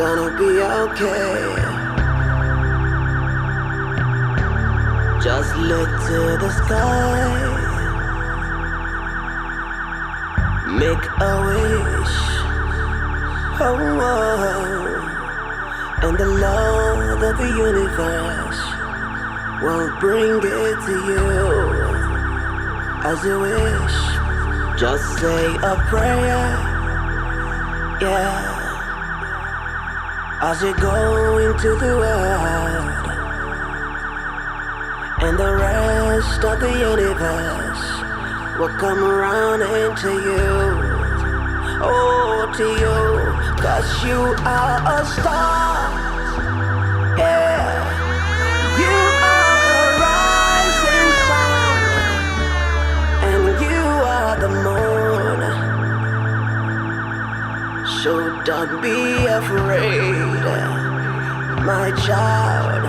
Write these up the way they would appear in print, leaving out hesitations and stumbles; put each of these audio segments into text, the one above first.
gonna be okay. Just look to the sky, make a wish, oh, and the Lord of the universe will bring it to you as you wish. Just say a prayer, yeah, as you go into the world, and the rest of the universe will come around into you, oh, to you, 'cause you are a star, yeah, you are a rising sun, and you are the moon, so don't be afraid, my child,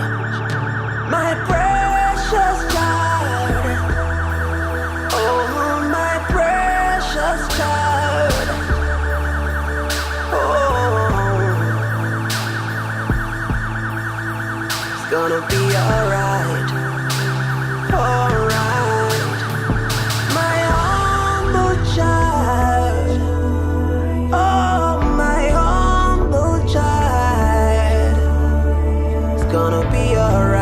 my precious child, oh, my precious child, oh, it's gonna be alright, alright, my humble child, oh, my humble child, it's gonna be alright.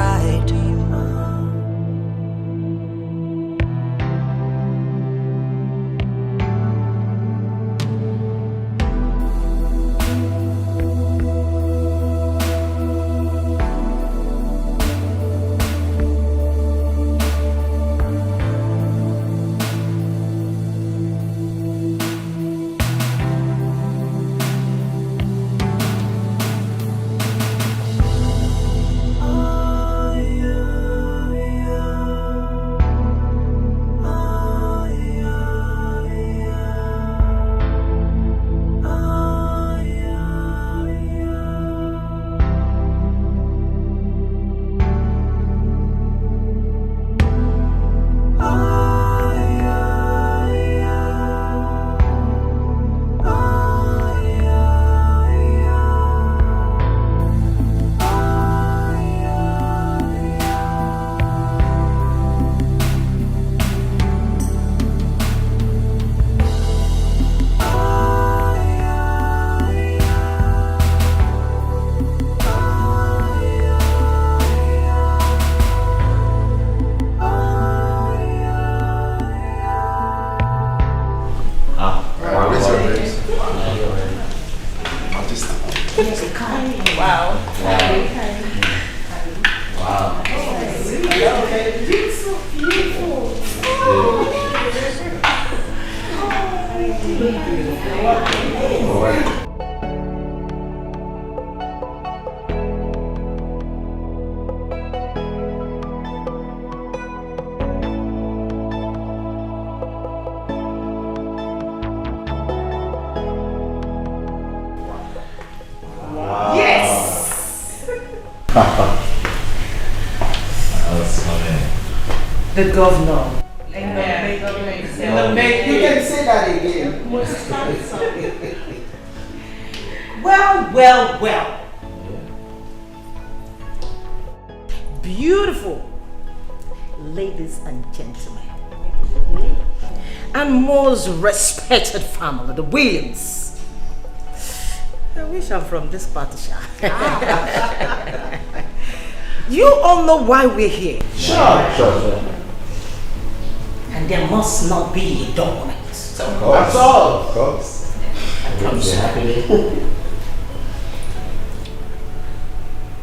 The governor. Amen. You can say that again. Well. Beautiful ladies and gentlemen, and most respected family, the Williams. I wish I'm from this part of You all know why we're here. Sure. And there must not be a document. That's all. Of course.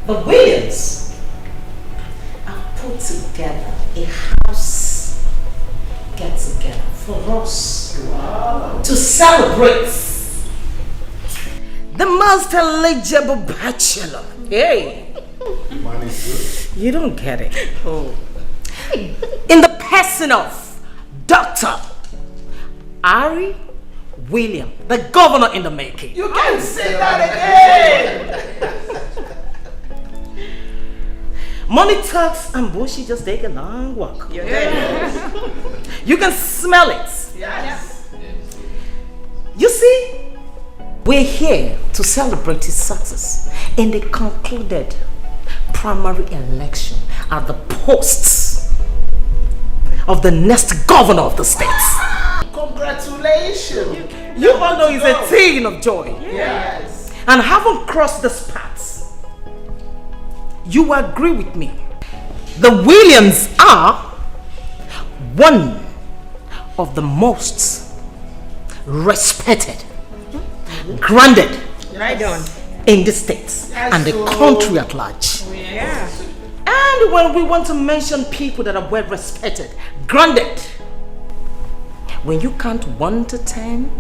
The Williams have put together a house get together for us to celebrate the most eligible bachelor. Hey, Money is you don't get it. Oh. In the person of Dr. Ari William, the governor in the making. You can say that again. Money talks and bullshit just take a long walk. You can smell it. Yes. You see, We're here to celebrate his success in the concluded primary election at the posts of the next governor of the state. Congratulations. You all know it's a thing of joy. Yes. And having crossed this path, you agree with me. The Williams are one of the most respected, grounded in the states and the country at large. Yeah. And when we want to mention people that are well respected, grounded, when you count 1 to 10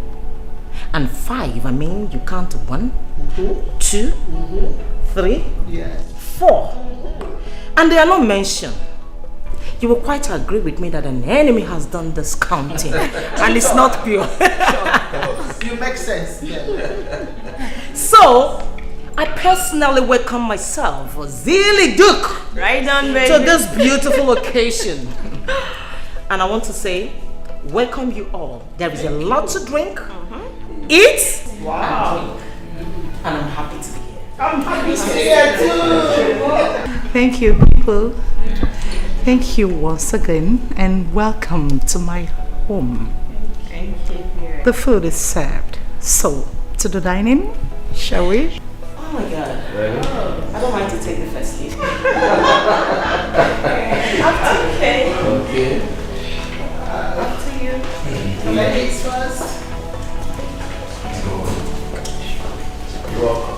and 5, I mean you count 1, 2, 3, Yes. 4, and they are not mentioned, you will quite agree with me that an enemy has done this counting and it's not pure. You make sense. Yeah. So, I personally welcome myself, Zilly Duke, Right on, baby. to this beautiful occasion. And I want to say, welcome you all. There is a lot to drink, eat, Wow. and I'm happy to be here. I'm happy to be here too. Thank you, people. Thank you once again, and welcome to my home. Thank you. The food is served. So, to the dining, shall we? Oh my God. I don't mind to take the first lead. Okay. Okay. Up to you. Ladies first. You're welcome.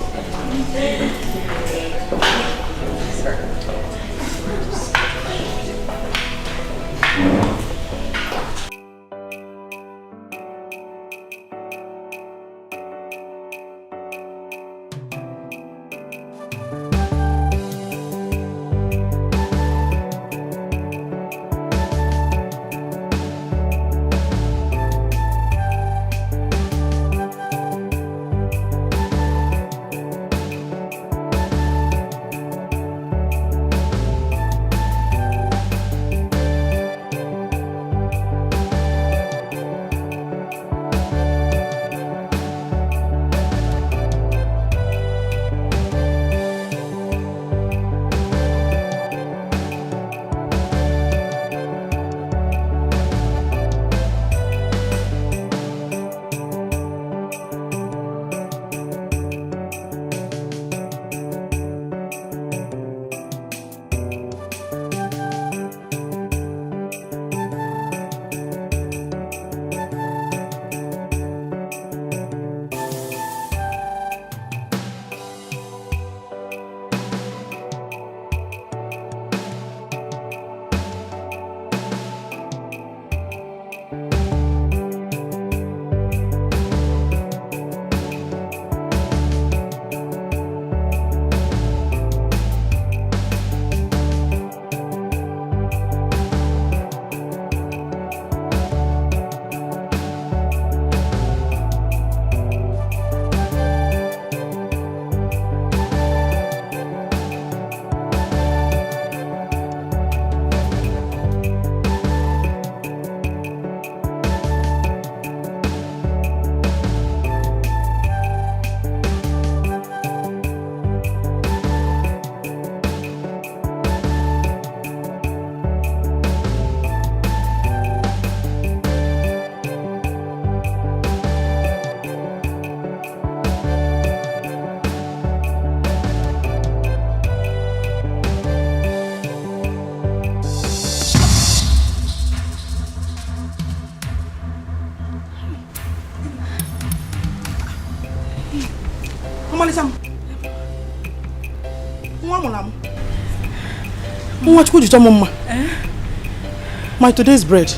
My today's bread.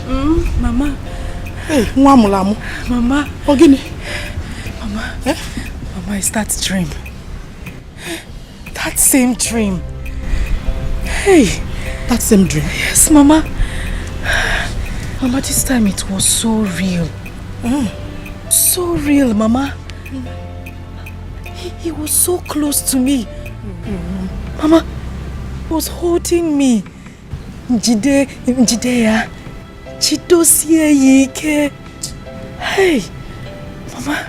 Mama. Hey, Mama. Ogini. Mama. Eh? Mama, it's that dream. That same dream. Hey. That same dream? Yes, Mama. Mama, this time it was so real. So real, Mama. He was so close to me. Mama, he was holding me. Njide ya. Chidosie yike. Hey, Mama.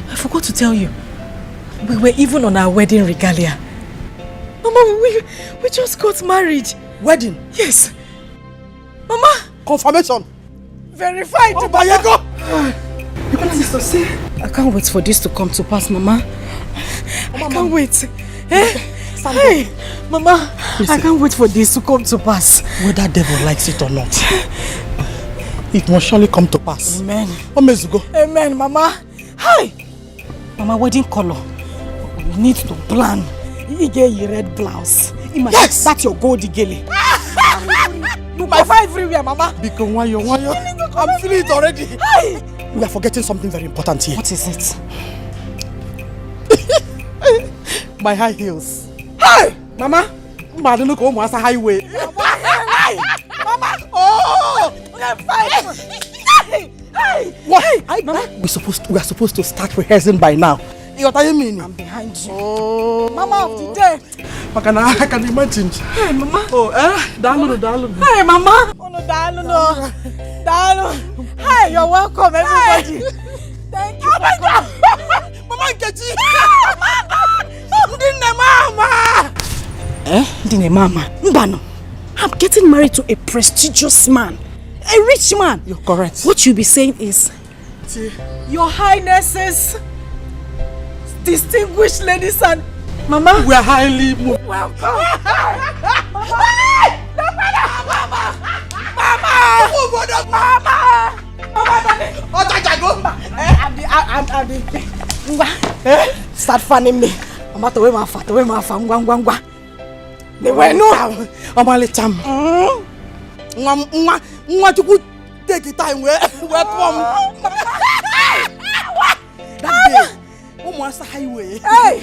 I forgot to tell you. We were even on our wedding regalia. Mama, we just got married. Wedding? Yes. Mama. Confirmation. Verified. Oh, Wazico. You can't sister see. I can't wait for this to come to pass, Mama. I can't wait. Hey, Mama, I can't wait for this to come to pass. Whether devil likes it or not, it must surely come to pass. Amen. Wazico. Amen, Mama. Hi. Mama, wedding color. We need to plan. You get your red blouse. Yes! That's your goldy gilly. My fire everywhere, Mama. Because why you? I'm feeling it already. Hi. We are forgetting something very important here. What is it? My high heels. Hi! Mama. I don't look home as a highway. Mama. Oh! Hi! What? We are supposed to start rehearsing by now. What are you mean? I'm behind you. Oh. Mama of the day. I can imagine. Hey, Mama. Oh, Dalu. Hey, Mama. Oh, no, Dalu. Hi, you're welcome, everybody. Thank you. Oh, my God. Mama, get you. Mama. Dine Mama. Mbano. I'm getting married to a prestigious man. A rich man. You're correct. What you'll be saying is, Your Highnesses, distinguished ladies and Mama. We are highly moved. Welcome. Start fanning me. Mama, to my fat, ngwa. They were no. Amali Cham. Nwa take it time where come. That day, almost a highway. Hey,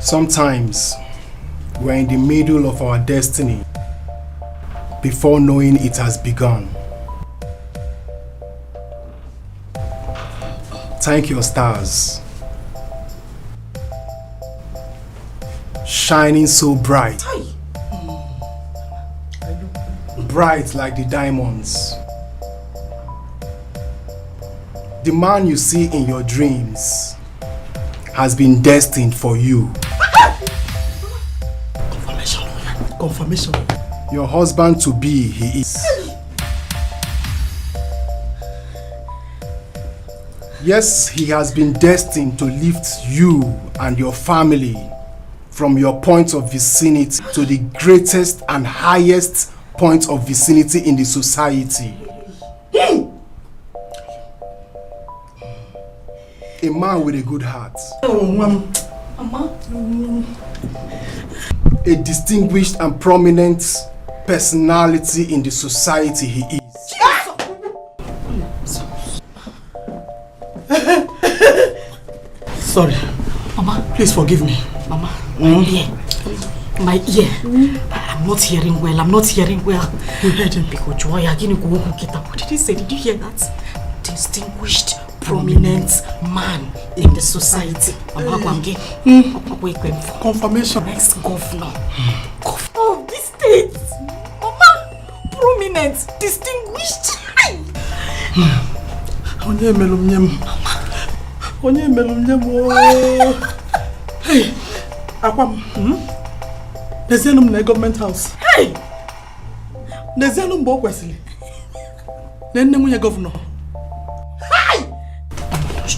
Sometimes we're in the middle of our destiny before knowing it has begun. Thank your stars, shining so bright, bright like the diamonds. The man you see in your dreams has been destined for you. Confirmation. Your husband to be, he is. Yes, he has been destined to lift you and your family from your point of vicinity to the greatest and highest point of vicinity in the society. A man with a good heart. A distinguished and prominent personality in the society he is. Sorry. Mama. Please forgive me. Mama, my ear. I'm not hearing well. You heard him. Because what did he say? Did you hear that? Distinguished, prominent man in the society. Confirmation. Next governor. Governor of this state. Mama, prominent, distinguished. Onye melum nyem. Hey, Akwam. Nezenum na government house. Hey! Nezenum bo kwesili. Nenne munye governor. Hey!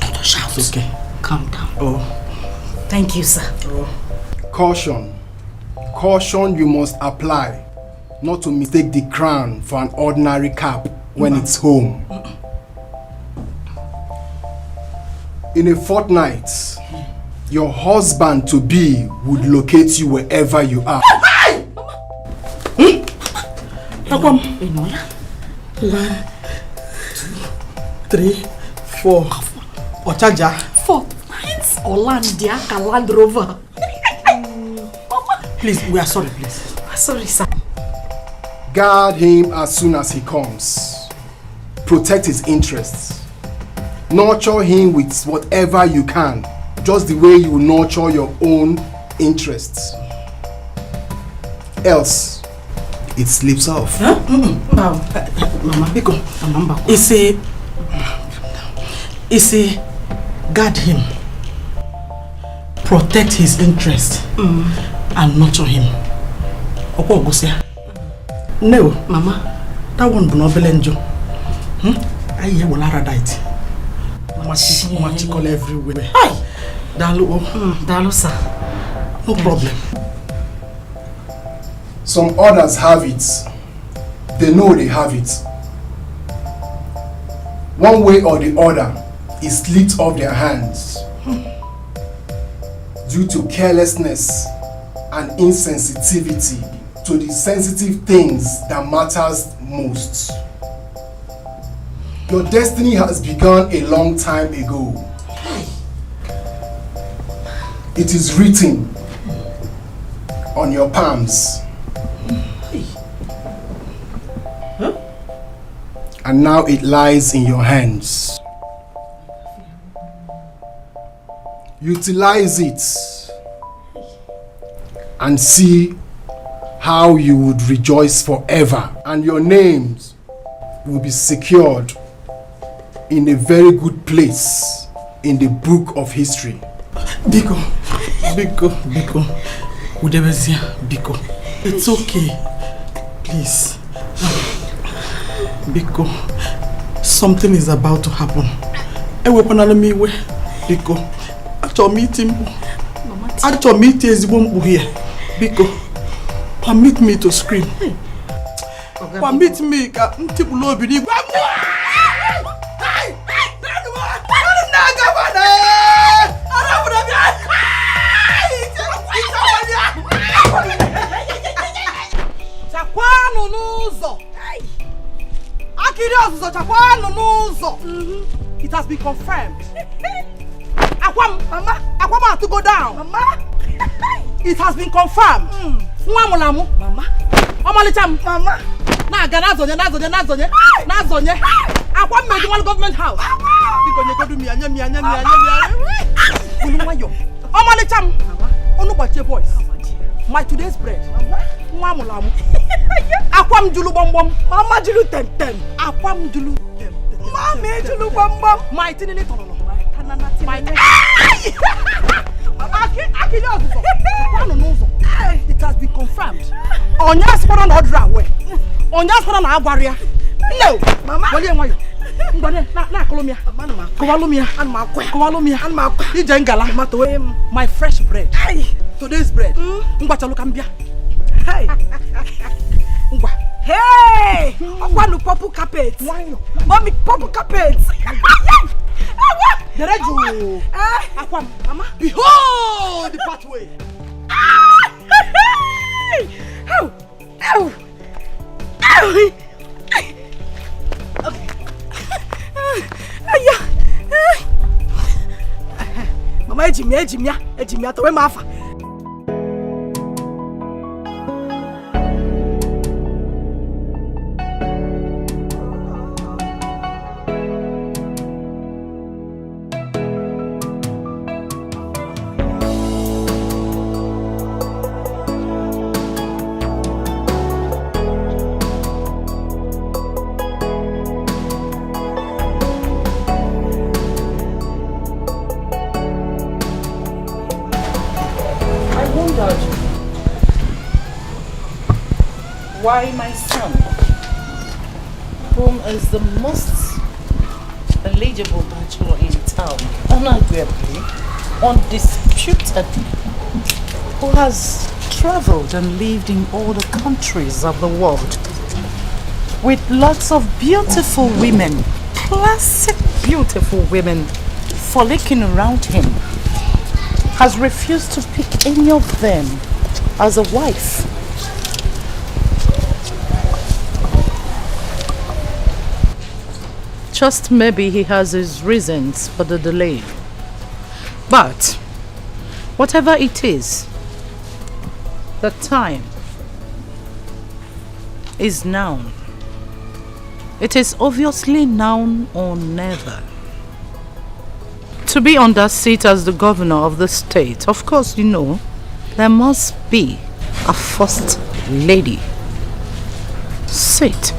Don't shout. It's okay. Calm down. Oh. Thank you, sir. Oh. Caution. Caution you must apply not to mistake the crown for an ordinary cap when it's home. In a fortnight, your husband to be would locate you wherever you are. Akwam. 1, 2, 3, 4. Ochaja. 4 nights. Olandiaka Land Rover. Please, we are sorry, please. Sorry, sir. Guard him as soon as he comes. Protect his interests. Nurture him with whatever you can, just the way you nurture your own interests. Else, it slips off. Huh? Mama, Biko, guard him, protect his interest, and nurture him. No, Mama, that one will not be lenjo. I hear one aradite. Machikol everywhere. Hi, Dalu, sir. No problem. Some others have it. They know they have it. One way or the other, it slipped off their hands due to carelessness and insensitivity to the sensitive things that matters most. Your destiny has begun a long time ago. It is written on your palms. And now it lies in your hands. Utilize it and see how you would rejoice forever, and your names will be secured in a very good place in the book of history. Biko, Udebezia, Biko, it's okay, please. Biko, something is about to happen. Biko, after meeting is here. Biko, permit me to scream. Permit me It has been confirmed. Akwam to go down. Mama. It has been confirmed. Mama. Mama. Na Nazonya. Akwam made one government house. Because you go do me. Boys. My today's bread. Mama. Akwam julu bom. Mama julu tem. Akwam julu tem. Mama julu bom. My tinini tono. My it has been confirmed. Onya spora na odra we. Onya spora na agwaria. No, Mama. Wali enwayo. Ngone na kolomia. Kowalomia. Ije ngala. My fresh bread. Today's bread. Ngwa chalo kambia. Hey. Ngwa. Hey! Okwanu purple carpet. Mommy, purple carpet. Dereju. Akwam, Mama. Behold the pathway. Mama, ejimia, to we mafa. Why my son, whom is the most eligible bachelor in town, unarguably, undisputed, who has traveled and lived in all the countries of the world, with lots of beautiful women, classic beautiful women, frolicking around him, has refused to pick any of them as a wife. Just maybe he has his reasons for the delay. But whatever it is, the time is now. It is obviously now or never. To be on that seat as the governor of the state, of course, you know, there must be a first lady. Sit.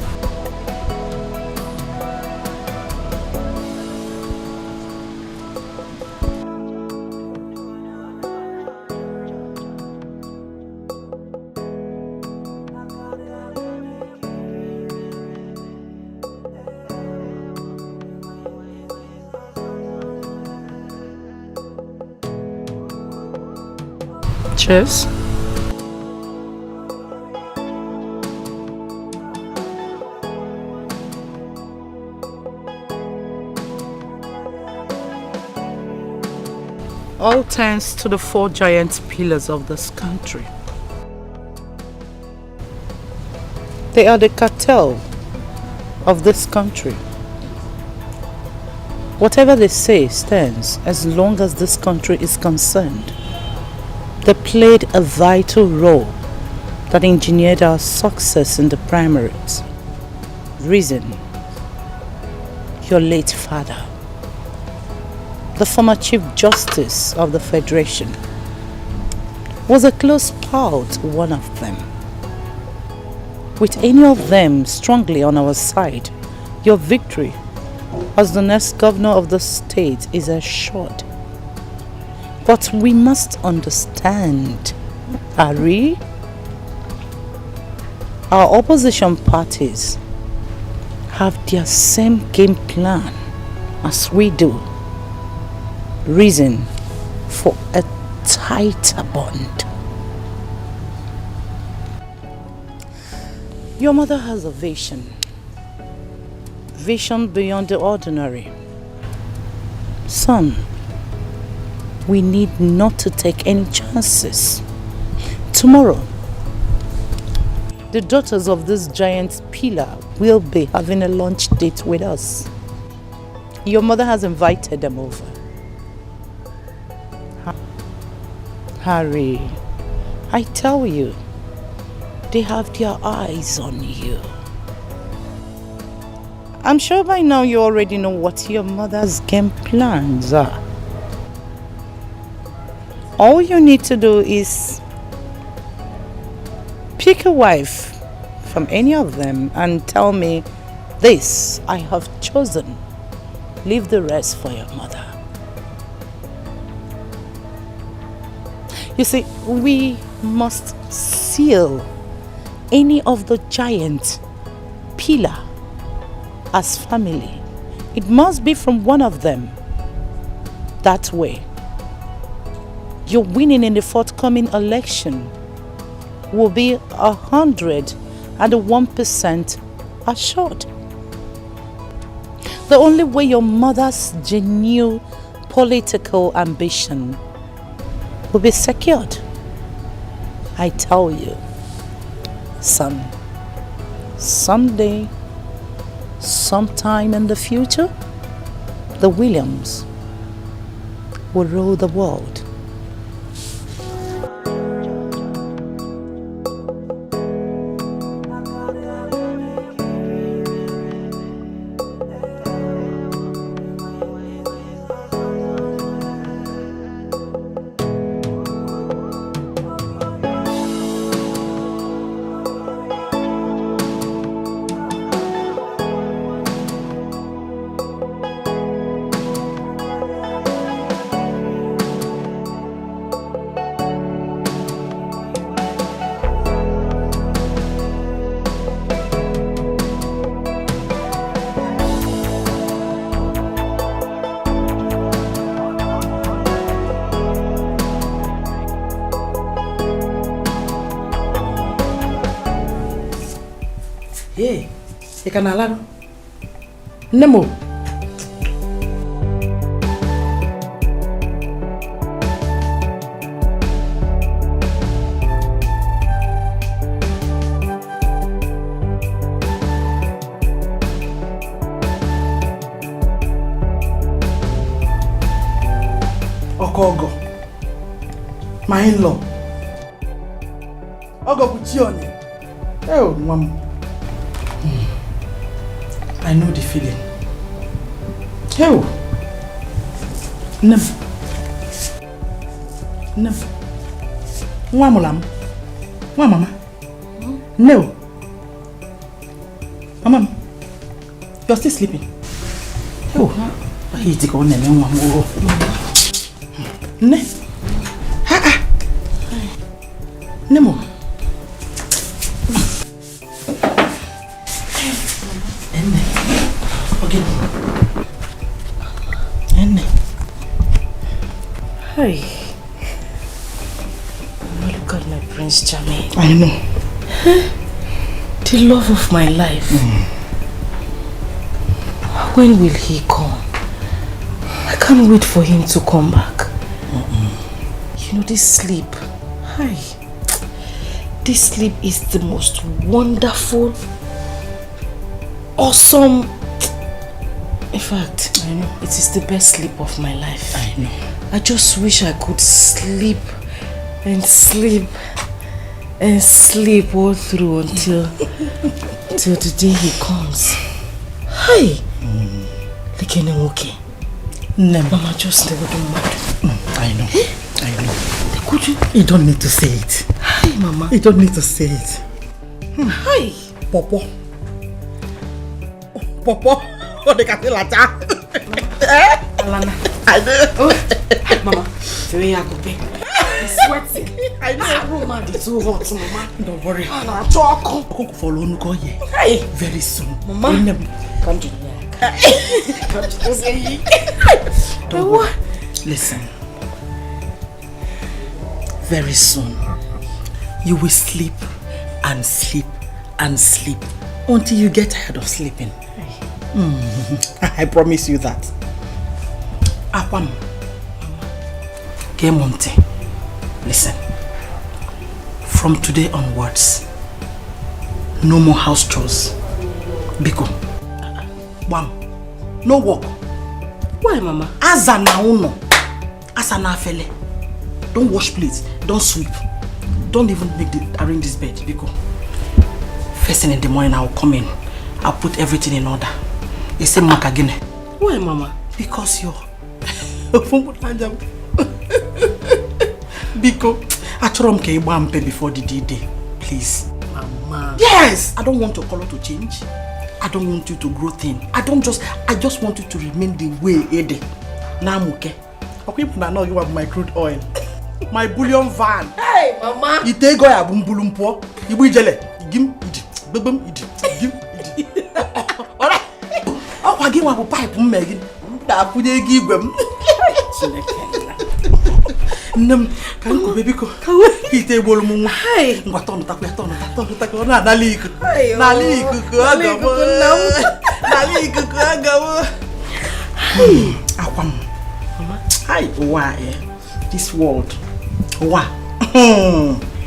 Cheers. All thanks to the 4 giant pillars of this country. They are the cartel of this country. Whatever they say stands as long as this country is concerned. They played a vital role that engineered our success in the primaries. Reason: your late father, the former Chief Justice of the Federation, was a close pal to one of them. With any of them strongly on our side, your victory as the next governor of the state is assured. But we must understand, Ari, our opposition parties have their same game plan as we do. Reason for a tighter bond. Your mother has a vision beyond the ordinary. Son, we need not to take any chances. Tomorrow, the daughters of this giant pillar will be having a lunch date with us. Your mother has invited them over. Harry, I tell you, they have their eyes on you. I'm sure by now you already know what your mother's game plans are. All you need to do is pick a wife from any of them and tell me, this I have chosen. Leave the rest for your mother. You see, we must seal any of the giant pillar as family. It must be from one of them. That way, your winning in the forthcoming election will be 101% assured. The only way your mother's genuine political ambition will be secured, I tell you, son, someday, sometime in the future, the Williams will rule the world. Hey, you can allow Nemo. Okogo, my in-law. Ogo Buchioni. Oh, Mom. I know the feeling. Oh, Nem. Nem. Nwa mulam. Nwa mama. No. Mama. You're still sleeping. Oh. Why did you go name nwa mo? Ne. Ha ha. Nemo. Okay. Hey. Look at my Prince Charming. I know. The love of my life. When will he come? I can't wait for him to come back. You know, this sleep. Hi. This sleep is the most wonderful, awesome. In fact, I know it is the best sleep of my life. I know. I just wish I could sleep and sleep and sleep all through until the day he comes. Hi. Okay. Mama just never do mad. I know. I know. Could you don't need to say it. Hi, Mama. You don't need to say it. Hi. Popo. Popo. Oh, they can't later. Alana. I know. Mama. Very happy. It's sweating. I know. Room is too hot, Mama. Don't worry. I'll talk. Cook for Lonuko here. Hi. Very soon. Mama. Come to me. Don't worry. Listen. Very soon, you will sleep and sleep and sleep until you get tired of sleeping. I promise you that. Akwam. Kemonte. Listen. From today onwards, no more house chores. Biko. Bam. No work. Why, Mama? Azana uno. Asana fele. Don't wash plates. Don't sweep. Don't even arrange this bed. Biko. First thing in the morning, I'll come in. I'll put everything in order. You say Mark again. Why, Mama? Because you're Biko. Aturom ke ibampe before the D-Day. Please. Mama. Yes! I don't want your color to change. I don't want you to grow thin. I just want you to remain the way Ede. Now I'm okay. Okay, I know you have my crude oil. My bullion van. Hey, Mama. You take go ya bumbulumpo. You be jele. Give it. Bum it. Give it. Alright. Oh, I give one pipe Megan. That put a give them. Nem kan ko baby ko. Ite bolum. Hey. Ngaton tak na dali ko. Dali ko agamo. Dali ko agamo. Akwam. Mama. Hi, why? This world. Why?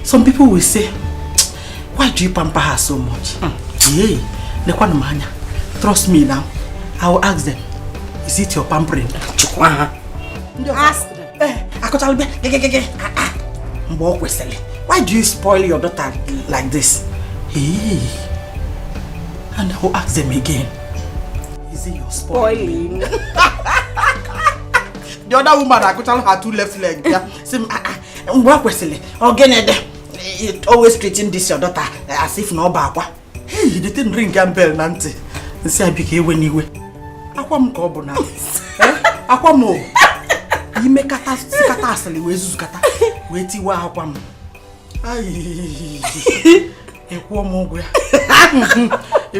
Some people will say, why do you pamper her so much? Hey, trust me now. I will ask them, is it your pampering? Ask them. Why do you spoil your daughter like this? Hey. And I will ask them again, is it your spoiling? The other woman, I could tell her 2 left legs. It always treating this your daughter as if no baba. Hey, they didn't ring bell, Nancy. And say I became anyway. Aquam cobona. Aquamo. You make a catastle, Wezukata. Wait, you are Aquam. A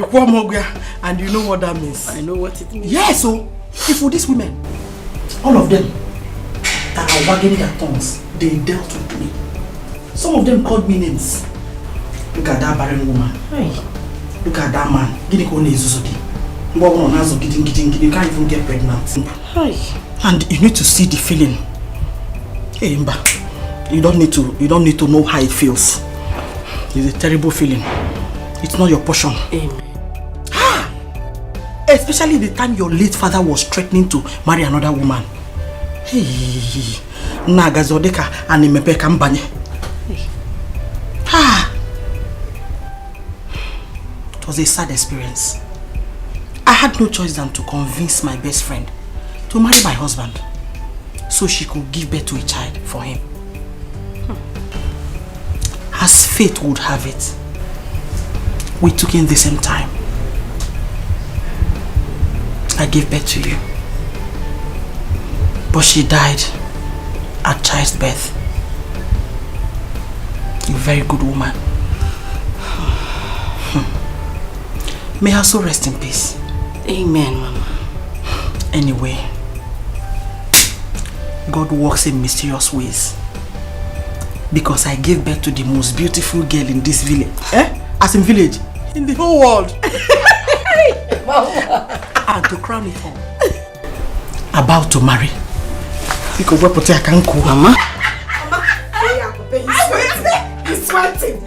Quamoga. And you know what that means. I know what it means. Yes, so if for these women, all of them that are wagging their tongues, they dealt with me. Some of them called me names. Look at that barren woman. Hey. Look at that man. You can't even get pregnant. Hey. And you need to see the feeling. Hey, Mba. You don't need to know how it feels. It's a terrible feeling. It's not your portion. Amen. Especially the time your late father was threatening to marry another woman. Hey, Nagazodeka and Imepeka Mbanye. It was a sad experience. I had no choice than to convince my best friend to marry my husband. so she could give birth to a child for him. As fate would have it, we took in the same time. I gave birth to you, but she died at childbirth. A very good woman. May her soul rest in peace. Amen, Mama. Anyway, God works in mysterious ways. Because I gave birth to the most beautiful girl in this village. As in village? In the whole world. And to crown it all, about to marry. Mama? He's sweating.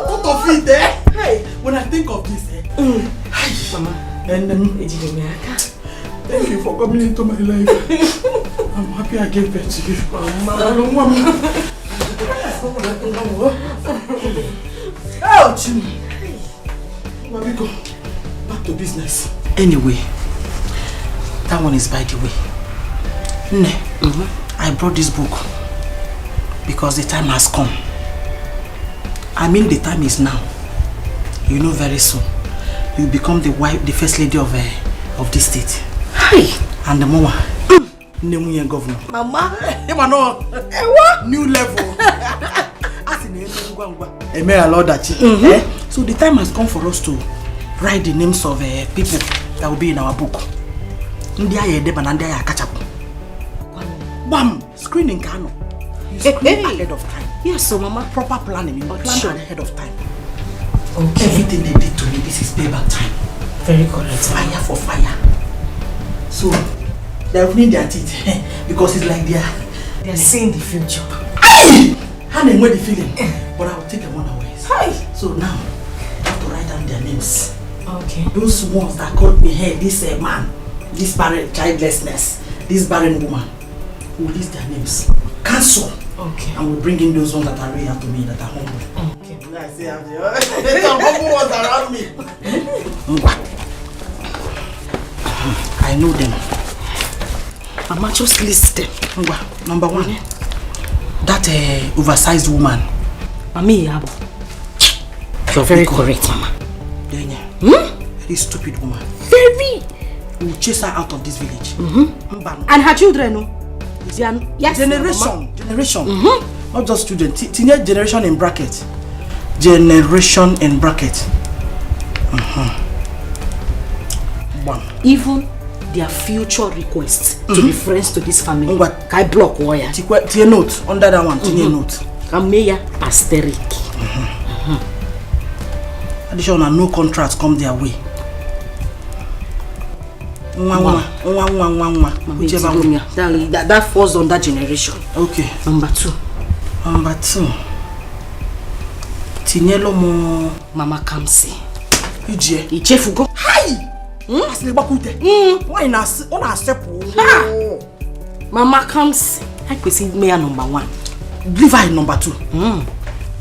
What of it there? Hey, when I think of this, Mama. and thank you for coming into my life. I'm happy I gave birth to you. Oh, Jimmy. Wazico, back to business. Anyway, that one is by the way. I brought this book because the time has come. I mean, the time is now. You know, very soon you become the wife, the first lady of this state. Hi. And the mama, governor. Mama. New level. So the time has come for us to write the names of people that will be in our book. Bam! Screening Kano. You screen ahead of time. Yes, so Mama. Proper planning. You plan ahead of time. Okay. Everything they did to me, this is payback time. Very correct. Fire for fire. So they're opening their teeth because it's like they're seeing the future. Hey! How they know the feeling? But I will take them one away. Hi. So now I have to write down their names. Okay. Those ones that called me, hey, this man, this barren childlessness, this barren woman, we'll list their names. Cancel. Okay. And we'll bring in those ones that are real to me, that are humble. Okay. I say I'm the some humble ones around me. I know them. Mama, just list them. Number one, that oversized woman. Mami Yabo. You're very correct, Mama. Very stupid woman. Very. We'll chase her out of this village. And her children, yes. Generation. Not just children. Teenage generation in bracket. Generation in bracket. One. Even their future requests to be friends to this family. Can I block warrior? Tie note under that one. Tie note. Kameya asterisk. Additional, no contracts come their way. That falls on that generation. Okay. Number two. Tinyelo mo Mama Kamsi. Ije. Ichefugo. Hi! Asile bakute. Why na accept? Mama Kamsi. I could see Mayor number one. Leave her in number two.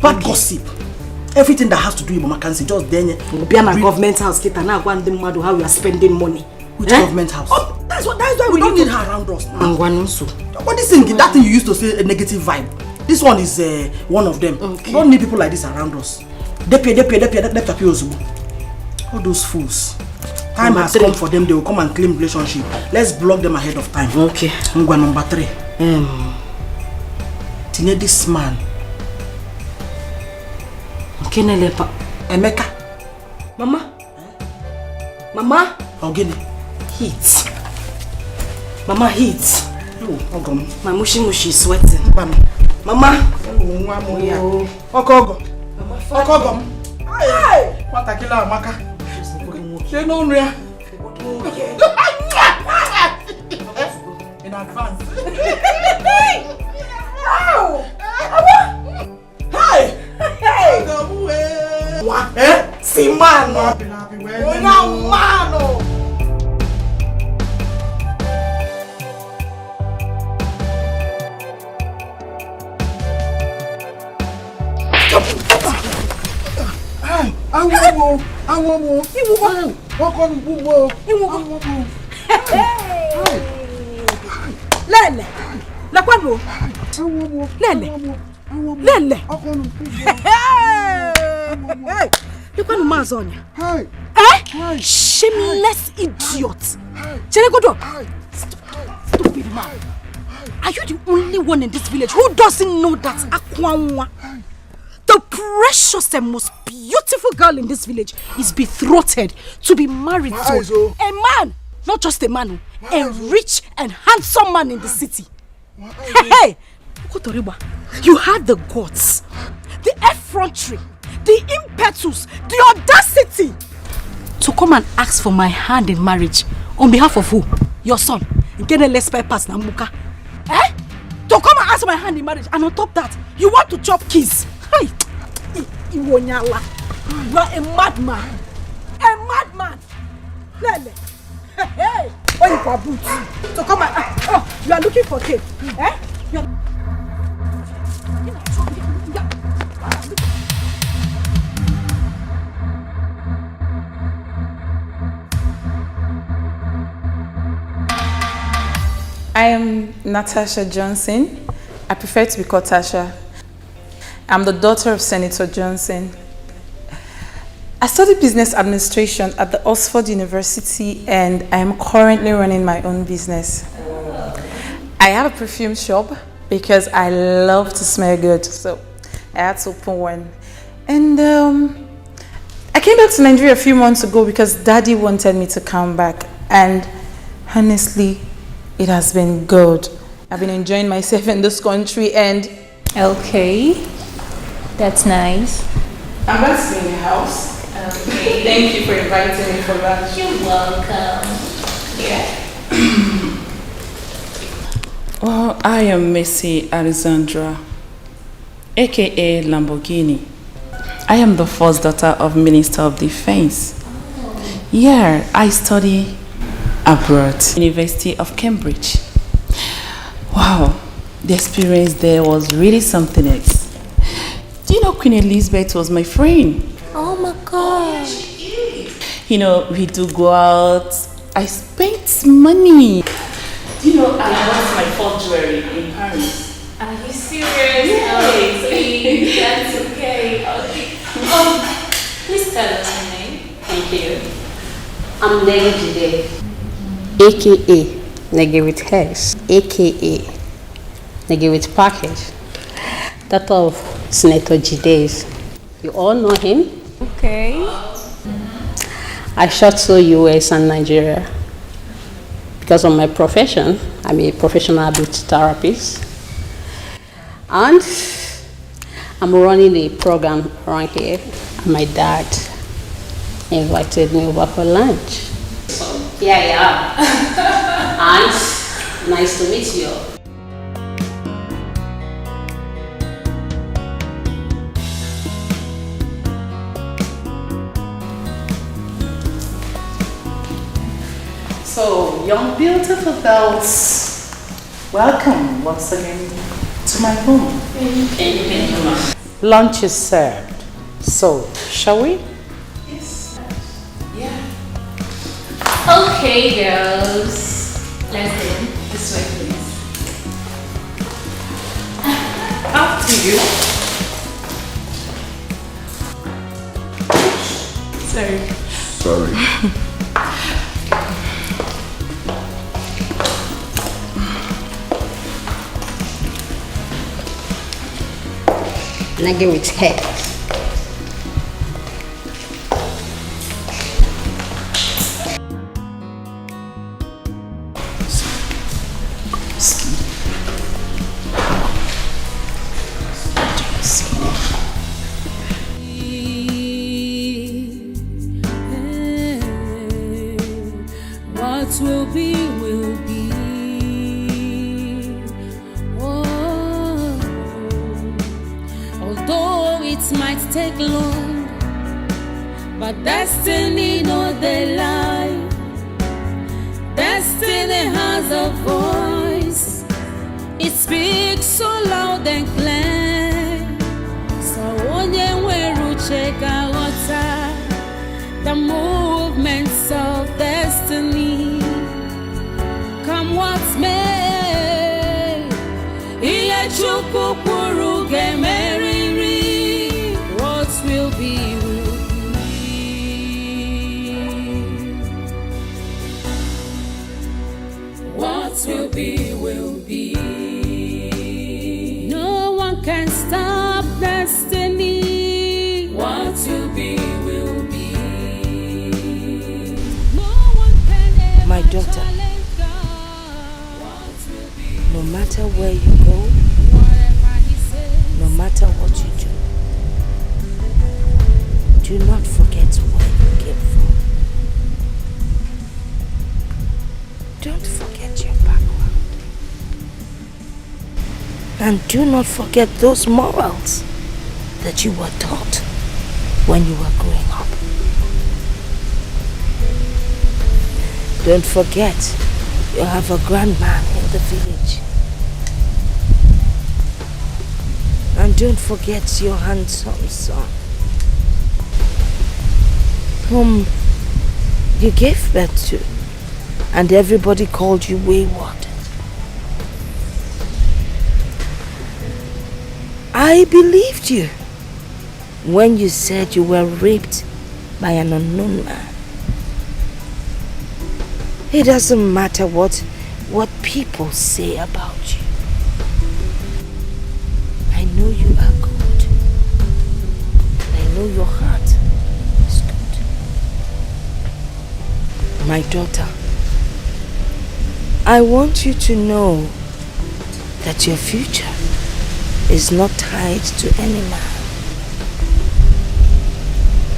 Bad gossip. Everything that has to do with Mama Kamsi, just then. Be an government house. Kita na go and mad how we are spending money. Which government house? Oh, that's why we don't need her around us now. But this thing, that thing you used to say, a negative vibe. This one is one of them. Okay. We don't need people like this around us. All those fools. Time has come for them. They will come and claim relationship. Let's block them ahead of time. Okay. Number three. Tine this man. Kenelepa. Emeka. Mama. Mama. Ogene. Heat. Mama heat. My mushy is sweating. Mama. Okogo. Hey. What a killer, Maka. She no rea. In advance. Hey. What? Simano. Una mano. I want more. Lele. La kwabo. Lele. Lele. Hey. You kwanu mazonya. Eh? Shameless idiot. Cheregodo. Stupid man. Are you the only one in this village who doesn't know that Akwanwa, the precious and most beautiful girl in this village, is betrothed to be married to a man, not just a man, a rich and handsome man in the city? Hey, Kotoriba, you had the guts, the effrontery, the impetus, the audacity to come and ask for my hand in marriage on behalf of who? Your son. Get a less pass na muka. Eh? To come and ask my hand in marriage, and on top that, you want to chop keys. Hey, you are a madman. A madman. Lele. Hey, why you for boots? To come and you are looking for cake. Eh? You are... I am Natasha Johnson. I prefer to be called Tasha. I'm the daughter of Senator Johnson. I studied business administration at the Oxford University and I am currently running my own business. I have a perfume shop because I love to smell good, so I had to open one. And I came back to Nigeria a few months ago because Daddy wanted me to come back, and honestly, it has been good. I've been enjoying myself in this country and... Okay, that's nice. I'm about to be in the house. Okay. Thank you for inviting me for lunch. You're welcome. Yeah. Well, I am Messi Alexandra, aka Lamborghini. I am the first daughter of Minister of Defense. Yeah, I study abroad, University of Cambridge. Wow, the experience there was really something else. Do you know Queen Elizabeth was my friend? Oh my God. You know, we do go out. I spent money. Do you know I bought my first jewelry in Paris? Are you serious? Okay, that's okay. Please tell us your name. Thank you. I'm Negejide, aka Nege with Hex, aka Nege with Package, that of Senator Jide's. You all know him? Okay. I shot to US and Nigeria because of my profession. I'm a professional beauty therapist, and I'm running a program around here. My dad invited me over for lunch. So here I am. And nice to meet you. So, young beautiful girls, welcome once again to my home. Thank you, ma'am. Lunch is served. So, shall we? Yes. Yeah. Okay, girls. Let's go. This way, please. After you. Sorry. Nage with head. What will be, will be. Oh, although it might take long, but destiny knows the lie. Destiny has a voice. It speaks so loud and clear. So when you wear the movement piece of destiny. Come what's may, Iye Chukwu kwuru ga-emeriri. What will be, will be. What will be, will be. No one can stop destiny. What will be, will be. No one can ever My daughter, challenge God. What will be, no matter where you go, whatever He says. no matter what you do, do not forget where you came from. Don't forget your background. And do not forget those morals that you were taught when you were growing up. Don't forget, you have a grandman in the village. And don't forget your handsome son, whom you gave birth to, and everybody called you wayward. I believed you when you said you were raped by an unknown man. It doesn't matter what people say about you. I know you are good. And I know your heart is good. My daughter, I want you to know that your future is not tied to any man.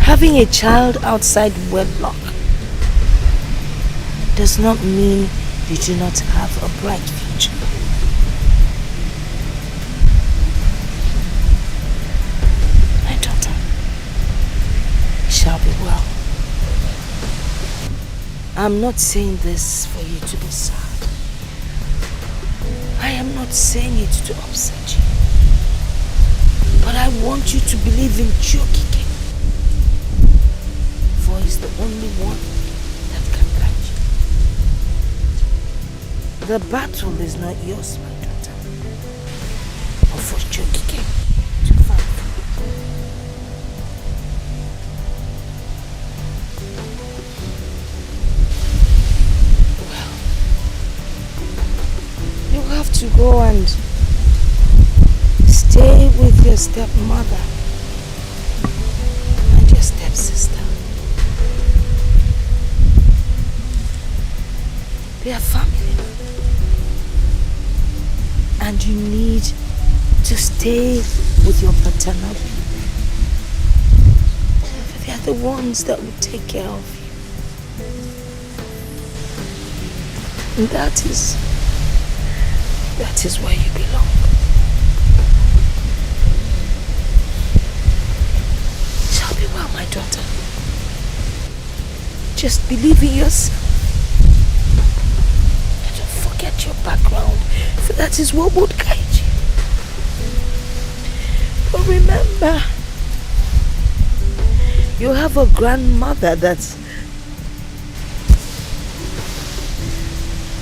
Having a child outside wedlock does not mean you do not have a bright future. My daughter, it shall be well. I'm not saying this for you to be sad. I am not saying it to upset you. But I want you to believe in Chokike. For he's the only one that can guide you. The battle is not yours, my daughter, but for Chokike to fight for. Well, you have to go and stay with your stepmother and your stepsister. They are family. And you need to stay with your paternal people. They are the ones that will take care of you. And that is where you belong. Well, my daughter, just believe in yourself. And don't forget your background, for that is what would guide you. But remember, you have a grandmother that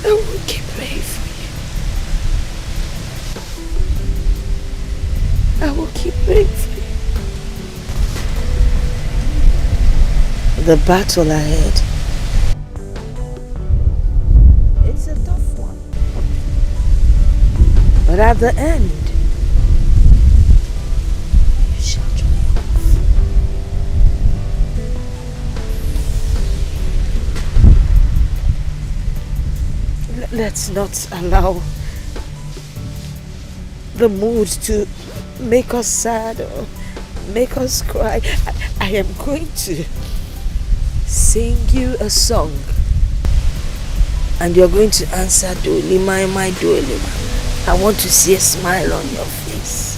will keep praying for you. I will keep praying for you. The battle ahead, it's a tough one, but at the end, you shall triumph. Let's not allow the mood to make us sad or make us cry. I am going to sing you a song, and you're going to answer Doli my Doli. I want to see a smile on your face.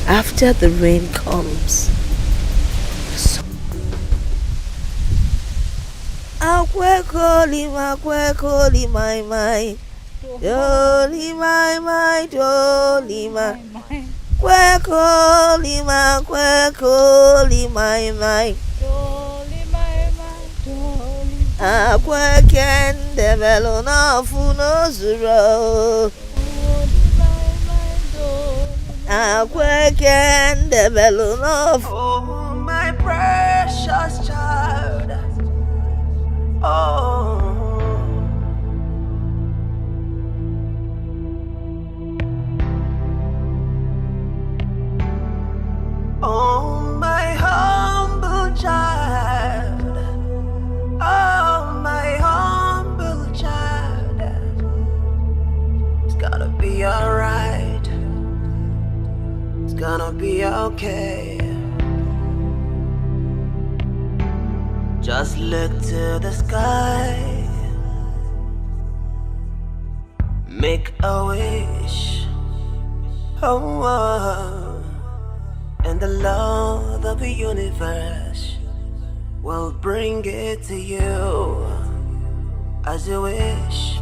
After the rain comes, Akwekoli my Doli my Doli my Kwekoli my Akwekende velo na funo zuro. Akwekende velo na funo. Oh, my precious child. Oh. Oh, my humble child. Oh, my humble child. It's gonna be alright. It's gonna be okay. Just look to the sky. Make a wish. Oh, oh. And the Lord of the universe will bring it to you as you wish.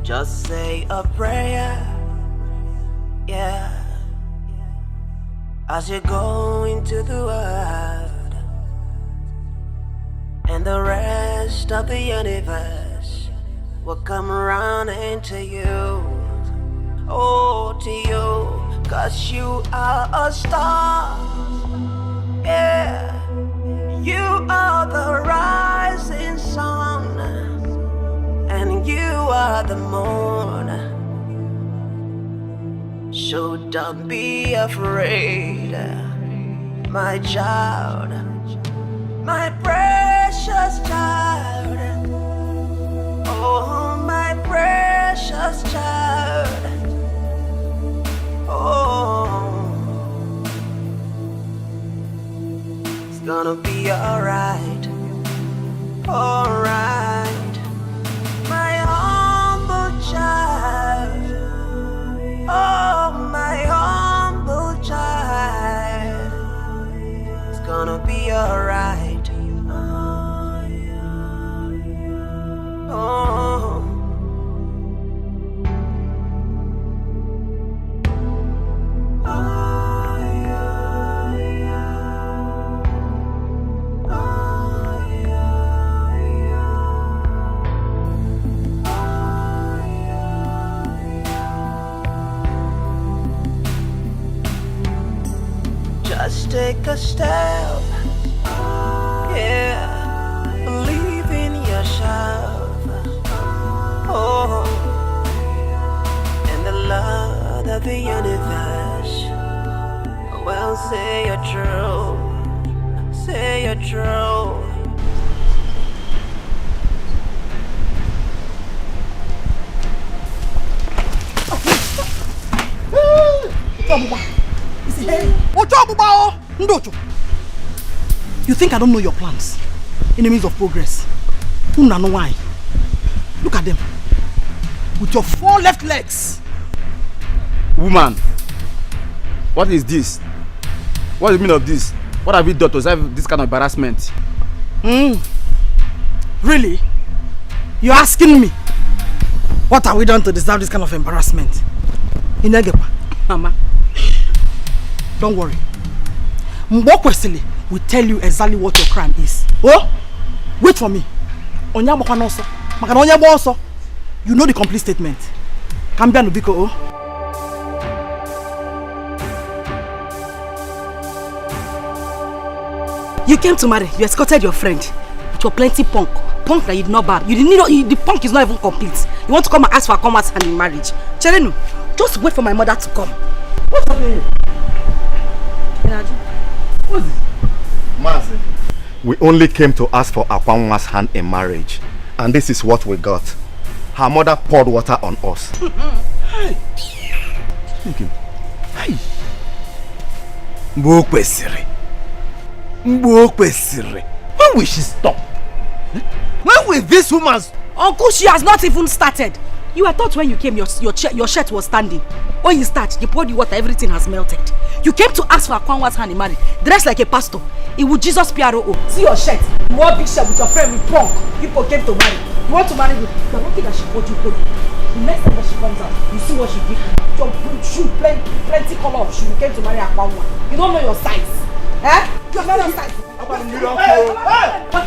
Just say a prayer, yeah, as you go into the world, and the rest of the universe will come around into you, oh, to you. 'Cause you are a star, yeah. You are the rising sun, and you are the moon. So don't be afraid, my child, my precious child. Oh, my precious child. Oh, it's gonna be alright, alright, my humble child. Oh, my humble child. It's gonna be alright. Oh. Just take a step, yeah, believe in yourself, oh, and the Lord of the universe will say you're true, say you're true. You think I don't know your plans? Enemies of progress. You don't know why. Look at them. With your 4 left legs. Woman, what is this? What is the meaning of this? What have you done to deserve this kind of embarrassment? Really? You're asking me? What have we done to deserve this kind of embarrassment? Inegepa, Mama. Don't worry. Mbokwesili will tell you exactly what your crime is. Oh? Wait for me. You know the complete statement. Kambia Nubiko, oh? You came to marry. You escorted your friend. With your plenty punk. Punk that you did not bad. You did not. The punk is not even complete. You want to come and ask for a commerce hand in marriage. Cherenu, just wait for my mother to come. What's happening? What's it? Master, we only came to ask for Akwanwa's hand in marriage, and this is what we got. Her mother poured water on us. Hey. Hey. Mbokwesiri. When will she stop? When will this woman... Uncle, she has not even started. You, I thought when you came, your shirt was standing. When you start, you poured the water, everything has melted. You came to ask for Akwanwa's hand in marriage, dressed like a pastor. It would Jesus PRO. See your shirt. You wore big shirt with your friend with punk. People came to marry. You want to marry me? You are lucky that she bought you clothes. The next time that she comes out, you see what she did. Your shoe, plenty color of shoe. You came to marry Akwanwa. You don't know your size. Eh? You are not your size. What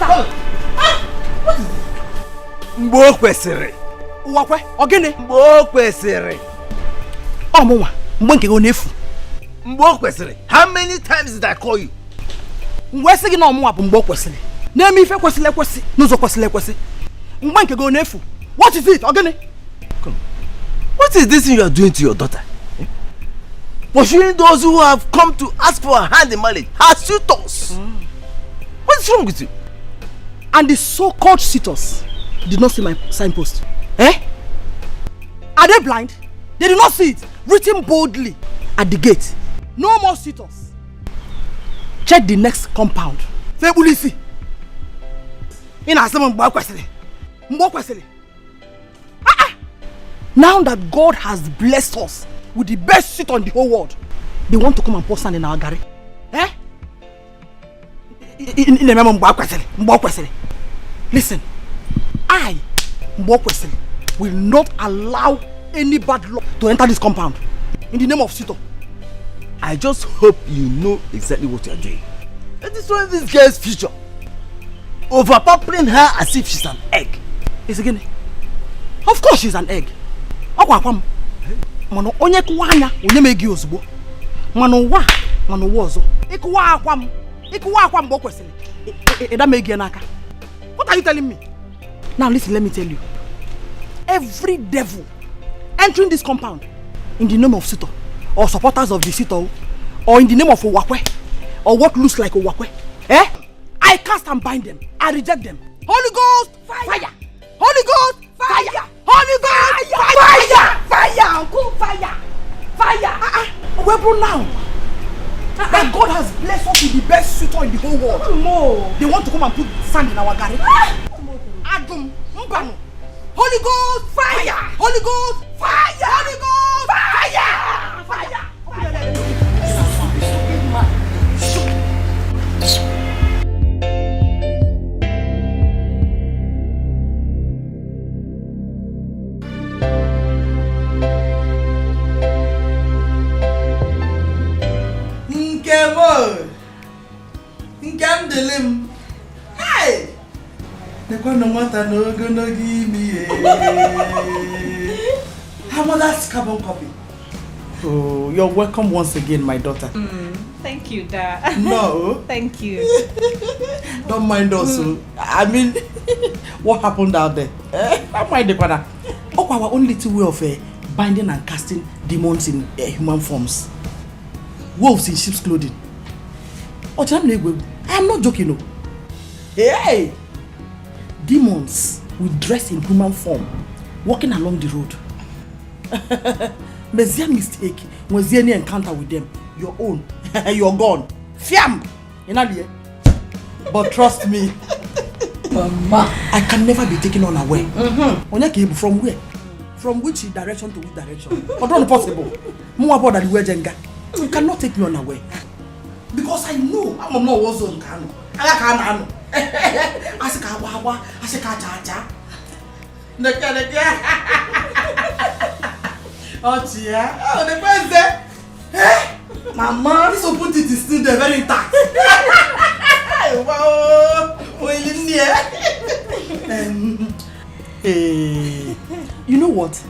happened? What is this? Mgbe o kwesịrị. Wakwe, ogene. Mgbe o kwesịrị. Ọmụnwa, mgbe nke gị na-efu. Mgbe o kwesịrị. How many times did I call you? Mgbe sị gị na ọmụnwa bụ mgbe o kwesịrị. Na-eme ife kwesịrị ekwesị n'ụzọ kwesịrị ekwesị. Mgbe nke gị na-efu. What is it, ogene? What is this thing you are doing to your daughter? Pursuing those who have come to ask for her hand in marriage, her suitors. What is wrong with you? And the so-called suitors did not see my signpost. Eh? Are they blind? They did not see it written boldly at the gate. No more suitors. Check the next compound. Febulisi. Now that God has blessed us with the best suit on the whole world, they want to come and pour sand in our gari. Eh? Listen, I, Mbokwesili, will not allow any bad luck to enter this compound. In the name of Sito. I just hope you know exactly what you are doing. It is destroying this girl's future. Overpampering her as if she's an egg. Is again? Of course she's an egg. Mano onye kuwanya onye megi ozugbo. Mano wozo. Ikuwa akwam Mbokwesili. Eda megi n'aka. What are you telling me? Now listen, let me tell you. Every devil entering this compound in the name of Sito, or supporters of the Sito, or in the name of Owakwe, or what looks like Owakwe, I cast and bind them. I reject them. Holy Ghost, fire! Holy Ghost, fire! Holy Ghost, fire! Fire! Uncle, fire! Fire! Where now? That God has blessed us with the best suitor in the whole world. No. They want to come and put sand in our garden. Adam, Mbano. Holy Ghost, fire! Holy Ghost, fire! Holy Ghost, fire! Fire! Nkandelim. Hey! Nekwana nwata n'ogologo imi. Her mother's carbon copy. Oh, you're welcome once again, my daughter. Thank you, Dad. No. Thank you. Don't mind us. I mean, what happened out there? Don't mind the corner. Oh, our only little way of binding and casting demons in human forms. Wolves in sheep's clothing. Oh, I am not joking, no. Hey! Demons will dress in human form, walking along the road. But their mistake was there any encounter with them. Your own, you're gone. Fiam! But trust me, Mama, I can never be taken unaware. From where? From which direction to which direction? But not possible. More about the way Jenga. You cannot take me unaware. Because I know I'm not was on Kano. I can't. Asika wawa, asika chacha. Oh dear. Oh, the president. Mama, this opportunity is still there, very intact. Wow, hey, you know what?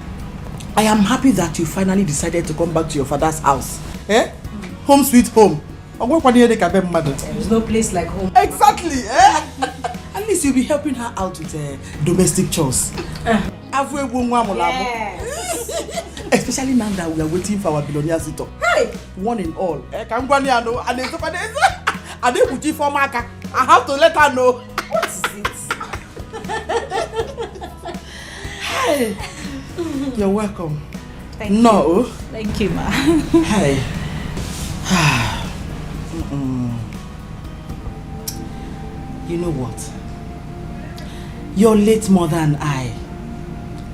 I am happy that you finally decided to come back to your father's house. Home sweet home. There's no place like home. Exactly. At least you'll be helping her out with domestic chores. Yes. Especially now that we are waiting for our billionaire sitter. Hey! One in all. I have to let her know. What is it? Hey! You're welcome. Thank you. No. Thank you, Ma. Hey. You know what? Your late mother and I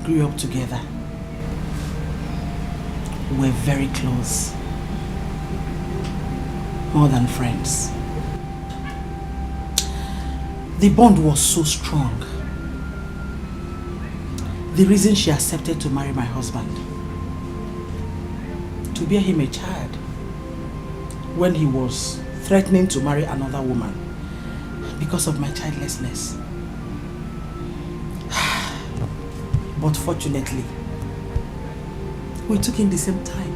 grew up together. We were very close. More than friends. The bond was so strong. The reason she accepted to marry my husband, to bear him a child, when he was threatening to marry another woman because of my childlessness. But fortunately, we took in the same time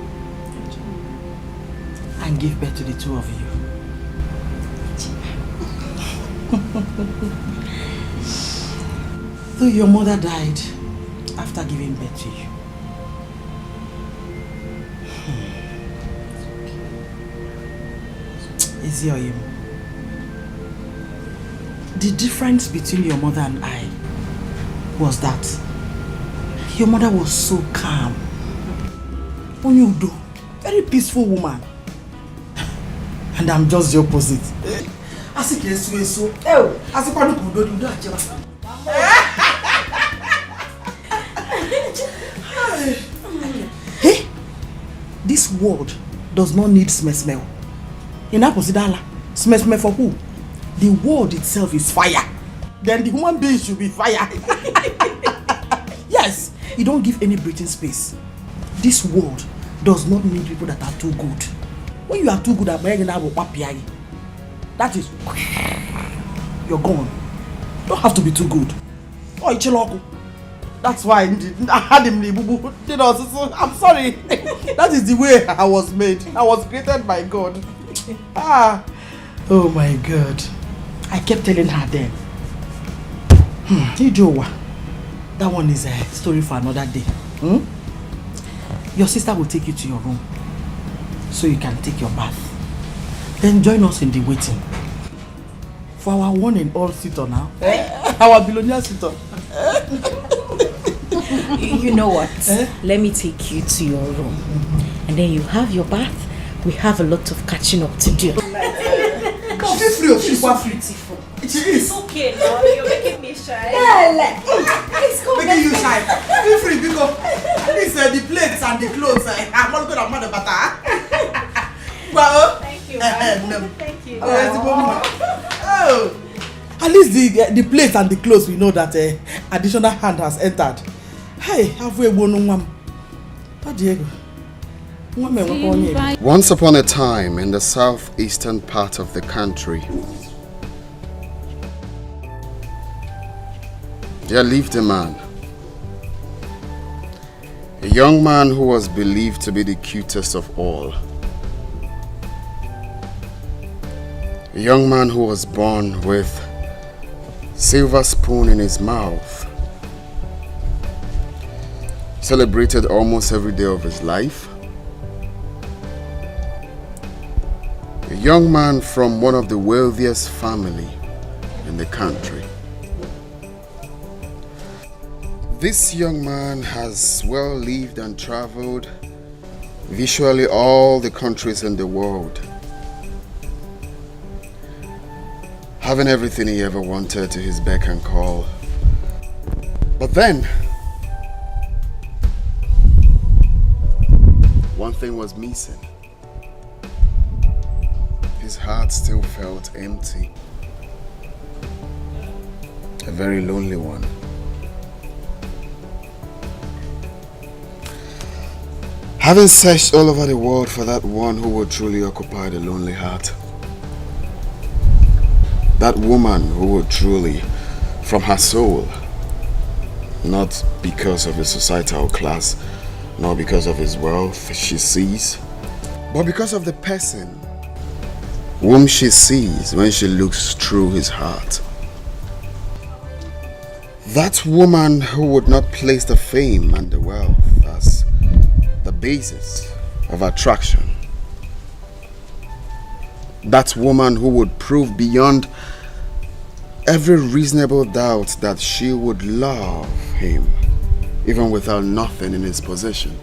and gave birth to the two of you. Though your mother died after giving birth to you. Ezioyim, the difference between your mother and I was that your mother was so calm. Onyudo, very peaceful woman. And I'm just the opposite. Hey, this world does not need smell. In Aposidala, smell for who? The world itself is fire. Then the human being should be fire. Yes, you don't give any breathing space. This world does not need people that are too good. When you are too good at that is, you're gone. You don't have to be too good. Oh, Ichiloko. That's why I had him. I'm sorry. That is the way I was made. I was created by God. Oh my God. I kept telling her then. That one is a story for another day. Your sister will take you to your room so you can take your bath. Then join us in the waiting for our one and all sitter now. Our billionaire sitter. You know what? Let me take you to your room. And then you have your bath. We have a lot of catching up to do. Feel free of she's beautiful. It is. It's okay now. You're making me shy. It's cool. Making you shy. Feel free because it's the plates and the clothes. I'm not going to mother butter. Well, thank you. Thank you. Oh, at least the plates and the clothes we know that additional hand has entered. Hey, have we won? Diego. Once upon a time in the southeastern part of the country, there lived a man. A young man who was believed to be the cutest of all. A young man who was born with silver spoon in his mouth. Celebrated almost every day of his life. A young man from one of the wealthiest family in the country. This young man has well lived and traveled virtually all the countries in the world, having everything he ever wanted to his beck and call. But then, one thing was missing. His heart still felt empty. A very lonely one. Having searched all over the world for that one who would truly occupy the lonely heart. That woman who would truly, from her soul, not because of his societal class, nor because of his wealth she sees, but because of the person whom she sees when she looks through his heart. That woman who would not place the fame and the wealth as the basis of attraction. That woman who would prove beyond every reasonable doubt that she would love him even without nothing in his possession.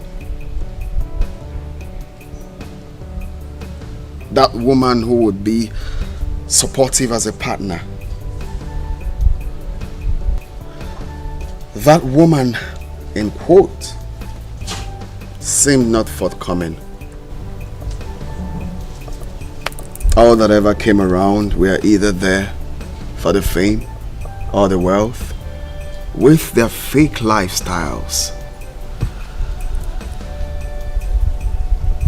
That woman who would be supportive as a partner. That woman, in quote, seemed not forthcoming. All that ever came around were either there for the fame or the wealth, with their fake lifestyles.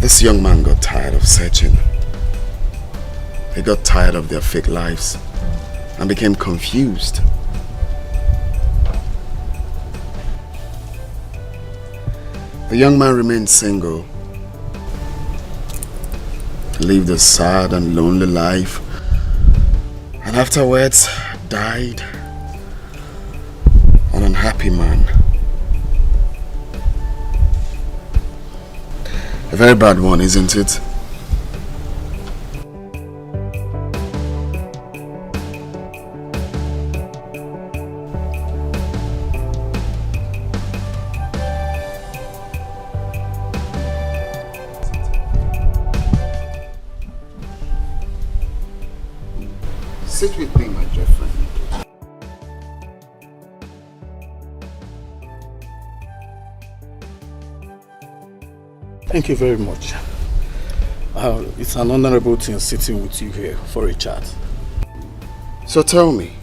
This young man got tired of searching. He got tired of their fake lives and became confused. The young man remained single, lived a sad and lonely life, and afterwards died an unhappy man. A very bad one, isn't it? Sit with me, my dear friend. Thank you very much. It's an honorable thing sitting with you here for a chat. So tell me,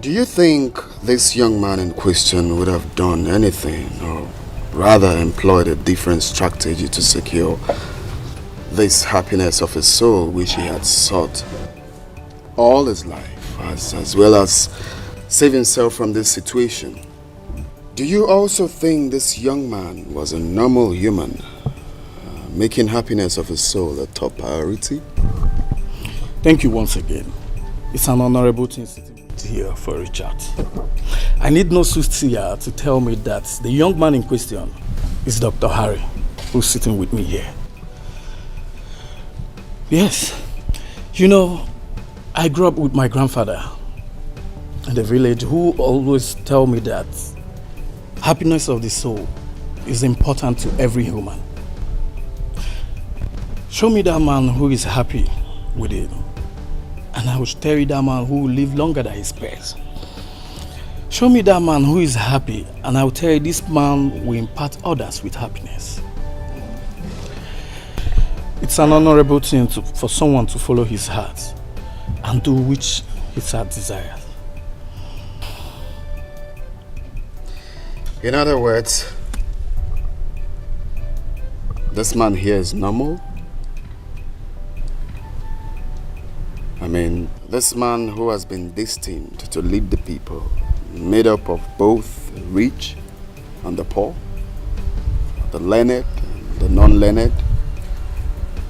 do you think this young man in question would have done anything, or rather employed a different strategy to secure this happiness of his soul which he had sought all his life, as well as save himself from this situation? Do you also think this young man was a normal human, making happiness of his soul a top priority? Thank you once again. It's an honorable thing sitting here for a chat. I need no soothsayer to tell me that the young man in question is Dr. Harry, who's sitting with me here. Yes, you know, I grew up with my grandfather in the village, who always tell me that happiness of the soul is important to every human. Show me that man who is happy with it, and I will tell you that man who will live longer than his peers. Show me that man who is happy, and I will tell you this man will impart others with happiness. It's an honorable thing for someone to follow his heart and do which his heart desires. In other words, this man here is normal? I mean, this man who has been destined to lead the people, made up of both the rich and the poor, the learned and the non-learned,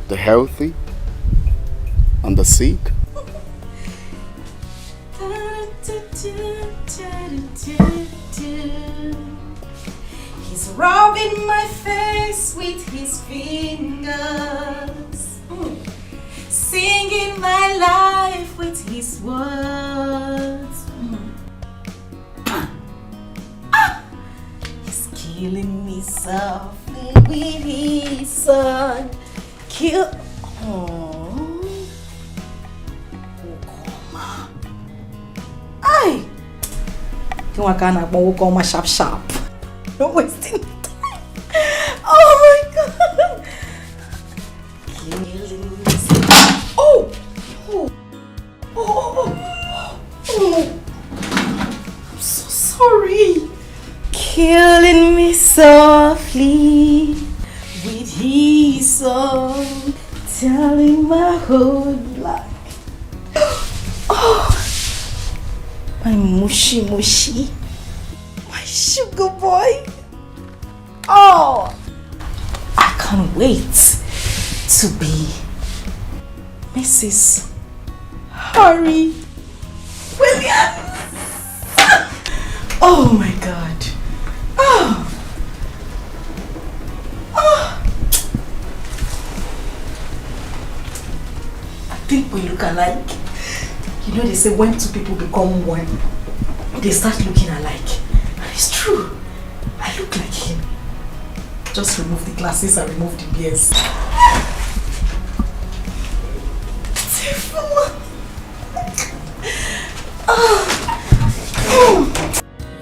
the healthy and the sick. He's rubbing my face with his fingers, singing my life with his words. He's killing me softly with his song. Kill. Oh, Wokoma. Ay! You are gonna Wokoma sharp. Don't wasting time. Oh my god. Killing me. Oh! Oh! Oh! I'm so sorry. Killing me softly with his song, telling my whole life. Oh, my mushy, my sugar boy. Oh, I can't wait to be Mrs. Harry Williams. Oh my God. Oh. Oh. I think we look alike. You know, they say when two people become one, they start looking alike. And it's true. I look like him. Just remove the glasses and remove the beers.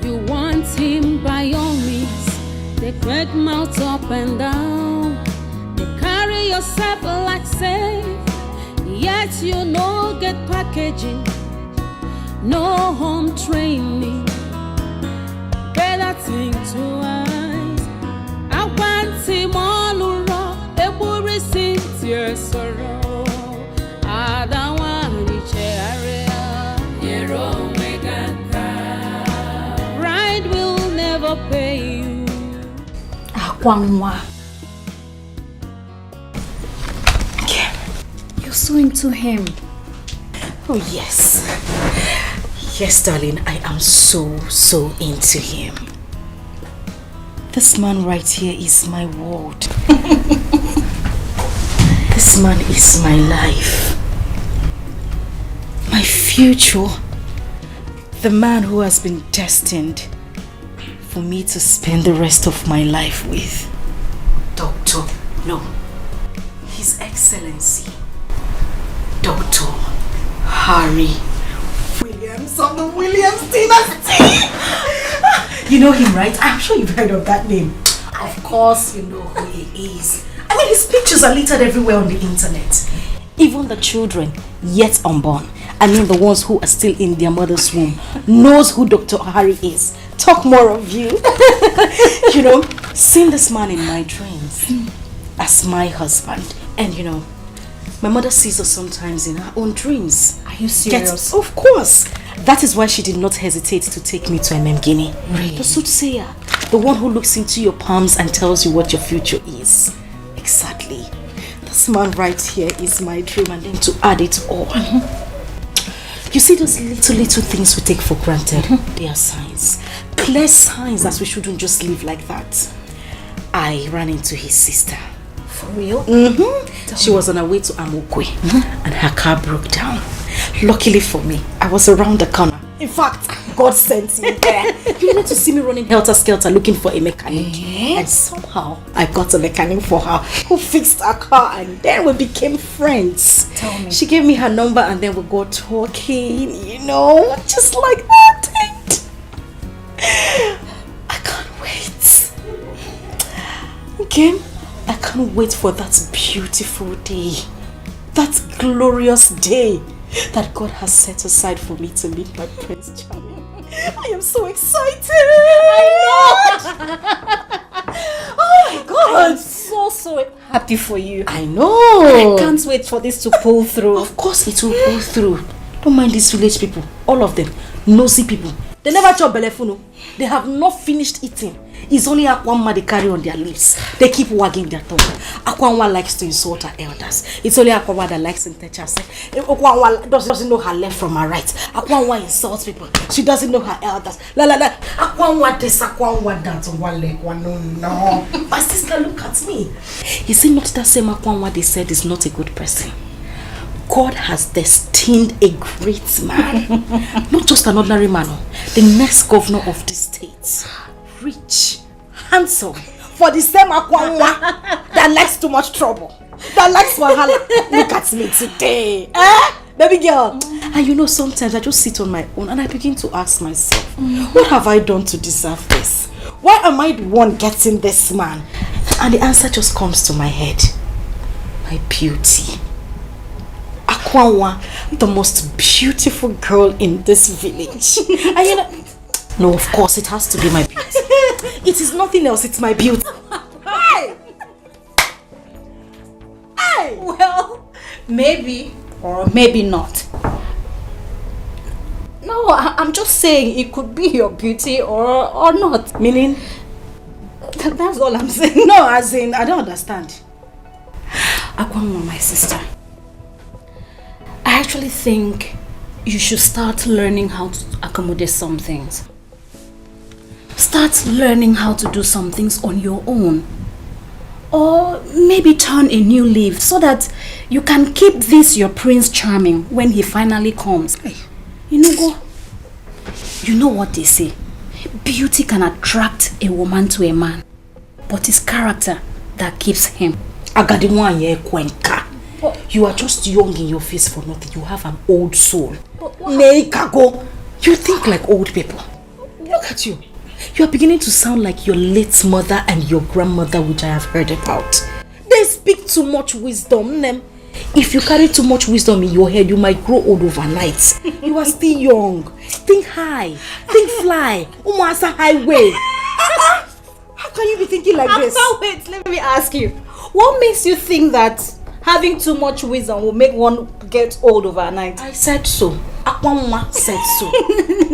You want him by all means. They crack mouth up and down. They carry yourself like safe. Yet you no get packaging, no home training. Better think twice. I want him all around. They will receive your sorrow. I don't want to area. You're Pride will repay you. Akwangwa. You're so into him. Oh yes. Yes, darling, I am so into him. This man right here is my world. This man is my life. My future. The man who has been destined for me to spend the rest of my life with. Doctor, no. His Excellency, Dr. Harry Williams of the Williams dynasty. You know him, right? I'm sure you've heard of that name. Of course you know who he is. I mean, his pictures are littered everywhere on the internet. Even the children yet unborn, I mean the ones who are still in their mother's womb, knows who Dr. Harry is. Talk more of you. You know, seeing this man in my dreams as my husband. And you know, my mother sees us sometimes in her own dreams. Are you serious? Of course. That is why she did not hesitate to take me to Guinea. Really? The soothsayer, the one who looks into your palms and tells you what your future is. Exactly. This man right here is my dream, and then to add it all. You see those little things we take for granted? They are signs. Clear signs that we shouldn't just live like that. I ran into his sister. For real? She was on her way to Amokwe and her car broke down. Luckily for me, I was around the corner. In fact, God sent me there. You needed to see me running helter-skelter looking for a mechanic. And somehow, I got a mechanic for her who fixed her car, and then we became friends. Tell me. She gave me her number and then we got talking, you know, just like that. I can't wait. Okay? I can't wait for that beautiful day. That glorious day that God has set aside for me to meet my Prince Charming. I am so excited. I know. Oh my God. I am so happy for you. I know. I can't wait for this to pull through. Of course it will pull through. Don't mind these village people. All of them. Nosy people. They never chop belefuno. They have not finished eating. It's only Akwanwa they carry on their lips. They keep wagging their tongue. Akwanwa likes to insult her elders. It's only Akwanwa that likes to touch herself. Akwanwa doesn't know her left from her right. Akwanwa insults people. She doesn't know her elders. La la la. Akwanwa this, Akwanwa that. No. My sister, look at me. Is it not that same Akwanwa they said is not a good person? God has destined a great man. Not just an ordinary man. The next governor of the state. Rich, handsome, for the same Akwanwa that likes too much trouble, that likes wahala. Look at me today, baby girl. And you know, sometimes I just sit on my own and I begin to ask myself, what have I done to deserve this? Why am I the one getting this man? And the answer just comes to my head. My beauty. Akwanwa, the most beautiful girl in this village. And you know, no, of course, it has to be my beauty. It is nothing else, it's my beauty. Hey! Hey! Well, maybe or maybe not. No, I'm just saying it could be your beauty or not. Meaning? That's all I'm saying. No, as in, I don't understand. Akwanwa, my sister, I actually think you should start learning how to accommodate some things. Start learning how to do some things on your own. Or maybe turn a new leaf so that you can keep this your Prince Charming when he finally comes. You know what they say. Beauty can attract a woman to a man, but it's character that keeps him. You are just young in your face for nothing. You have an old soul. You think like old people. Look at you. You are beginning to sound like your late mother and your grandmother, which I have heard about. They speak too much wisdom. If you carry too much wisdom in your head, you might grow old overnight. You are still young. Think high. Think fly. Umasa highway. How can you be thinking like this? Wait, let me ask you. What makes you think that having too much wisdom will make one get old overnight? I said so. Akwanwa said so.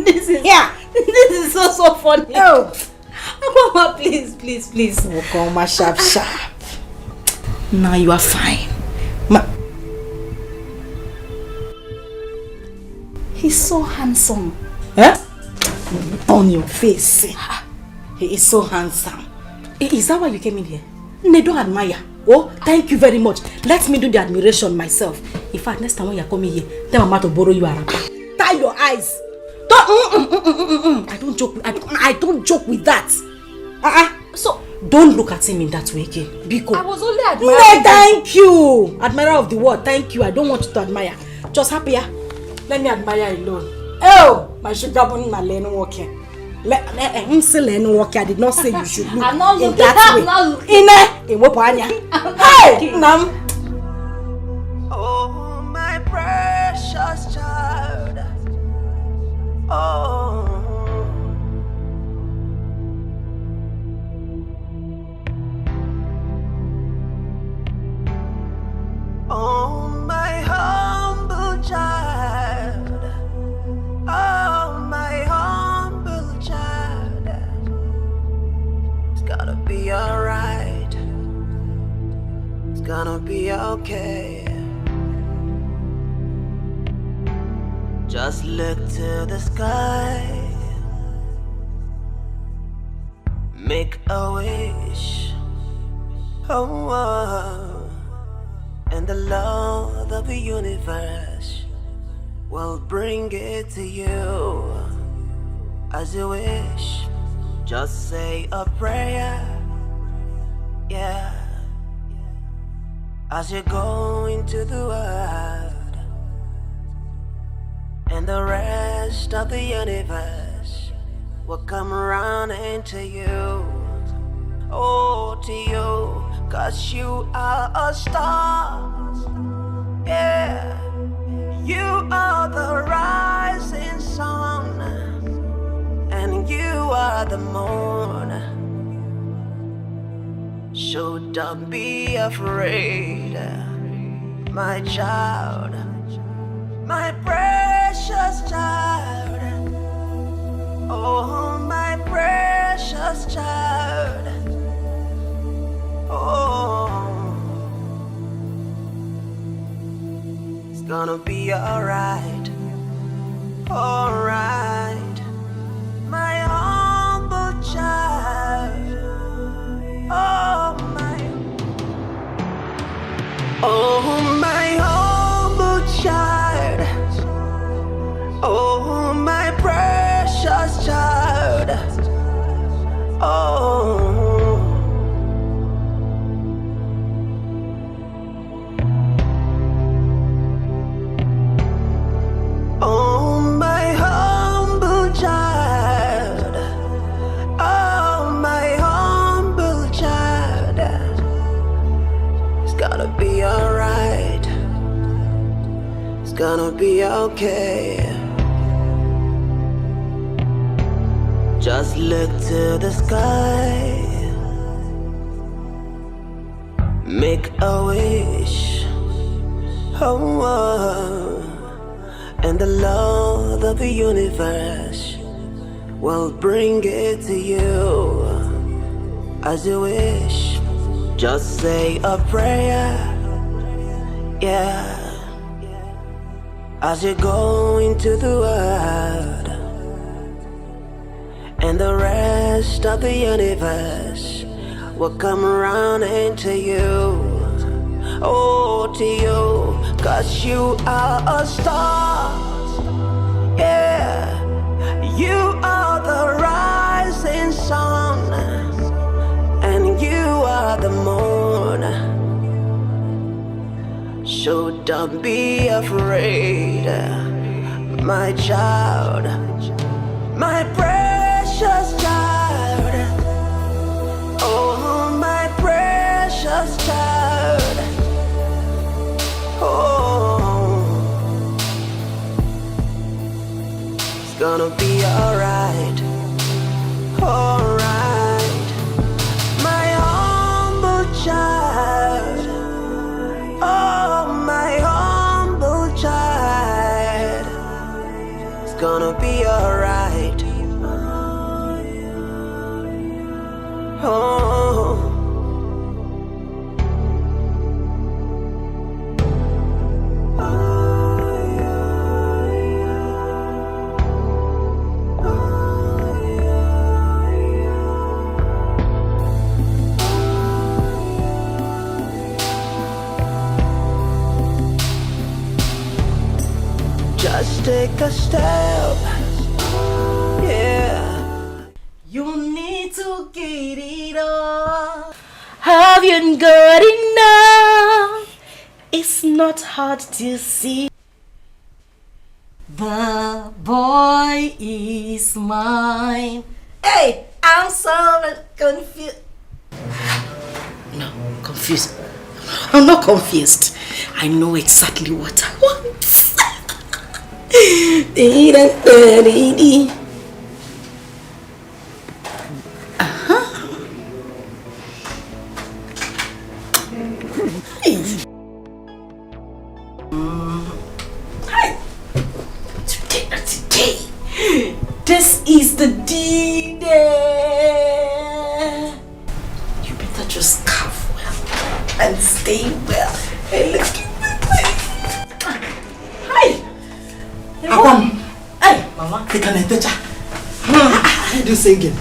This is so funny. Oh, Mama, please. Oh, come sharp. Now you are fine. He's so handsome. Huh? On your face. He is so handsome. Is that why you came in here? They don't admire. Oh, thank you very much. Let me do the admiration myself. In fact, next time when you're coming here, tell Mama to borrow you a wrapper. Tie your eyes. Don't. I don't joke with that. So don't look at him in that way, okay? Biko. I was only admiring. No, thank you. Admirer of the world. Thank you. I don't want you to admire. Just happier. Let me admire alone. Oh, my sugar bone, my lane walking. I did not say you should look I'm not in looking, that way. I'm not looking. Hey, Nam. Oh, my precious child. Oh. Oh, my humble child. Oh, my humble child. It's gonna be alright. It's gonna be okay. Just look to the sky. Make a wish. Oh. And the Lord of the universe will bring it to you as you wish. Just say a prayer, yeah, as you go into the world, and the rest of the universe will come around into you. Oh, to you. 'Cause you are a star, yeah. You are the rising sun, and you are the moon. So don't be afraid, my child, my precious child. Oh, my precious child. Oh, it's gonna be alright, alright, my humble child. Oh, my humble child. Oh, my precious child. Oh. Oh, my humble child. Oh, my humble child. It's gonna be alright. It's gonna be okay. Just look to the sky. Make a wish. Oh. And the Lord of the universe will bring it to you as you wish. Just say a prayer, yeah, as you go into the world, and the rest of the universe will come around into you. Oh, to you. 'Cause you are a star, yeah. You are the rising sun, and you are the moon. So don't be afraid, my child, my precious child. Oh, my precious child. Oh, it's gonna be alright, alright, my humble child. Oh, my humble child. It's gonna be alright. Just take a step. Yeah. You need to get it on. Have you got enough? It's not hard to see. The boy is mine. Hey, I'm so confused. No, confused. I'm not confused. I know exactly what I want. Today. This is the D-Day. You better just carve well and stay well. Hey, look. Hi. Hey, Mama. Hey, can I touch her? How do you sing it?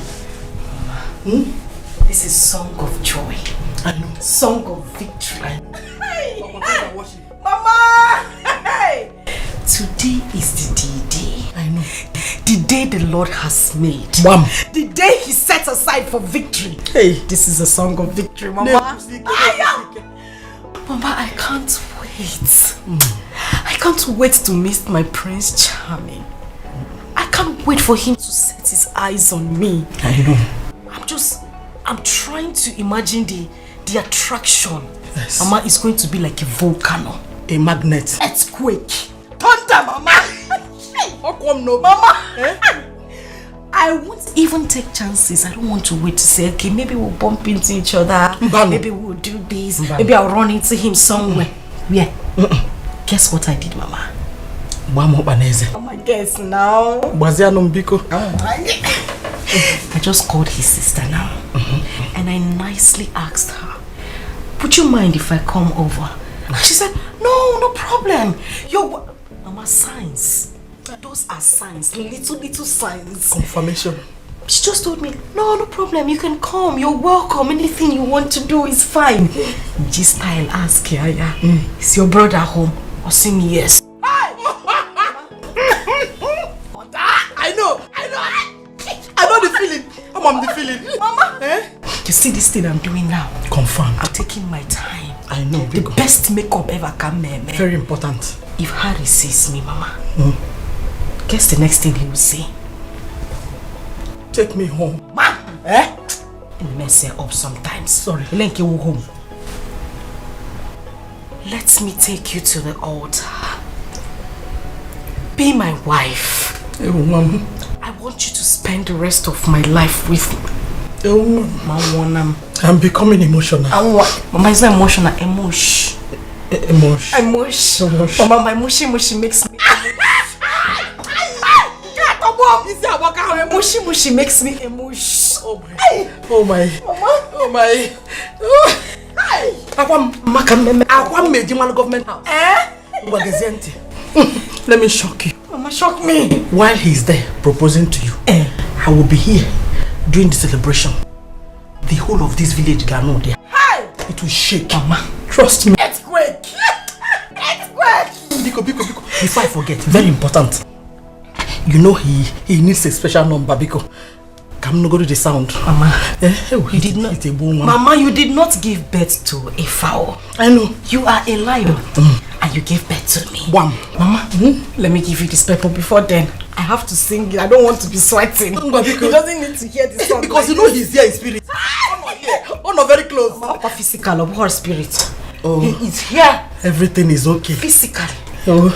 This is song of joy. I know. Song of victory. I know. Hey, Mama! Hey! Today is the D-Day. I know. The day the Lord has made. Mom. The day He set aside for victory. Hey. This is a song of victory, Mama. Mama, I can't wait. I can't wait to meet my Prince Charming. I can't wait for him to set his eyes on me. I know. I'm trying to imagine the attraction. Yes. Mama, is going to be like a volcano. A magnet. Earthquake. Thunder, Mama. How come no? Mama. I won't even take chances. I don't want to wait to say, okay, maybe we'll bump into each other. Maybe we'll do this. Maybe I'll run into him somewhere. Where? Guess what I did, Mama? Mama, Mama, guess now. I just called his sister now. And I nicely asked her, would you mind if I come over? She said, no problem. Mama, signs. Those are signs, little signs. Confirmation. She just told me, no problem, you can come, you're welcome, anything you want to do is fine. G-style ask Yaya, is your brother home? Or see me, yes. I know the feeling. I'm the feeling. Mama, you see this thing I'm doing now? Confirmed. I'm taking my time. I know. The best makeup ever come, man. Very important. If Harry sees me, Mama, guess the next thing he will say? Take me home. Ma! Mess her up sometimes. Sorry. Lenke will home. Let me take you to the altar. Be my wife. Oh, Mama. I want you to spend the rest of my life with me. Oh, Mama. I'm becoming emotional. Mama, it's not emotional. Emotion. Mama, my mushy makes me mushy makes me emotion. Oh my. Akwam Mejiman government house. Let me shock you. Mama, shock me. While he's there proposing to you, I will be here during the celebration. The whole of this village can know there. It will shake. Mama, trust me. Earthquake. Biko. Before I forget, very important. You know he needs a special number, Biko. Come no go to the sound. Mama, you did not. Mama, you did not give birth to a fowl. I know. You are a lion, and you gave birth to me. Wham. Mama, let me give you this pepper before then. I have to sing it. I don't want to be sweating. He doesn't need to hear the song. Because you know he's here in spirit. Oh, no, very close. Mama, physical of her spirit. Oh, he is here. Everything is okay. Physical. Oh.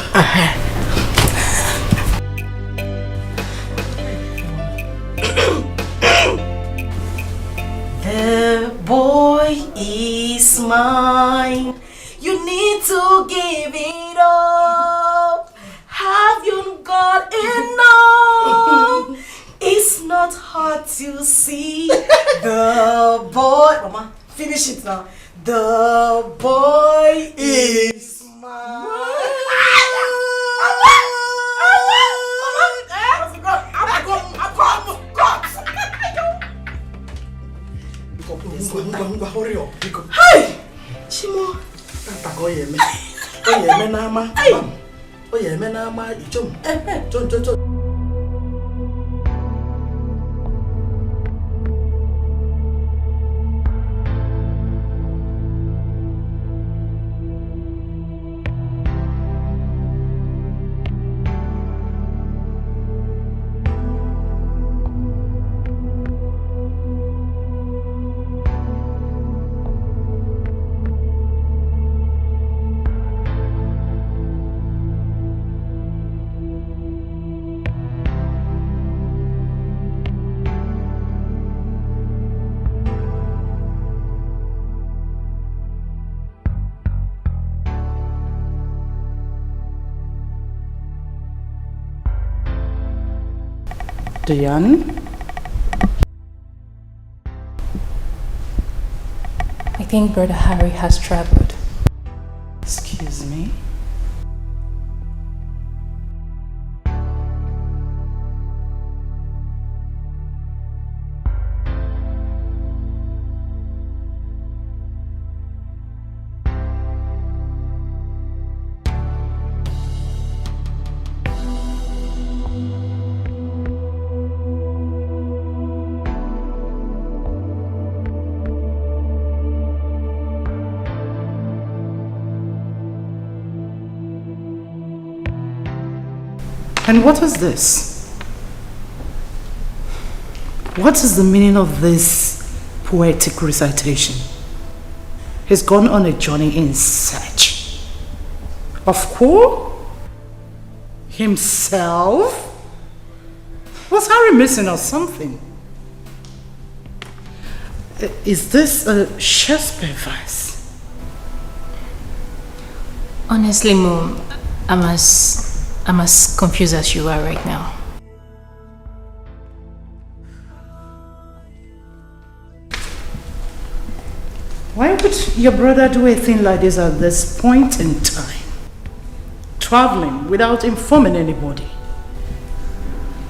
The boy is mine. You need to give it up. Have you got enough? It's not hard to see. The boy, Mama, finish it now. The boy is mine. Hurry up, Biko. Hey! Chimo! Oh yeah, man, I'm a John. John. Diane? I think Brother Harry has traveled. Excuse me? And what is this? What is the meaning of this poetic recitation? He's gone on a journey in search of who? Himself? Was Harry missing or something? Is this a Shakespeare verse? Honestly, Mom, I'm as confused as you are right now. Why would your brother do a thing like this at this point in time? Traveling without informing anybody.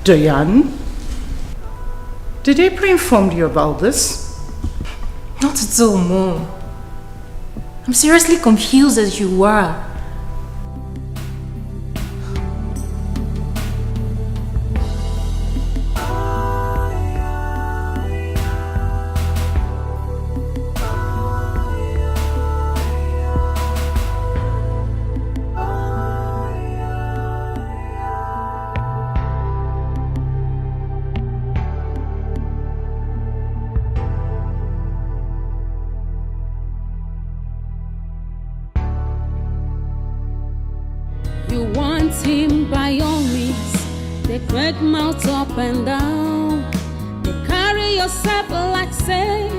Diane? Did he pre-inform you about this? Not at all, Mom. I'm seriously confused as you are. You want him by all means. They crack mouth up and down. They carry yourself like safe.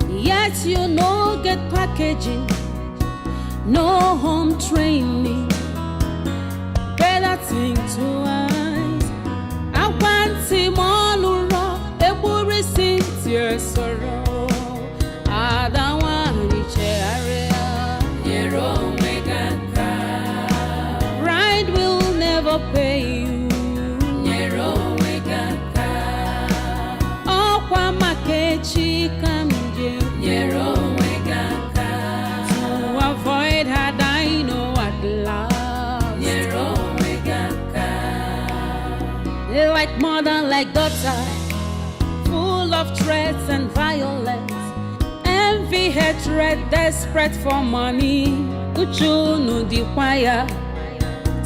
Yet you no get packaging, no home training. Better think twice. I want him all around. They will receive your sorrow. I don't want to share your own. Pay you Nero Wegaka Okwa Makechi Kamje Nero Wegaka to avoid her dino at last Nero Wegaka. They like mother like daughter, full of threats and violence, envy, hatred, desperate for money. Uchu no dequire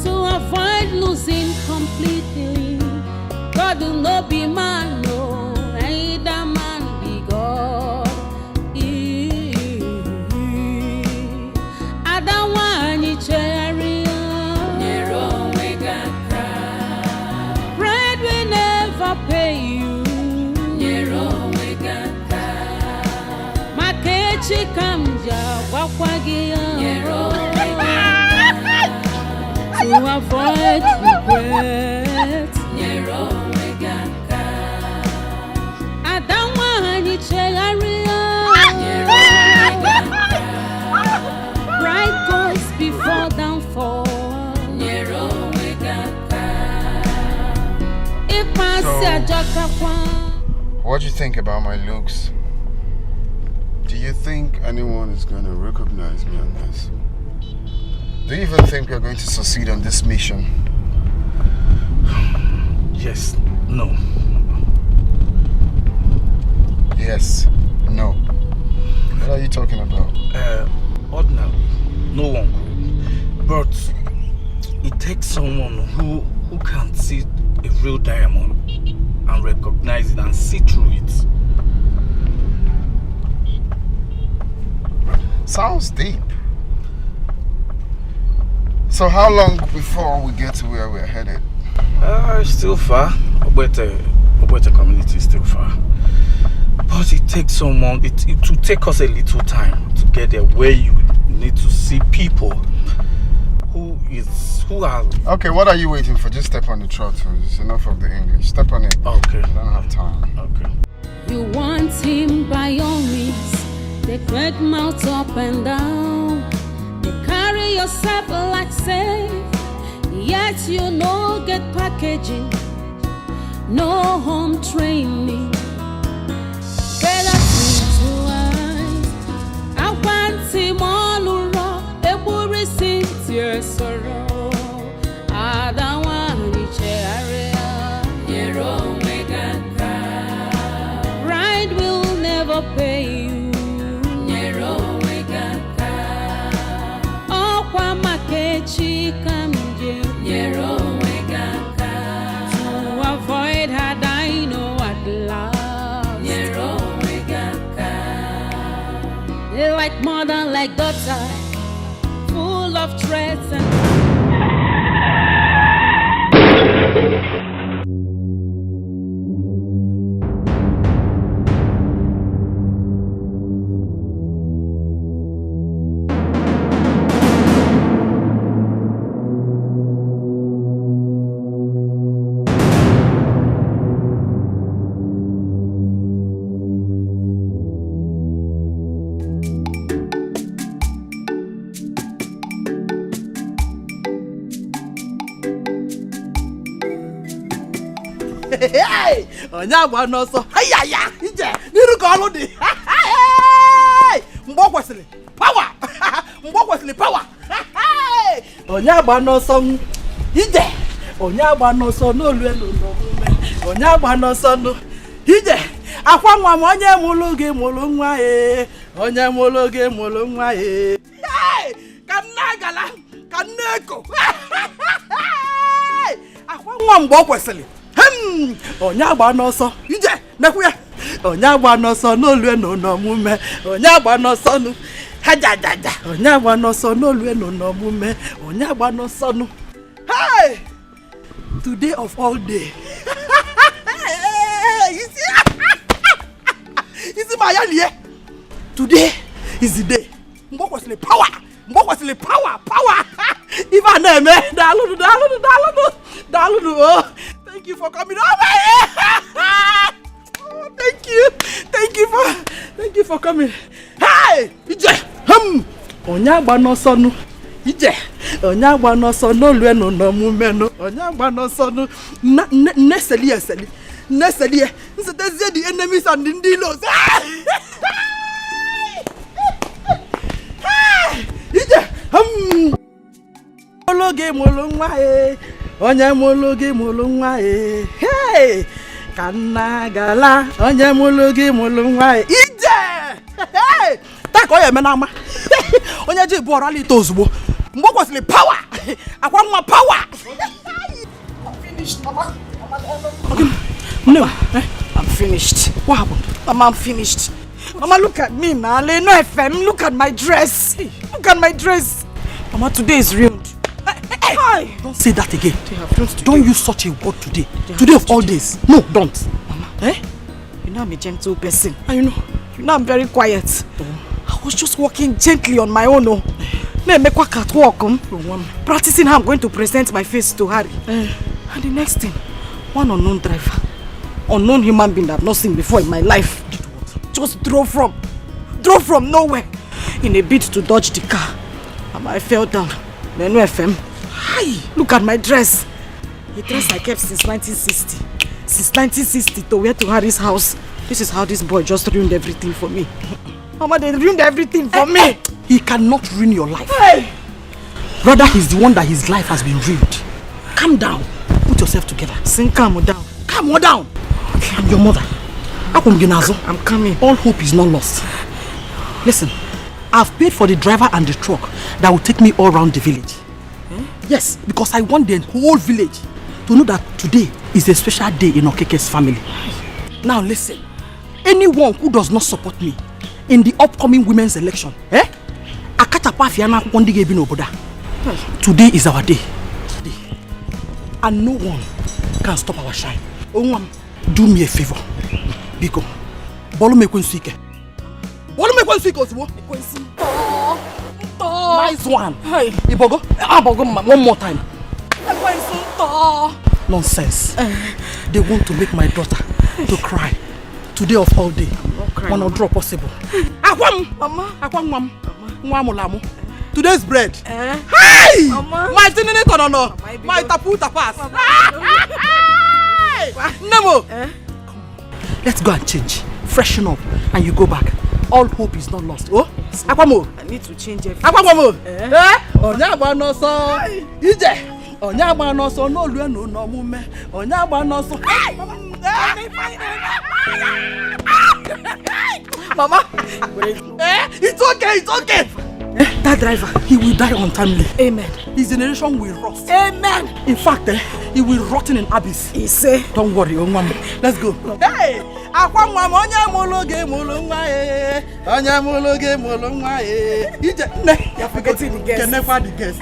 to avoid losing completely. God will not be man, no, either man be God. I don't want you cherry. Bread will never pay you. Makechi kamja wakwagia. To avoid regret. I don't want you bright goes before downfall. What do you think about my looks? Do you think anyone is going to recognize me on this? Do you even think we're going to succeed on this mission? Yes, no. Yes, no. What are you talking about? Ordinary. No one could. But it takes someone who can see a real diamond and recognize it and see through it. Sounds deep. So how long before we get to where we're headed? Still far. Obwete community is still far. But it takes someone, it will take us a little time to get there, where you need to see people who are... Okay, what are you waiting for? Just step on the throttle. It's enough of the English. Step on it. Okay. I don't have time. Okay. You want him by all means. They crack mouth up and down. They carry yourself like safe. Yet you no get packaging, no home training. Better to eyes. I want him all around. A worry since your sorrow. I don't want to share. Your own pride will never pay you. Your own oh, Kwamakechi Kamje. Your own to avoid her, I know at last. Your own they like mother, like daughter, full of threats and. Hey, onya gba no so. Ayaya, ije, niru ko lo di. Mbo kwesili. Power. Mbo kwesili power. Onya gba no so. Ije. Onya gba no so no lu elu no mume. Onya gba no so no. Ije. Akwa nwa m onye mulu gi mulu nwa e. Onye mulu gi mulu nwa e. Hey! Kanagala, kaneko. Akwa nwa mbo kwesili. Onye agba n'ọsọ ije nekwu ya onye agba n'ọsọ n'olue n'omume onye agba n'ọsọ nu hajajaja onye agba n'ọsọ n'olue n'omume onye agba n'ọsọ nu hey today of all day you see my yali today is the day mbo kwesịrị power if I name daludu oh thank you for coming over here. Oh, thank you for coming. Hey, ije. Onya gba n'ọsọ nu. Ije. Onya gba n'ọsọ n'olue n'omume no. Onya gba n'ọsọ nu. Neseli. Nsetezie the enemies and the dealers. Ije. Ologe molo nwa e. Onye mulu gi mulu nwa e. Hey! Kanagala. Onye mulu gi mulu nwa e. Ije! Hey! Tako ye menama. Onye ji bu orali to ozugbo. Mgbe kwesịrị power. Akwa nwa power. I'm finished, Mama. Okay. No, I'm finished. What happened? Mama, I'm finished. Mama, look at me now. No FM. Look at my dress. Mama, today is ruined. Hey, don't say that again. Don't use such a word today. Today of all days. No, don't. Mama, you know I'm a gentle person. You know I'm very quiet. I was just walking gently on my own. Practicing how I'm going to present my face to Harry. And the next thing, one unknown driver, unknown human being that I've not seen before in my life, just drove from nowhere in a bid to dodge the car. And I fell down. Then FM. Hi, look at my dress. A dress I kept since 1960. Since 1960 to wear to Harry's house. This is how this boy just ruined everything for me. Mama, they ruined everything for me. He cannot ruin your life. Hey. Rather, he's the one that his life has been ruined. Calm down. Put yourself together. Calm down. Calm down. Okay. I'm your mother. I'm coming. All hope is not lost. Listen, I've paid for the driver and the truck that will take me all around the village. Yes, because I want the whole village to know that today is a special day in Okeke's family. Now listen, anyone who does not support me in the upcoming women's election, today is our day. And no one can stop our shine. Do me a favor. Biko, bolu me kwensuike. Bolu me kwensuike osibo. Nice one. Hey, Ibogo. One more time. Nonsense. They want to make my daughter to cry. Today of all day. One or drop possible. Mama. Today's bread. Hey! My tinene tonono. My tapu tapas. Nemo. Let's go and change. Freshen up and you go back. All hope is not lost. Oh? Akwamo. I need to change everything. Akwamo. Onyagba no so. Ije. Onyagba no so no lue no no mume. Onyagba no so. Mama. It's okay. That driver, he will die untimely. Amen. His generation will rust. Amen. In fact, he will rot in an abyss. He say. Don't worry, mama. Let's go. Hey! You're forgetting the guests. The guests.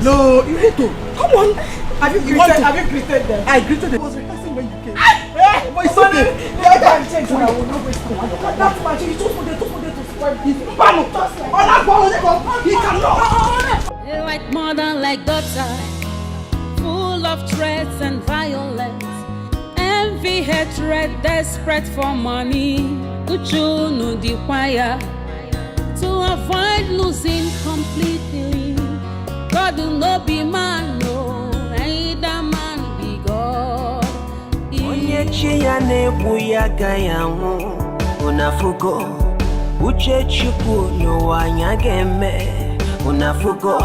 No, you need to. Come on. Have you greeted them? I greeted them. I was rehearsing when you came. Hey! But it's okay. I can't change what I will not waste time. That's much. You just wanted to spoil it. He cannot. Like mother, like daughter, full of threats and violence, envy, hatred, desperate for money. Uchu no require to avoid losing completely. God will not be man, no, either man be God. Onyechi ya nebu ya gayamu unafugo uche chukwu n'ụwa nya ga-eme unafugo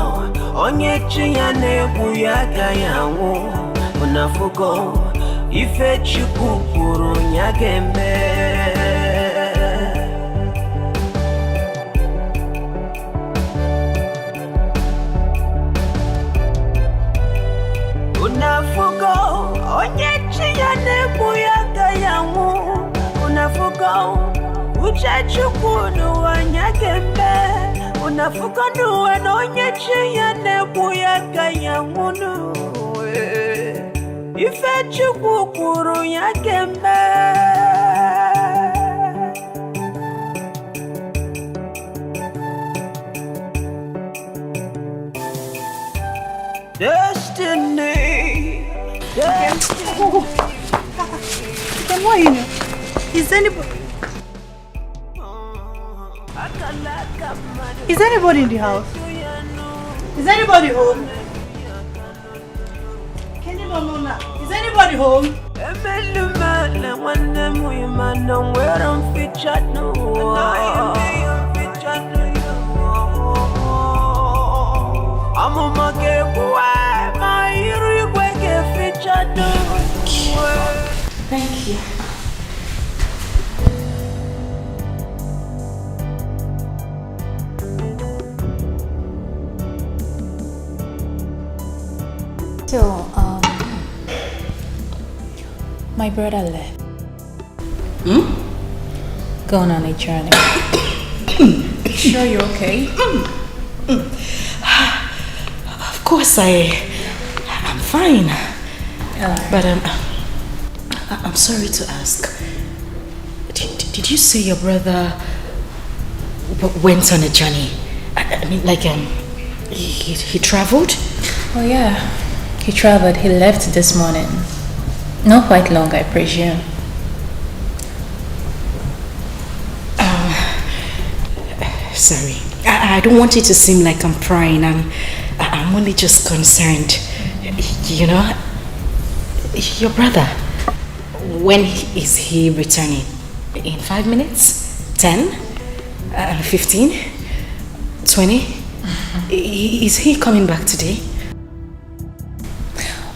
onyechi ya nebu ya gayamu unafugo ife chukwu kwuru nya ga-eme. Unafugo onyechi ya nebu ya gayamu unafugo uche chukwu n'ụwa nya ga-eme unafugo n'ụwa na onyechi ya nebu ya gayamu ife chukwu kwuru ya ga-eme. Destiny. Then why you know? Is anybody in the house? Is anybody home? Can you know now? Is anybody home? Thank you. So, my brother left. Going on a journey. Sure you're okay? Of course I'm fine. But I'm sorry to ask. Did you say your brother went on a journey? I mean, like he traveled? Oh yeah, he traveled. He left this morning. Not quite long, I presume. Sorry. I don't want it to seem like I'm prying. I'm only just concerned. You know, your brother, when is he returning? In 5 minutes? 10? 15? 20? Is he coming back today?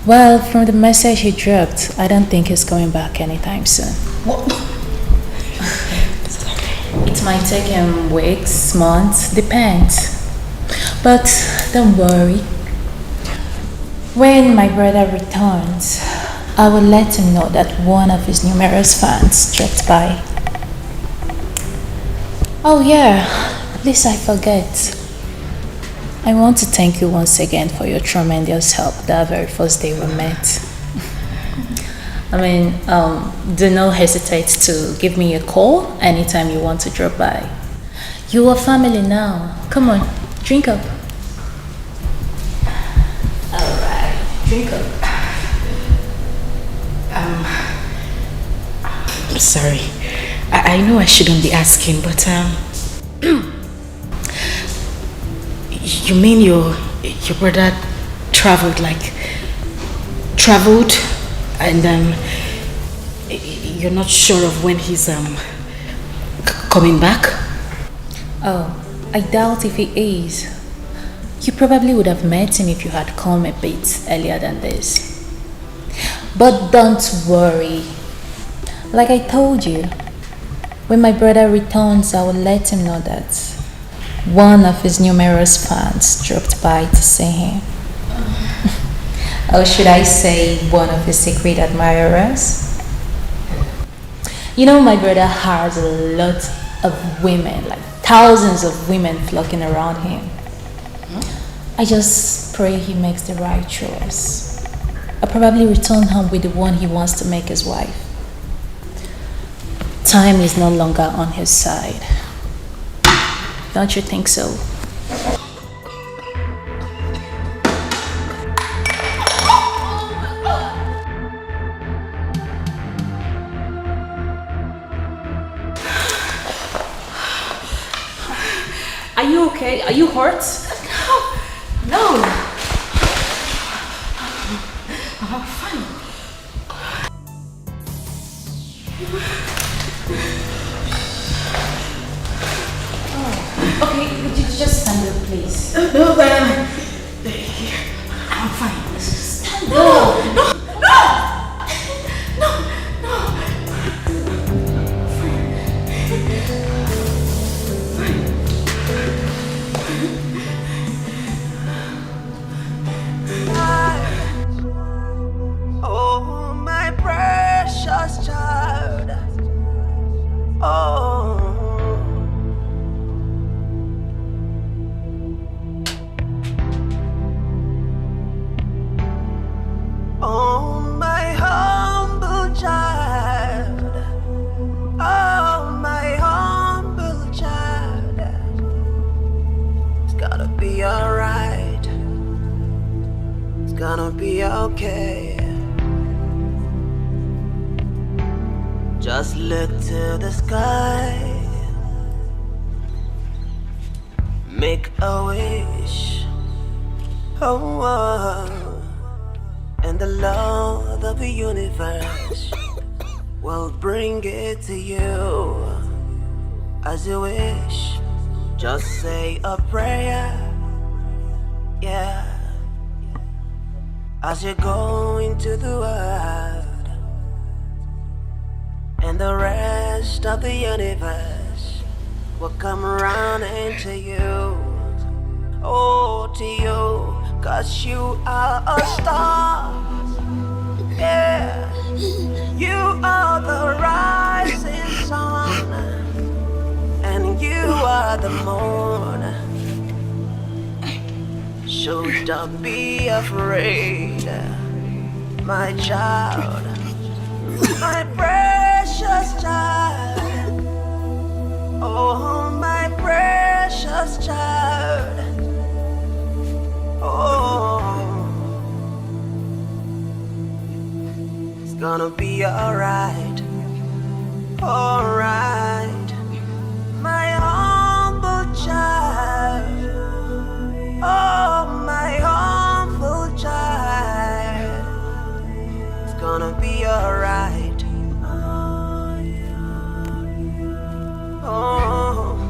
Well, from the message he dropped, I don't think he's coming back anytime soon. What? It might take him weeks, months, depends. But don't worry. When my brother returns, I will let him know that one of his numerous fans dropped by. Oh yeah, lest I forget. I want to thank you once again for your tremendous help that very first day we met. Do not hesitate to give me a call anytime you want to drop by. You are family now. Come on, drink up. Alright, drink up. I'm sorry. I know I shouldn't be asking, but you mean your brother traveled and you're not sure of when he's coming back? Oh, I doubt if he is. You probably would have met him if you had come a bit earlier than this. But don't worry. Like I told you, when my brother returns, I will let him know that one of his numerous fans dropped by to see him. Or should I say one of his secret admirers? You know, my brother has a lot of women, like thousands of women flocking around him. I just pray he makes the right choice. I'll probably return home with the one he wants to make his wife. Time is no longer on his side. Don't you think so? Are you okay? Are you hurt? No. Fine. Okay, would you just stand up, please? No, I'm fine. Stand up. No. Oh, my precious child. Oh. Oh, my humble child. Oh, my humble child. It's gonna be alright. It's gonna be okay. Just look to the sky. Make a wish. Oh. And the Lord of the universe will bring it to you as you wish. Just say a prayer, yeah, as you go into the world, and the rest of the universe will come around into you, oh, to you. 'Cause you are a star, yeah. You are the rising sun, and you are the moon. So don't be afraid, my child, my precious child. Oh, my precious child. Oh, it's gonna be alright, alright, my humble child. Oh, my humble child. It's gonna be alright. Oh.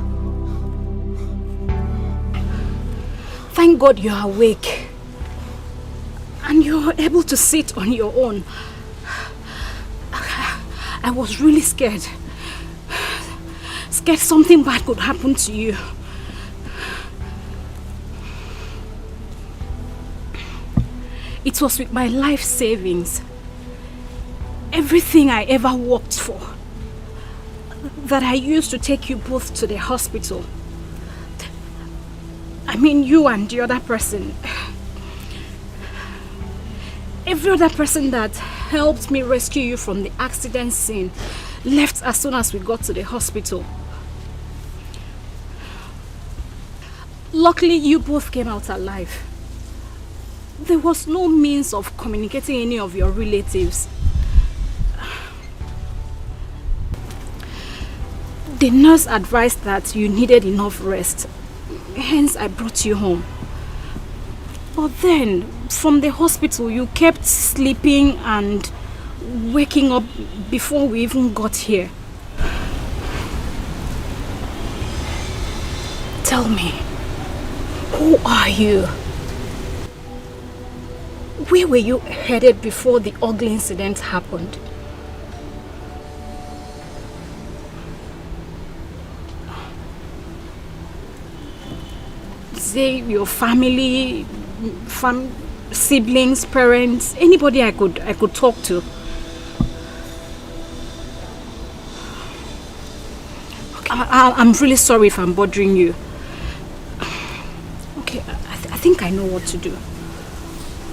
Thank God you're awake. And you're able to sit on your own. I was really scared. Scared something bad could happen to you. It was with my life savings, everything I ever worked for, that I used to take you both to the hospital. I mean, you and the other person. Every other person that helped me rescue you from the accident scene left as soon as we got to the hospital. Luckily, you both came out alive. There was no means of communicating any of your relatives. The nurse advised that you needed enough rest. Hence, I brought you home. But then, from the hospital, you kept sleeping and waking up before we even got here. Tell me, who are you? Where were you headed before the ugly incident happened? Say your family, siblings, parents, anybody I could talk to. I'm really sorry if I'm bothering you. Okay, I think I know what to do.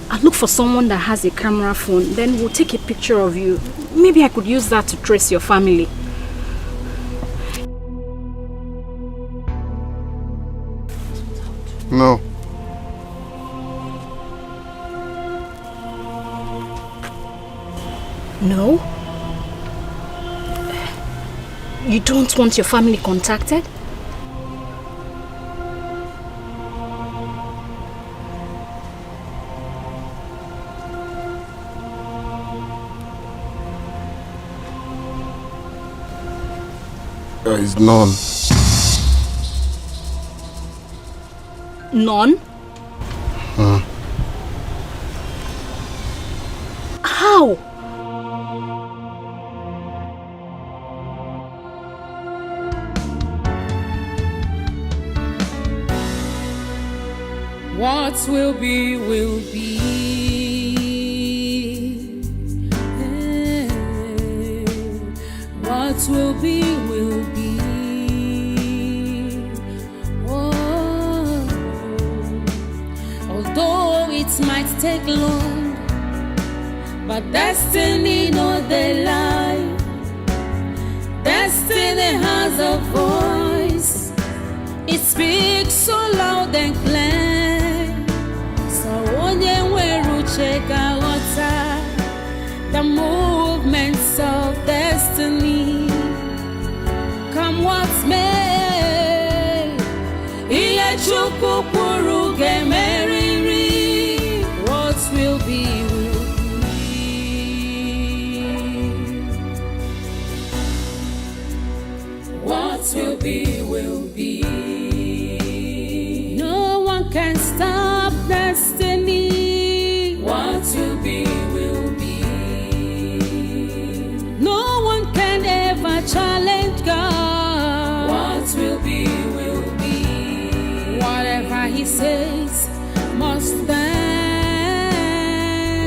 I'll look for someone that has a camera phone, then we'll take a picture of you. Maybe I could use that to trace your family. No. No? You don't want your family contacted? There is none. None? How? What will be, will be. What will be, will be. Oh, although it might take long, but destiny knows the lie. Destiny has a voice. It speaks so loud and clear. So when we check out the movements of destiny, come what may, what will be, will be. What will be, will be. No one can stop destiny. What will be, will be. No one can ever challenge God. What will be, will be. Whatever He says must stand.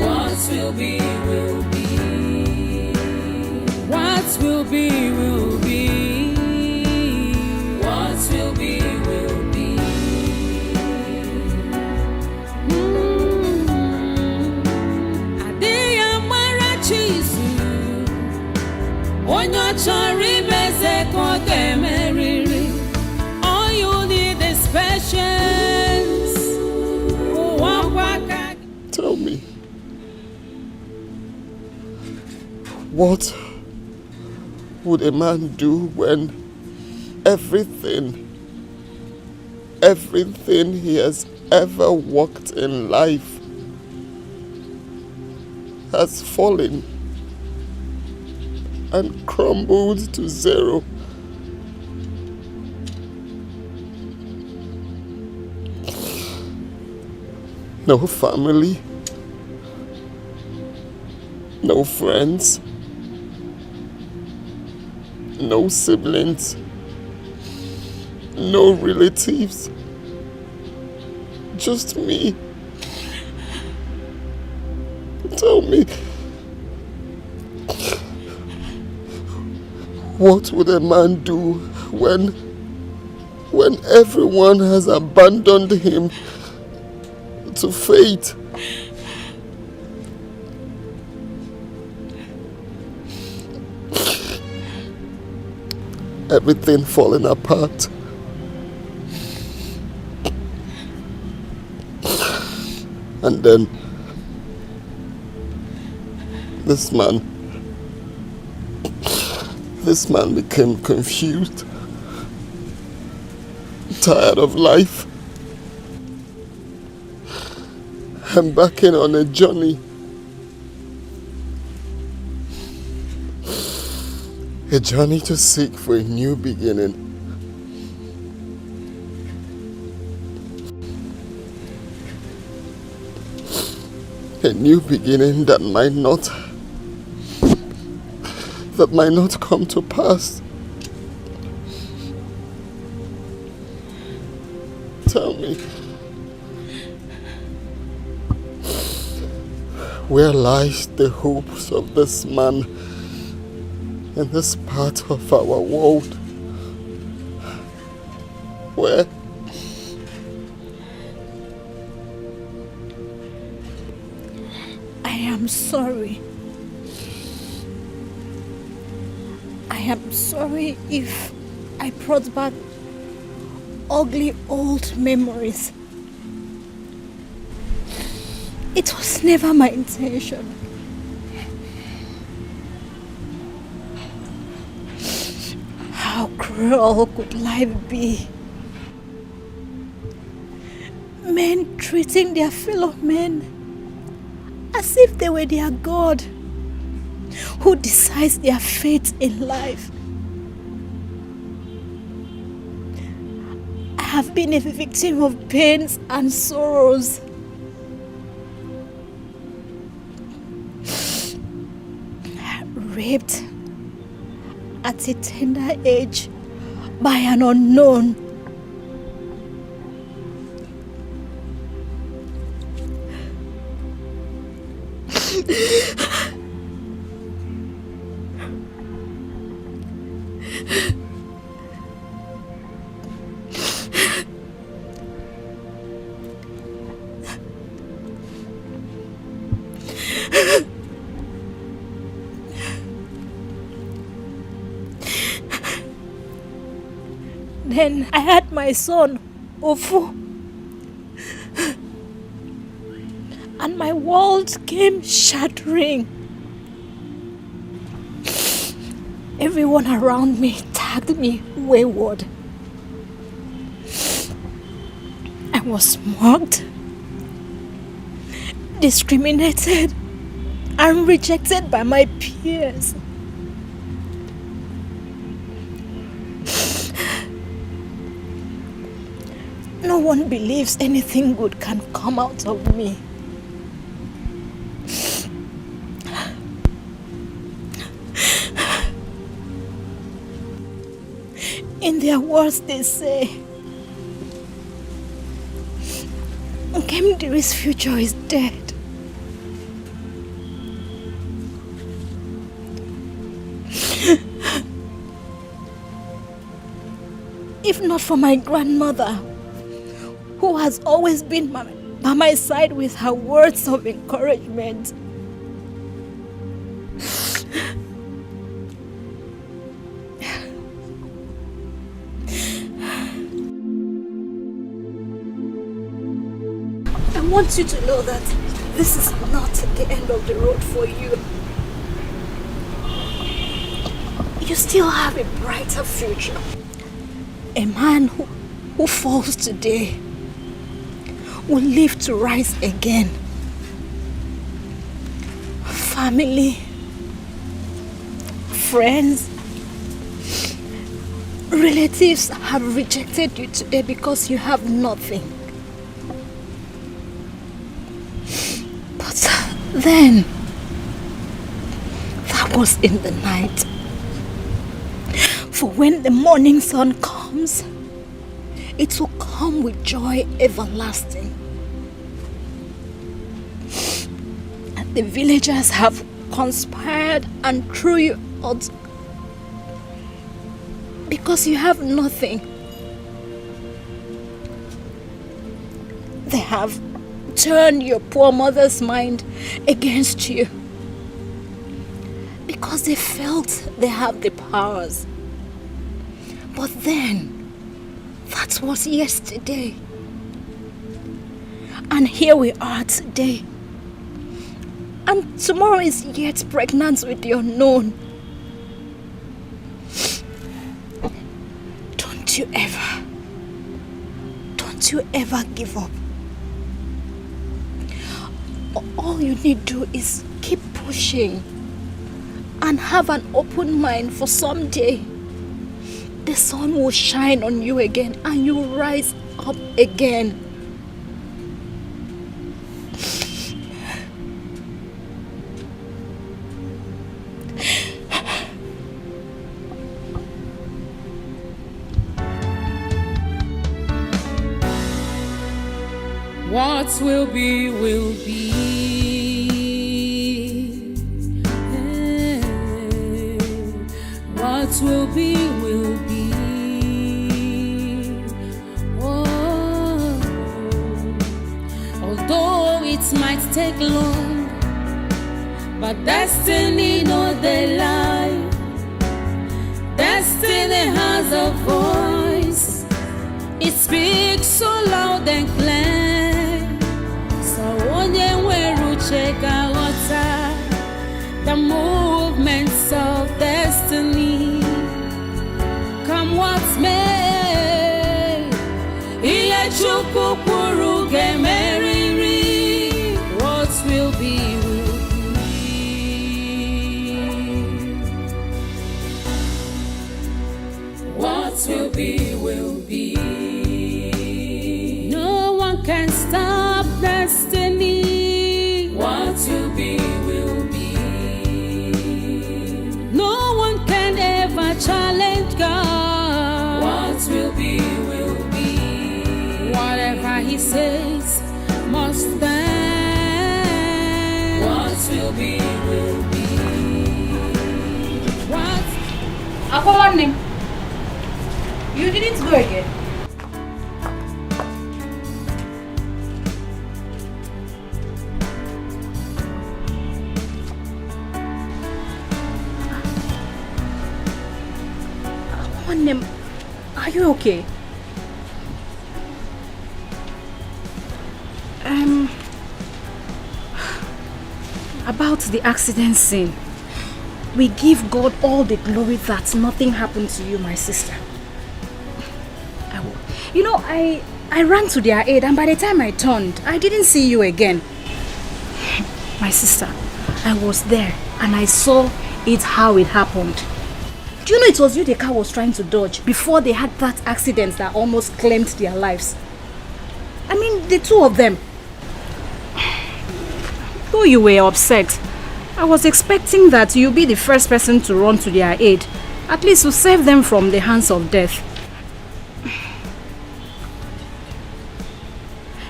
What will be, will be. What will be, will be. What will be, will be. Adiyamara Chisu Onyo chori beze kote meriri. All you need is patience. Tell me, what would a man do when everything he has ever worked in life has fallen and crumbled to zero? no family, no friends, no siblings, no relatives, just me. Tell me, what would a man do when everyone has abandoned him to fate? Everything falling apart. And then this man became confused, tired of life, embarking on a journey. A journey to seek for a new beginning. A new beginning that might not come to pass. Tell me, where lies the hopes of this man in this part of our world? Where? I am sorry. I am sorry if I brought back ugly old memories. It was never my intention. How cruel could life be? Men treating their fellow men as if they were their God, who decides their fate in life. I have been a victim of pains and sorrows. Raped at a tender age by an unknown. Then I had my son, Ofu, and my world came shattering. Everyone around me tagged me wayward. I was mocked, discriminated, and rejected by my peers. No one believes anything good can come out of me. In their words, they say, Kemdiri's future is dead. If not for my grandmother, who has always been by my side with her words of encouragement. I want you to know that this is not the end of the road for you. You still have a brighter future. A man who falls today will live to rise again. Family, friends, relatives have rejected you today because you have nothing. then, that was in the night. For when the morning sun comes, it will come with joy everlasting. And the villagers have conspired and threw you out because you have nothing. They have turned your poor mother's mind against you because they felt they have the powers. But then, that was yesterday. And here we are today. And tomorrow is yet pregnant with the unknown. Don't you ever give up. All you need to do is keep pushing and have an open mind for someday. The sun will shine on you again and you will rise up again. What will be, will be. What will be, will be. Oh, although it might take long, but destiny knows the lie. Destiny has a voice. It speaks so loud and clear. Check out the movements of destiny. Come what may, what will be, will be. What will be, will be. No one can stop destiny. What will be, will be. No one can ever challenge God. What will be, will be. Whatever He says must stand. What will be, will be. What? Aquaman, you didn't go again. Are you okay? About the accident scene, we give God all the glory that nothing happened to you, my sister. You know, I ran to their aid, and by the time I turned, I didn't see you again. My sister, I was there and I saw it how it happened. Do you know it was you the car was trying to dodge before they had that accident that almost claimed their lives? I mean, the two of them. Though you were upset, I was expecting that you'd be the first person to run to their aid, at least to save them from the hands of death.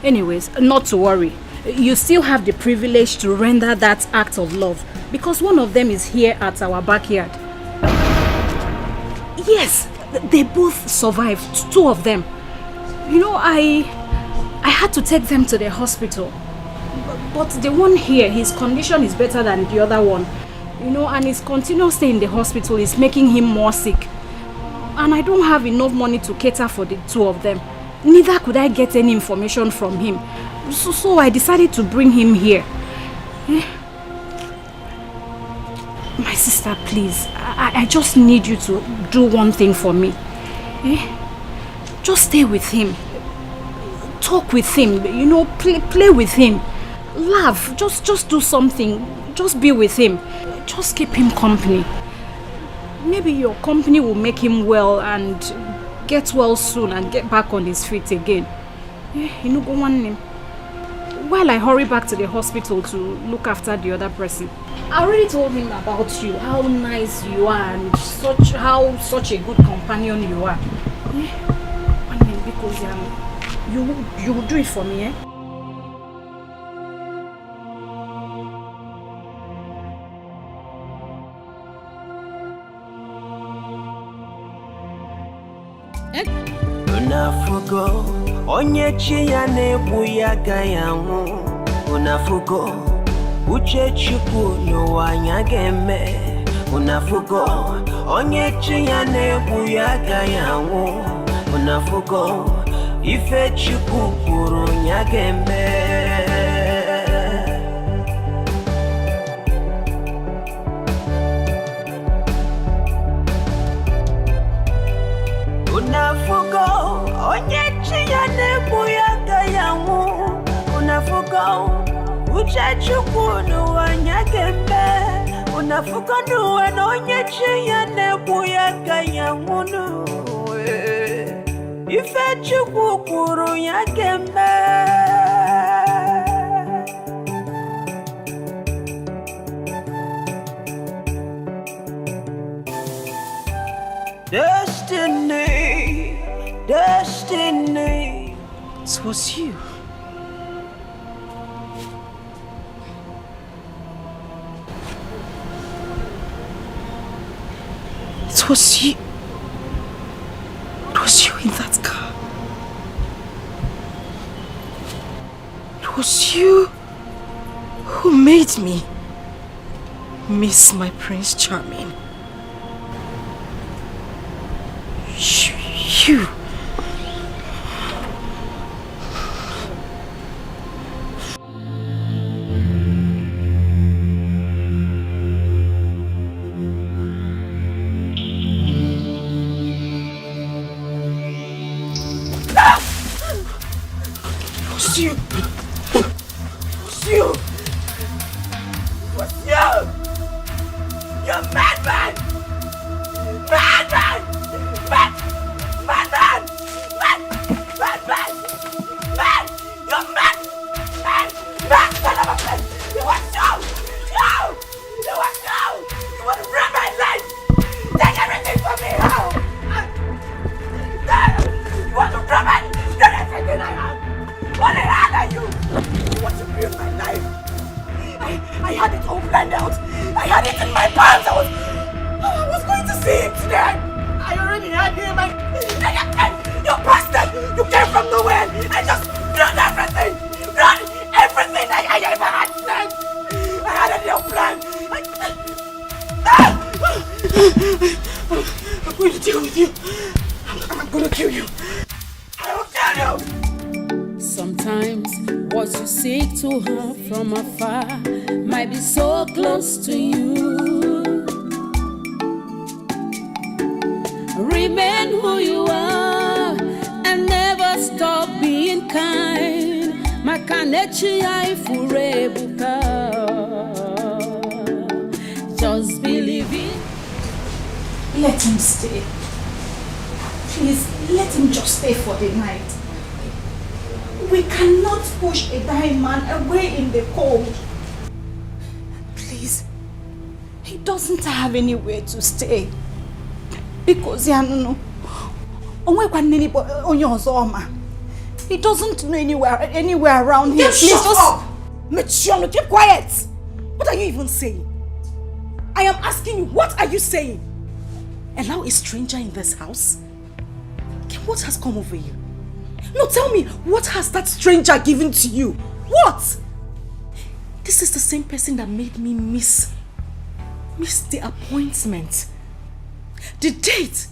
Anyways, not to worry. You still have the privilege to render that act of love because one of them is here at our backyard. Yes, they both survived, two of them. You know, I had to take them to the hospital. But the one here, his condition is better than the other one. You know, and his continuous stay in the hospital is making him more sick. And I don't have enough money to cater for the two of them. Neither could I get any information from him. So I decided to bring him here. My sister, please, I just need you to do one thing for me. Just stay with him. Talk with him, you know, play with him. Laugh, just do something. Just be with him. Just keep him company. Maybe your company will make him well and get well soon and get back on his feet again. You know, go on him. while I hurry back to the hospital to look after the other person. I already told him about you, how nice you are and such a good companion you are. Because you will do it for me, eh? Unafugo onyechi ya nebu ya gayangu. Unafugo uche chukwu n'ụwa nya ga-eme. Unafugo onyechi ya nebu ya gayangu. Unafugo ife chukwu kwuru nya ga-eme. Unafugo onyechi ya nebu ya gayangu. Unafugo uche chukwu n'ụwa nya ga-eme. Unafugo n'ụwa na onyechi ya nebu ya gayangu ife chukwu kwuru ya ga-eme. Destiny, destiny. It was you. It was you. It was you in that car. It was you who made me miss my Prince Charming. You. Just believe it. Let him stay. Please, let him just stay for the night. We cannot push a dying man away in the cold. Please, he doesn't have anywhere to stay. Because he doesn't know anywhere around here. Please shut up! Michionne, keep quiet! What are you even saying? I am asking you, what are you saying? Allow a stranger in this house? What has come over you? No, tell me, what has that stranger given to you? What? This is the same person that made me miss the appointment. The date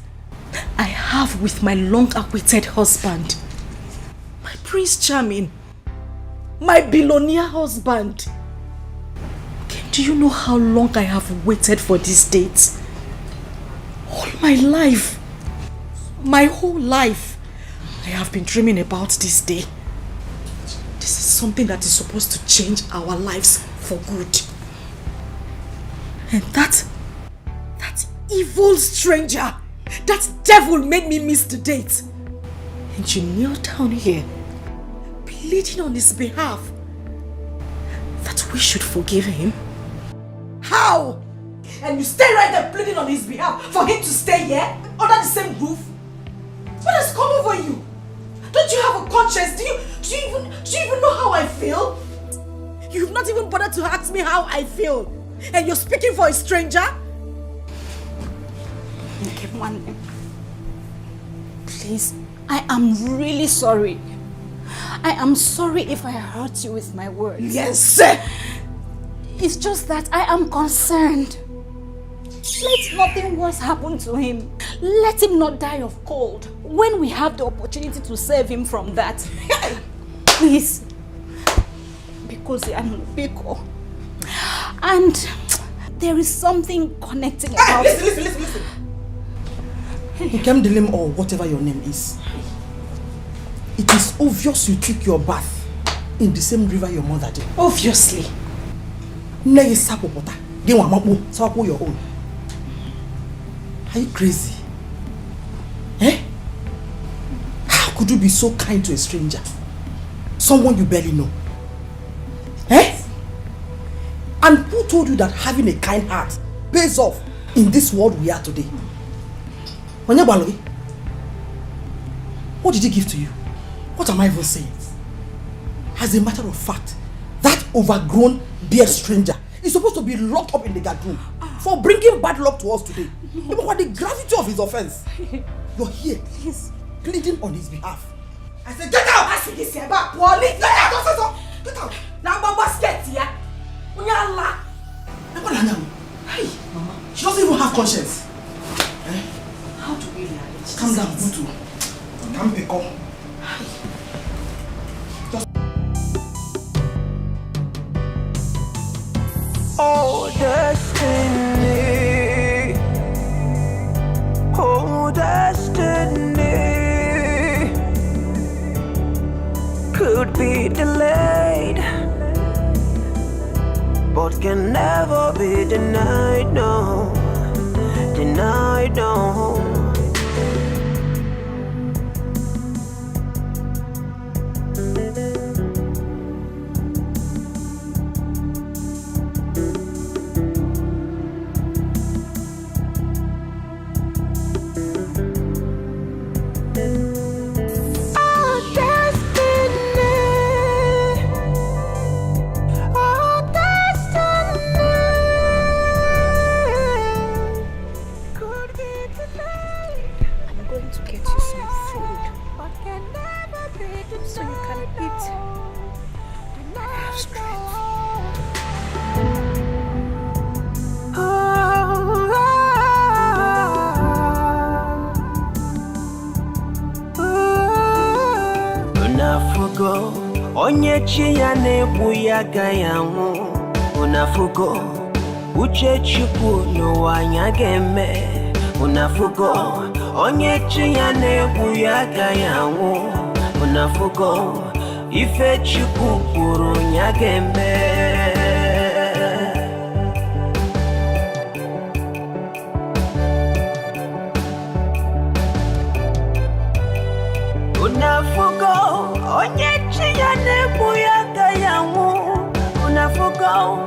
I have with my long-awaited husband. My Prince Charming. My billionaire husband. Do you know how long I have waited for this date? All my life. My whole life. I have been dreaming about this day. This is something that is supposed to change our lives for good. And that evil stranger, that devil made me miss the date. And you kneel down here, pleading on his behalf. that we should forgive him? How? And you stay right there pleading on his behalf for him to stay here under the same roof? What has come over you? Don't you have a conscience? Do you even know how I feel? You've not even bothered to ask me how I feel. And you're speaking for a stranger? Okay, man. Please, I am really sorry. I am sorry if I hurt you with my words. Yes! It's just that I am concerned. Let nothing worse happen to him. Let him not die of cold when we have the opportunity to save him from that. Please. Because I am Biko. And there is something connecting about... Listen. Ukemdilim or whatever your name is. It is obvious you took your bath in the same river your mother did. Obviously. Your own. Are you crazy? Eh? How could you be so kind to a stranger? Someone you barely know. Eh? And who told you that having a kind heart pays off in this world we are today? What did he give to you? What am I even saying? As a matter of fact, that overgrown dear stranger is supposed to be locked up in the guard room for bringing bad luck to us today. Even what the gravity of his offense. You're here, pleading on his behalf. I said, get out! I said, this here back, Wally! Get out! Get out! Now, Baba, get here! Hey, Mama. She doesn't even have conscience. Eh? How do we realize? Calm down, Butu. Calm down. Oh, destiny. Oh, destiny. Could be delayed, but can never be denied, no. Denied, no. Onyechi ya nebu ya gayangu unafugo uche chukwu n'ụwa nya ga-eme unafugo onyechi ya nebu ya gayangu unafugo ife chukwu kwuru nya ga-eme unafugo onyechi ya nebu ya gayangu unafugo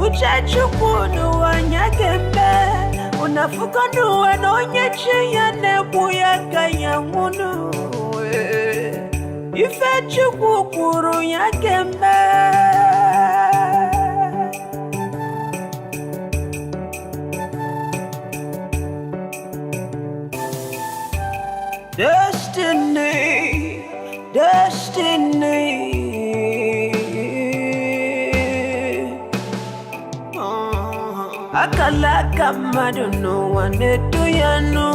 uche chukwu n'ụwa nya ga-eme unafugo n'ụwa na onyechi ya nebu ya gayangu ife chukwu kwuru ya ga-eme Destiny, destiny. Akala kamado no one do ya no.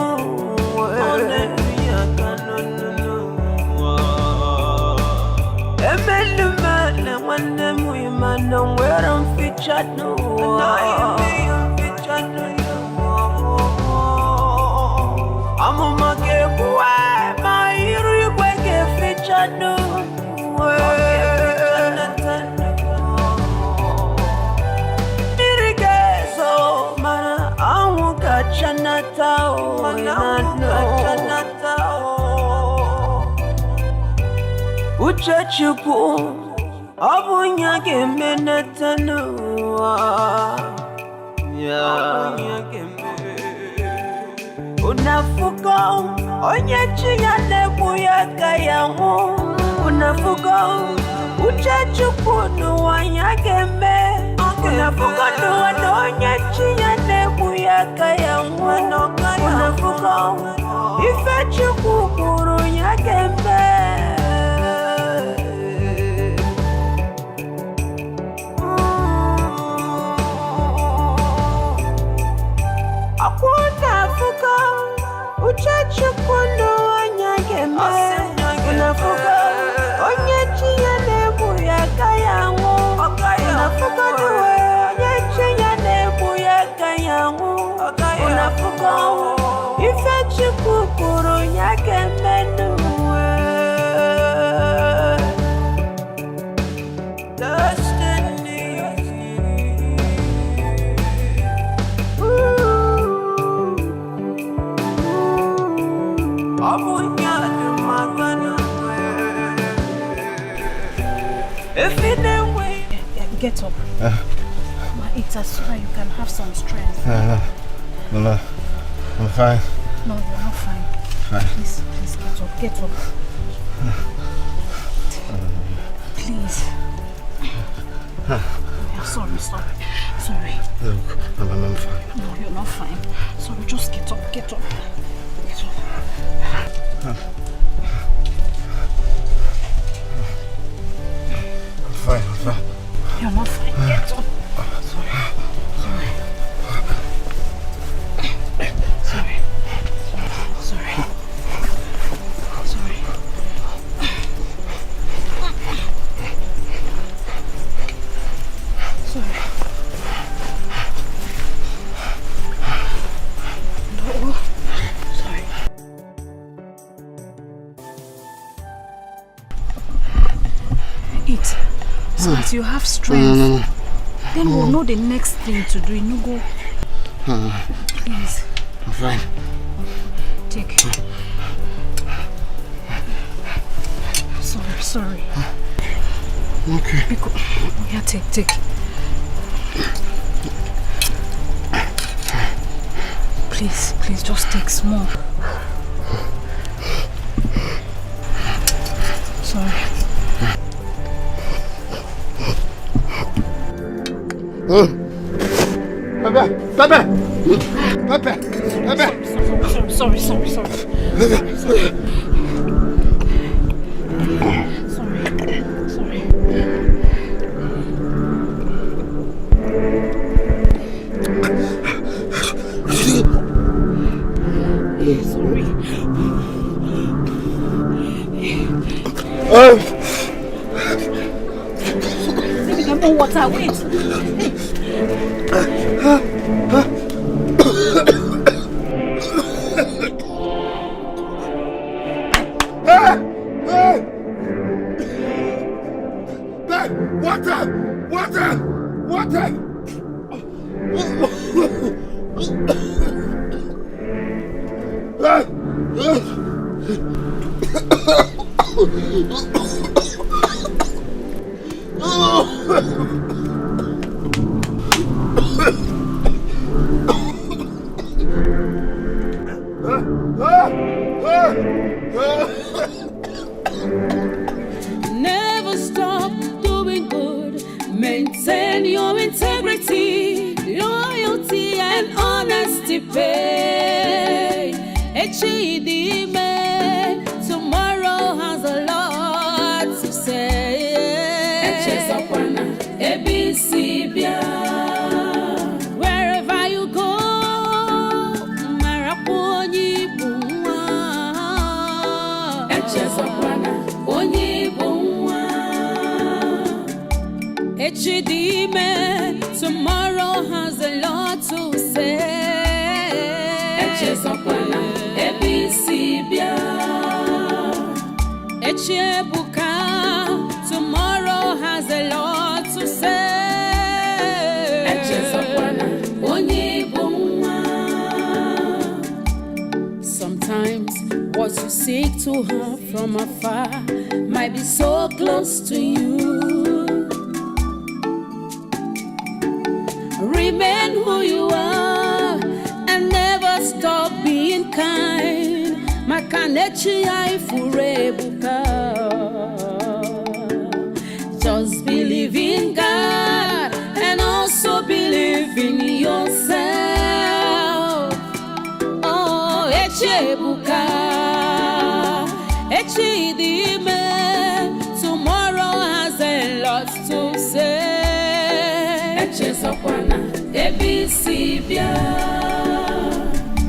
Emeluma one them we man don't wear on featured no. I'm on my get why my hero get featured no. Irigezo mana amuka chanatao chanatao uche chukwu Abunya kemenetanu unafuka onye chinyane buyaka yahu unafuka uchachukunu wanyakeme unafuka nuwa onye chinyane buyaka yahu unafuka ife chukukuru nyakeme unafuka uchachukunu wanyakeme unafuka onye chinyane buyaka yahu unafuka nuwe onye chinyane buyaka yahu unafuka ife chukukuru nyakeme nuwe Get up. It's as so that you can have some strength. No, I'm fine. No, you're not fine. Fine. Please get up. Get up. Please. Sorry. Look, I'm fine. No, you're not fine. Sorry, just get up. Get up. I'm fine. You're not fine. Get up. Sorry. Eat so that you have strength. No. Then we'll know the next thing to do. You go. Please. I'm fine. Take. Sorry. Okay. Yeah, take. Please, just take small. Sorry. Pepe. Sorry. Water, wait. Never stop doing good. Maintain your integrity, loyalty, and honesty. Pay. Tomorrow has a lot to say. Wherever you go, tomorrow has a lot to say. Tomorrow has a lot to say. Sometimes what you seek to have from afar might be so close to you. who you are and never stop being kind. Makanechi Aifurebuka. Just believe in God and also believe in yourself. Oh, Echebuka, Echidime. Tomorrow has a lot to say. Echezokwana, Ebisibia,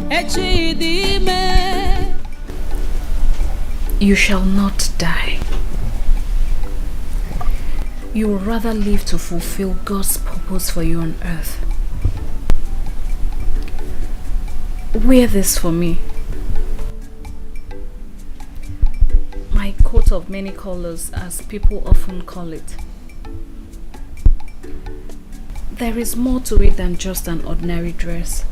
Echidime. You shall not die. You will rather live to fulfill God's purpose for you on earth. Wear this for me. My coat of many colors, as people often call it. There is more to it than just an ordinary dress.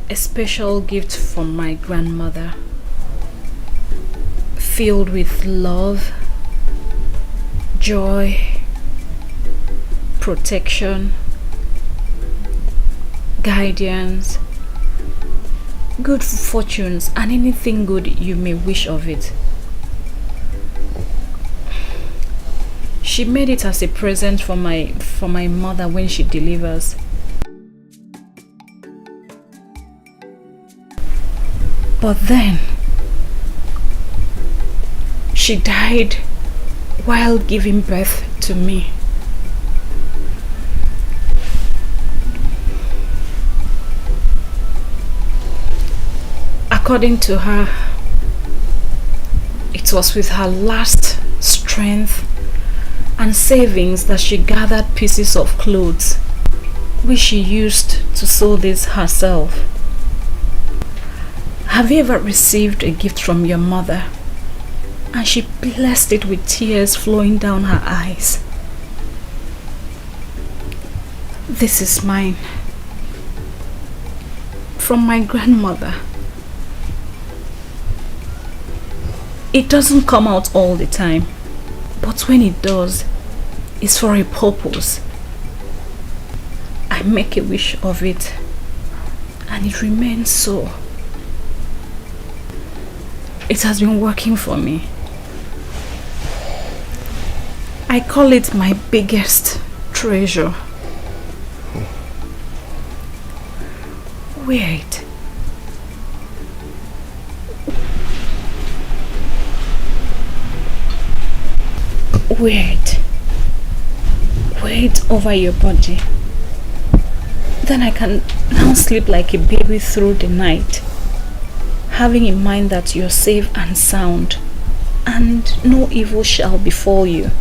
A special gift from my grandmother, filled with love, joy, protection, guidance, good fortunes, and anything good you may wish of it. She made it as a present for my mother when she delivers. But then she died while giving birth to me. According to her, it was with her last strength and savings that she gathered pieces of clothes, which she used to sew this herself. Have you ever received a gift from your mother and she blessed it with tears flowing down her eyes? This is mine, from my grandmother. It doesn't come out all the time, but when it does, it's for a purpose. I make a wish of it, and it remains so. It has been working for me. I call it my biggest treasure. Wear it. Wear it. Wear it over your body. Then I can now sleep like a baby through the night, having in mind that you're safe and sound, and no evil shall befall you.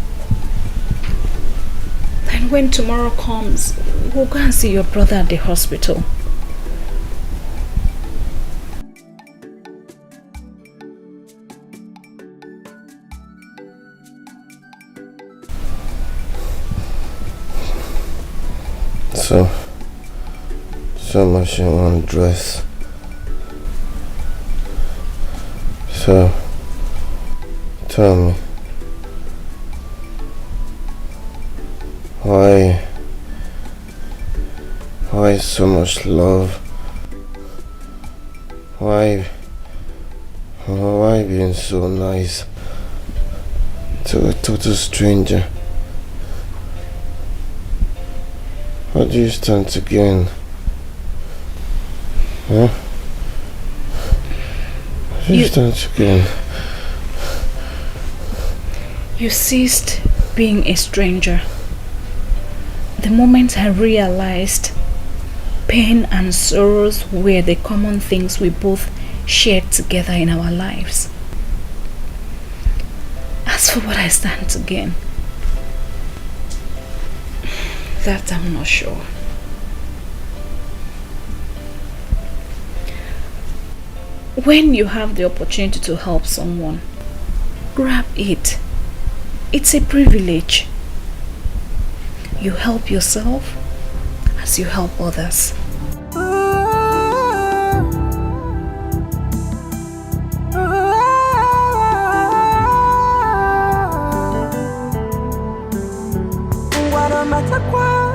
Then when tomorrow comes, we'll go and see your brother at the hospital. So much in one dress. So, tell me, why so much love? Why being so nice to a total stranger? How do you stand again? Huh? How do you stand again? You ceased being a stranger the moment I realized pain and sorrows were the common things we both shared together in our lives. As for what I stand to gain, that I'm not sure. When you have the opportunity to help someone, grab it. It's a privilege. You help yourself as you help others. What a matter.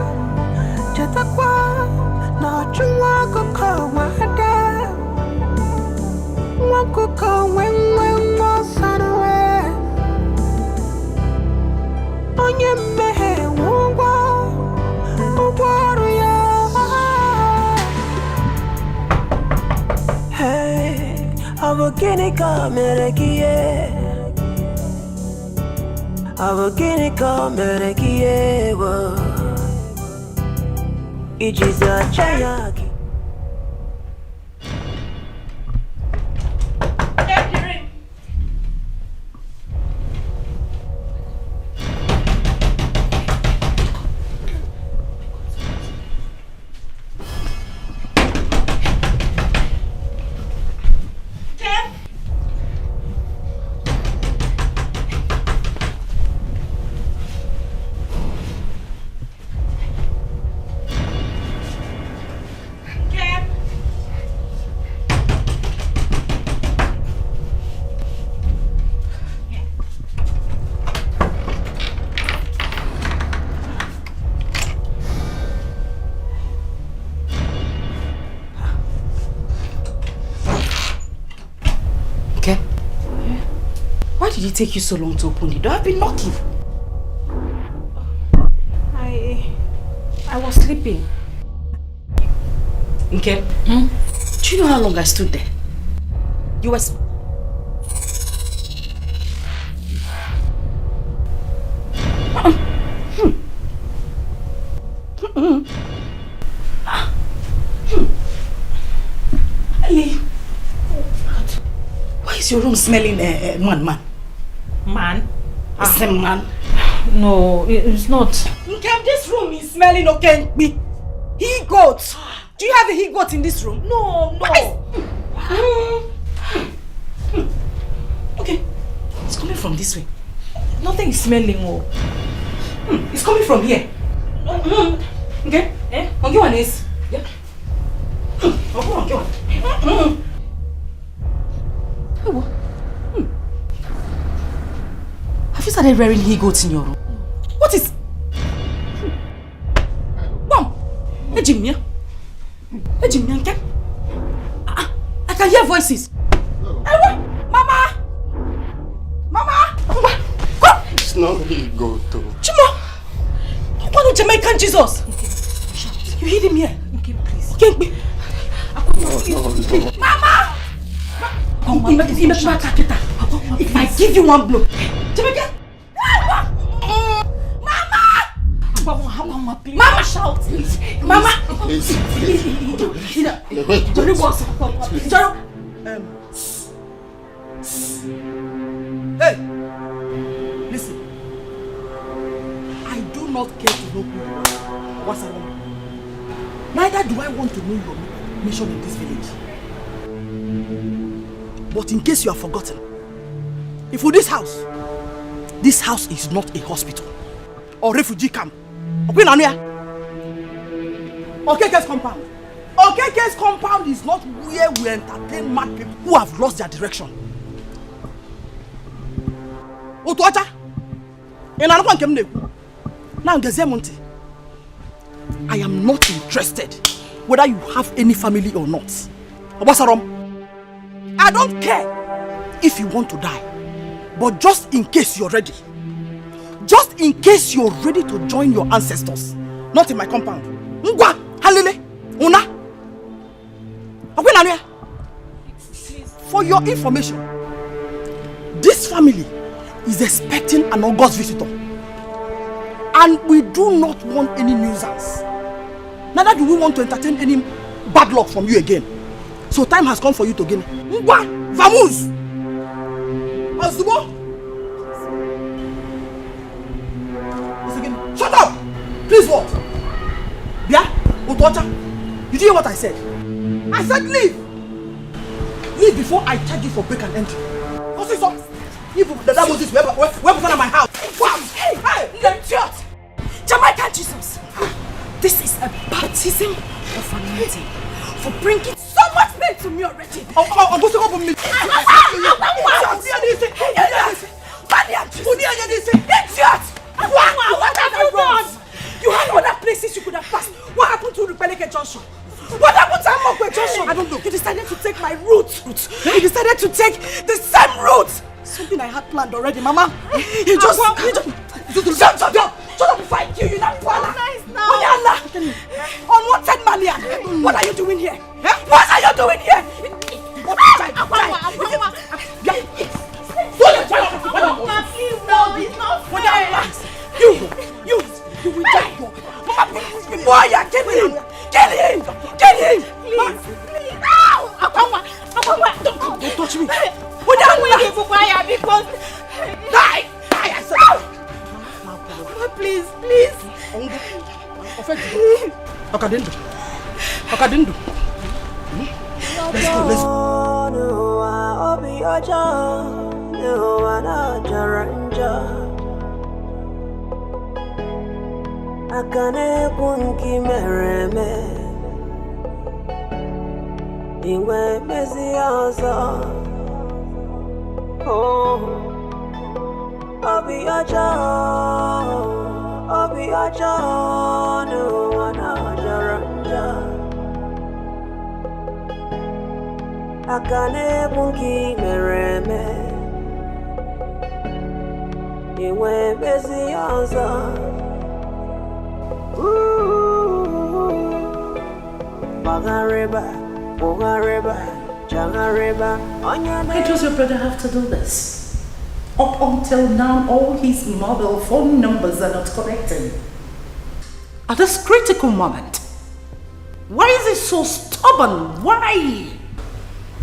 Why did it take you so long to open the door? I've been knocking. I was sleeping. Okay? Do you know how long I stood there? You was... Why is your room smelling man? Man? It's a man. No, it's not. Nkem, this room is smelling okay. He goat. Do you have a he goat in this room? No. Okay, it's coming from this way. Nothing is smelling. It's coming from here. Okay? Okay, one is. Yeah. Okay, one. Have you started rearing he goats in your room? What is? Mom! Hey, Jimmy. Hey, Jimmy, okay? I can hear voices. Hey, Mama! Mama! It's not he goat though. Chimo! What no Jamaican Jesus? You hid him here. Okay, please. Okay, No. Mama! If I give you one blow, Jamaican! Mama, please. Mama, shout, please. Mama, please. Jerry was. Hey, listen. I do not care to know who you are. What's wrong? Neither do I want to know your mission in this village. But in case you have forgotten, if for this house is not a hospital or refugee camp. Okeke's compound. Okeke's compound is not where we entertain mad people who have lost their direction. Otuacha, now I am not interested whether you have any family or not. Obasarom, I don't care if you want to die, but just in case you're ready. Just in case you're ready to join your ancestors. Not in my compound. Ngwa, halele, una. For your information, this family is expecting an August visitor. And we do not want any nuisance. Neither do we want to entertain any bad luck from you again. So time has come for you to gain. Ngwa, vamos! Azubo! Shut up! Please what? Yeah? Otocha? Did you hear what I said? I said leave! Leave before I charge you for break and entry. What's this up? If the devil is where put on my house. Hey! Idiot! Jamaican Jesus! This is a baptism of anointing for bringing so much pain to me already. I'm going to go for me. Idiot! What have you done? You had other places you could have passed. What happened to Rupeleke Junction? What happened to Amokwe Joshua? I don't know. You decided to take my route. You decided to take the same route. Something I had planned already, Mama. You just... Shut up before I kill you now. Unwanted Malian. What are you doing here? What are you doing here? You will die. Mama, boy, kill him. Kill him. Please. Don't touch me. Because die. Please. Okadendo. Let's go. Akane kunki mereme Iwe mezi aza Oh Obi aja No wana jaranja Akane kunki mereme Iwe mezi aza Why does your brother have to do this? Up until now, all his mobile phone numbers are not connecting. At this critical moment, why is he so stubborn? Why?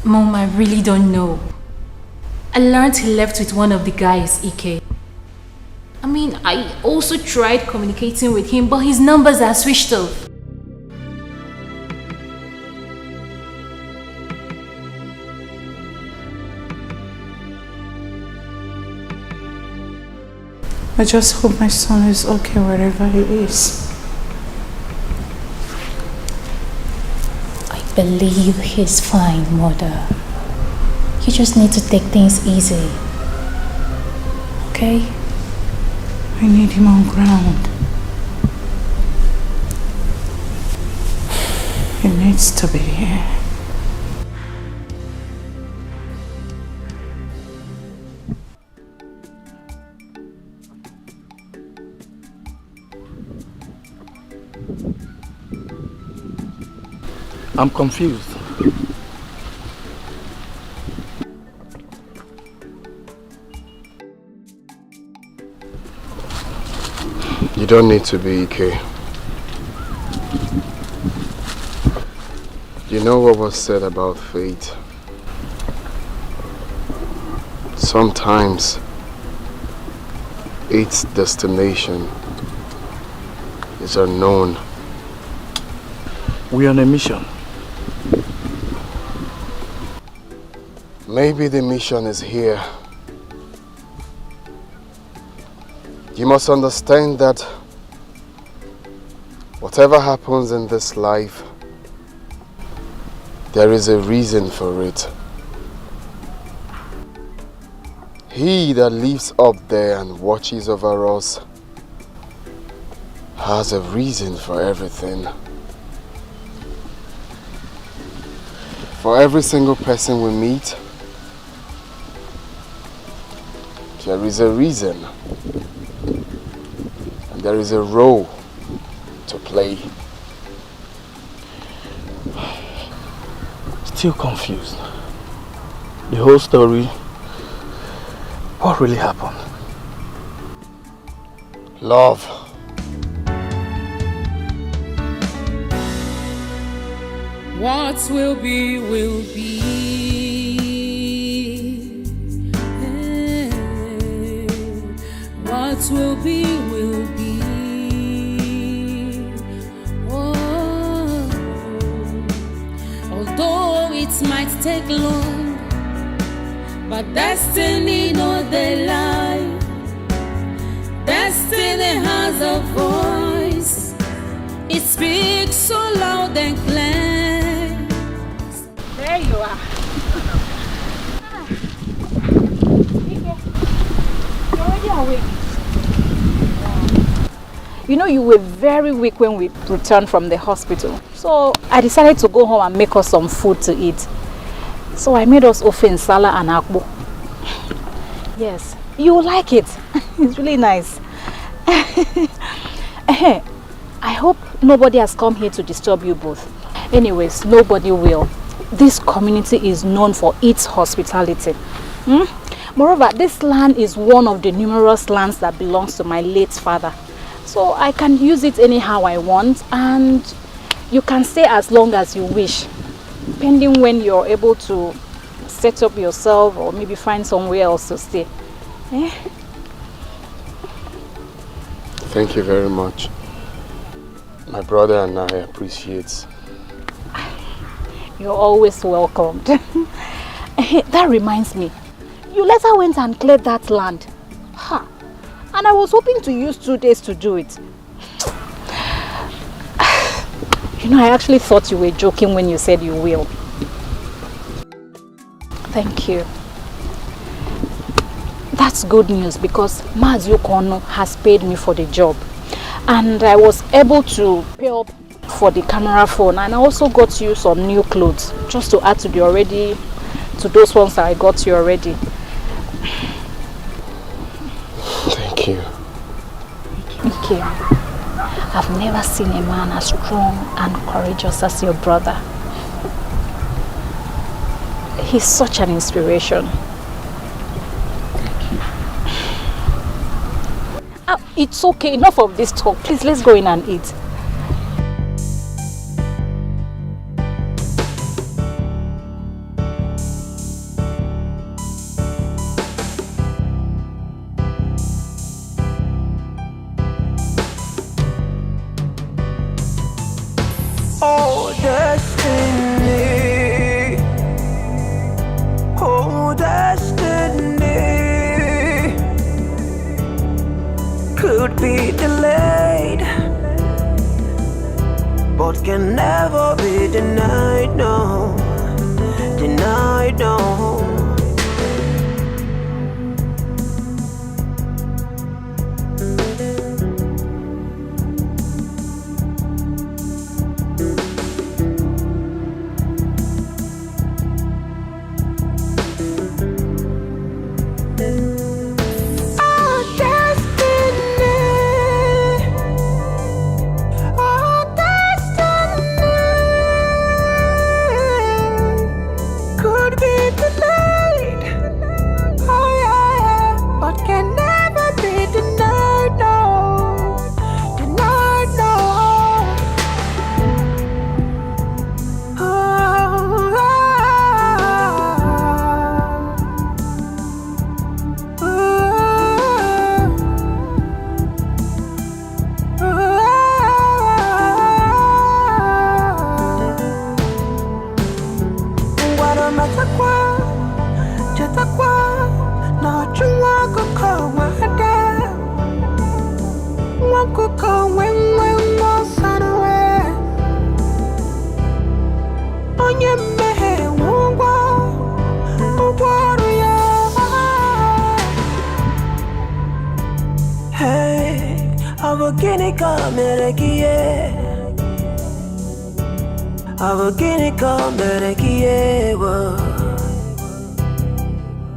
Mom, I really don't know. I learned he left with one of the guys, Ike. I mean, I also tried communicating with him, but his numbers are switched off. I just hope my son is okay wherever he is. I believe he's fine, Mother. You just need to take things easy. Okay? I need him on ground. He needs to be here. I'm confused. You don't need to be, Ike. You know what was said about fate? Sometimes its destination is unknown. We are on a mission. Maybe the mission is here. You must understand that whatever happens in this life, there is a reason for it. He that lives up there and watches over us has a reason for everything. For every single person we meet, there is a reason. And there is a role to play. Still confused. The whole story. What really happened? Love. What will be, will be. What will be, will be. Oh. Although it might take long, but destiny no they lie. Destiny has a voice. It speaks so loud and clear. There you are. You're already awake. You know, you were very weak when we returned from the hospital. So I decided to go home and make us some food to eat. So I made us ofe nsala and akpu. Yes, you will like it. It's really nice. I hope nobody has come here to disturb you both. Anyways, nobody will. This community is known for its hospitality. Moreover, this land is one of the numerous lands that belongs to my late father. So I can use it anyhow I want, and you can stay as long as you wish, depending when you're able to set up yourself or maybe find somewhere else to stay. Thank you very much. My brother and I appreciate. You're always welcomed. That reminds me, you later went and cleared that land. And I was hoping to use 2 days to do it. You know, I actually thought you were joking when you said you will. Thank you. That's good news because Wazico has paid me for the job. And I was able to pay up for the camera phone, and I also got you some new clothes just to add to those ones that I got you already. Thank you. Thank you. I've never seen a man as strong and courageous as your brother. He's such an inspiration. It's okay, enough of this talk. Please, let's go in and eat. Oh, destiny. Oh, destiny. Could be delayed, but can never be denied, no. Denied, no.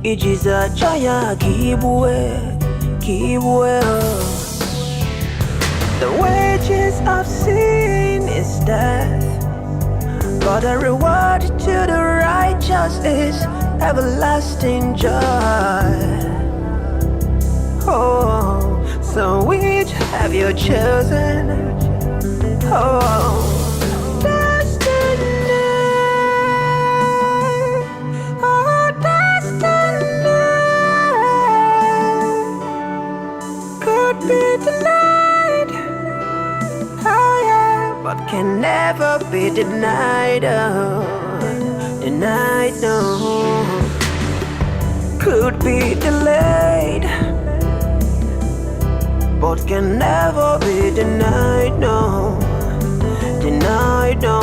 Ijiza chaya kibwe. The wages of sin is death, but the reward to the righteous is everlasting joy. Oh, so which have you chosen? Oh, but can never be denied, oh, denied, no. Could be delayed, but can never be denied, no. Denied, no.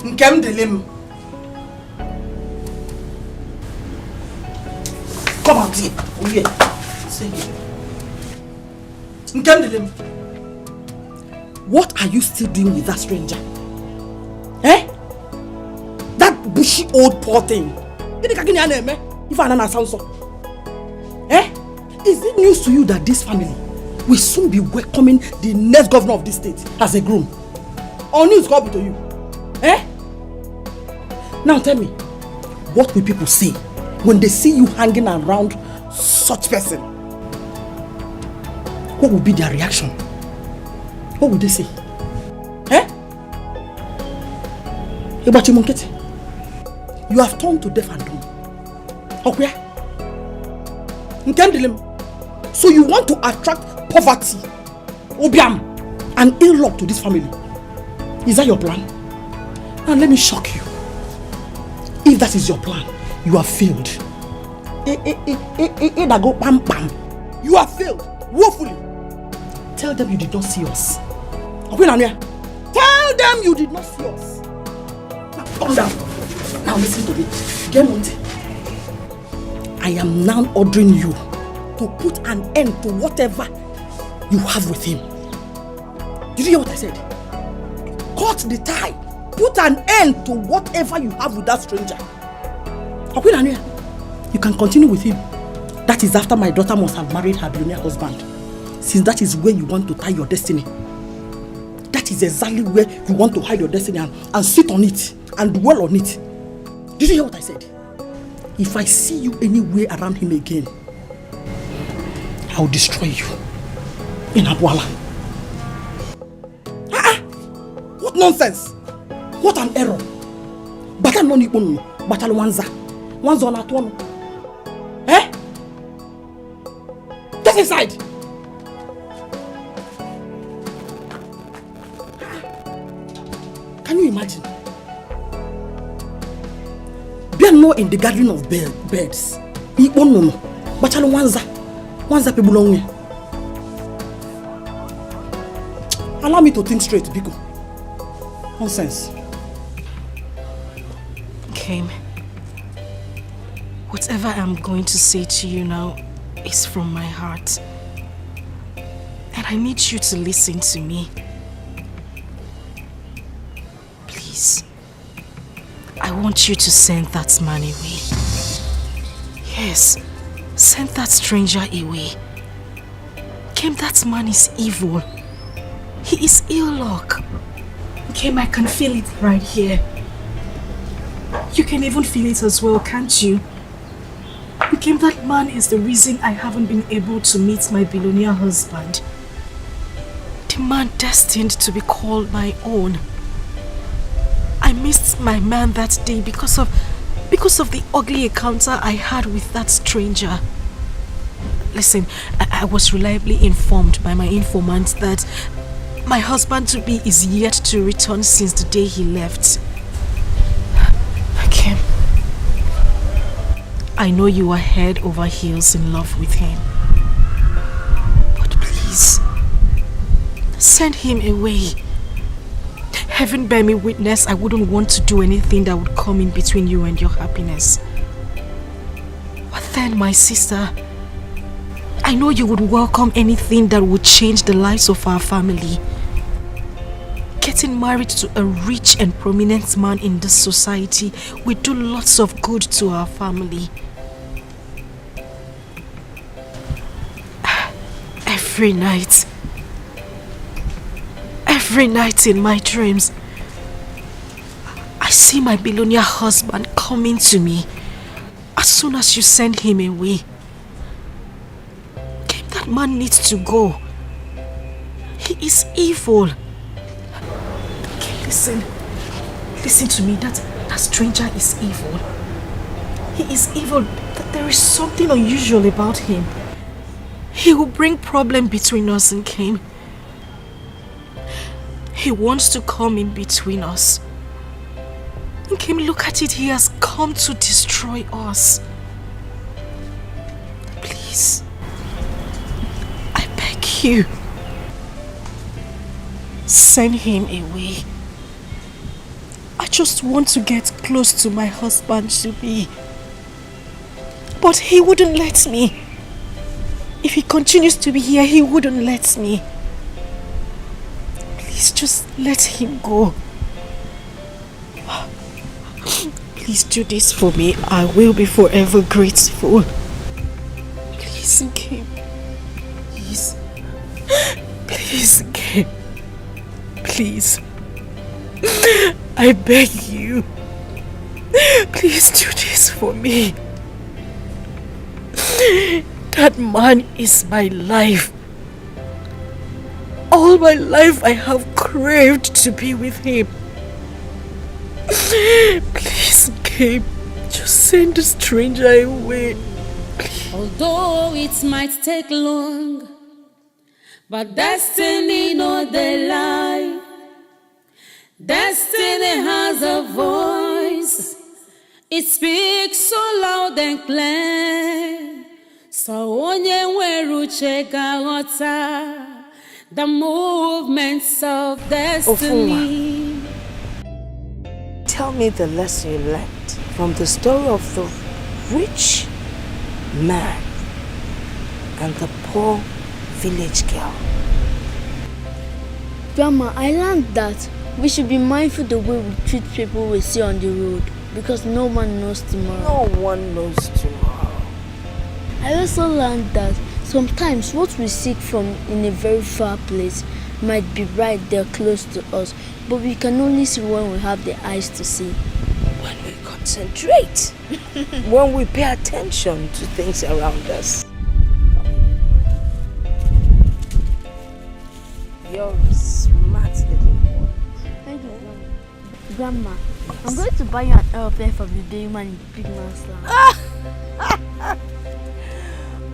Nkem Delim. Come out here. Oh yeah. Say it. Nkem Delim. What are you still doing with that stranger? Eh? That bushy old poor thing. If I don't sound so. Eh? Is it news to you that this family will soon be welcoming the next governor of this state as a groom? Or news come to you? Eh? Now tell me, what will people say when they see you hanging around such person? What will be their reaction? What would they say? Eh? You have turned to deaf and dumb. Okay? So you want to attract poverty, obiam, and ill luck to this family? Is that your plan? And let me shock you. If that is your plan, you have failed. You have failed woefully. Tell them you did not see us. Tell them you did not see us. Now calm down. Now listen to me. Get on. I am now ordering you to put an end to whatever you have with him. Did you hear what I said? Cut the tie. Put an end to whatever you have with that stranger. You can continue with him. That is after my daughter must have married her billionaire husband. Since that is where you want to tie your destiny. That is exactly where you want to hide your destiny and sit on it and dwell on it. Did you hear what I said? If I see you anywhere around him again, I will destroy you in Abuala. What nonsense! What an error! Bata no ni onu, bata wanza na tuonu. Eh? Get inside! Can you imagine? Be no in the garden of birds. Ni onu, bata wanza pebulongwe. Allow me to think straight, Biko. Nonsense. Kim, whatever I'm going to say to you now is from my heart. And I need you to listen to me. Please. I want you to send that man away. Yes, send that stranger away. Kim, that man is evil. He is ill luck. Kim, I can feel it right here. You can even feel it as well, can't you? Kim, that man is the reason I haven't been able to meet my billionaire husband. The man destined to be called my own. I missed my man that day because of the ugly encounter I had with that stranger. Listen, I was reliably informed by my informant that my husband-to-be is yet to return since the day he left. Kim, I know you are head over heels in love with him. But please, send him away. Heaven bear me witness, I wouldn't want to do anything that would come in between you and your happiness. But then, my sister, I know you would welcome anything that would change the lives of our family. Getting married to a rich and prominent man in this society will do lots of good to our family. Every night in my dreams, I see my billionaire husband coming to me as soon as you send him away. That man needs to go. He is evil. Listen to me. That stranger is evil. He is evil. There is something unusual about him. He will bring problem between us and Kim. He wants to come in between us. And Kim, look at it. He has come to destroy us. Please. I beg you. Send him away. I just want to get close to my husband to be. But he wouldn't let me. If he continues to be here, he wouldn't let me. Please just let him go. Please do this for me. I will be forever grateful. Please, Kim. Please. Please, Kim. Please. I beg you. Please do this for me. That man is my life. All my life I have craved to be with him. Please, Gabe, just send the stranger away. Although it might take long, but destiny no dey lie. Destiny has a voice. It speaks so loud and clear. So onye nwere uche ga-aghọta the movements of destiny. Tell me the lesson you learned from the story of the rich man and the poor village girl. Grandma, I learned that we should be mindful the way we treat people we see on the road, because no one knows tomorrow. No one knows tomorrow. I also learned that sometimes what we seek from in a very far place might be right there close to us, but we can only see when we have the eyes to see. When we concentrate. When we pay attention to things around us. You're a smart little boy. Thank you, Grandma. Yes. I'm going to buy you an aeroplane from the day man in the big man's land.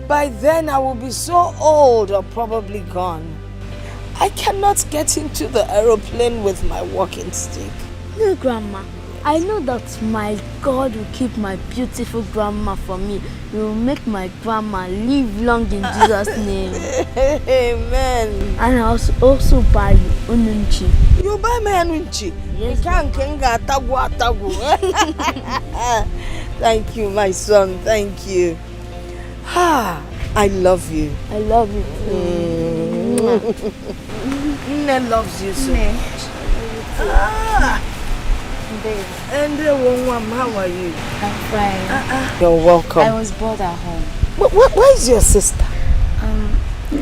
By then I will be so old or probably gone. I cannot get into the aeroplane with my walking stick. No, Grandma. I know that my God will keep my beautiful grandma for me. He will make my grandma live long in Jesus' name. Amen. And I'll also buy you ununchi. You buy me ununchi? Yes. Thank you, my son. Thank you. I love you. I love you too. Nne loves you so much. And how are you? I'm fine. You're welcome. I was bored at home. Where is your sister?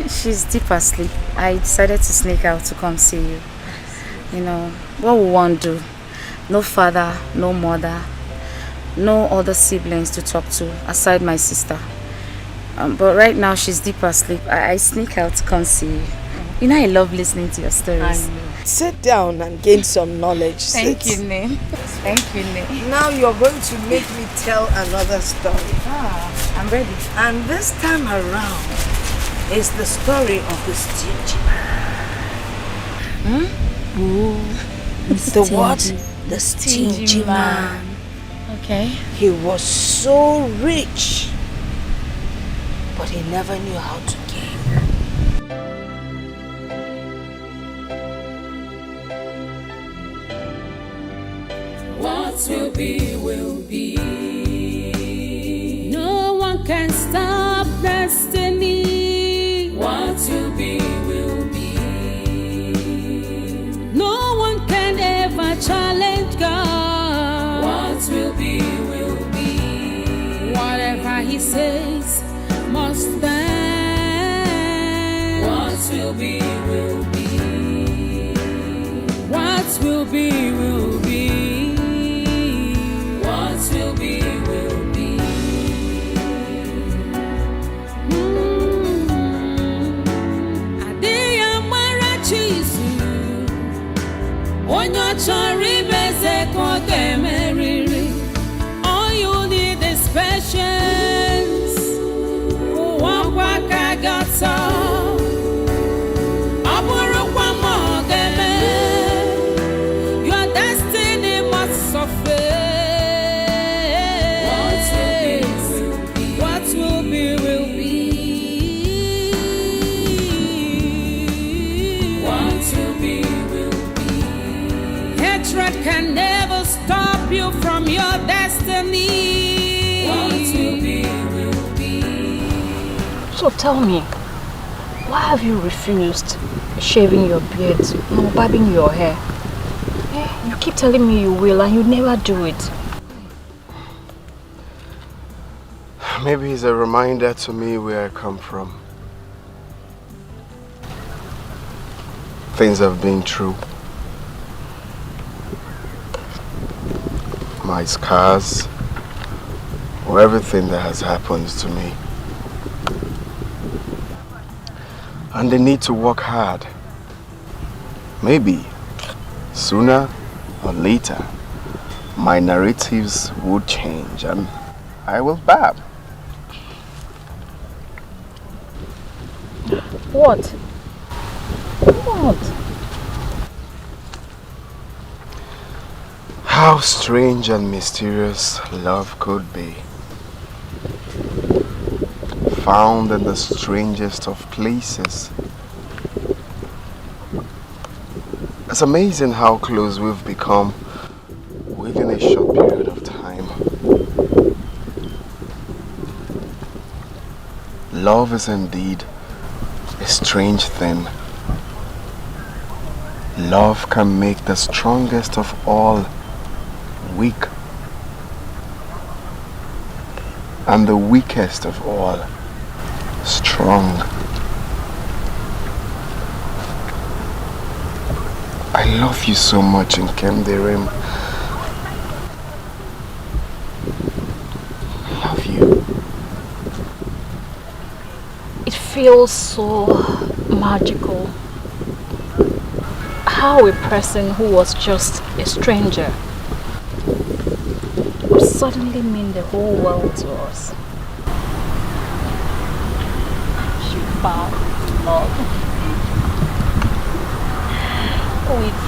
She's deep asleep. I decided to sneak out to come see you. You know, what we want to do? No father, no mother, no other siblings to talk to aside my sister. But right now she's deep asleep. I sneak out to come see you. You know I love listening to your stories. Sit down and gain some knowledge. Thank you, Name. Thank you, Name. Now you're going to make me tell another story. I'm ready. And this time around is the story of the stingy man. The what? The stingy man. Okay. He was so rich, but he never knew how to give. What will be, will be. No one can stop destiny. What will be, will be. No one can ever challenge God. What will be, will be. Whatever He says must stand. What will be, will be. What will be, will be. Will be, will be. Adịghị mara Chizu, onye chọrọ imeze ka ọ ga-emerịrị. All you need is patience. Ụwa ka ga-atọ. Ọ bụrụkwa ma ọ ga-eme. Your destiny must suffer. Can never stop you from your destiny. What will be, will be. So tell me, why have you refused shaving your beard and barbing your hair? You keep telling me you will and you never do it. Maybe it's a reminder to me where I come from. Things have been true. My scars, or everything that has happened to me. And they need to work hard. Maybe sooner or later, my narratives would change and I will barb. What? What? How strange and mysterious love could be. Found in the strangest of places. It's amazing how close we've become within a short period of time. Love is indeed a strange thing. Love can make the strongest of all weak, and the weakest of all strong. I love you so much in Kenderim. I love you. It feels so magical. How a person who was just a stranger would suddenly mean the whole world to us. She found love with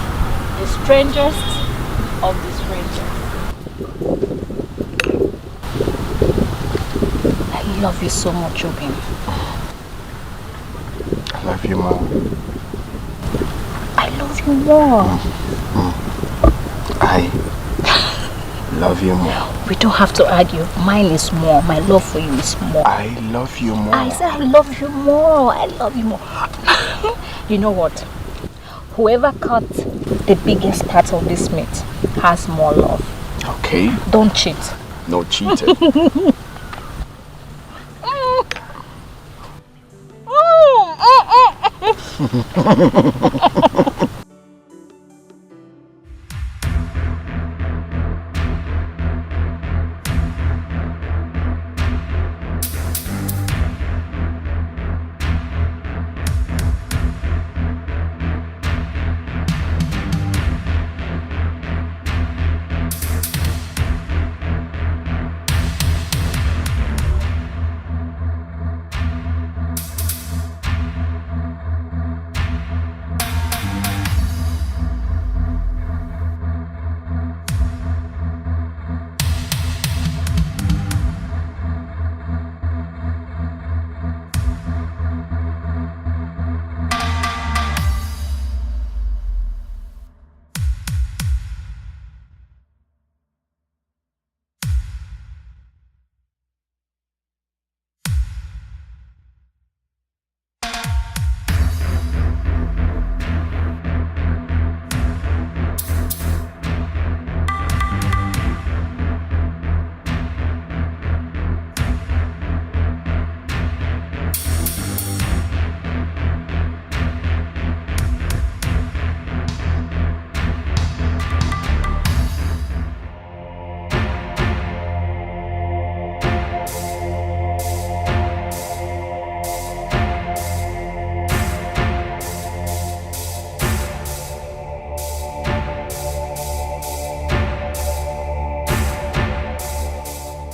the strangest of the strangers. I love you so much, Obin. I love you more. I love you more. I love you more. We don't have to argue. Mine is more. My love for you is more. I love you more. I said I love you more. I love you more. You know what? Whoever cut the biggest part of this meat has more love. Okay. Don't cheat. No cheating.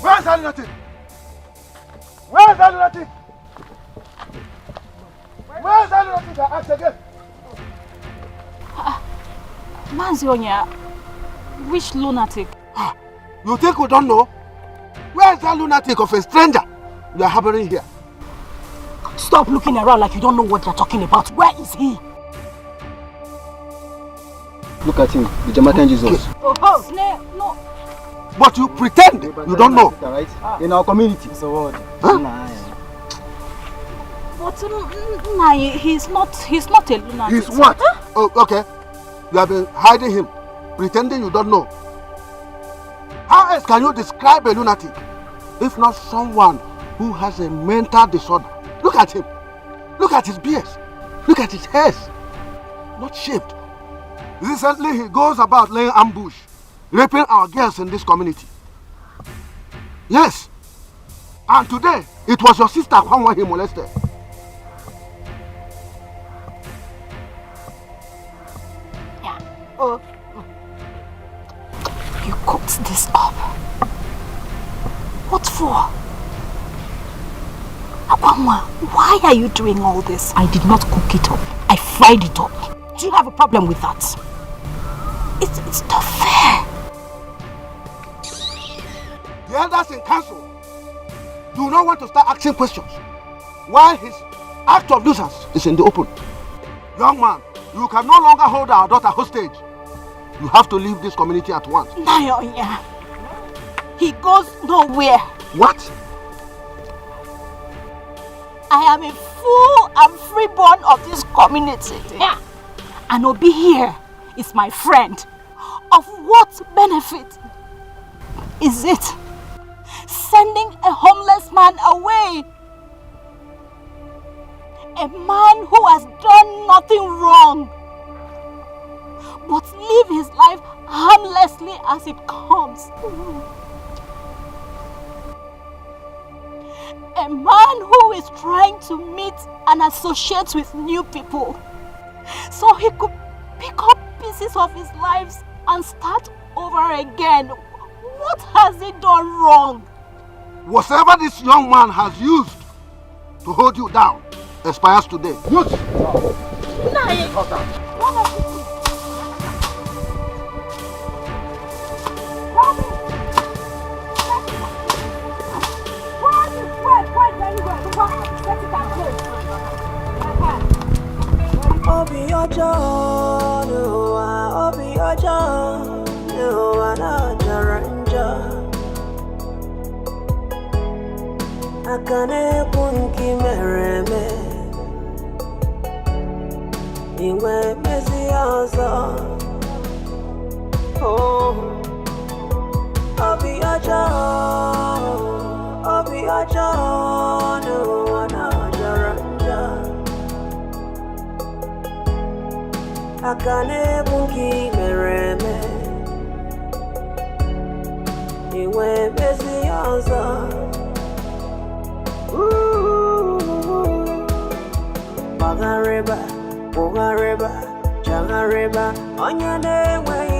Where's that lunatic? Where's that lunatic? Where's that lunatic? I ask again. Manzionia, which lunatic? You think we don't know? Where's that lunatic of a stranger you are harboring here? Stop looking around like you don't know what you're talking about. Where is he? Look at him, the Jamaican Jesus. Oh, Snail, no. But you pretend you don't know. Right? In our community. So what? Huh? But he's not a lunatic. He's what? Huh? Oh, okay. You have been hiding him, pretending you don't know. How else can you describe a lunatic if not someone who has a mental disorder? Look at him. Look at his beard. Look at his hairs. Not shaved. Recently he goes about laying ambush, raping our girls in this community. Yes. And today, it was your sister Kwangwa he molested. Yeah. Oh. You cooked this up. What for? Kwangwa, why are you doing all this? I did not cook it up. I fried it up. Do you have a problem with that? It's not fair. The elders in council do not want to start asking questions while his act of nuisance is in the open. Young man, you can no longer hold our daughter hostage. You have to leave this community at once. Nayonya, he goes nowhere. What? I am a full and freeborn of this community. Yeah. And Obi here is my friend. Of what benefit is it sending a homeless man away? A man who has done nothing wrong but live his life harmlessly as it comes. A man who is trying to meet and associate with new people so he could pick up pieces of his lives and start over again. What has he done wrong? Whatever this young man has used to hold you down expires today. Use it. Obi ojo, Obi ojo, na jaranja. Akane bunki mereme, iwe mezi ozo. Oh, Obi ojo, na jaranja. Akane bunki mereme, iwe mezi ozo. Wagareba, Jangareba, Onyane way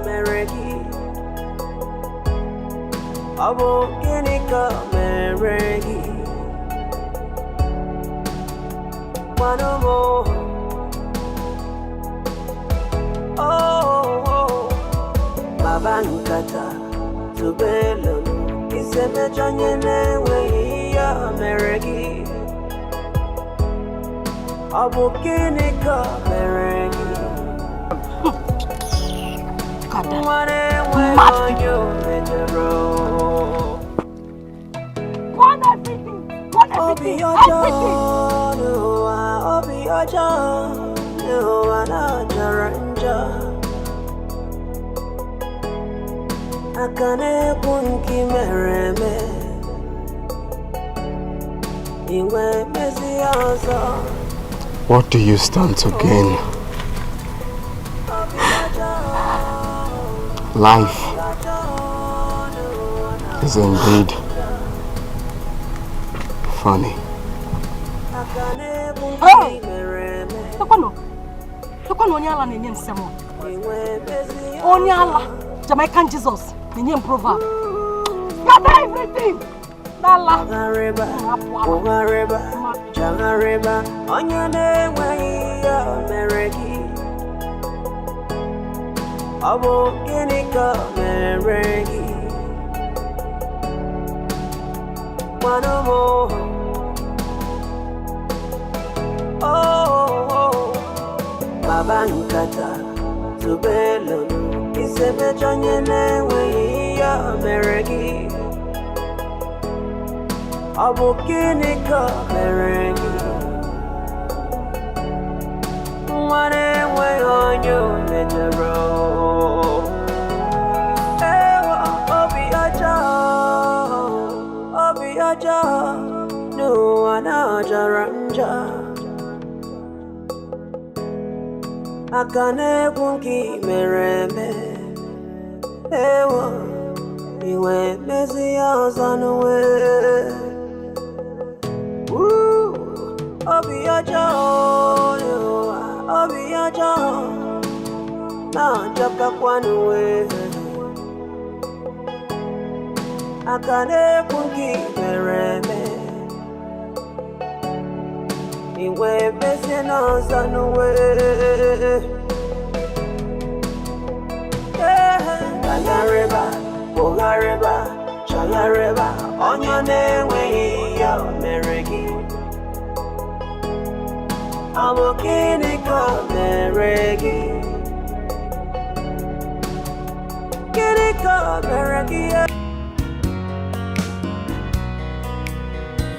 Mereki. Abo Ginika Mereki. One more. Oh, Babankata, Tubelo, Iseme Janyane way Mereki. Abukinika meregi. Akane bunki mereme, iwe mezi ozo. What do you stand to gain? Life is indeed funny. Hey! Onyala nenye nsemo. Onyala, Jamaican Jesus, nenye proverb. Gather everything. Wagareba, Jangareba, Onyane way Mereki. Abo Ginika Mereki. One more. Oh, Babankata, Tubelo. Isebechonyene we ya meregi Abukini ka meregi Mwane we onyo metero Ewa obi aja No anaja ranja Akane kunki mereme Ewa Iwe mezi azanuwe Obi aja Obi aja Na jaka kwanuwe Akane kunki mereme Iwe mezi azanuwe Ogareba, Chayareba, on your name, way, yo, Merigi. I'm a kidney called Merigi. Kidney called Merigi.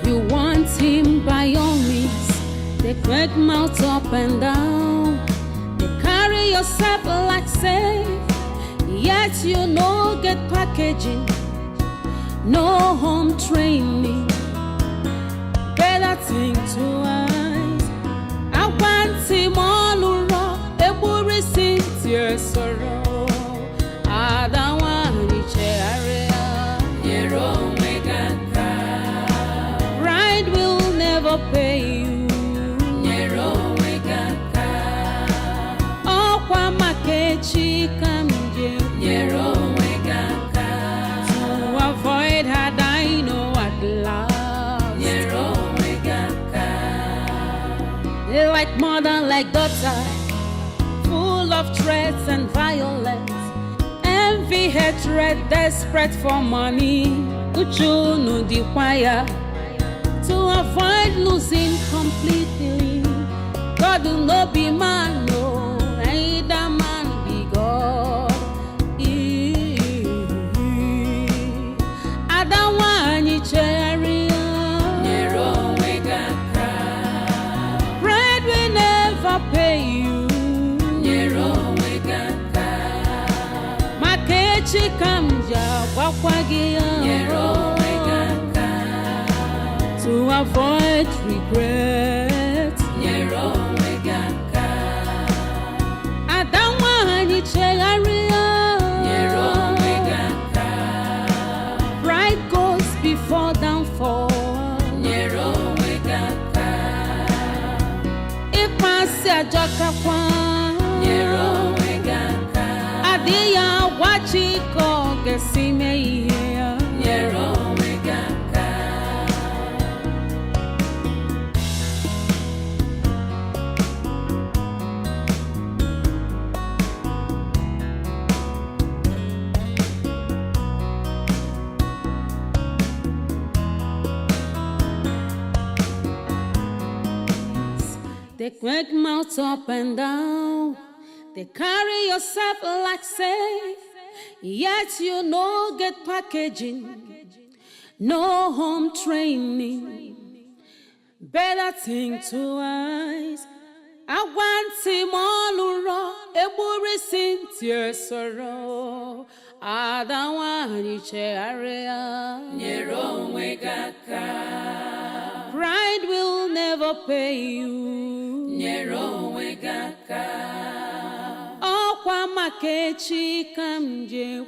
You want him by all means. They crack mouth up and down. They carry yourself like safe. Yet you no get packaging, no home training. Better think twice. I want him all around. They will receive your sorrow. I don't want to share your own pride will never pay you. Your own oh, kwa makechi come. To avoid her, I know at last. They like mother, like daughter, full of threats and violence, envy, hatred, desperate for money. Uchu no require to avoid losing completely. God will not be man, no, either man be God. Pride will never pay you. Makechi kamja wakwagia to avoid regret. Adawani chegaria. Pride goes before downfall. Ajakakwa Adia Wazico Gesime They crack mouth up and down. They carry yourself like safe. Yet you no get packaging, no home training. Better think twice. I want him all around. Able receive your sorrow. I don't want you area. Pride will never pay you. Oh, kwa makechi kamje.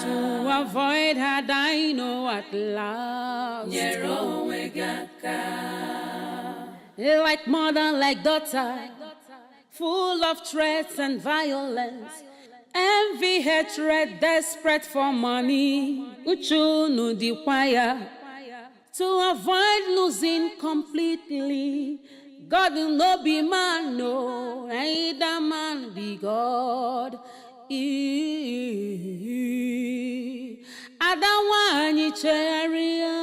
To avoid her, I know at last. Like mother, like daughter, full of threats and violence, envy, hatred, desperate for money. Uchu no require to avoid losing completely. God will not be man, no, either man be God. Adawani cheria.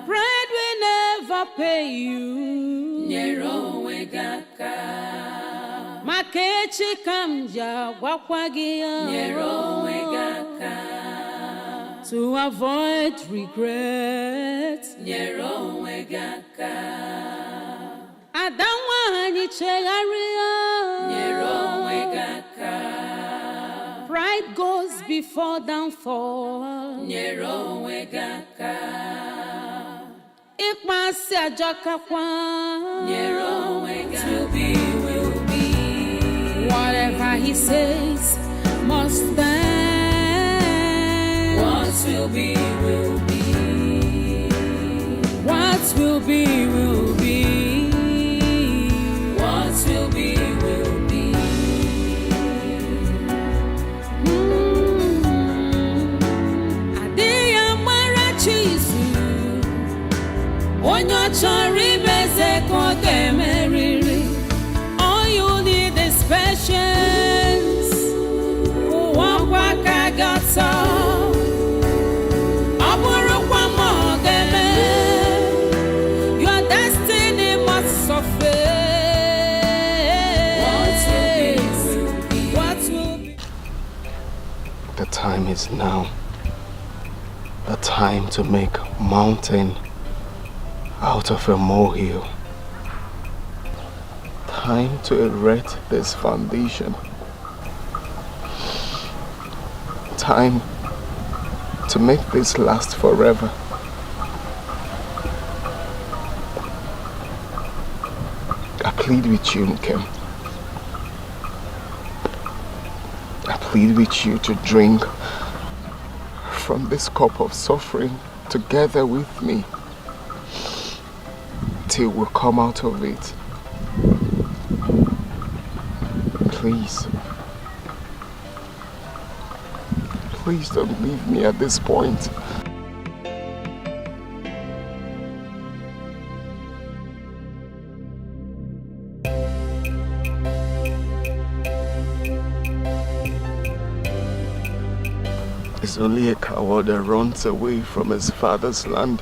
Pride will never pay you. Makechi kamja wakwagia. Nyero wegaka. To avoid regret. Nyero wegaka. Adamwa ni chegaria. Nyero wegaka. Pride goes before downfall. Nyero wegaka. Ikpasi ajakakwa. Nyero wegaka. Will be. Whatever he says must stand. What will be, will be. What will be, will be. What will be, will be. Adiyamara chizu. Onyo chori beze koge meriri. All you need is patience. Waka gata. Aburu kwa mogeme. Your destiny must suffer. What will be? The time is now. The time to make mountain out of a molehill. Time to erect this foundation. Time to make this last forever. I plead with you, Nkem. I plead with you to drink from this cup of suffering together with me till we come out of it. Please. Please don't leave me at this point. It's only a coward that runs away from his father's land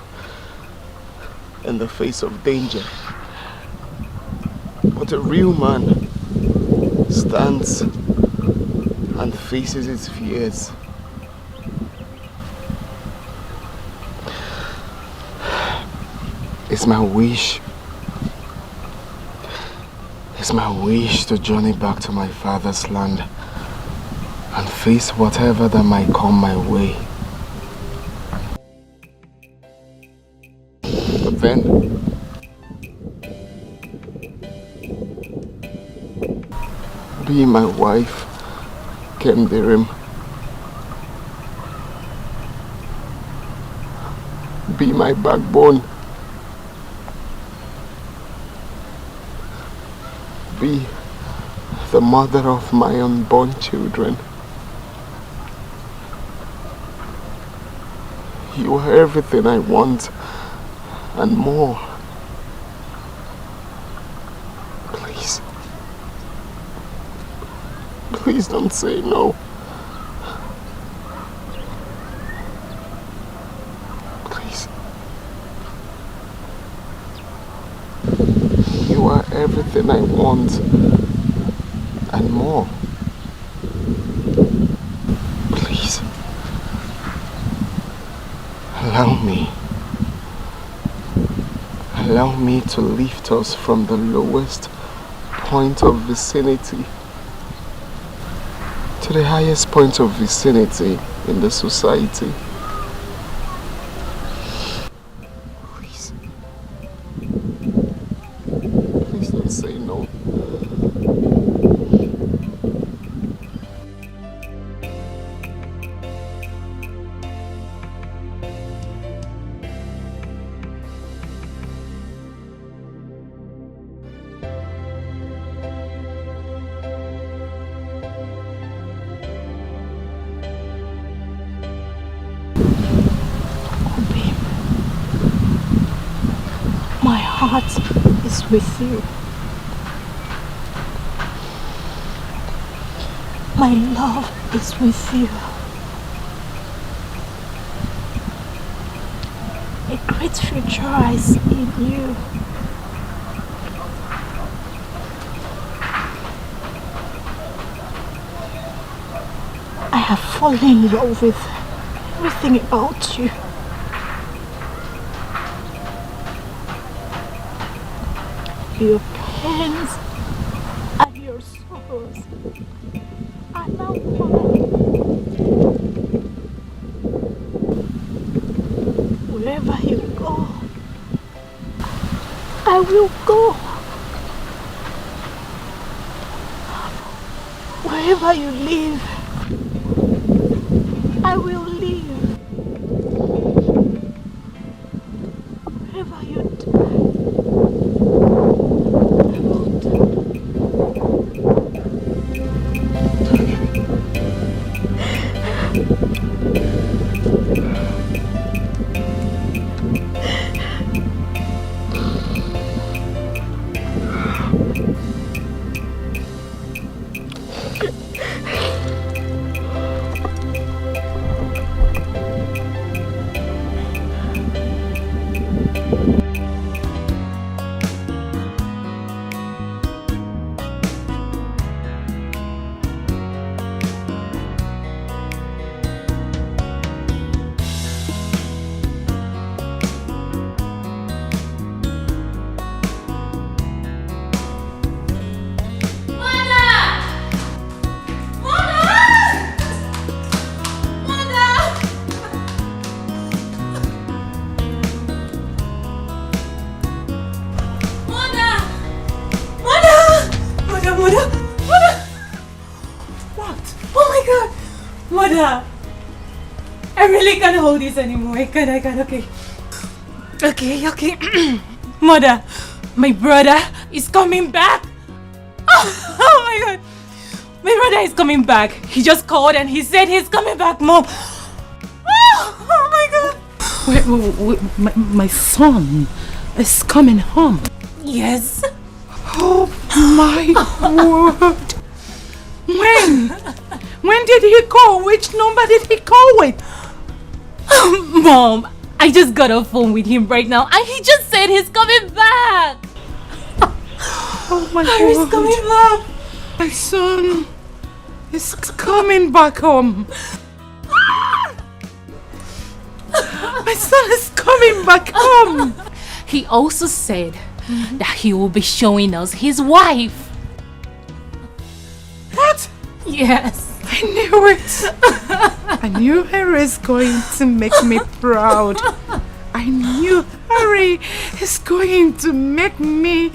in the face of danger. But a real man stands and faces his fears. It's my wish to journey back to my father's land and face whatever that might come my way. But then, be my wife, Kemdirim. Be my backbone. Be the mother of my unborn children. You are everything I want and more. Please. Please don't say no. Please. You are everything I want and more. Please. Allow me to lift us from the lowest point of vicinity to the highest point of vicinity in the society. Please. Please don't say no. My heart is with you. My love is with you. A great future I see in you. I have fallen in love with everything about you. Your pains and your sorrows are now mine. Wherever you go, I will go. Wherever you live, I will live. Wherever you die, I will Mother, I really can't hold this anymore. I can't, okay. Okay. Mother, my brother is coming back. Oh my God. My brother is coming back. He just called and he said he's coming back, Mom. Oh my God. My son is coming home. Yes. Oh my word. When did he call? Which number did he call with? Mom, I just got a phone with him right now and he just said he's coming back. Oh my God. He's coming back. My son is coming back home. My son is coming back home. He also said that he will be showing us his wife. What? Yes. I knew it. I knew Harry is going to make me proud. I knew Harry is going to make me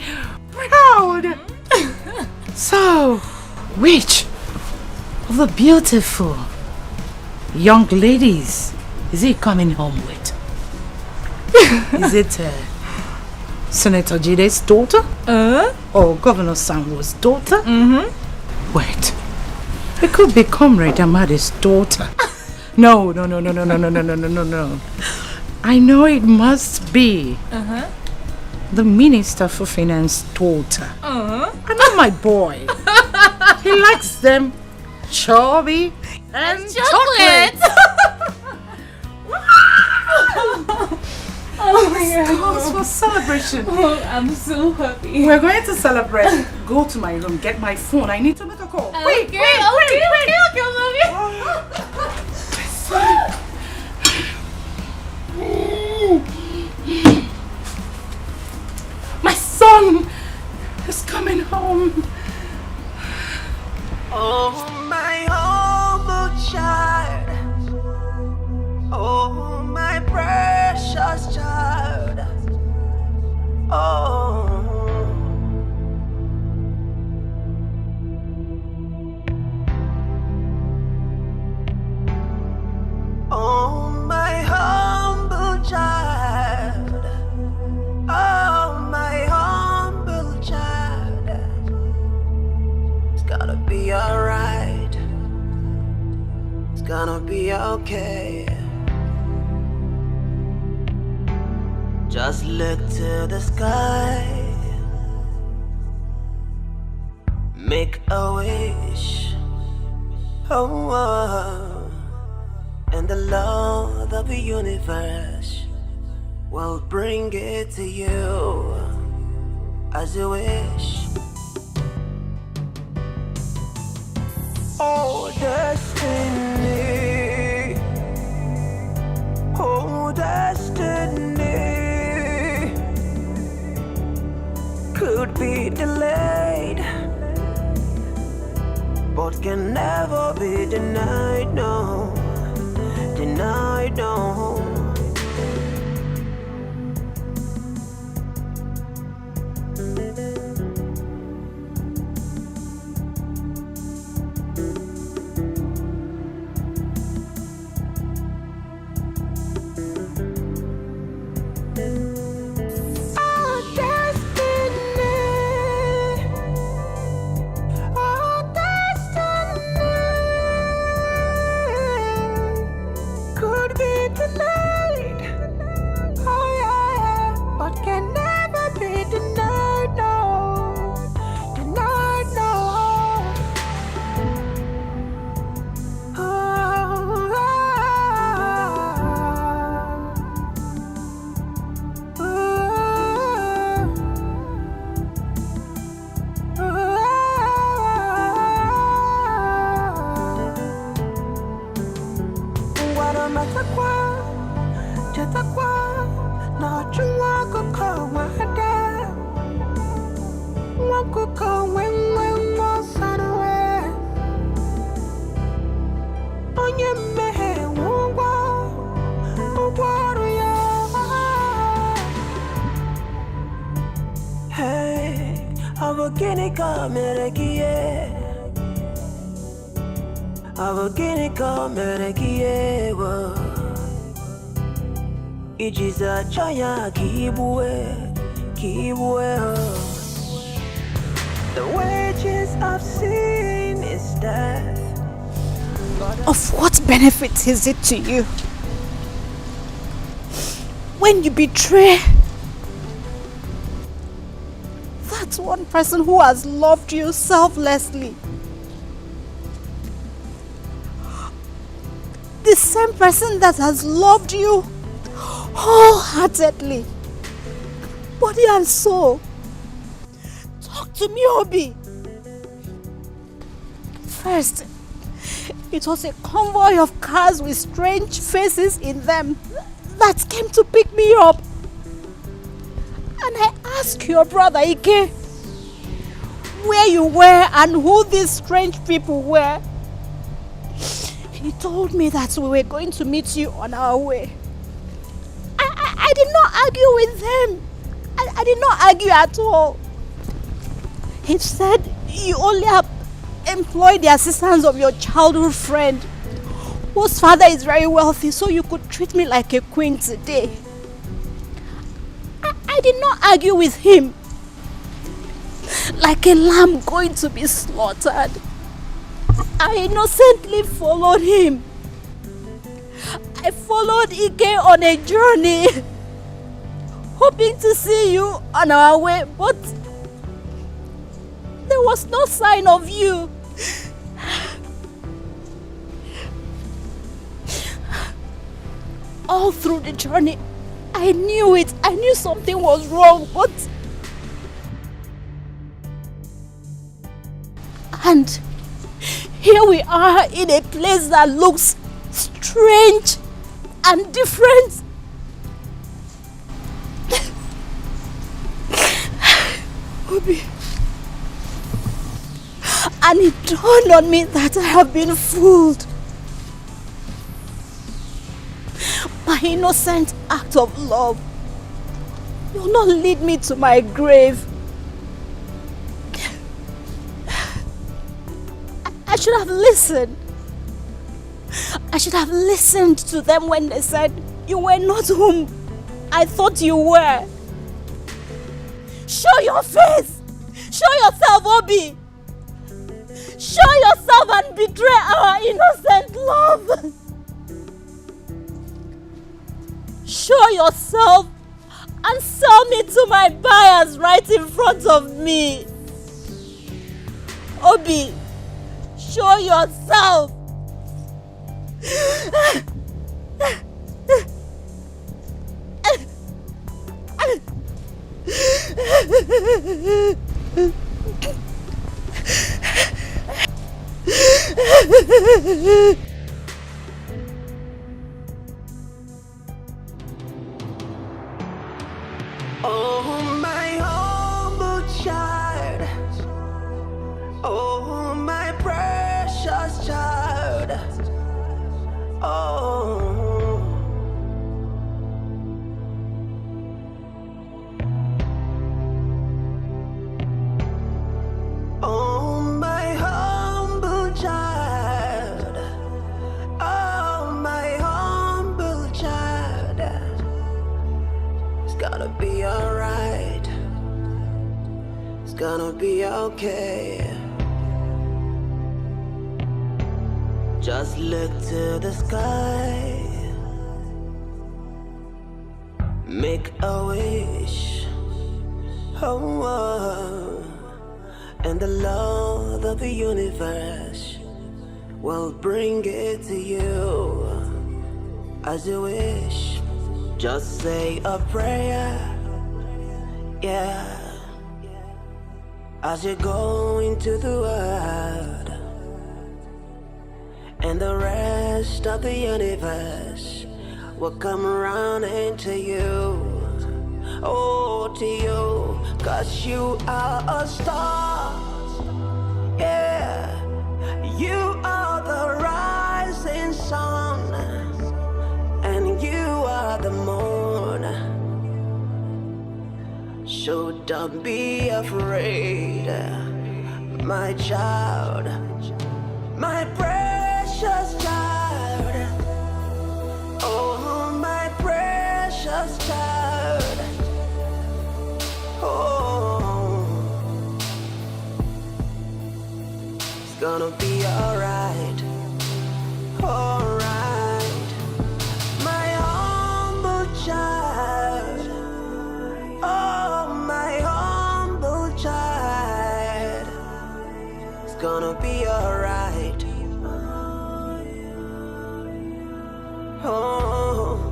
proud. So, which of the beautiful young ladies is he coming home with? Is it Senator Jide's daughter? Or Governor Sanwo's daughter? Wait. It could be Comrade Amadi's daughter. No. I know it must be the Minister for Finance daughter. I know my boy. He likes them chubby and chocolate. Oh my God. Cause for celebration. Oh, I'm so happy. We're going to celebrate. Go to my room, get my phone. I need to make a call. Wait, Okay, my son is coming home. Oh, my humble child. Oh, my precious child. Oh. Oh, my humble child. Oh, my humble child. It's gonna be alright. It's gonna be okay. Just look to the sky. Make a wish. Oh. And the Lord of the universe will bring it to you as you wish. Oh, destiny. but can never be denied, no. Denied, no. Ijiza chaya kibwe. The wages of sin is death. Of what benefit is it to you when you betray that one person who has loved you selflessly? The same person that has loved you wholeheartedly, body and soul. Talk to me, Obi. First, it was a convoy of cars with strange faces in them that came to pick me up. And I asked your brother Ike where you were and who these strange people were. He told me that we were going to meet you on our way. I did not argue with them. I did not argue at all. He said you only have employed the assistance of your childhood friend, whose father is very wealthy, so you could treat me like a queen today. I did not argue with him like a lamb going to be slaughtered. I innocently followed him. I followed Ike on a journey, hoping to see you on our way, but there was no sign of you. All through the journey, I knew it. I knew something was wrong, but... And here we are in a place that looks strange and different. Obi. And it dawned on me that I have been fooled. My innocent act of love will not lead me to my grave. I should have listened. I should have listened to them when they said you were not whom I thought you were. Show your face! Show yourself, Obi! Show yourself and betray our innocent love! Show yourself and sell me to my buyers right in front of me! Obi, show yourself! Oh, my humble child. Oh, my precious Oh, oh, my humble child. Oh, my humble child. It's gonna be alright. It's gonna be okay. Just look to the sky. Make a wish. Oh, oh. And the Lord of the universe will bring it to you as you wish. Just say a prayer, yeah, as you go into the world, and the rest of the universe will come around into you. Oh, to you, 'cause you are a star, yeah. You are the rising sun, and you are the moon. So don't be afraid, my child, my precious child. Oh, my precious child. Oh, it's gonna be alright, alright, my humble child. Oh, my humble child. It's gonna be alright. Oh.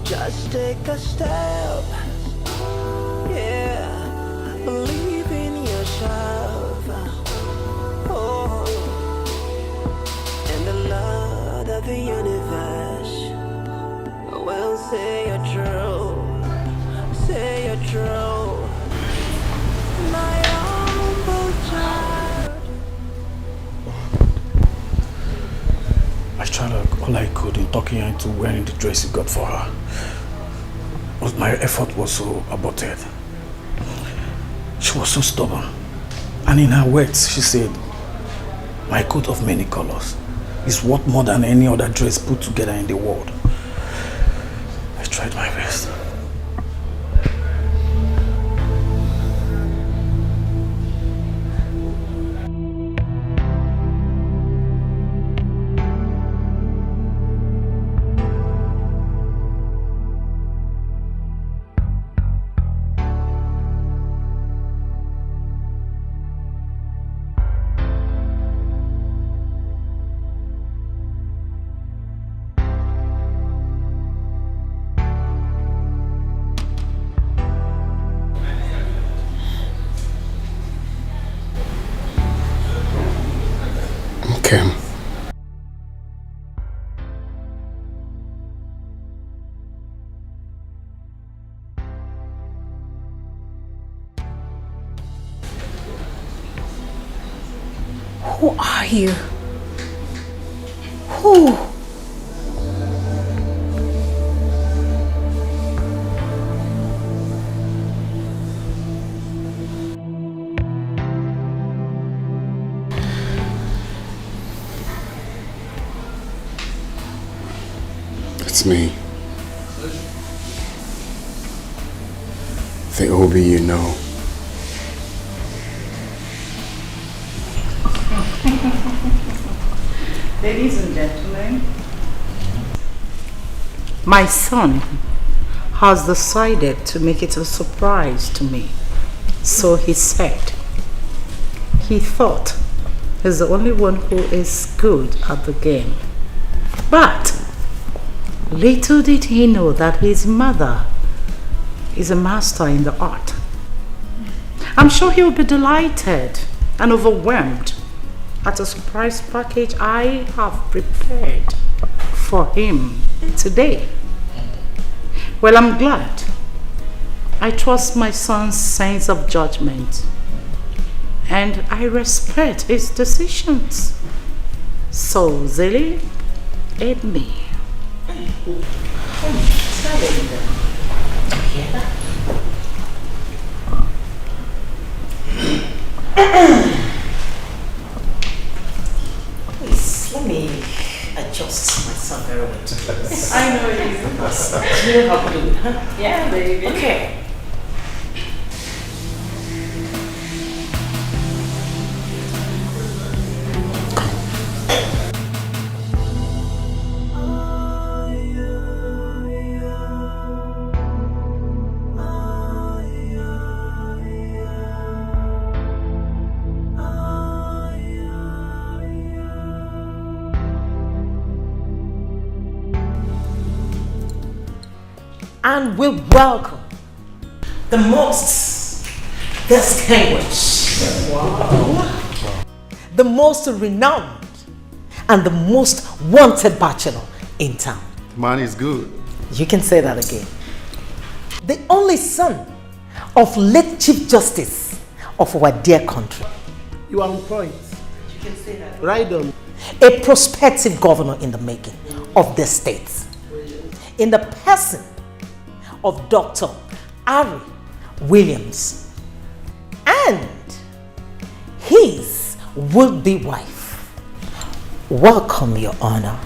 Just take a step, yeah, believe in yourself, oh, and the Lord of the universe will say you're true, say you're true, my humble child. I tried all I could in talking her into wearing the dress you got for her. But my effort was so aborted. She was so stubborn. And in her words, she said, my coat of many colors is worth more than any other dress put together in the world. I tried my best. Kim. Who are you? Who? It's me. The Obi you know. Ladies and gentlemen, my son has decided to make it a surprise to me. So he said. He thought he's the only one who is good at the game. But little did he know that his mother is a master in the art. I'm sure he'll be delighted and overwhelmed at a surprise package I have prepared for him today. Well, I'm glad. I trust my son's sense of judgment and I respect his decisions. So, Zilly, aid me. Please, let me adjust myself very well to this. I know it is. You know how to do it, huh? Yeah, baby. Okay. And we welcome the most distinguished, the most renowned, and the most wanted bachelor in town. Man is good. You can say that again. The only son of late Chief Justice of our dear country. You are on point. You can say that. Right on. A prospective governor in the making of the state. In the person of Dr. Ari Williams and his would-be wife. Welcome, Your Honor.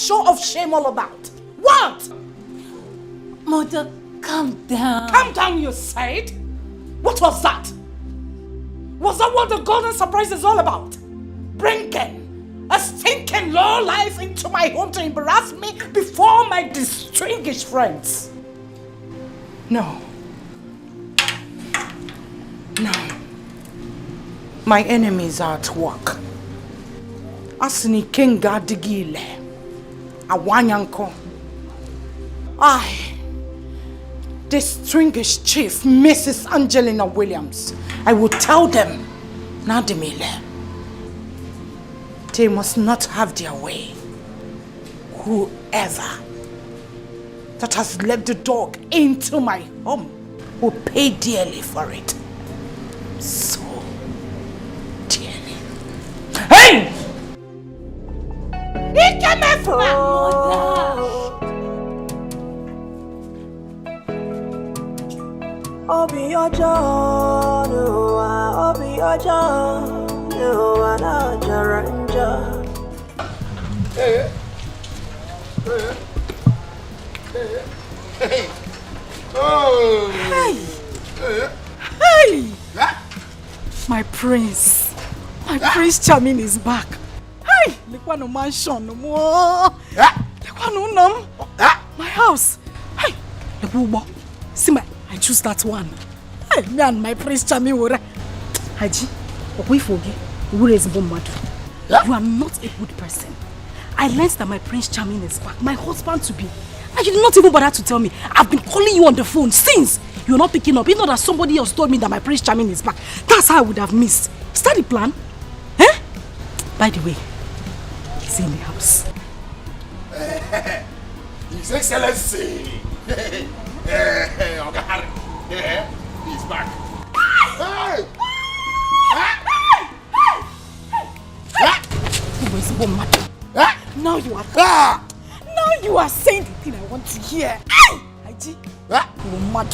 show of shame all about? What? Mother, calm down. Calm down, you said? What was that? Was that what the golden surprise is all about? Bringing a stinking low life into my home to embarrass me before my distinguished friends? No. No. My enemies are at work. Asini Kenga Digile. Awanyanko. Distinguished Chief Mrs. Angelina Williams. I will tell them, Nadimile, they must not have their way. Whoever that has let the dog into my home will pay dearly for it. So dearly. Hey! He came here for Obi Ojo, no, Obi Ojo, no, na Jaranja. Hey, hey, oh, hey, hey, my prince, Prince Charming is back. Hey, Lekwano mansion no more. Lekwano num, my house. Hey, Lebubo, see I choose that one. Hey, me and my Prince Charming were. Haji, we forget. You are not a good person. I learned that my Prince Charming is back, my husband to be. And you did not even bother to tell me. I've been calling you on the phone since. You're not picking up. It's not that somebody else told me that my Prince Charming is back. That's how I would have missed. Is that the plan? Eh? By the way, he's in the house. His Excellency. He's back. Hey! Now you are now you are saying the thing I want to hear. Haji, you're mad.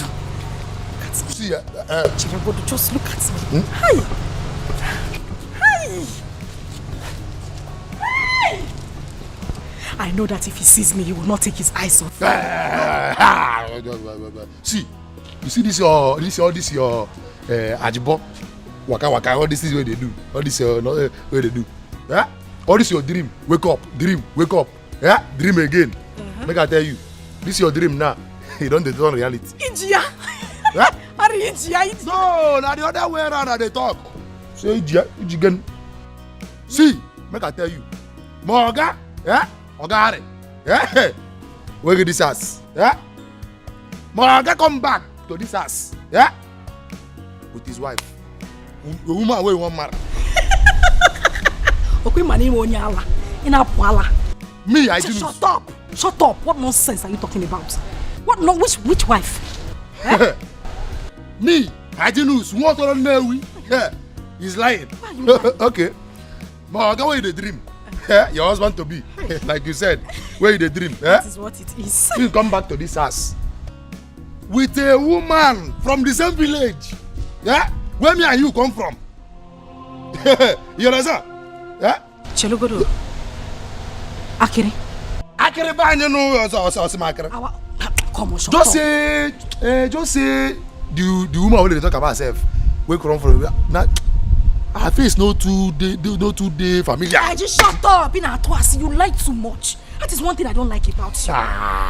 See, just look at me. Hi. Hi. Hi. I know that if he sees me, he will not take his eyes off. See, you see this your ajibo, waka, all this is what they do. All this what they do. Yeah? All this your dream. Wake up, yeah? Dream again. Make I tell you, this is your dream now. You don't turn reality. Ijia. Yeah? Are you Ijia? No, now the other way around they talk. Say Ijia again. See, make I tell you, Moga, yeah? Ogare, yeah? Where get this ass, yeah? Moga come back to this ass, yeah? With his wife. The woman where you want marry. Okay, my name is Onyala. In Apwala. Me, I do. Shut up! Shut up! What nonsense are you talking about? What? No, which wife? Eh? Me, I do. What on know? Yeah, he's lying. Okay, Moga, where you the dream? Yeah, your husband to be, like you said, where you the dream? Yeah? That is what it is. You come back to this house with a woman from the same village. Yeah, where me and you come from? You understand? Yeah? Chelugodo. Akiri. Akiri ba you know Akiri. Come on, shut just say the woman only talk about herself. Where come from? Now, her face no too familiar. I just shut up. In Atwasi, you lie too much. That is one thing I don't like about you.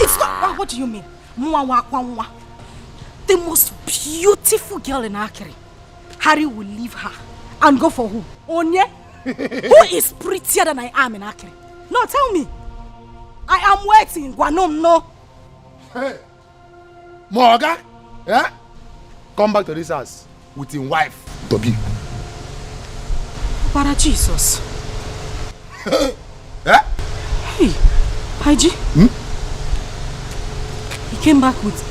It's not. What do you mean? The most beautiful girl in Akiri. Harry will leave her and go for who? Onye? Who is prettier than I am in Akiri? No, tell me. I am waiting. Guanom, no. Hey, Morga, yeah? Come back to this house with your wife, Toby. Para Jesus. Yeah? Hey, Haji. He came back with.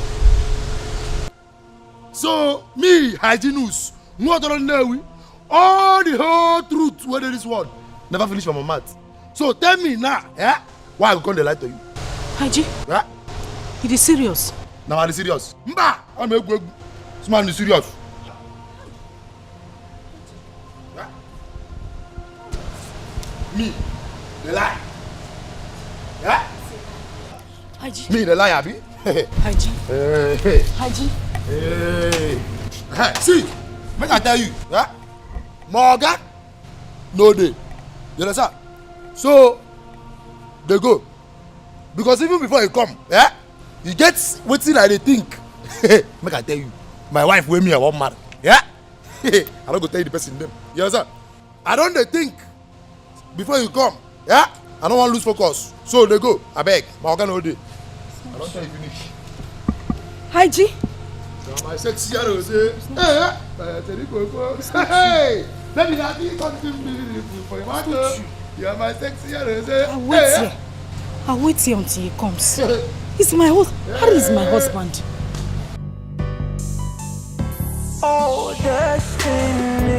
So, me, Hygienus, what don't know, all the whole truth, whether this one, never finish from my mouth. So, tell me now, yeah? Why I come to lie to you? Haji? Yeah? It is serious. Now, I'm serious. Mba! I'm a good man, is serious. Yeah? Me, the lie. Yeah? Haji. Me the liar, Abi? Haji. Hey. Haji. Hey. See, make I tell you, yeah? Morgan, no day. You understand? So, they go. Because even before you come, yeah, you get wetin I dey think. Make I tell you, my wife wey me I wan marry, yeah. I don't go tell you the person name. You understand? I don't dey think before you come, yeah. I don't want lose focus. So they go. I beg, my organ no dey. I don't tell you finish. Haji. So my sexy arrow say, hey, baby, that is something beautiful for you. You are my sexy arrow say. I'll wait here until he comes. He's my husband. How is my husband? Oh, destiny.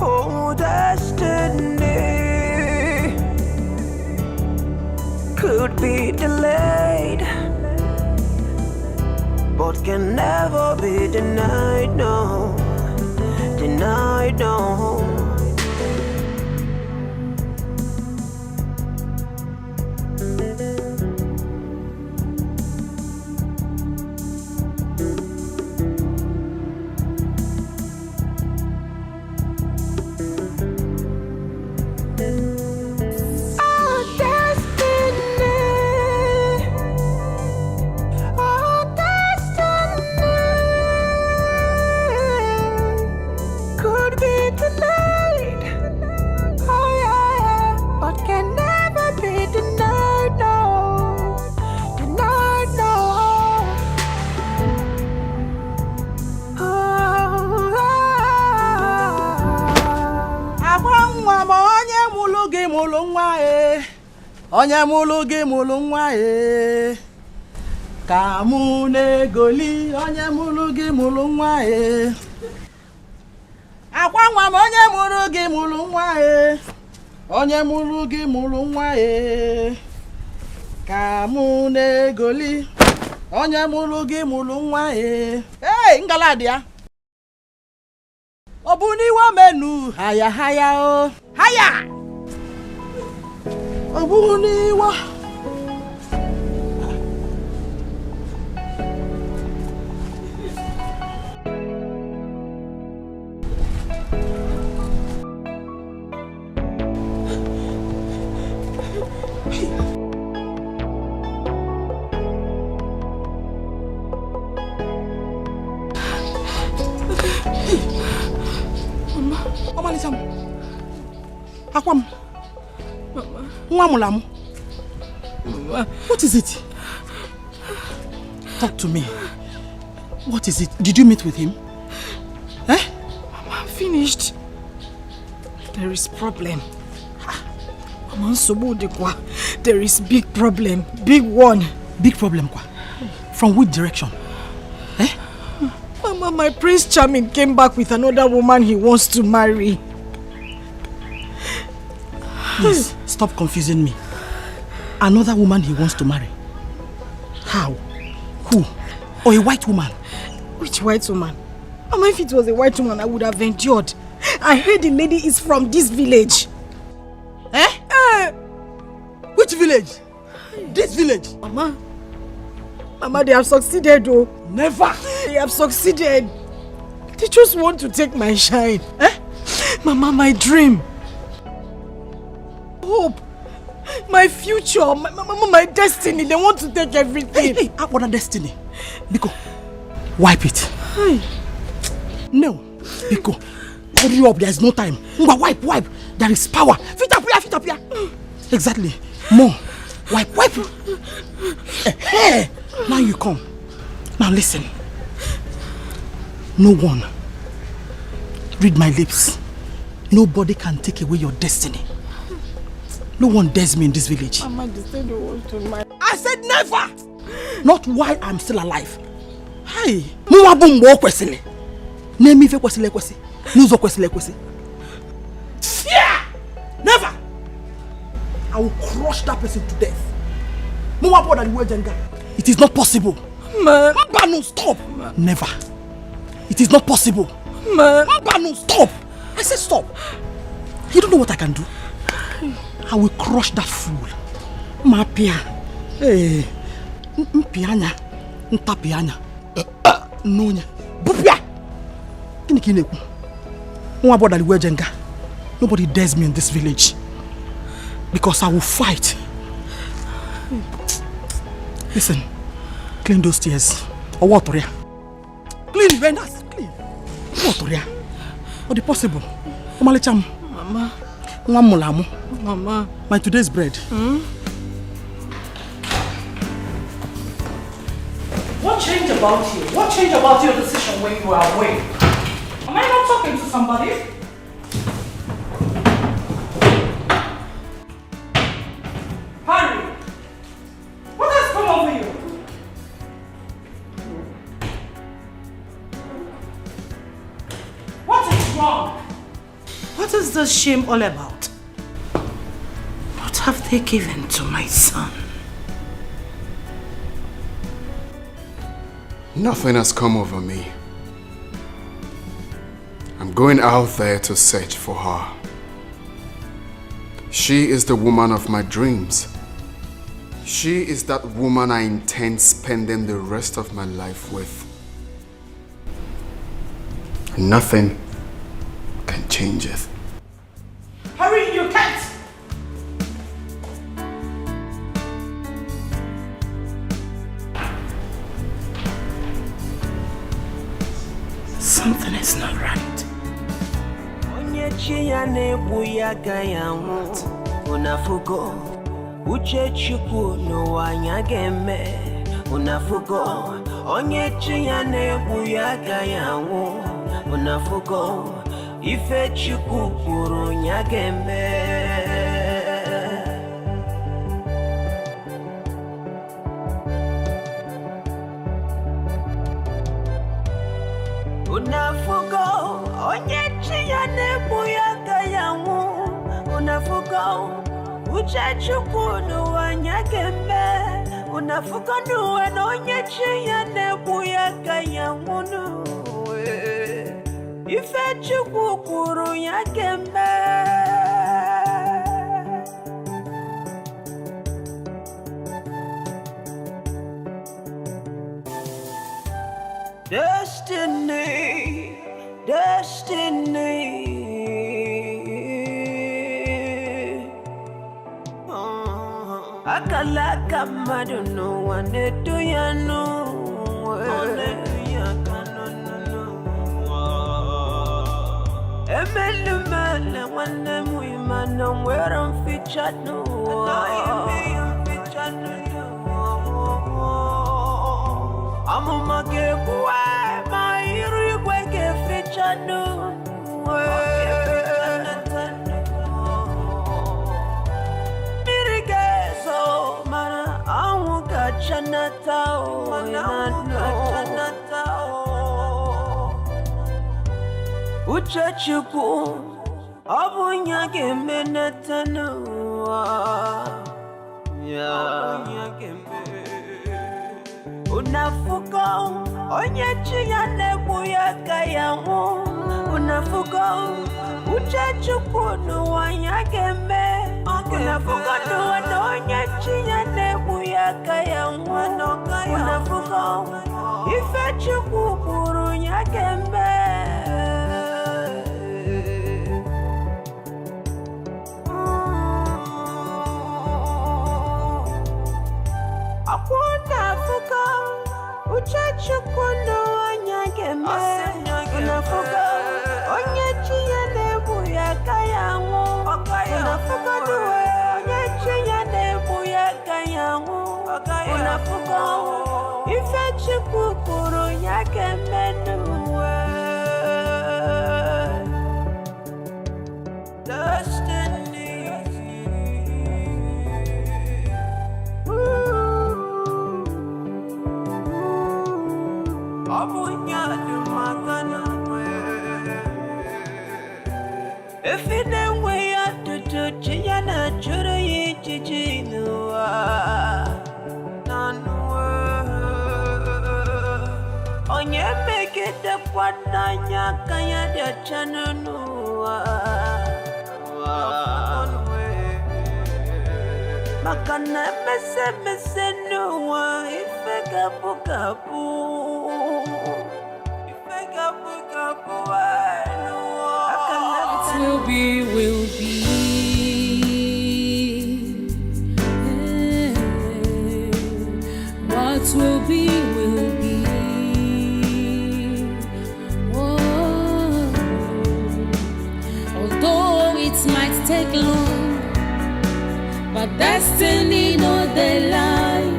Oh, destiny. Could be delayed, but can never be denied, no. Denied, no. Onye mụlụ gị mụlụ nwa ka mụ na-egoli onye mụlụ gị mụlụ nwa akwa nwa m onye mụrụ gị mụlụ nwa onye mụrụ gị mụlụ nwa ka mụ na-egoli onye mụrụ gị mụlụ nwa hey ngaladi ya ọ bụ n'iwe menu haya haya o haya ọ bụ n'iwe Omalisam. Akwam. Nwamulam. What is it? Talk to me. What is it? Did you meet with him? Eh? Mama, I'm finished. There is problem. Mama, there is big problem. Big one. Big problem, kwa? From which direction? Eh? Mama, my Prince Charming came back with another woman he wants to marry. Please, stop confusing me. Another woman he wants to marry? How? Who? Or a white woman? Which white woman? Mama, if it was a white woman, I would have endured. I heard the lady is from this village. Eh? Which village? This village? Mama, they have succeeded, though. Never! They have succeeded. They just want to take my shine. Eh? Mama, my dream. Hope. My future. My destiny. They want to take everything. Hey, I want a destiny. Biko, wipe it. Hey. No. Biko, hurry up. There is no time. Wipe. There is power. Fit up here. Exactly. More. Wipe. Hey. Now you come. Now listen. No one. Read my lips. Nobody can take away your destiny. No one dares me in this village. Mama, they said they want to marry. I said never! Not while I'm still alive. Hey, Mwa bumbo kwesile. Name ife kwesile kwesi. Nuzo kwesile kwesi. Yeah! Never! I will crush that person to death. Mwa boda liwe jenga. It is not possible. Man. Mbano, stop! Man. Never. It is not possible. Man. Mbano, stop! I said stop. You don't know what I can do? I will crush that fool. Mapia. Eh. Mpianya. Ntapianya. Nunya. Bupia. Kinikineku. Nwabodali wejenga. Nobody dares me in this village. Because I will fight. Listen. Clean those tears. Or what, Toria? Clean, Vendas. Clean. What, Toria? Or the possible? Omalicham. Mama. Mulamu. Mama. My today's bread. What changed about you? What changed about your decision when you were away? Am I not talking to somebody? Harry! What has come over you? What is wrong? What is this shame all about? What have they given to my son? Nothing has come over me. I'm going out there to search for her. She is the woman of my dreams. She is that woman I intend spending the rest of my life with. Nothing can change it. Hurry, you can't! Something is not right. Unafugo uche chukwu n'ụwa anya ga-eme unafugo onye chi ya na-egbu ya agaghị anwụ unafugo ife chukwu kwuru ya ga-eme unafugo onye chi ya na-egbu ya agaghị anwụ unafugo uche chukwu n'ụwa anya ga-eme unafugo n'ụwa na onye chi ya na-egbu ya agaghị anwụ n'ụwa ife chukwu kwuru ya ga-eme Destiny, destiny. Akala kamadu no wane tuyanu. Emelu mele wane muimana mwera mfichanu. Amumage buwe mairu gwege fichanu. Mirigezo mana amuga chanatao uche chukwu obunya gemenatanu unafugo onye chi ya na-egbu ya agaghị anwụ unafugo uche chukwu n'ụwa ya ga-eme unafugo n'ụwa na onye chi ya na-egbu ya agaghị anwụ unafugo ife chukwu kwuru ya ga-eme unafugo uche chukwu n'ụwa ya ga-eme unafugo onye chi ya na-egbu ya agaghị anwụ unafugo n'ụwa onye chi ya na-egbu ya agaghị anwụ unafugo ife chukwu kwuru ya ga-eme n'ụwa if it ain't way up to Chiana, Churi, Chichinua, on your make it the Patanya, Kaya, the Chananua. Makana mese nuwa ife kapu kapu. Ife kapu kapu nuwa. What will be, will be. What will be, will be. Oh. Although it might take long, but destiny no they lie.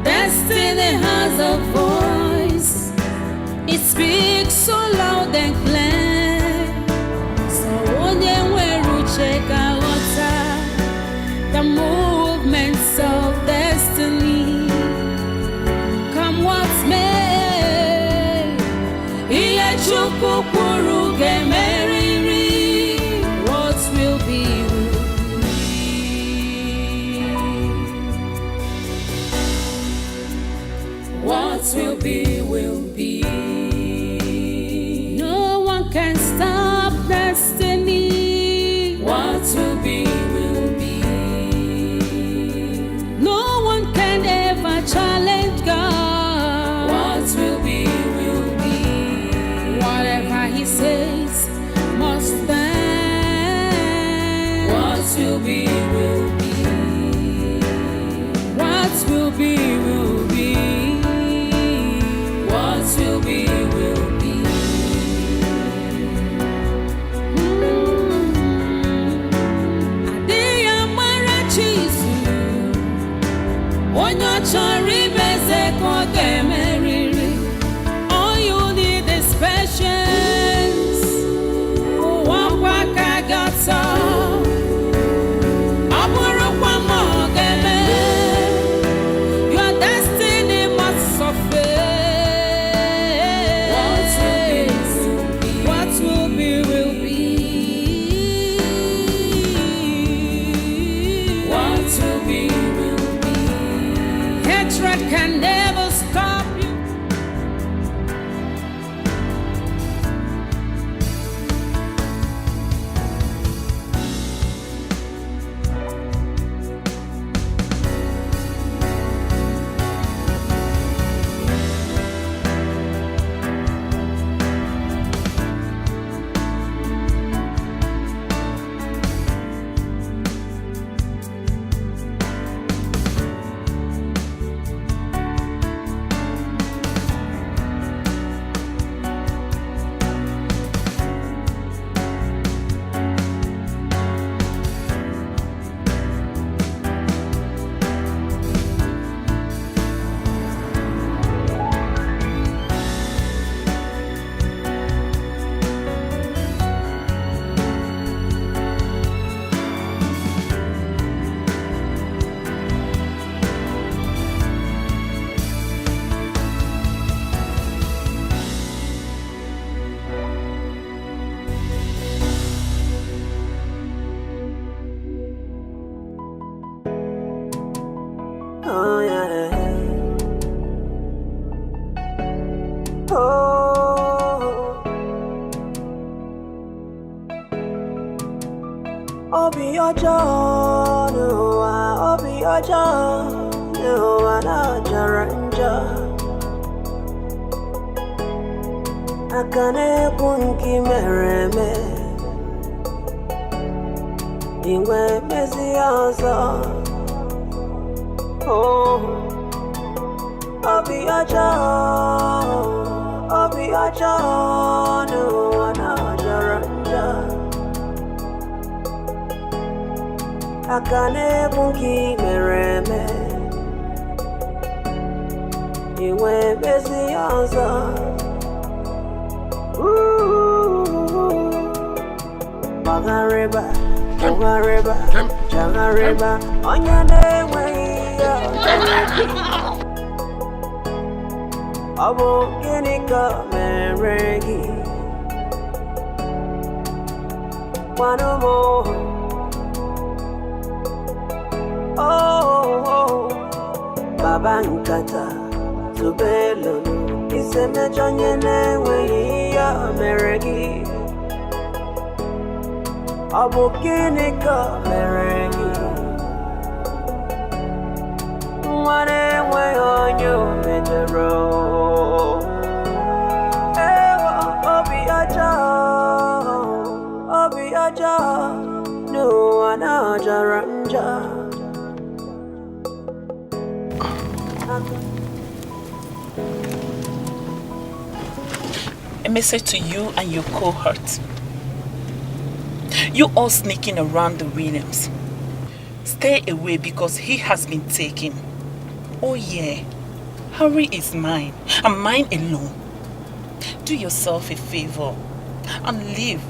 Destiny has a voice. It speaks so loud and clear. So onye weru check out the movements of destiny. Come what may, iye chukwu kwuru ga-emeriri. What will be, will be. What will be, will be. No one can stop destiny. What will be, will be. No one can ever challenge God. What will be, will be. Whatever He says must stand. What will be, will be. What will be, will be. What will be, will be. Adịghị amara Chizu, onye ọ chọrọ imeze ka ọ ga-emeriri. All you need is patience. Ụwa kwa ka ga-atọ. Ọ bụrụkwa ma ọ ga-eme, your destiny must suffer. What will be, will be. What will be, will be. Hatred can never stop you. Oh yeah. Oh. Obi ọjọ́ n'ụwa, obi ọjọ́ n'ụwa na-jọrọ njọ. Aka na-ekwu nke mere eme, inwe mezi ọzọ. Oh, obi ọjọ́ n'ụwa na-jọrọ njọ. Aka na-ekwu nke mere eme, inwe mezi ọzọ. Gbagharịba, jagharịba, onye na-enweghị ihe ọ bụ gịnị ka mere gị? Gwanụ m. Oh, baba nkata tubelo ise mejọ onye na-enweghị ihe mere gị. Ọ bụ gịnị ka mere gị? A message to you and your cohort. You all sneaking around the Williams. Stay away because he has been taken. Oh yeah, Harry is mine and mine alone. Do yourself a favor and leave.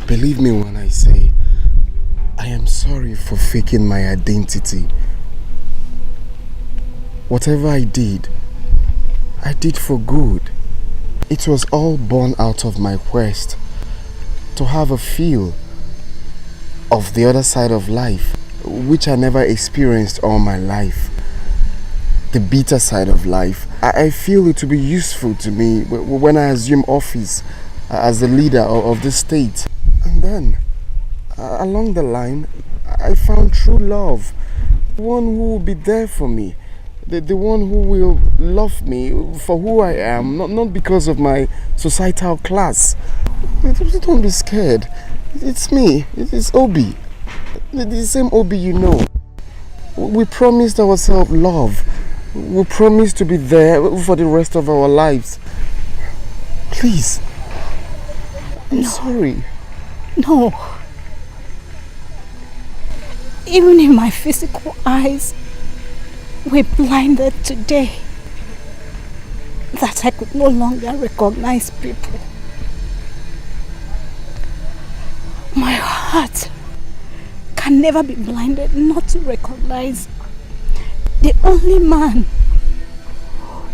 Believe me when I say, I am sorry for faking my identity. Whatever I did for good. It was all born out of my quest to have a feel of the other side of life, which I never experienced all my life. The bitter side of life. I feel it to be useful to me when I assume office as the leader of the state. And then, along the line, I found true love. One who will be there for me. The one who will love me for who I am, not because of my societal class. Don't be scared. It's me. It's Obi. The same Obi you know. We promised ourselves love. We promised to be there for the rest of our lives. Please. I'm sorry. No. Even if my physical eyes were blinded today, that I could no longer recognize people, my heart can never be blinded not to recognize the only man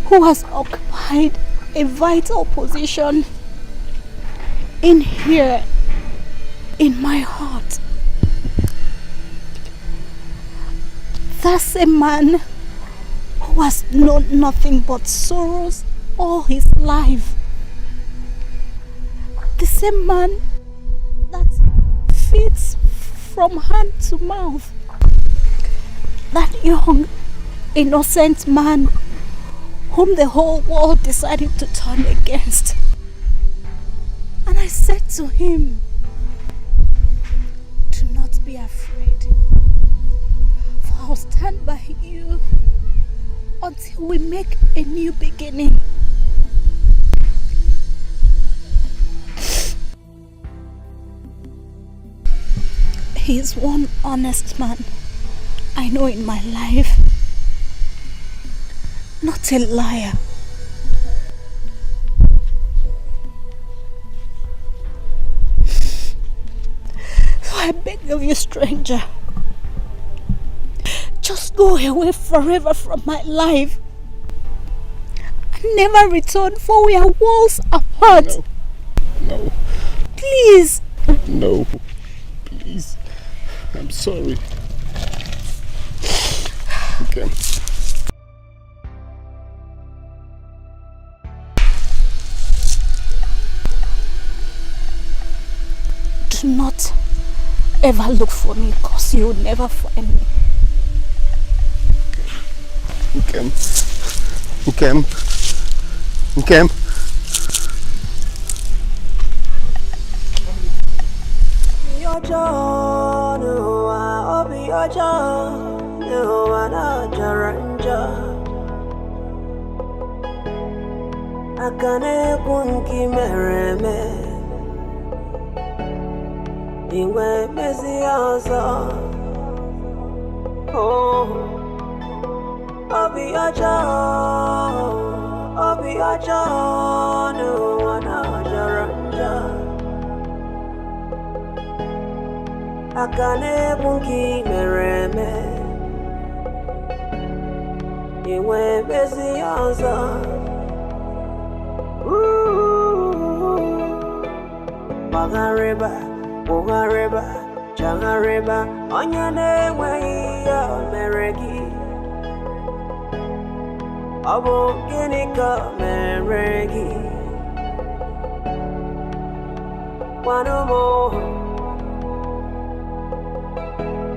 who has occupied a vital position in here, in my heart. That's a man who has known nothing but sorrows all his life. The same man that feeds from hand to mouth. That young, innocent man whom the whole world decided to turn against. And I said to him, do not be afraid, for I'll stand by you until we make a new beginning. He is one honest man I know in my life. Not a liar. So I beg of you, stranger, just go away forever from my life and never return, for we are worlds apart. No. Please. No. Please. I'm sorry. Okay. Do not ever look for me, because you will never find me. Nkem. Nkem. Nkem. Akane kunki mereme Ingwe mezi ozo Oh Obi aja No wana jaranja Akane kunki mereme Iwe bezi onza. Wagareba, Jangareba, Onyane way Meregi. Abo Ginika Meregi. One more.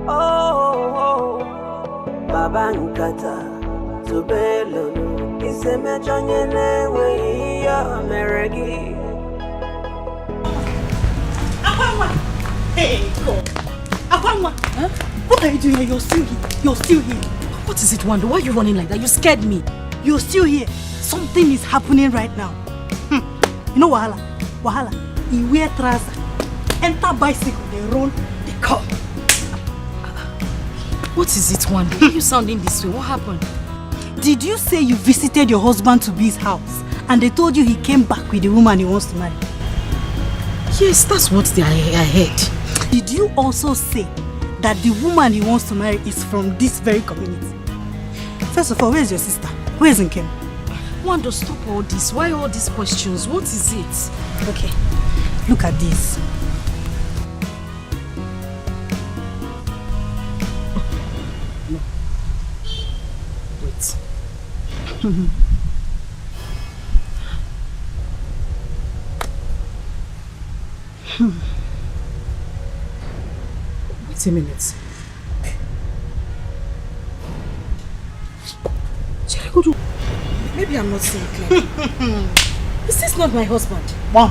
Oh, Babankata, Zubelo, Iseme Janyane way Meregi. Hey, God. Akwanwa, huh? What are you doing here? You're still here. You're still here. What is it, Wando? Why are you running like that? You scared me. You're still here. Something is happening right now. You know Wahala? Wahala. He wear trouser. Enter bicycle. They run. They come. What is it, Wando? Why are you sounding this way? What happened? Did you say you visited your husband to be his house and they told you he came back with the woman he wants to marry? Yes, that's what I heard. Did you also say that the woman he wants to marry is from this very community? First of all, where is your sister? Where is Nkem? Wando, stop all this. Why all these questions? What is it? Okay, look at this. No. Wait. Wait a minute. Maybe I'm not seeing clearly. Is this not my husband? Mom.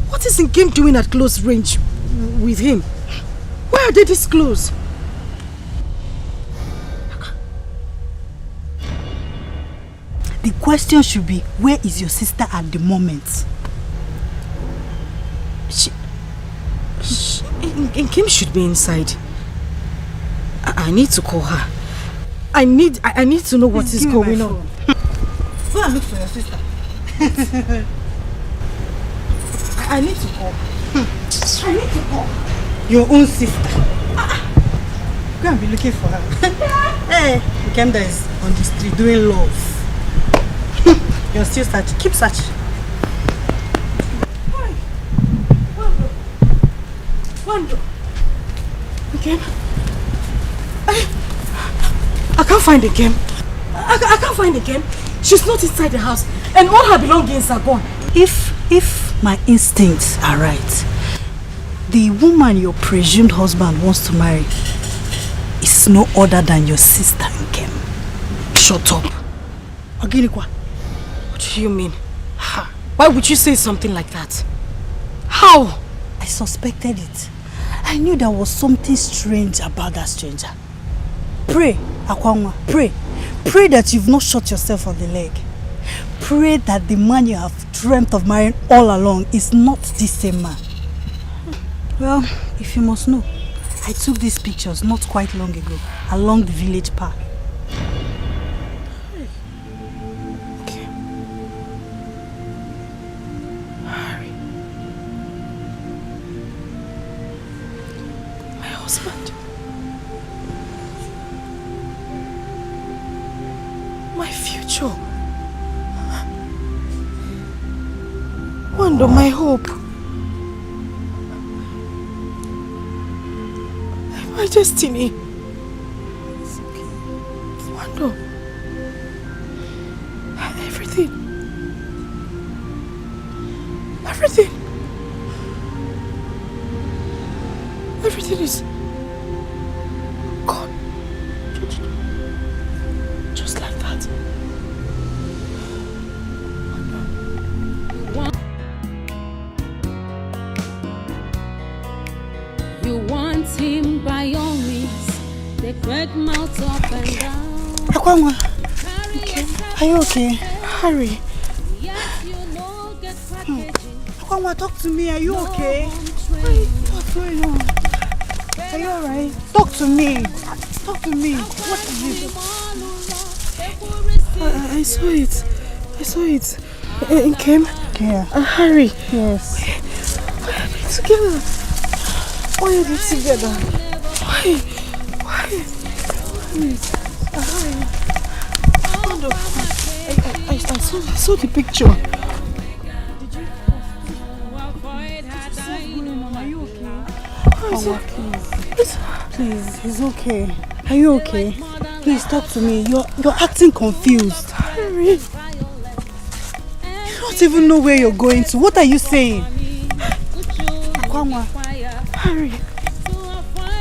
What is Nkem doing at close range with him? Why are they this close? The question should be, where is your sister at the moment? Nkem should be inside. I need to call her. I need to know what is going on. Go and look for your sister. I need to call. I need to call your own sister. Go and be looking for her. Hey, Nkemda is on the street doing love. You're still searching. Keep searching. Wando. Okay. I can't find the game. I can't find the game. She's not inside the house, and all her belongings are gone. If my instincts are right, the woman your presumed husband wants to marry is no other than your sister Nkem. Shut up. Oginikwa, what do you mean? Why would you say something like that? How? I suspected it. I knew there was something strange about that stranger. Pray, Akwanwa, pray. Pray that you've not shot yourself on the leg. Pray that the man you have dreamt of marrying all along is not this same man. Well, if you must know, I took these pictures not quite long ago, along the village path. Okay. Harry. My husband. My future. Wando, my hope. My destiny. It's okay. Wando. Everything. Everything. Everything is gone. Just like that. You want him by all means. They crack mouth up and down. Akwanwa, okay. Are you okay? Hurry. Akwanwa, talk to me. Are you okay? What's going on? Are you alright? Talk to me. Talk to me. What is it? I saw it. I saw it. Nkem? Yeah. Hurry. Yes. Why are they together? Why are they together? Why? Please. I saw the picture. Are you okay? Please, it's okay. Are you okay? Please talk to me. You're acting confused. Harry. You don't even know where you're going to. What are you saying? Akwamwa. Harry.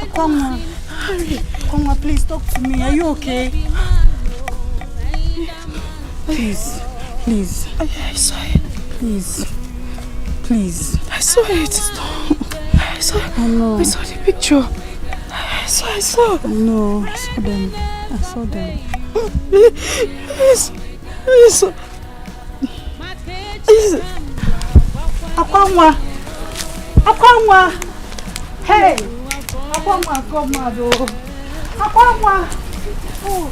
Akwamwa. Harry. Akwamwa, please talk to me. Are you okay? Please. I saw it. Please. I saw it. I saw it. I know. I saw the picture. I saw. No, I saw them. Please. Akwamwa. Hey. Akwamwa, come on. Akwamwa. Oh.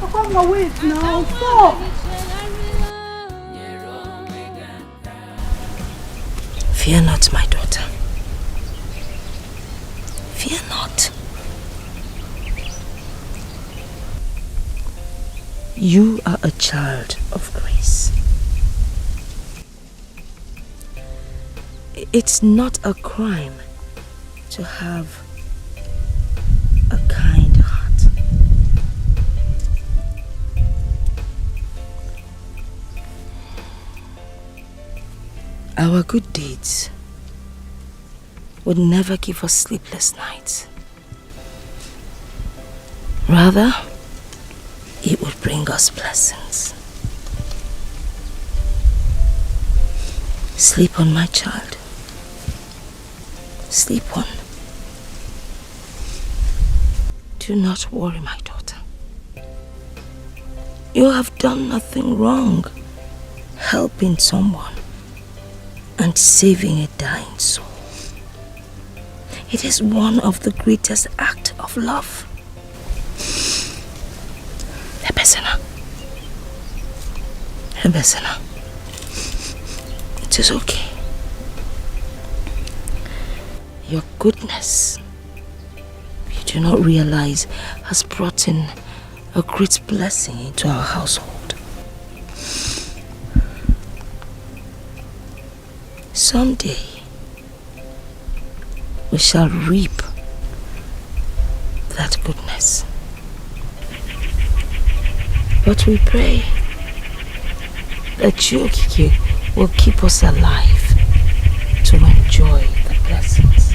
Akwamwa, wait now. Stop. Fear not, my daughter. Fear not. You are a child of grace. It's not a crime to have a kind heart. Our good deeds would never give us sleepless nights. Rather, it would bring us blessings. Sleep on, my child. Sleep on. Do not worry, my daughter. You have done nothing wrong helping someone and saving a dying soul. It is one of the greatest acts of love. Ebesena. It is okay. Your goodness, you do not realize, has brought in a great blessing into our household. Someday, we shall reap that goodness. But we pray that Chukike will keep us alive to enjoy the blessings.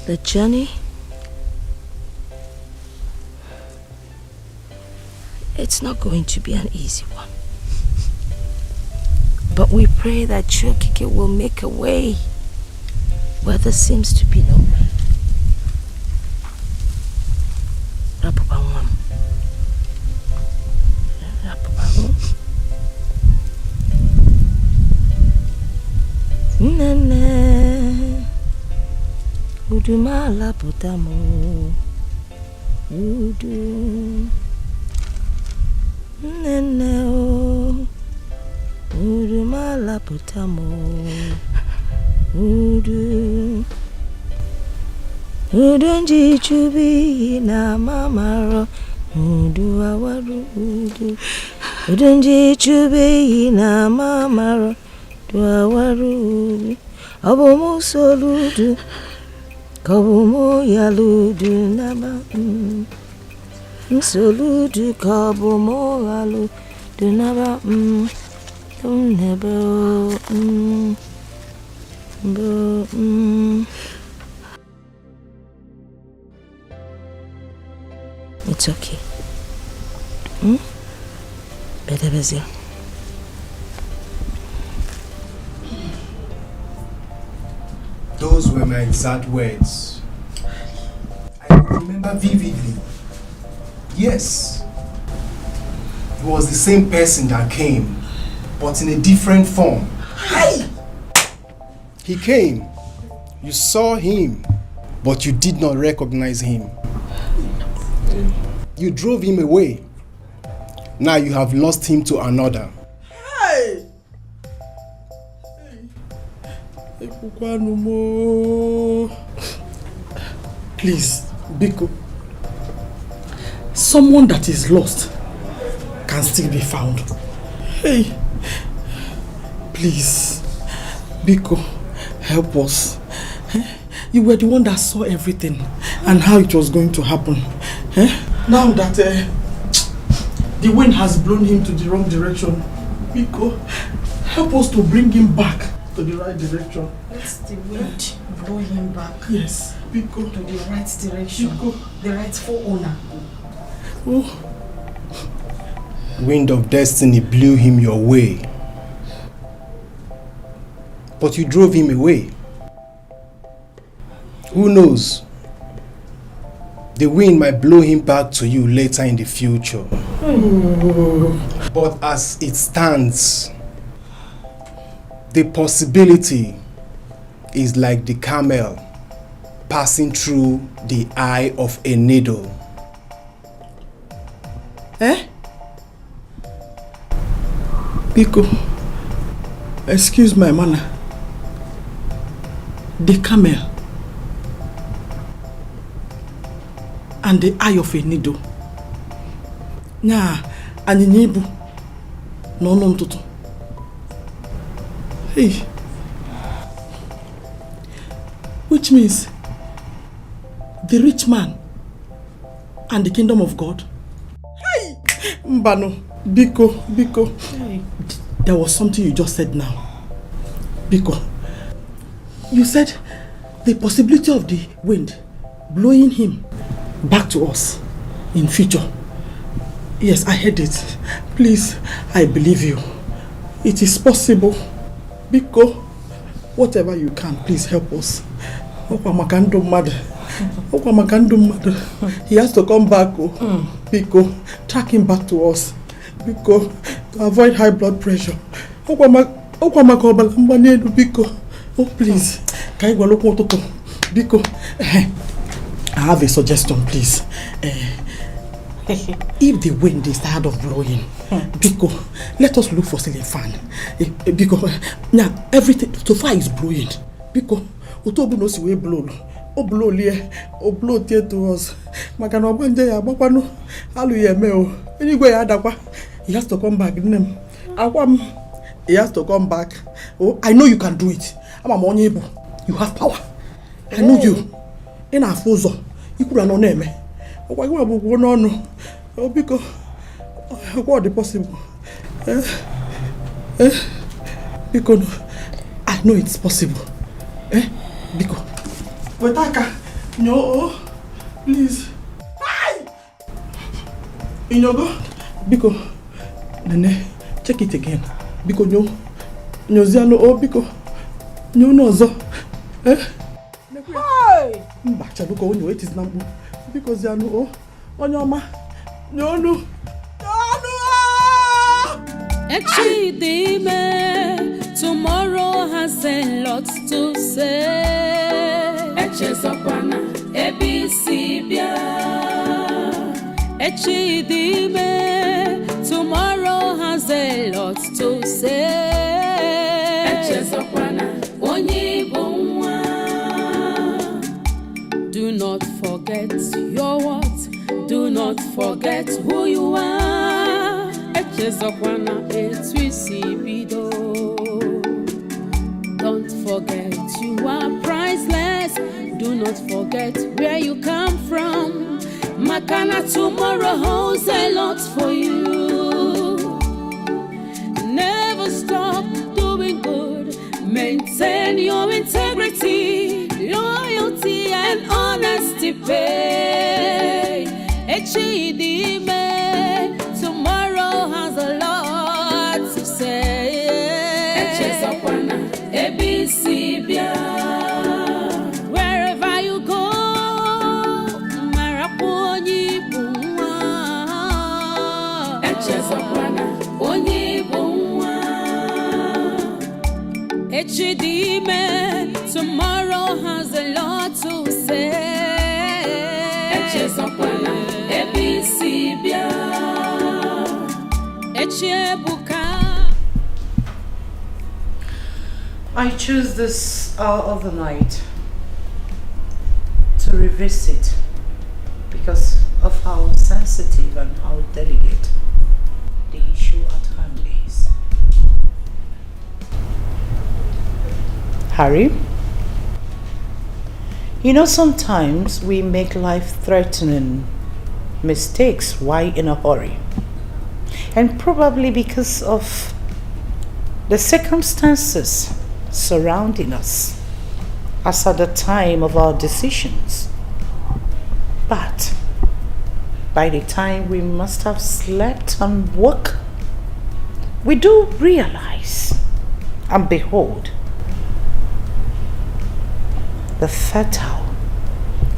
The journey, it's not going to be an easy one. But we pray that Chukike will make a way where there seems to be no way. Nene Udumala putamo Udu Nene o Udumala putamo Udu Udunji chubi na mamaro Udu awaru Udu Udunji chubi na mamaro Duawaru Abomu soludu Kabomu yaludu naba Soludu kabomu yaludu naba Nebo It's okay. Better busy. Those were my exact words. I remember vividly. Yes. It was the same person that came, but in a different form. Hi! He came. You saw him, but you did not recognize him. You drove him away. Now you have lost him to another. Hey! Please, Biko. Someone that is lost can still be found. Hey, please, Biko, help us. You were the one that saw everything and how it was going to happen. Now that the wind has blown him to the wrong direction, Biko, help us to bring him back to the right direction. Let the wind blow him back. Yes, Biko. To the right direction. Biko. The rightful owner. Oh. Wind of destiny blew him your way. But you drove him away. Who knows? The wind might blow him back to you later in the future. Oh. But as it stands, the possibility is like the camel passing through the eye of a needle. Biko, excuse my manner. The camel and the eye of a needle. Nah, and Nibu. No, Toto. Hey. Which means the rich man and the kingdom of God. Hey! Mbano, Biko. Hey. There was something you just said now. Biko. You said the possibility of the wind blowing him back to us in future. Yes, I heard it. Please, I believe you. It is possible. Biko, whatever you can, please help us. He has to come back. Biko, track him back to us. Biko, to avoid high blood pressure. Biko. Oh, please. Biko, I have a suggestion, please. If the wind is tired of blowing, Biko, let us look for ceiling fan. Biko, now everything so far is blowing. Biko, Utobu knows the way blow. Oh, blow here, oh, blow here to us. Makano Banja, Bapano, Alu Meo. Anyway, Adapa, he has to come back. He has to come back. Oh, I know you can do it. I'm a money. You have power. I know you. In our fozo, you could not name me. Why no? Oh, because what is possible? Because I know it's possible. Because Wataka, no, please. In your God, because Nene, check it again. Because no, Ziano, oh, because no, zo. Hey! Mbacha, look on your 80s number. Because Ziano, oh, on your ma. No. Tomorrow has a lot to say. Echezokwana, ABC bia. Tomorrow has a lot to say. Echezokwana, onyibo. Do not forget your what? Do not forget who you are. Echezokwana, etwisibido. Don't forget you are priceless. Do not forget where you come from. Makana, tomorrow holds a lot for you. Never stop doing good. Maintain your integrity, loyalty and honesty pay. Tomorrow has a lot to say. Wherever you go, Maraponi Bunwa. Tomorrow has a lot to say. I choose this hour of the night to to revisit because of how sensitive and how delicate the issue at hand is. Harry, you know, sometimes we make life-threatening mistakes. Why in a hurry? And probably because of the circumstances surrounding us as at the time of our decisions. But by the time we must have slept and woke, we do realize and behold the fatal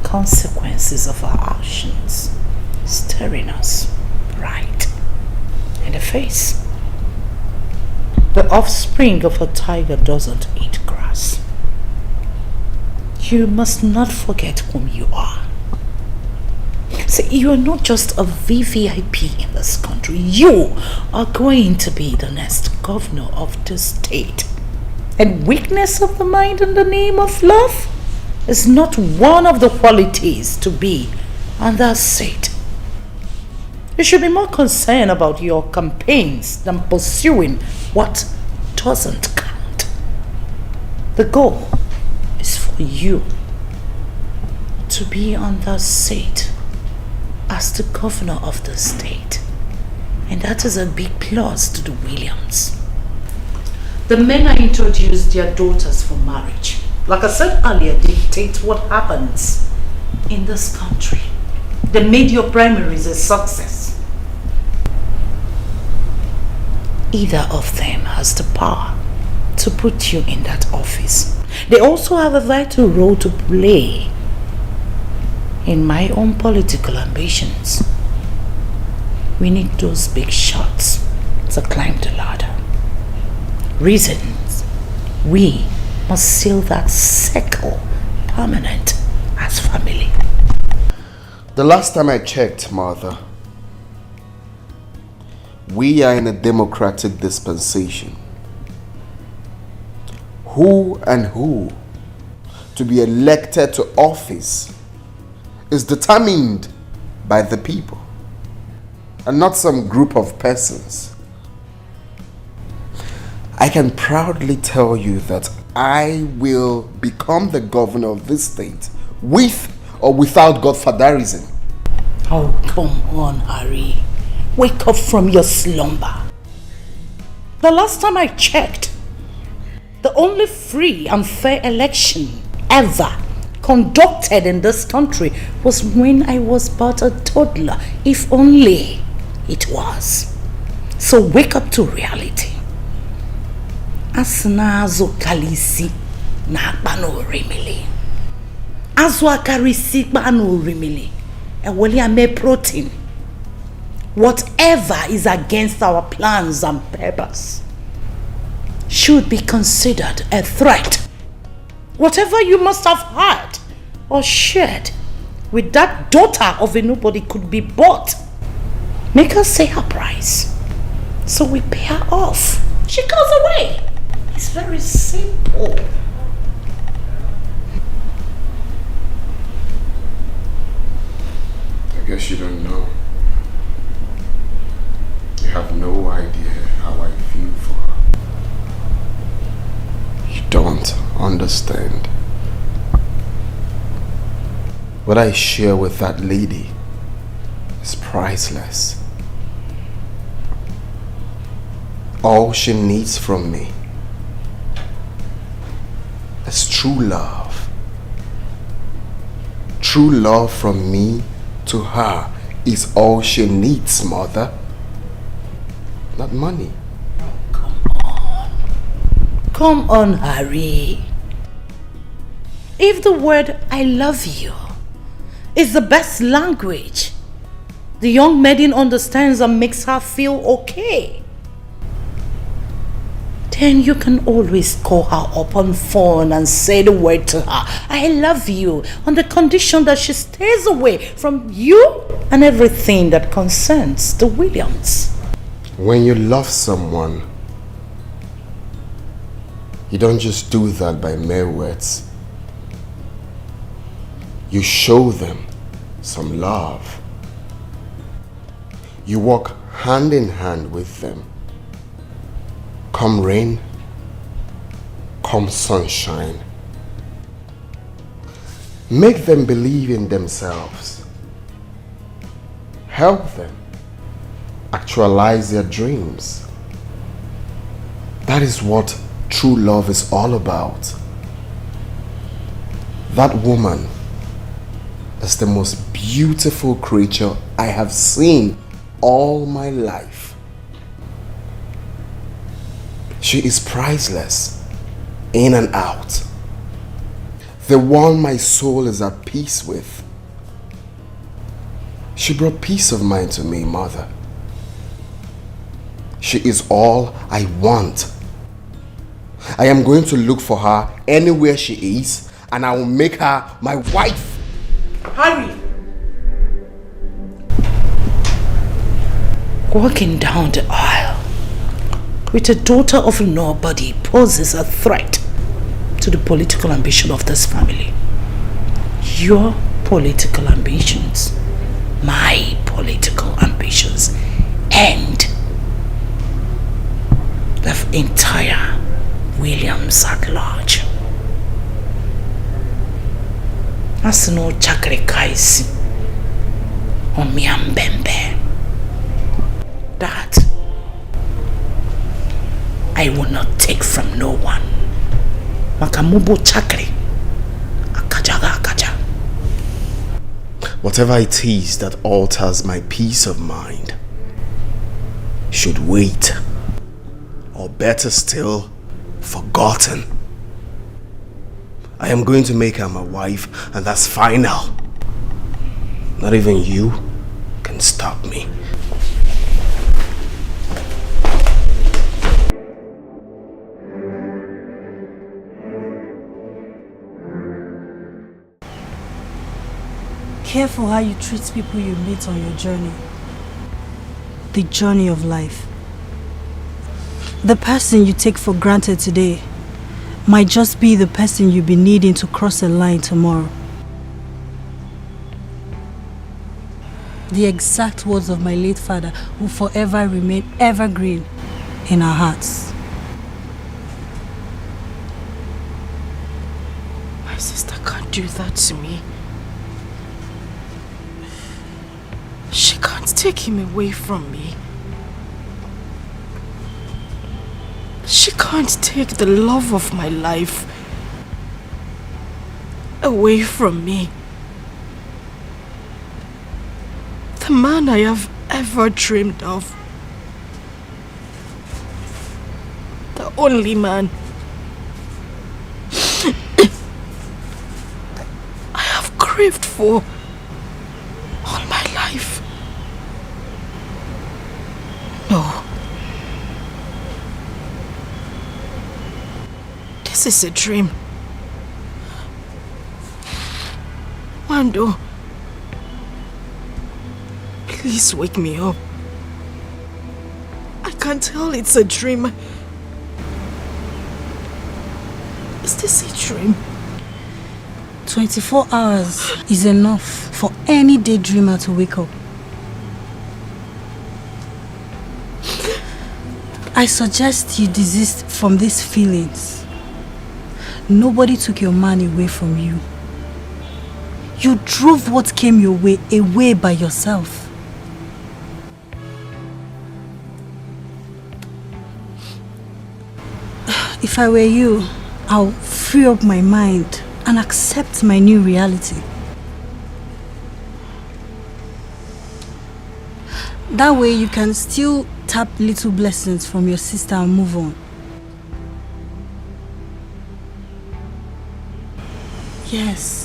consequences of our actions staring us right in the face. The offspring of a tiger doesn't eat grass. You must not forget whom you are. See, you are not just a VVIP in this country. You are going to be the next governor of the state. And weakness of the mind in the name of love is not one of the qualities to be on that seat. You should be more concerned about your campaigns than pursuing what doesn't count. The goal is for you to be on that seat as the governor of the state. And that is a big plus to the Williams. The men are introduced their daughters for marriage. Like I said earlier, dictate what happens in this country. They made your primaries a success. Either of them has the power to put you in that office. They also have a vital role to play in my own political ambitions. We need those big shots to climb the ladder. Reasons we must seal that circle permanent as family. The last time I checked, Martha, we are in a democratic dispensation. Who to be elected to office is determined by the people and not some group of persons. I can proudly tell you that I will become the governor of this state with or without godfatherism. Oh, come on, Harry. Wake up from your slumber. The last time I checked, the only free and fair election ever conducted in this country was when I was but a toddler, if only it was. So wake up to reality. Asnazo kalisi na bano remili. Azwa karisi bano remili. Ewoli ame protein. Whatever is against our plans and purpose should be considered a threat. Whatever you must have had or shared with that daughter of a nobody could be bought. Make her say her price, so we pay her off. She goes away. It's very simple. I guess you don't know. You have no idea how I feel for her. You don't understand. What I share with that lady is priceless. All she needs from me is true love. True love from me to her is all she needs, Mother. Not money. Come on, Harry. If the word I love you is the best language the young maiden understands and makes her feel okay, then you can always call her up on phone and say the word to her, I love you, on the condition that she stays away from you and everything that concerns the Williams. When you love someone, you don't just do that by mere words. You show them some love. You walk hand in hand with them. Come rain, come sunshine. Make them believe in themselves. Help them actualize their dreams. That is what true love is all about. That woman is the most beautiful creature I have seen all my life. She is priceless, in and out. The one my soul is at peace with. She brought peace of mind to me, Mother. She is all I want. I am going to look for her anywhere she is, and I will make her my wife. Hurry! Walking down the aisle with a daughter of nobody poses a threat to the political ambition of this family. Your political ambitions, my political ambitions, and the entire Williams at large. As no chakre kaisi on miambembe. That I will not take from no one. Makamubo chakre akajaga akaja. Whatever it is that alters my peace of mind should wait, or better still, forgotten. I am going to make her my wife, and that's final. Not even you can stop me. Careful how you treat people you meet on your journey. The journey of life. The person you take for granted today might just be the person you'll be needing to cross a line tomorrow. The exact words of my late father will forever remain evergreen in our hearts. My sister can't do that to me. She can't take him away from me. She can't take the love of my life away from me. The man I have ever dreamed of. The only man I have craved for all my life. No. This is a dream. Wando, please wake me up. I can't tell it's a dream. Is this a dream? 24 hours is enough for any daydreamer to wake up. I suggest you desist from these feelings. Nobody took your man away from you. You drove what came your way away by yourself. If I were you, I'll free up my mind and accept my new reality. That way you can still tap little blessings from your sister and move on. Yes.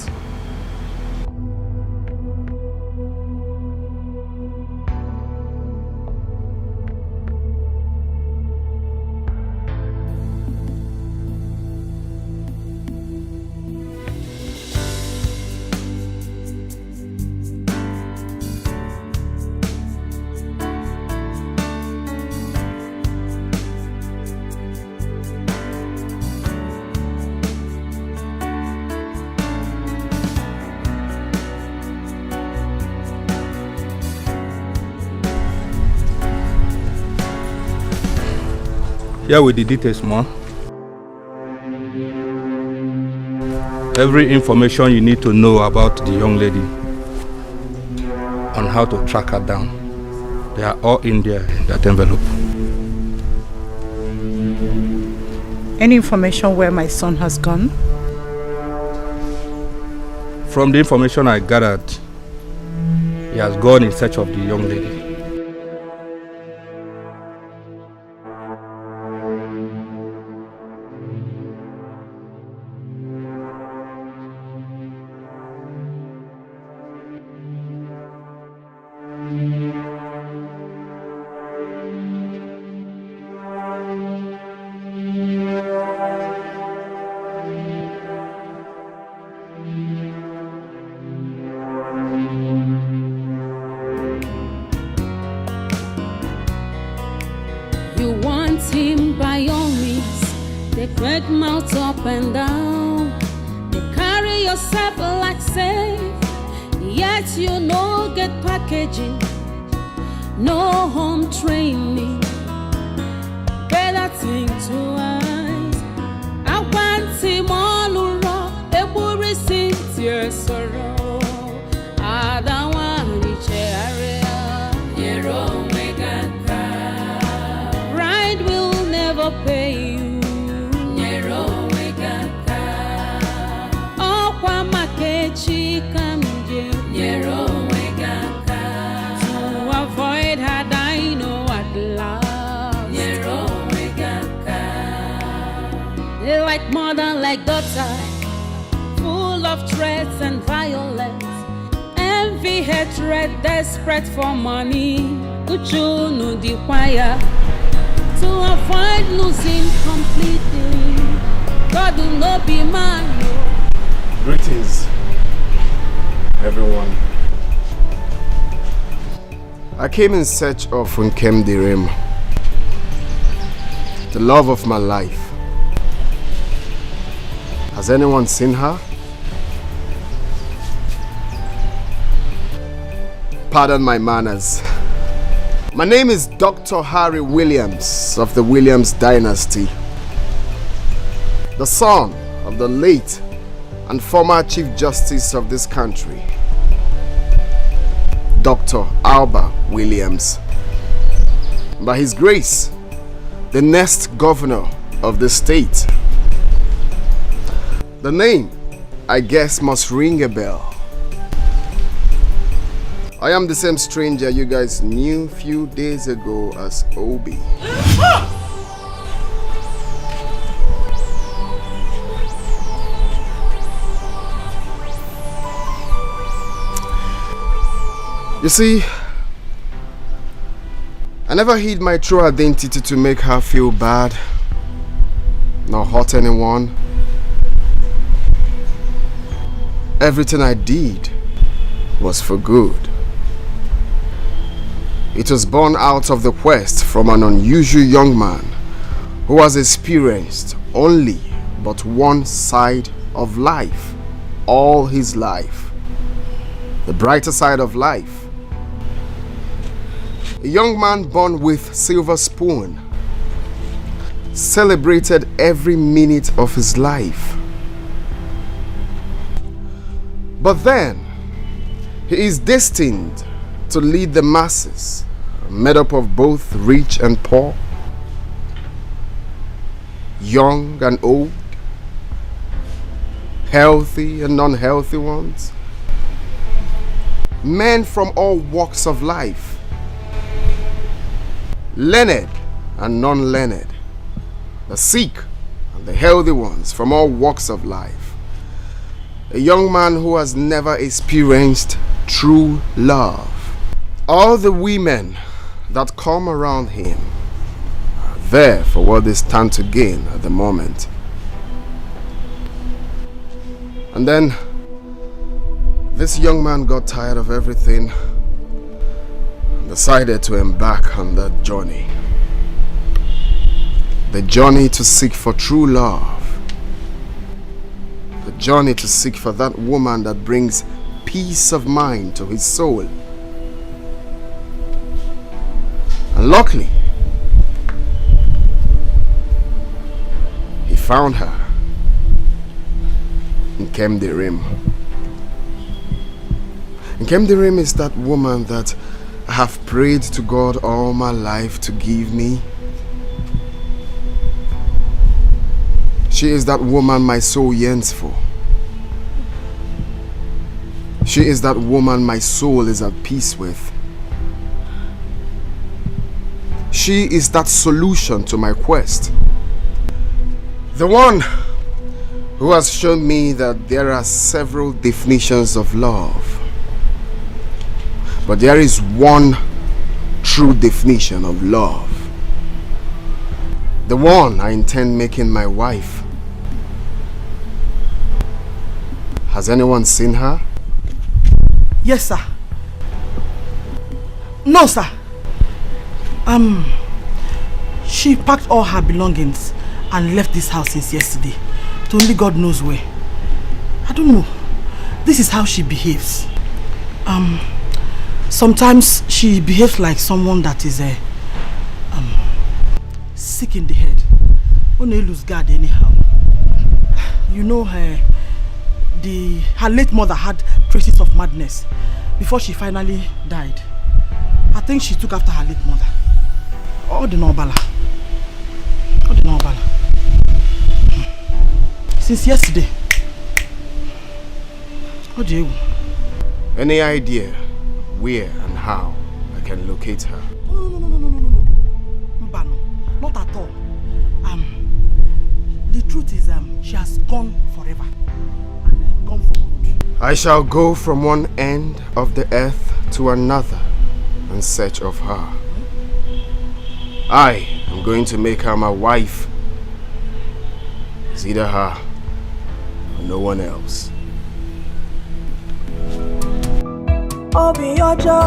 Here with the details, man. Every information you need to know about the young lady on how to track her down, they are all in there in that envelope. Any information where my son has gone? From the information I gathered, he has gone in search of the young lady. Greetings, everyone. I came in search of Nkem Direm, the love of my life. Has anyone seen her? Pardon my manners. My name is Dr. Harry Williams of the Williams dynasty, the son of the late and former Chief Justice of this country, Dr. Alba Williams. By his grace, the next governor of the state. The name, I guess, must ring a bell. I am the same stranger you guys knew few days ago as Obi. You see, I never hid my true identity to make her feel bad, nor hurt anyone. Everything I did was for good. It was born out of the quest from an unusual young man who has experienced only but one side of life all his life. The brighter side of life. A young man born with silver spoon, celebrated every minute of his life. But then, he is destined to lead the masses, made up of both rich and poor, young and old, healthy and unhealthy ones, men from all walks of life, learned and non-learned, the sick and the healthy ones from all walks of life. A young man who has never experienced true love. All the women that come around him are there for what they stand to gain at the moment. And then this young man got tired of everything and decided to embark on that journey. The journey to seek for true love. The journey to seek for that woman that brings peace of mind to his soul. And luckily, found her in Kemdirim. And Kemdirim is that woman that I have prayed to God all my life to give me. She is that woman my soul yearns for. She is that woman my soul is at peace with. She is that solution to my quest. The one who has shown me that there are several definitions of love. But there is one true definition of love. The one I intend making my wife. Has anyone seen her? Yes, sir. No, sir. She packed all her belongings and left this house since yesterday. To only God knows where. I don't know. This is how she behaves. Sometimes she behaves like someone that is sick in the head. Only lose guard anyhow. You know her late mother had traces of madness before she finally died. I think she took after her late mother. All the Nobala. Since yesterday. What do you? Any idea where and how I can locate her? No. Mbano, not at all. The truth is she has gone forever. And gone for good. I shall go from one end of the earth to another in search of her. I am going to make her my wife. It's either her or no one else. Obi Ojo,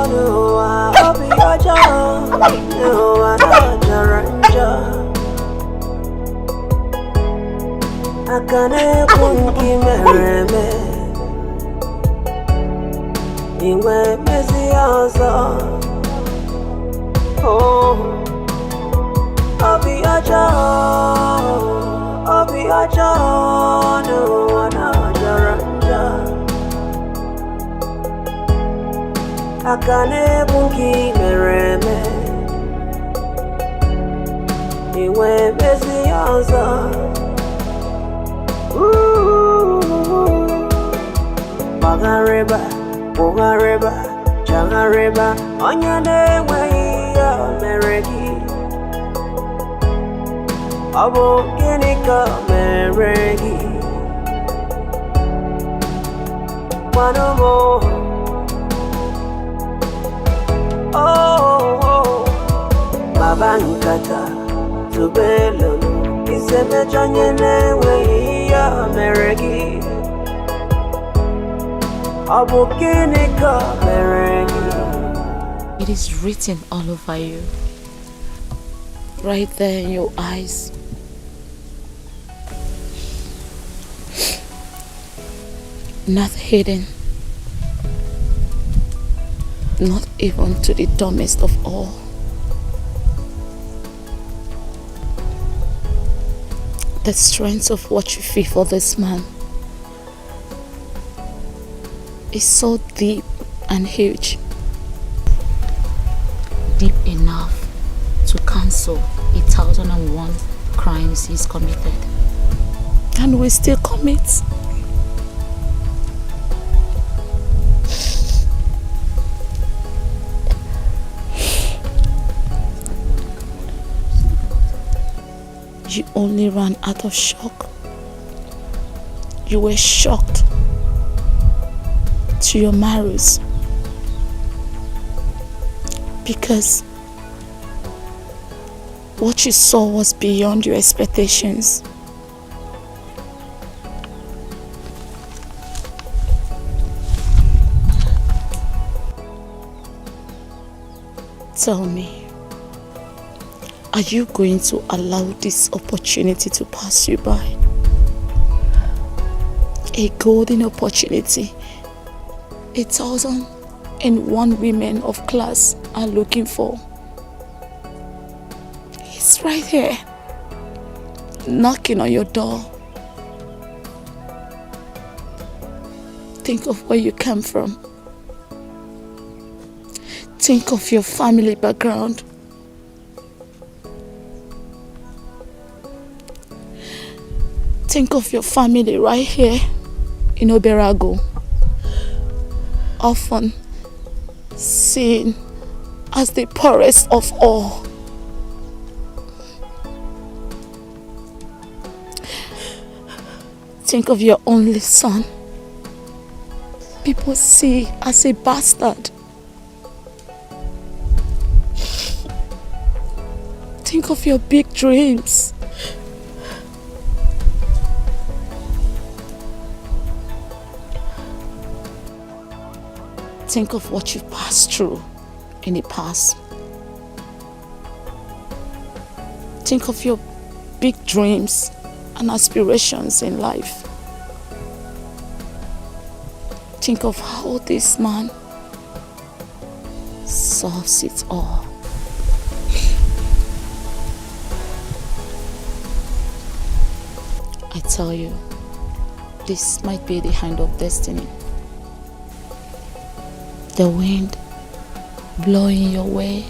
no, Obi Ojo, no, Jaranja. Akane kunki mereme, iwe mezi ozo. Oh, Obi Ojo, no, Jaranja. Akane bunki mereme, iwe mezi ozo. Bagareba, Jangareba, Onyane Waya Mereki, Abo Genika Mereki, Manomo. Oh, Babankata, Tubelo, Iseme Janyane Waya Mereki. It is written all over you, right there in your eyes. Not hidden, not even to the dumbest of all. The strength of what you feel for this man is so deep and huge. Deep enough to cancel 1,001 crimes he's committed. And we still commit. You only ran out of shock. You were shocked to your marrows because what you saw was beyond your expectations. Tell me, are you going to allow this opportunity to pass you by? A golden opportunity 1,001 women of class are looking for. It's right here. knocking on your door. Think of where you came from. Think of your family background. Think of your family right here in Oberago. Often seen as the poorest of all. Think of your only son. People see as a bastard. Think of your big dreams. Think of what you've passed through in the past. Think of your big dreams and aspirations in life. Think of how this man solves it all. I tell you, this might be the hand of destiny. The wind blowing your way.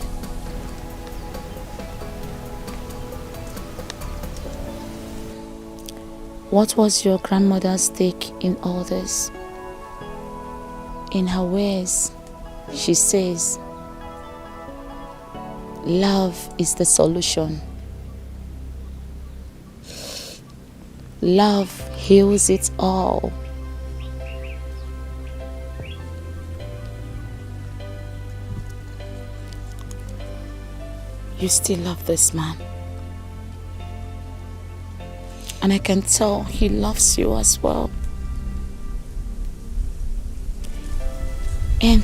What was your grandmother's take in all this? In her ways, she says, love is the solution. Love heals it all. You still love this man. And I can tell he loves you as well. And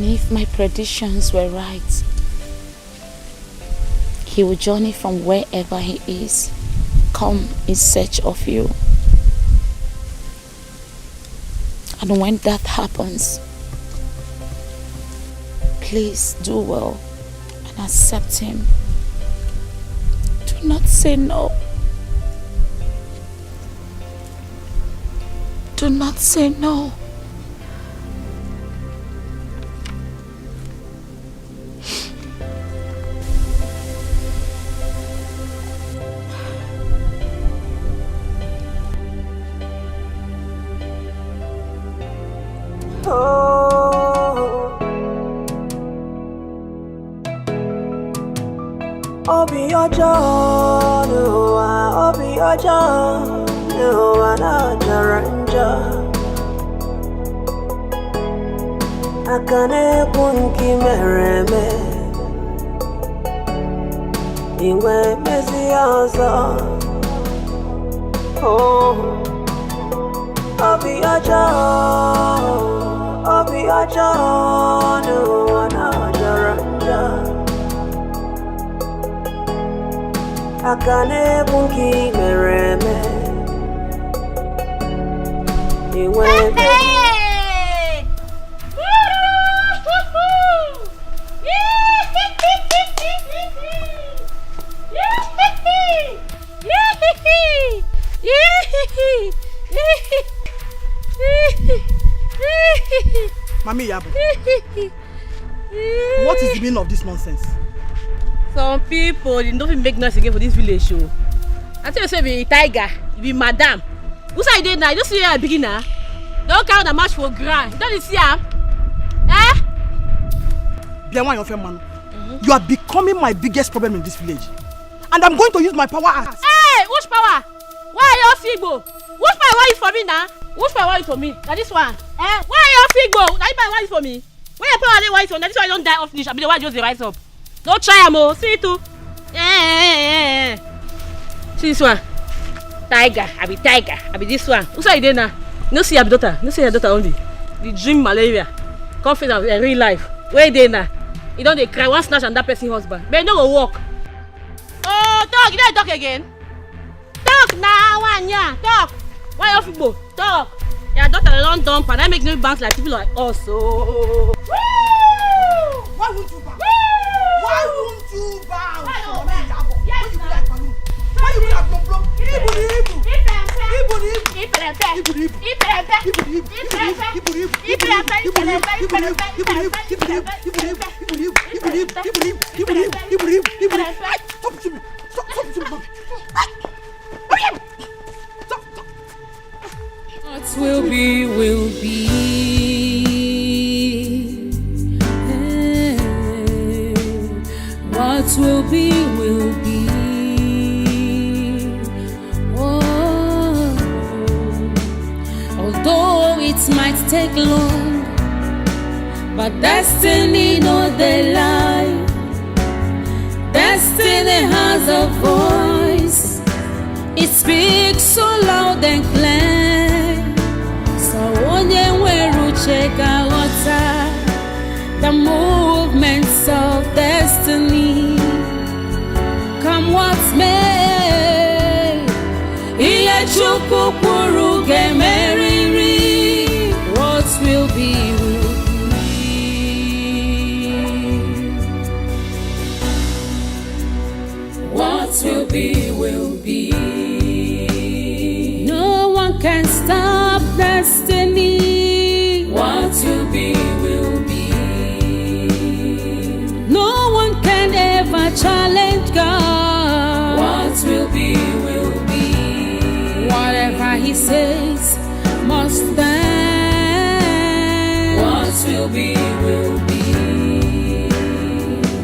if my predictions were right, he will journey from wherever he is, come in search of you. And when that happens, please do well and accept him. Do not say no. Do not say no. Obi ojo, obi ojo, na jaranja. Akane kunki mereme, iwe mezi ozo. Oh, obi ojo, na jaranja. Akane bunki mereme iwe Mami Yabo, what is the meaning of this nonsense? Some people they don't even make noise again for this village show. I tell you, say be tiger, you be madam. Who say you did now? You don't see her beginner. Don't count the match for grand. You don't see her. Eh? You are becoming my biggest problem in this village. And I'm going to use my power as. Hey, which power? Why are you Figbo? Which power want you for me now? Which power want you for me? Now this one. Eh? Why are you Figbo? Now you power want you for me? Where your power they want you for? Now this one don't die off finish. I be the one just rise up. Don't try mo, see it too. See this one. Tiger, I be this one. Who say you there now? No see your daughter, only. The dream malaria. Confidence in real life. Where you there now? You don't they cry one snatch and that person husband. But you don't go walk. Oh, talk, you don't talk again. Talk now, one yeah, talk. Why you people? Talk. Your daughter don't dump and that makes me bounce like people like us. Oh. Why won't you bounce? Why won't you bounce? Why you be like balloon? Why you be like blom? What will be, will be. What will be, will be. Oh, although it might take long, but destiny knows the lie. Destiny has a voice. It speaks so loud and clear. So onye nwere cheka ghọta the movements of destiny. Come what may, ihe Chukwu kwuru ga-emeriri. What will be, will be. What will be, will be. No one can stop destiny. What will be, will be. No one can ever challenge God. What will be, will be. Whatever He says must stand. What will be, will be.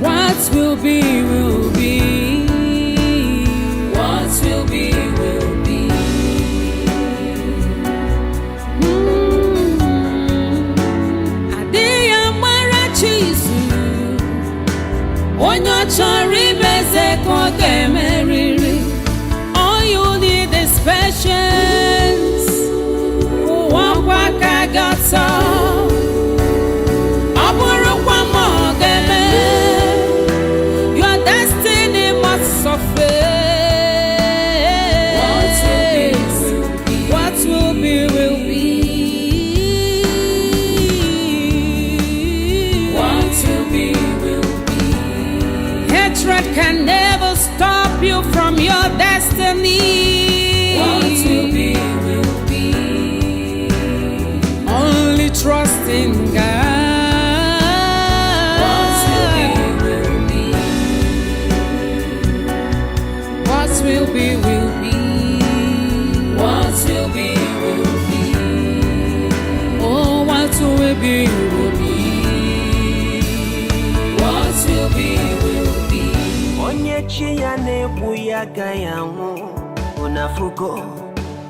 What will be, will be. What will be, will be. Onye chọrọ imeze ka ọ ga-emeriri. All you need is patience. Ụwa ka ga-atọ. Ọ bụrụkwa ma ọ ga-eme, your destiny must suffer. What will be, will be. What will be, will be. Hatred can never stop you from your destiny. What will be, will be. Only trust in God. What will be, will be. What will be, will be. What will be, will be. Oh, what will be, will be. What will be, will be. Onye chi ya na-egbu ya agaghị anwụ. Unafugo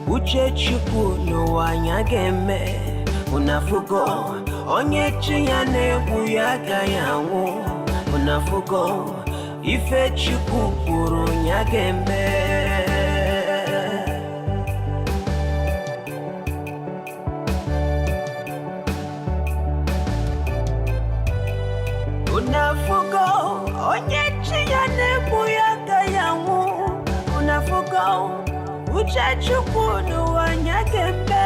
uche Chukwu n'ụwa anya ga-eme. Unafugo onye chi ya na-egbu ya agaghị anwụ. Unafugo ife Chukwu kwuru ya ga-eme. Unafugo onye chi ya na-egbu ya agaghị anwụ. Unafugo uche Chukwu n'ụwa anya ga-eme.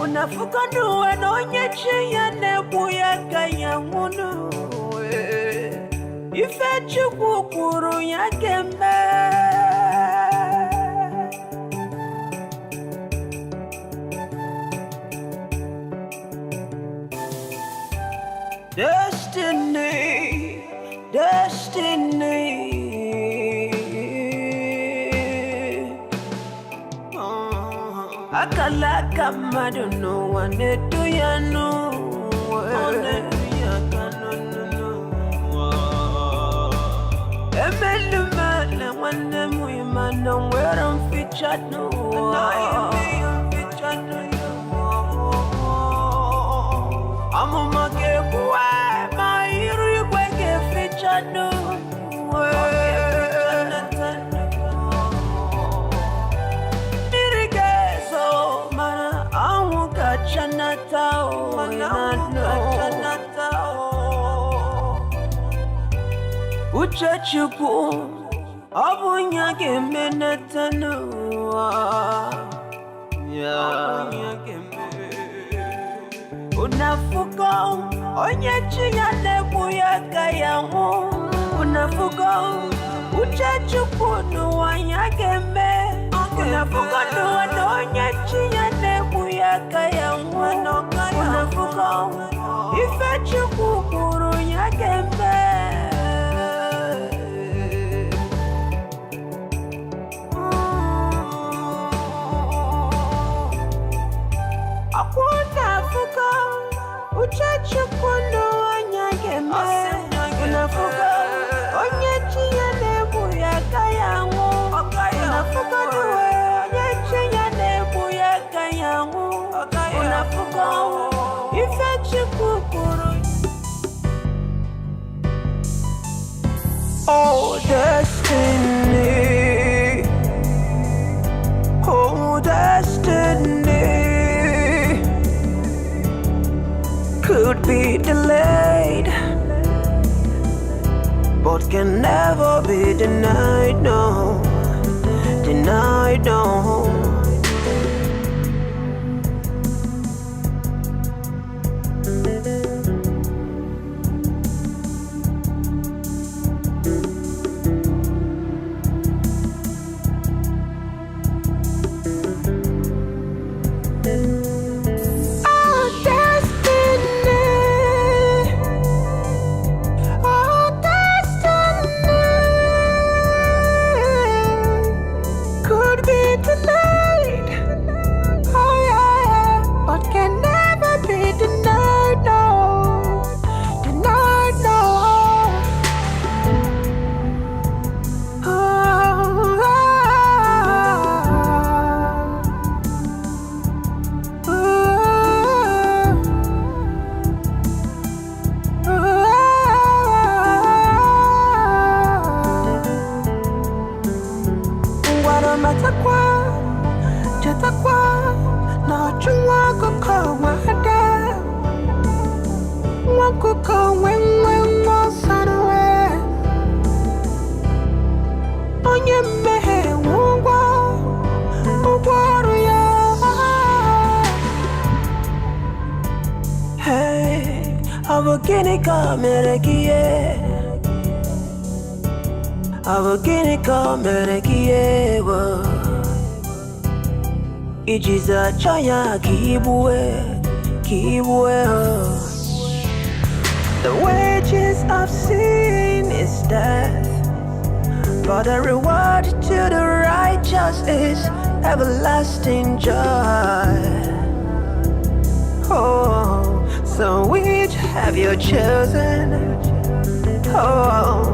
Unafugo n'ụwa na onye chi ya na-egbu ya agaghị anwụ n'ụwa. Ife Chukwu kwuru ya ga-eme. Destiny, destiny. Akala mmadụ n'ụwa na-edu ya n'ụwa. Emelumala nwanne m ịmana nwere mficha n'ụwa. Amụma ga-egbuwa ma iru igwe ga-eficha n'ụwa. Mmiri ga-ezo mana anwụ ga-achanata ụwa. Uche Chukwu ọ bụ ya ga-emenata n'ụwa. Unafugo onye chi ya na-egbu ya agaghị anwụ. unafuga uchachukunu wanyageme unafuga nuwanonya chiyane kuyaka ya mwanoka unafuga ife chukukuru nyageme unafuga uchachukunu wanyageme unafuga onye chiyane kuyaka ya unafuga nuwe onye chiyane kuyaka ya unafuga ife chukukuru. Oh destiny, oh destiny, could be delayed, but can never be denied, no, denied, no. Ijiza chaya kibwe. The wages of sin is death, but the reward to the righteous is everlasting joy. Oh, so which have you chosen? Oh,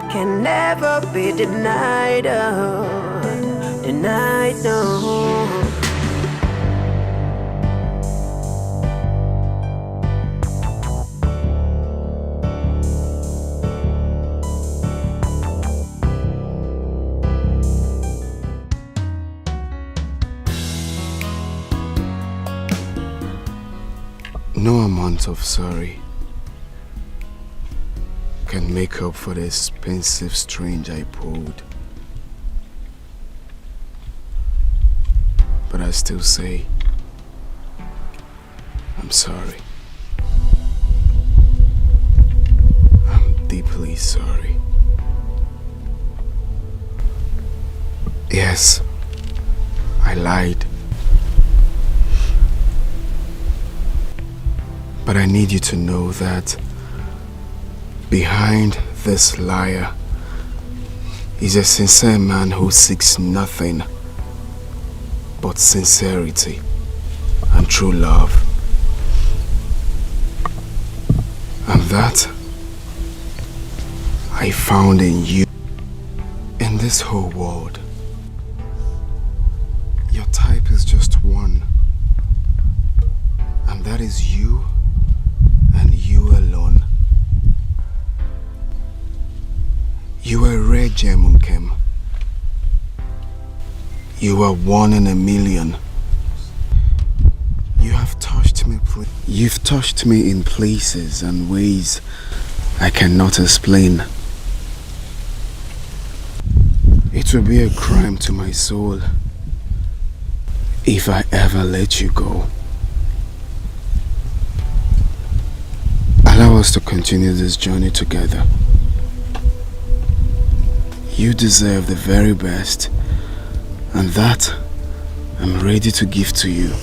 can never be denied, oh, denied, no. No amount of sorry can make up for the expensive string I pulled. But I still say, I'm sorry. I'm deeply sorry. Yes, I lied. But I need you to know that behind this liar is a sincere man who seeks nothing but sincerity and true love. And that I found in you. In this whole world, your type is just one, and that is you and you alone. You are a rare gem, Unkem. You are one in a million. You have touched me. You've touched me in places and ways I cannot explain. It will be a crime to my soul if I ever let you go. Allow us to continue this journey together. You deserve the very best, and that I'm ready to give to you.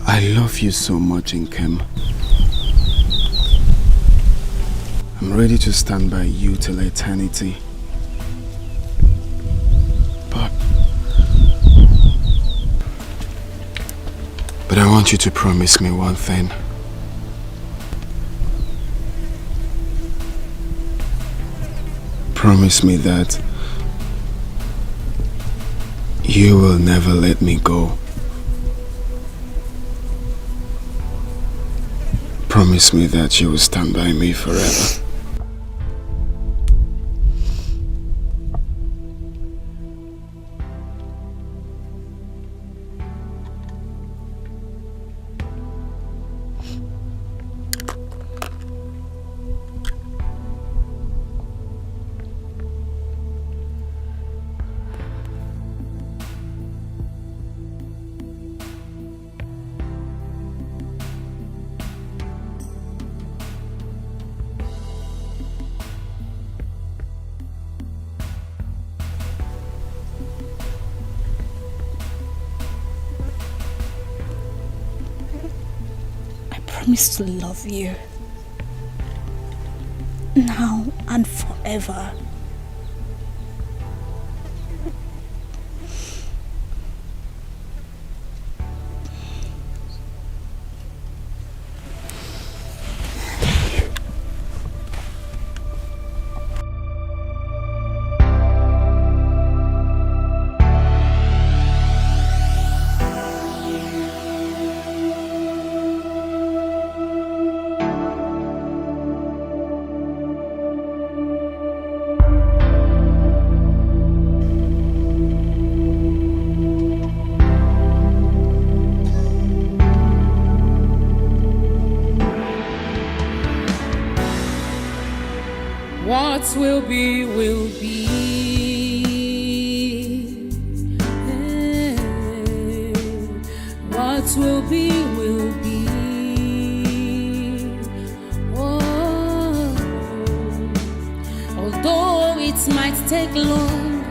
I love you so much, Nkem. I'm ready to stand by you till eternity. But I want you to promise me one thing. Promise me that you will never let me go. Promise me that you will stand by me forever. I promise to love you now and forever. What will be, will be. What will be, will be. Oh, although it might take long,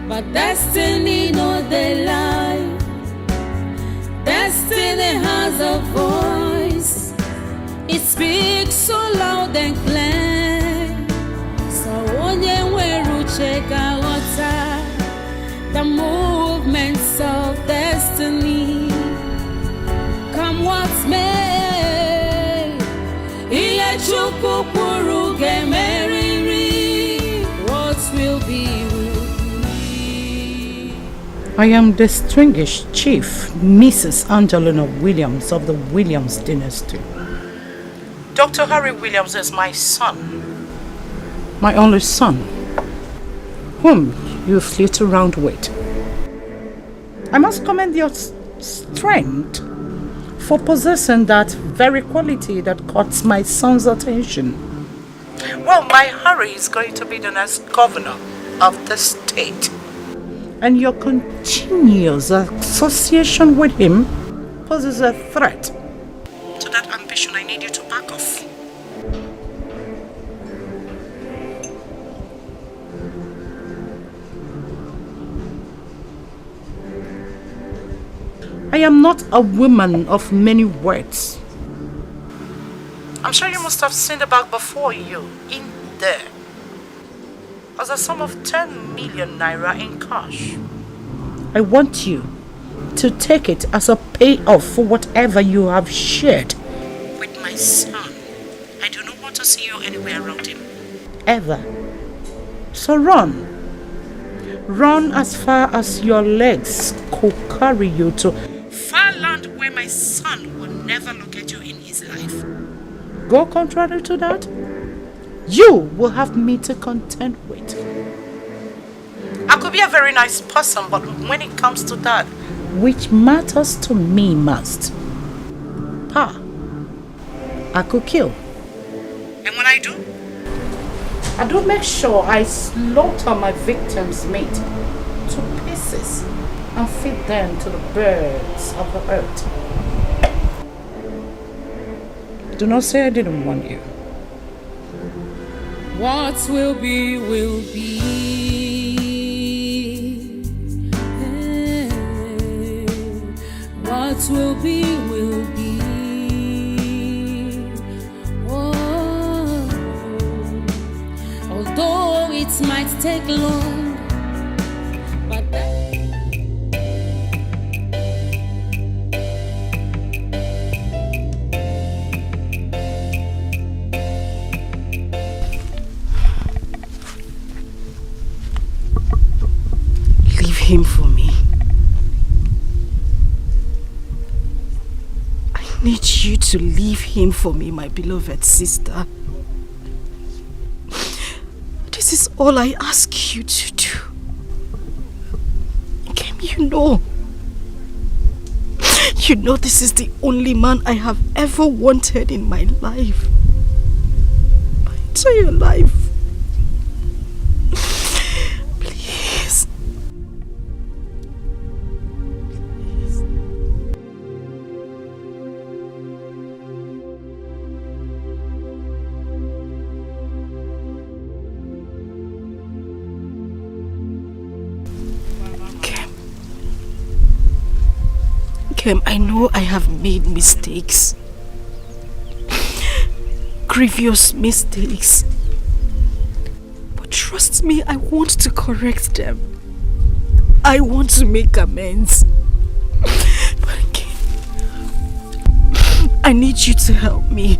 but destiny no they lie. Destiny has a voice. It speaks so loud and clear. The movements of destiny, come what may. What will be, will be. I am distinguished Chief Mrs. Angelina Williams of the Williams dynasty. Dr. Harry Williams is my son, my only son, whom you flit around with. I must commend your strength for possessing that very quality that caught my son's attention. Well, my Harry is going to be the next governor of the state. And your continuous association with him poses a threat to that ambition. I need you to back off. I am not a woman of many words. I'm sure you must have seen the bag before you, in there, as a sum of 10 million naira in cash. I want you to take it as a payoff for whatever you have shared with my son. I do not want to see you anywhere around him, ever. So run. Run as far as your legs could carry you to far land where my son will never look at you in his life. Go contrary to that, you will have me to contend with. I could be a very nice person, but when it comes to that, which matters to me most, I could kill. And when I do, I do make sure I slaughter my victim's meat to pieces and feed them to the birds of the earth. Do not say I didn't warn you. What will be, will be. What will be, will be. Oh, although it might take long, but Leave him for me. I need you to leave him for me, my beloved sister. This is all I ask you to do. Kim, you know this is the only man I have ever wanted in my life. My entire life. Please. Kim, I know I have made mistakes. Grievous mistakes. But trust me, I want to correct them. I want to make amends. But Kim, I need you to help me.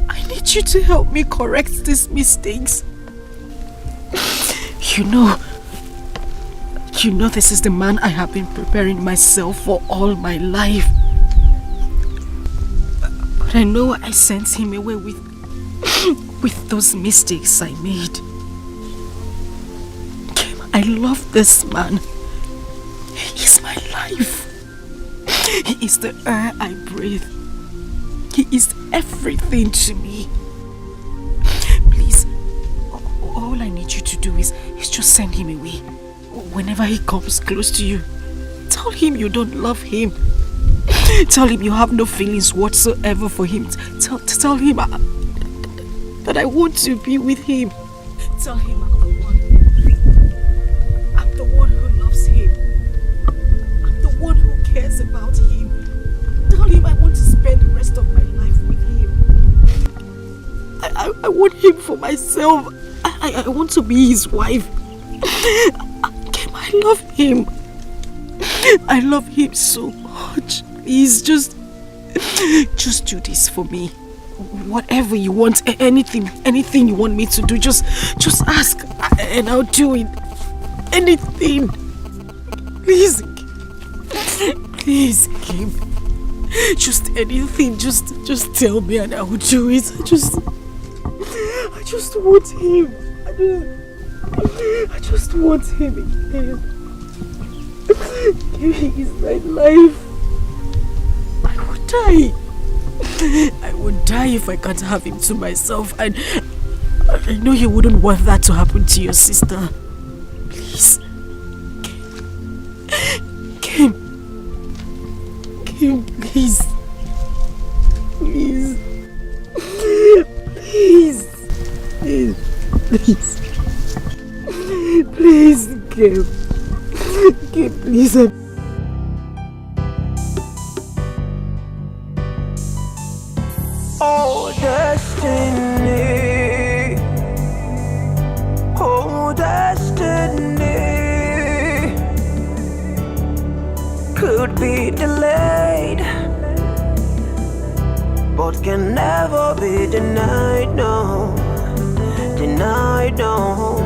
I need you to help me correct these mistakes. You know this is the man I have been preparing myself for all my life. But I know I sent him away with those mistakes I made. Kim, I love this man. He is my life. He is the air I breathe. He is everything to me. Please, all I need you to do is just send him away. Whenever he comes close to you, tell him you don't love him. Tell him you have no feelings whatsoever for him. Tell him that I want to be with him. Tell him I'm the one who loves him. I'm the one who cares about him. Tell him I want to spend the rest of my life with him. I want him for myself. I want to be his wife. I love him. I love him so much. Please, just do this for me. Whatever you want, anything you want me to do, just ask and I'll do it. Anything. Please, Kim. Just anything. Just tell me and I will do it. I just want him. I just want him again. He is my life. I would die. I would die if I can't have him to myself. And I know you wouldn't want that to happen to your sister. Please. Kim, please. Please. Please, Kim. Kim, please. Oh, destiny. Oh, destiny. Could be delayed, but can never be denied, no. Denied, no.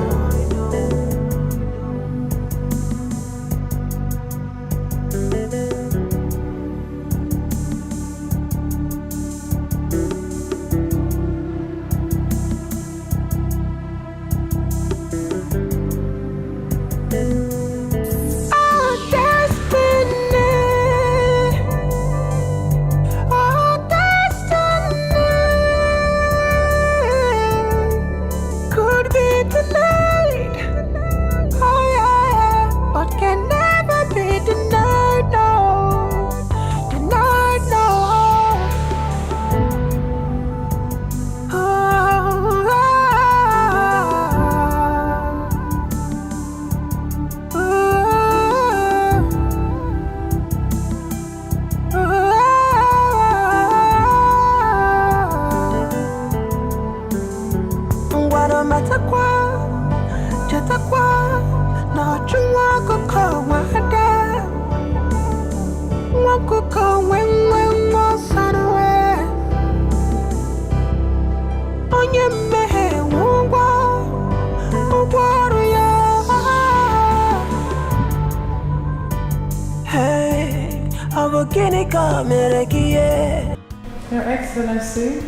Your Excellency,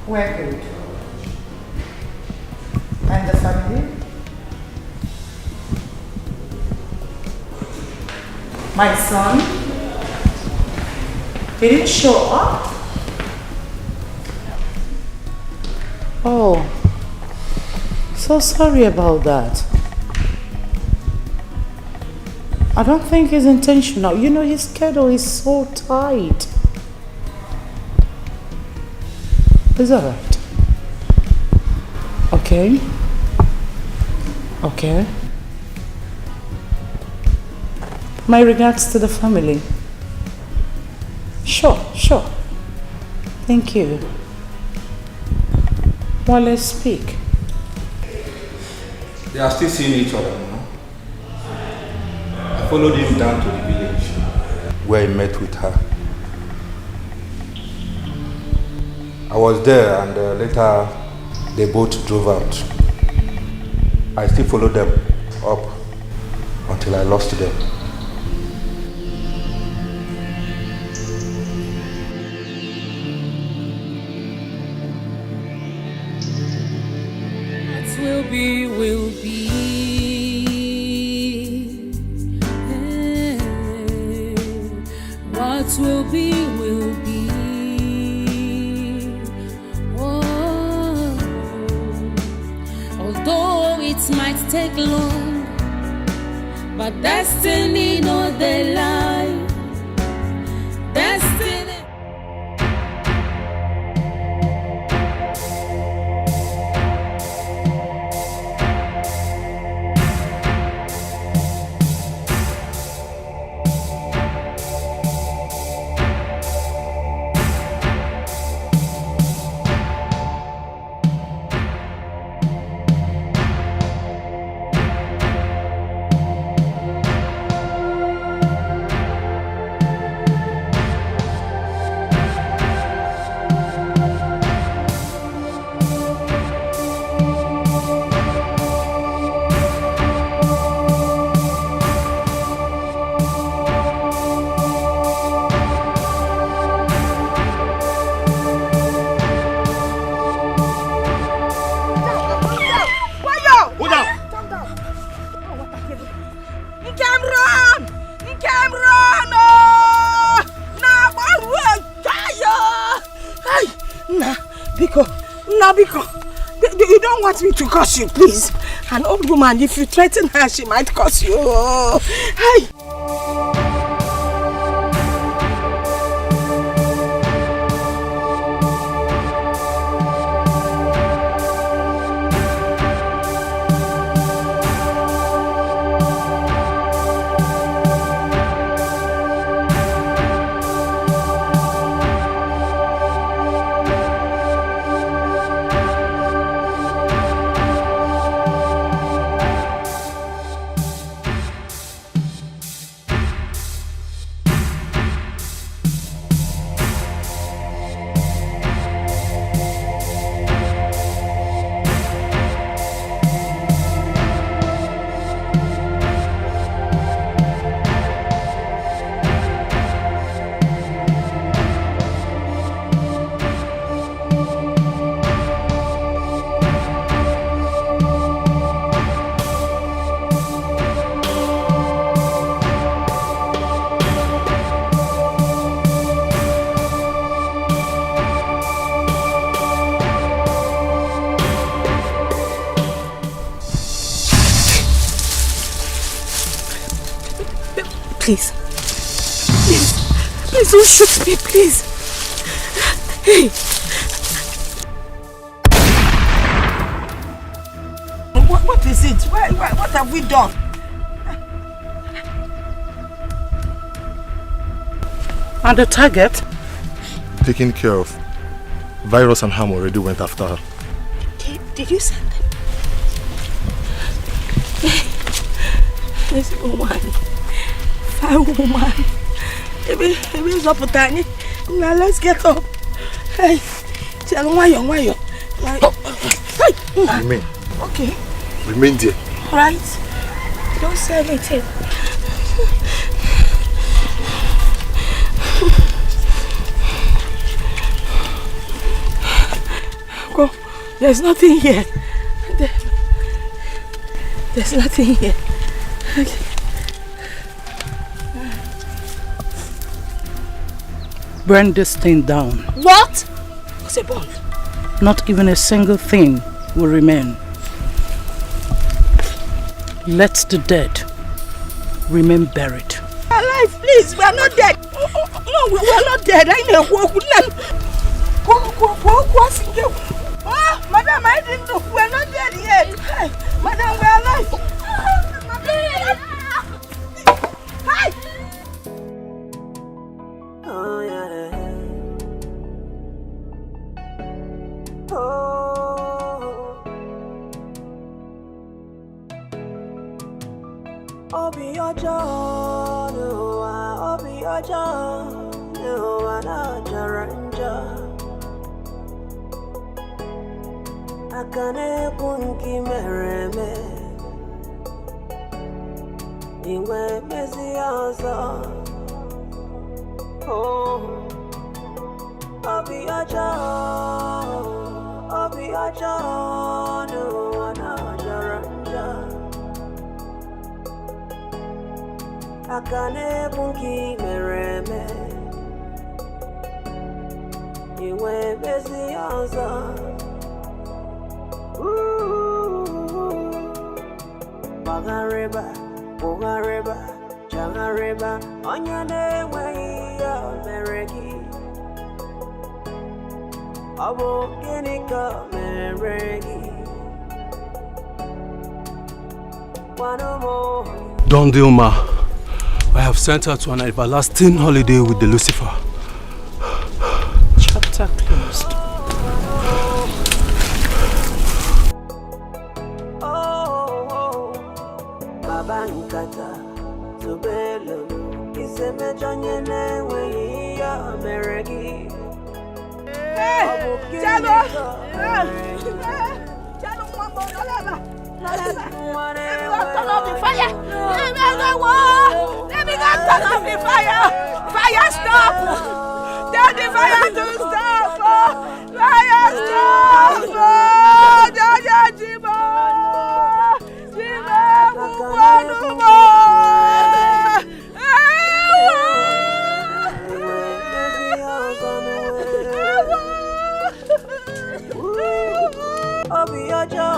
we're good. And the family? My son? He didn't show up? Oh, so sorry about that. I don't think it's intentional. You know, his schedule is so tight. It's alright. Okay. Okay. My regards to the family. Sure. Thank you. Well, let's speak. They are still seeing each other, no? I followed him down to the village where he met with her. I was there and later they both drove out. I still followed them up until I lost them. Will be. What will be, will be. Oh, although it might take long, but destiny know the lie. Destiny. You don't want me to curse you, please. An old woman, if you threaten her, she might curse you. Hey! Please. Please don't shoot me, please. Hey. What is it? What have we done? And the target? Taken care of. Virus and Ham already went after her. Did you send them? This woman. Fine woman. Maybe it's up tiny. Now let's get up. Hey, tell why you. Remain. Okay. Remain there. Right. Don't say anything. There's nothing here. There's nothing here. Okay. Burn this thing down. What? What's a bond? Not even a single thing will remain. Let the dead remain buried. Alive, please. We are not dead. No, we are not dead. I know. Madam, I didn't know. We are not dead yet. Madam, we are alive. Hi. Oh, yeah. Oh. Obi ojo, no, Obi ojo, no, ana jaranja. Akane kunki mereme, iwe mezi ozo. Oh, Obi ojo, no, ana jaranja. Akane bunki mereme, iwe bezi ozo. Bagareba, Jangareba, Onyane way ya meregi. Abo genika meregi. One more. Don Dilma, I have sent her to an everlasting holiday with the Lucifer. Chapter closed. Babankata, Zubelo, Iseme Jonyene, way ya meregi. Jalo! Let me go turn off the fire! Let me go turn off the fire! Fire stop! Tell the fire to stop! Fire stop! Jaja Jibo! Jibo! Kuwanumo! Obi ojo,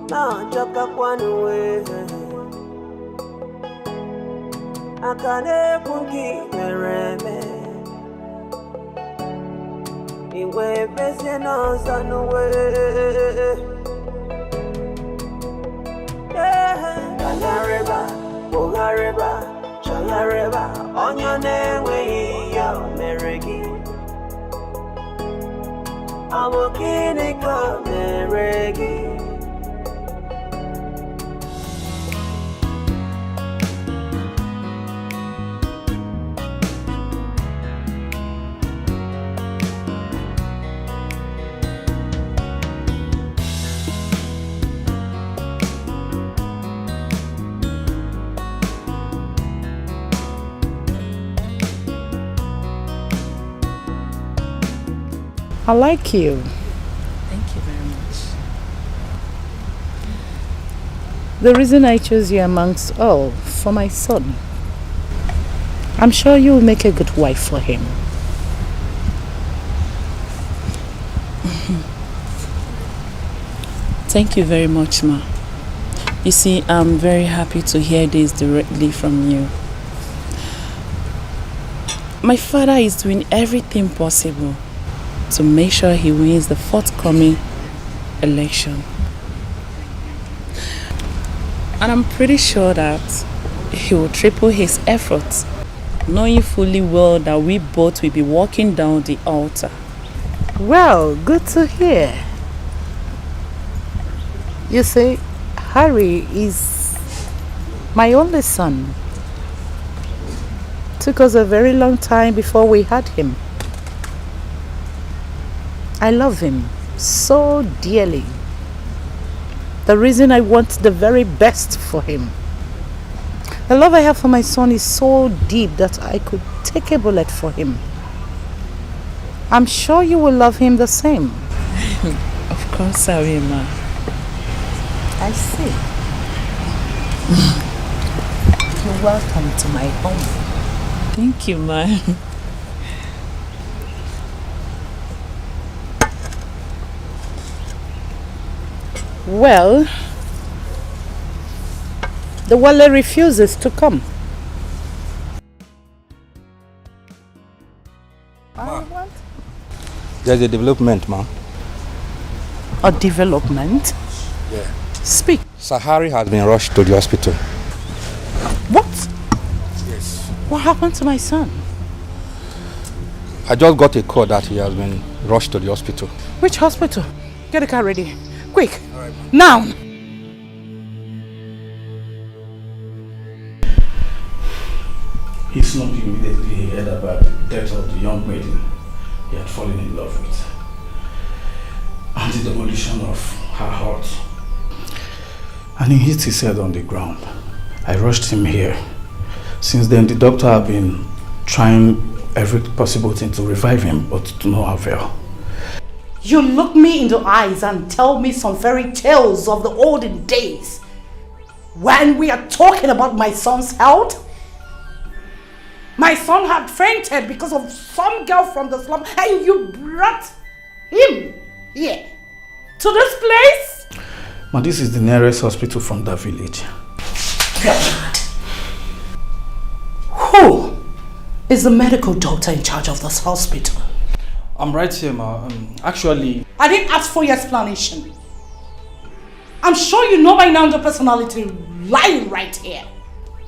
na joka kwanuwe. Akane kunki mereme, iwe bese no zanuwe. Bogareba, Chalareba, Onyane way ya meregi. I'm a kid come reggae. I like you. Thank you very much. The reason I chose you amongst all, for my son. I'm sure you will make a good wife for him. Thank you very much, Ma. You see, I'm very happy to hear this directly from you. My father is doing everything possible to make sure he wins the forthcoming election. And I'm pretty sure that he will triple his efforts, knowing fully well that we both will be walking down the altar. Well, good to hear. You see, Harry is my only son. Took us a very long time before we had him. I love him so dearly. The reason I want the very best for him. The love I have for my son is so deep that I could take a bullet for him. I'm sure you will love him the same. Of course I will, ma. I see. You're welcome to my home. Thank you, ma. Well, the Wale refuses to come. There's a development, ma'am. A development? Yeah. Speak. Sahari has been rushed to the hospital. What? Yes. What happened to my son? I just got a call that he has been rushed to the hospital. Which hospital? Get the car ready. Quick. Now. He slumped immediately he heard about the death of the young maiden he had fallen in love with and the demolition of her heart. And he hit his head on the ground. I rushed him here. Since then, the doctor have been trying every possible thing to revive him, but to no avail. You look me in the eyes and tell me some fairy tales of the olden days when we are talking about my son's health? My son had fainted because of some girl from the slum and you brought him here to this place? Ma, this is the nearest hospital from that village. God. Who is the medical doctor in charge of this hospital? I'm right here, ma. Actually... I didn't ask for your explanation. I'm sure you know by now the personality lying right here.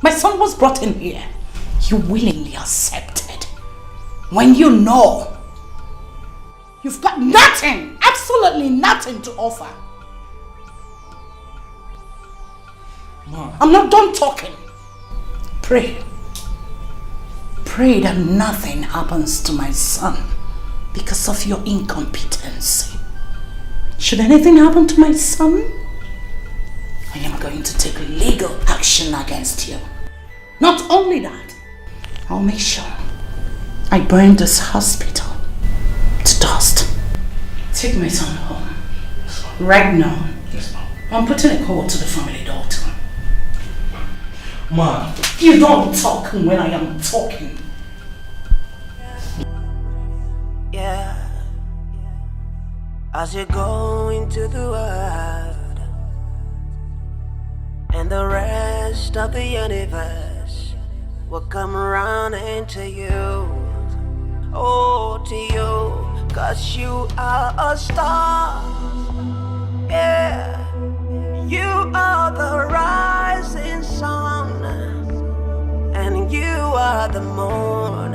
My son was brought in here. You willingly accepted. When you know you've got nothing, absolutely nothing to offer. Ma. I'm not done talking. Pray. Pray that nothing happens to my son because of your incompetence. Should anything happen to my son, I am going to take legal action against you. Not only that, I'll make sure I burn this hospital to dust. Take my son home. Right now. Yes, ma'am. I'm putting a call to the family doctor. Ma. You don't talk when I am talking. Yeah. As you go into the world and the rest of the universe will come around into you. Oh, to you, 'cause you are a star. Yeah. You are the rising sun, and you are the moon.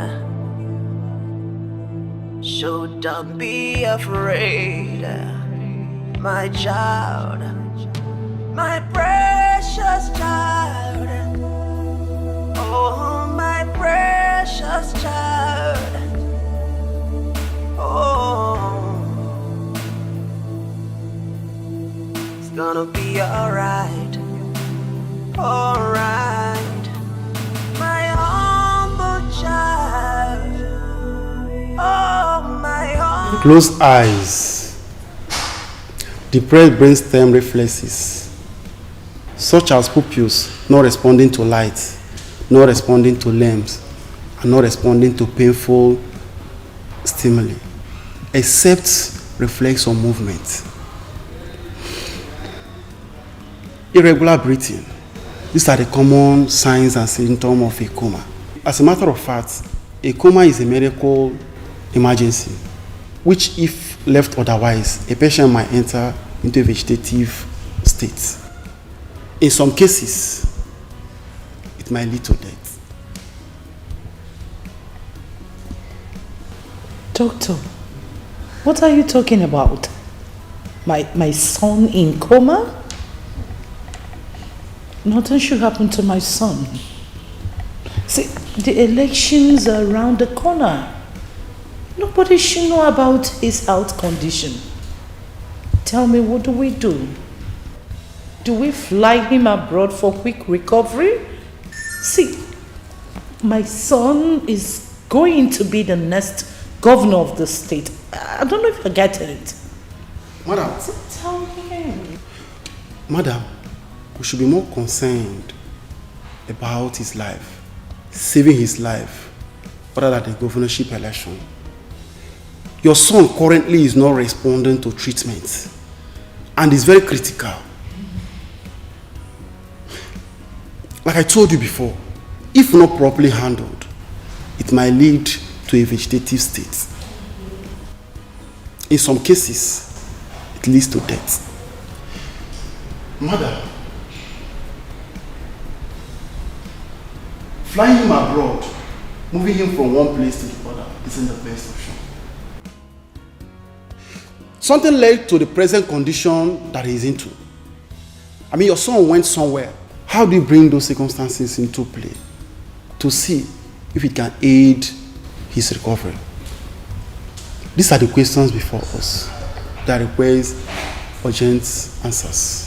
So don't be afraid, my child, my precious child. Oh, my precious child. Oh, it's gonna be alright, alright, my humble child. Oh, my humble. Closed eyes, depressed brainstem reflexes, such as pupils not responding to light, not responding to limbs, and not responding to painful stimuli, except reflex or movement. Irregular breathing. These are the common signs and symptoms of a coma. As a matter of fact, a coma is a medical emergency, which if left otherwise, a patient might enter into a vegetative state. In some cases, it might lead to death. Doctor, what are you talking about? My son in coma? Nothing should happen to my son. See, the elections are around the corner. Nobody should know about his health condition. Tell me, what do we do? Do we fly him abroad for quick recovery? See, my son is going to be the next governor of the state. I don't know if you're getting it. Madam. Tell him. Madam, we should be more concerned about his life, saving his life, rather than the governorship election. Your son currently is not responding to treatment and is very critical. Like I told you before, if not properly handled, it might lead to a vegetative state. In some cases, it leads to death. Mother, flying him abroad, moving him from one place to the other, isn't the best option. Something led to the present condition that he's into. I mean, your son went somewhere. How do you bring those circumstances into play to see if it can aid his recovery? These are the questions before us that requires urgent answers.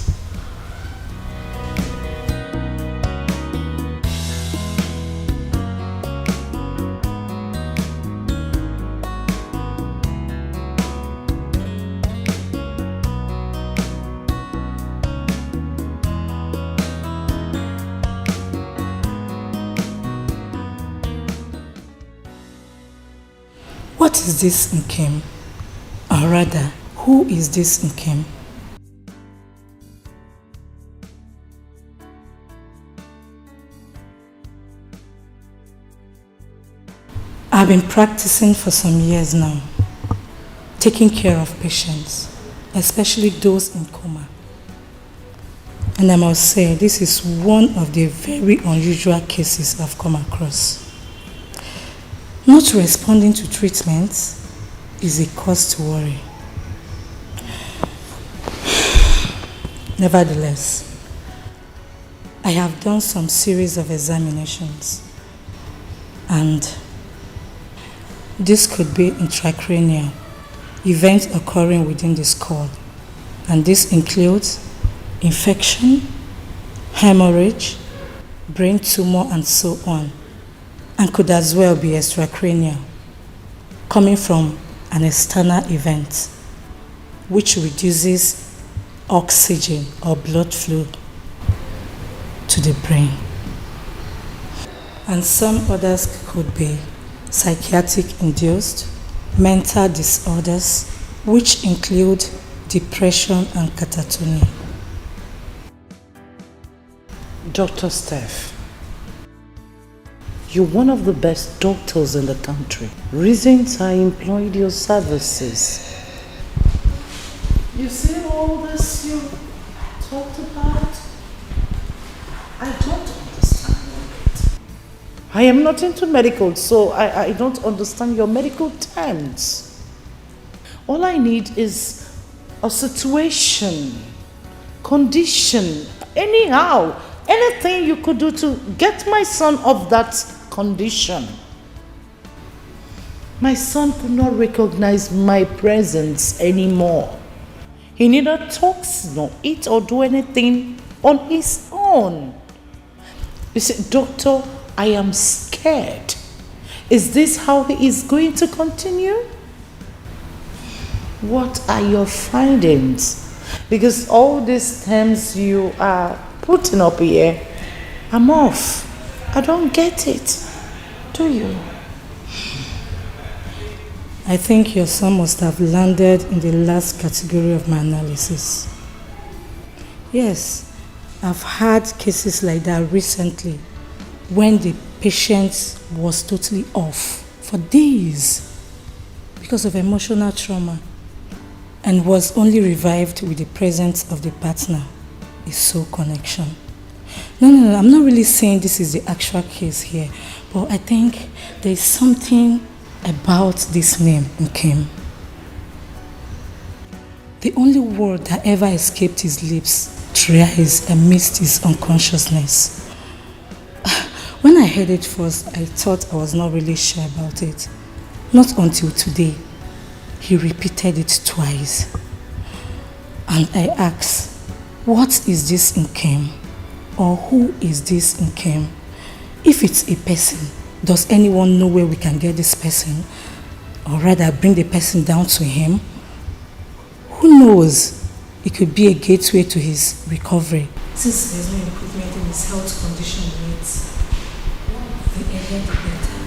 What is this Nkem? Or rather, who is this Nkem? I've been practicing for some years now, taking care of patients, especially those in coma. And I must say, this is one of the very unusual cases I've come across. Not responding to treatment is a cause to worry. Nevertheless, I have done some series of examinations, and this could be intracranial, events occurring within the skull, and this includes infection, hemorrhage, brain tumor, and so on, and could as well be extracranial, coming from an external event which reduces oxygen or blood flow to the brain. And some others could be psychiatric induced, mental disorders, which include depression and catatonia. Dr. Steph, you're one of the best doctors in the country. Reasons I employed your services. You see all this you talked about? I don't understand it. I am not into medical, so I don't understand your medical terms. All I need is a situation, condition, anyhow, anything you could do to get my son off that condition. My son could not recognize my presence anymore. He neither talks nor eat or do anything on his own. You see, doctor, I am scared. Is this how he is going to continue? What are your findings? Because all these terms you are putting up here, I'm off. I don't get it. Do you? I think your son must have landed in the last category of my analysis. Yes, I've had cases like that recently when the patient was totally off for days because of emotional trauma and was only revived with the presence of the partner, a soul connection. No, I'm not really saying this is the actual case here, but I think there's something about this name, Nkem. The only word that ever escaped his lips thrice amidst his unconsciousness. When I heard it first, I thought I was not really sure about it. Not until today. He repeated it twice. And I asked, what is this Nkem? Or who is this Nkem? If it's a person, does anyone know where we can get this person? or rather bring the person down to him. Who knows? It could be a gateway to his recovery. Since there's no improvement in his health condition yet, the earlier the better.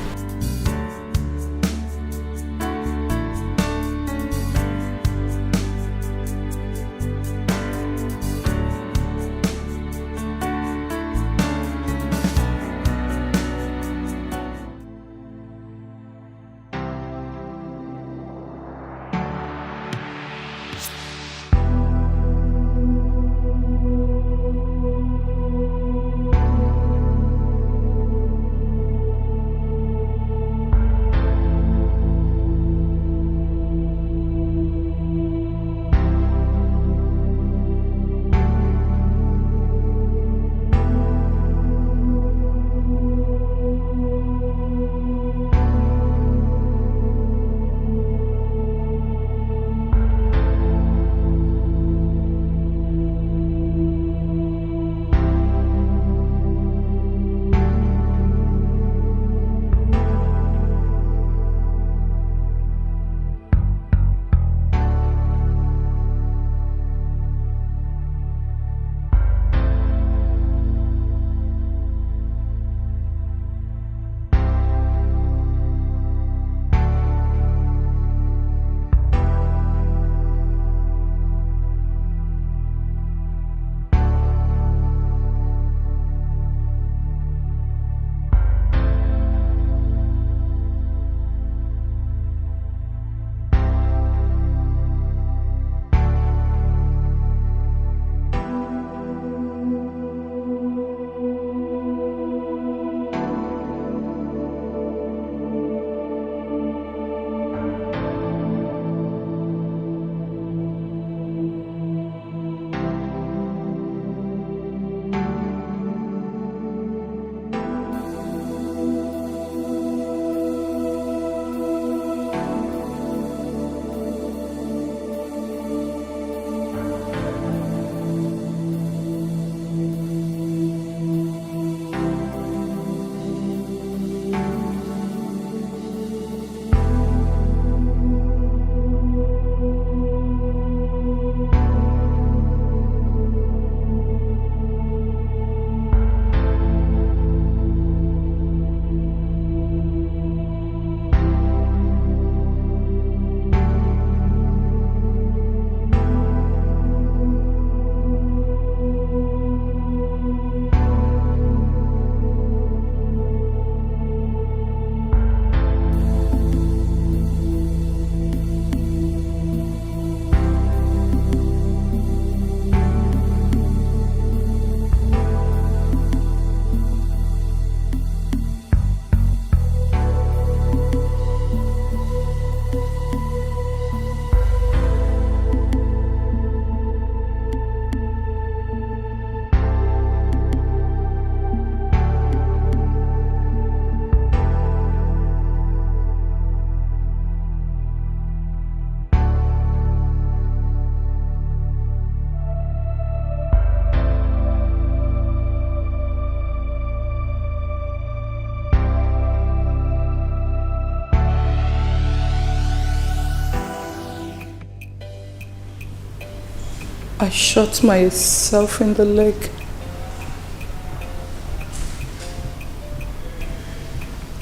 I shot myself in the leg.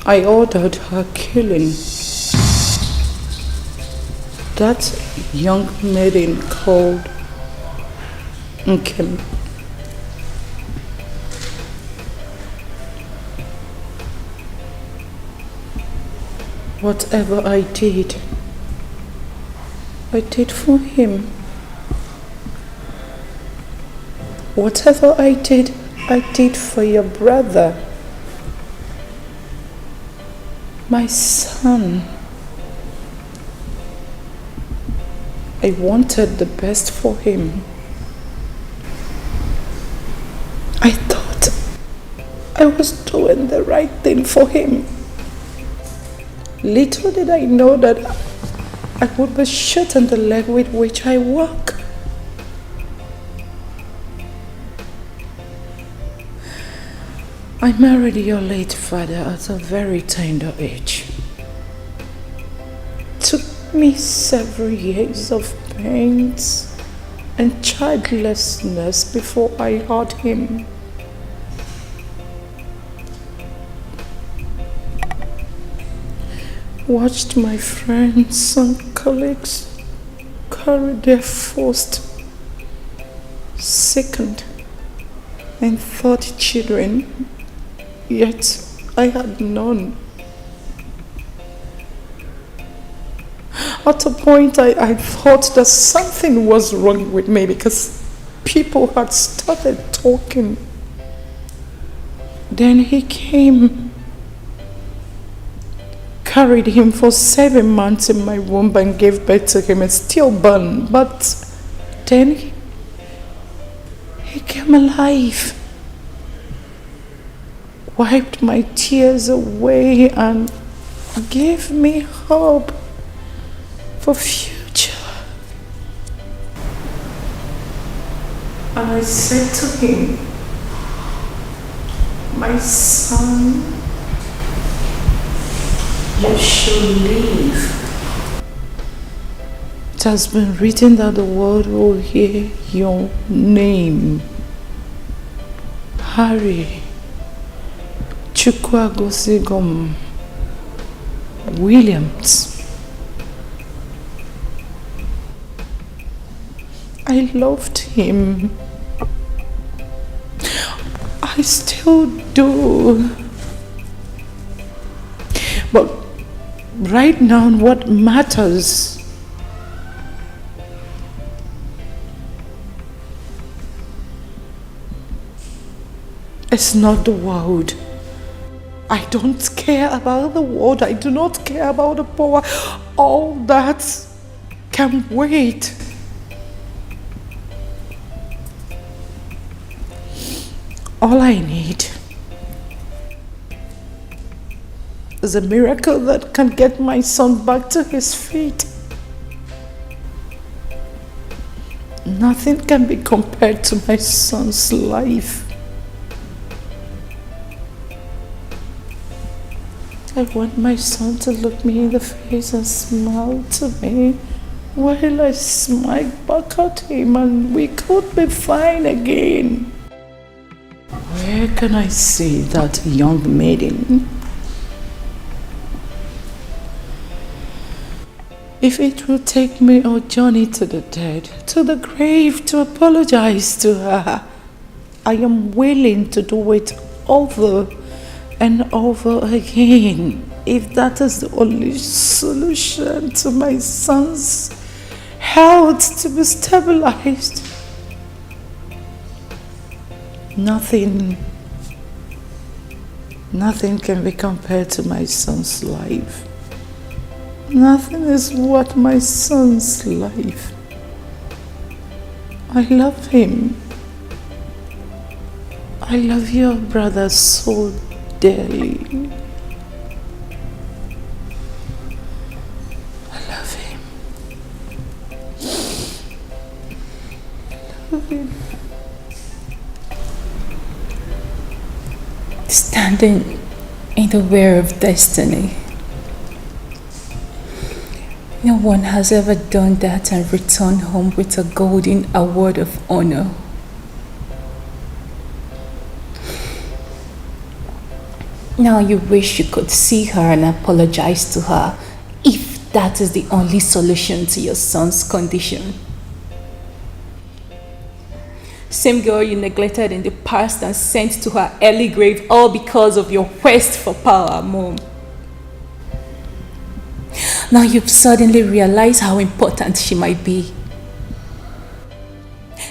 I ordered her killing. That young maiden called Nkem. Whatever I did for him. Whatever I did for your brother. My son. I wanted the best for him. I thought I was doing the right thing for him. Little did I know that I would be shot in the leg with which I walk. I married your late father at a very tender age. me several years of pains and childlessness before I had him. Watched my friends and colleagues carry their first, second, and third children, yet I had none. At a point, I thought that something was wrong with me because people had started talking. Then he came, carried him for 7 months in my womb and gave birth to him, and stillborn. But then he came alive, wiped my tears away and gave me hope for future. And I said to him, my son, you should live. It has been written that the world will hear your name. Harry Chukwuagozigom Williams. I loved him. I still do. But right now, what matters is not the world. I don't care about the world. I do not care about the power. All that can wait. All I need is a miracle that can get my son back to his feet. Nothing can be compared to my son's life. I want my son to look me in the face and smile to me while I smile back at him, and we could be fine again. Where can I see that young maiden? If it will take me a journey to the dead, to the grave, to apologize to her, I am willing to do it over and over again. If that is the only solution to my son's health to be stabilized. Nothing can be compared to my son's life. Nothing is worth my son's life. I love him. I love your brother so dearly. I love him. I love him. Standing in the way of destiny. No one has ever done that and returned home with a golden award of honor. Now you wish you could see her and apologize to her, if that is the only solution to your son's condition. Same girl you neglected in the past and sent to her early grave, all because of your quest for power, Mom. Now you've suddenly realized how important she might be.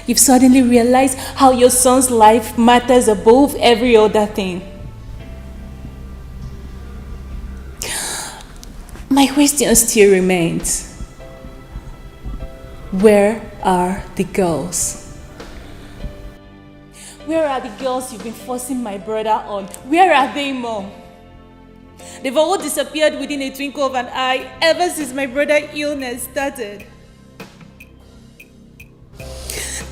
You've suddenly realized how your son's life matters above every other thing. My question still remains. Where are the girls? Where are the girls you've been forcing my brother on? Where are they, Mom? They've all disappeared within a twinkle of an eye ever since my brother's illness started.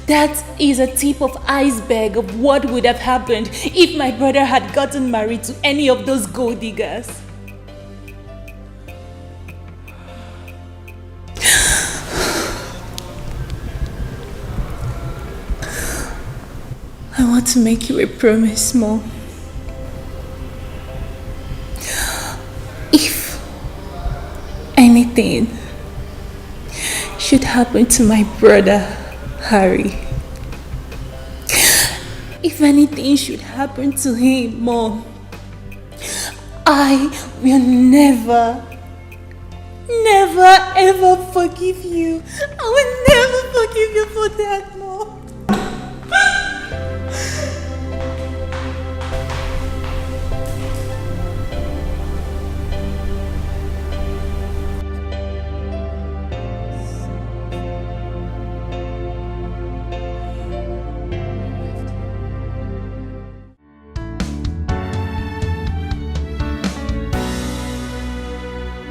That is a tip of iceberg of what would have happened if my brother had gotten married to any of those gold diggers. want to make you a promise, Mom. If anything should happen to my brother, Harry, if anything should happen to him, Mom, I will never ever forgive you. I will never forgive you for that, Mom.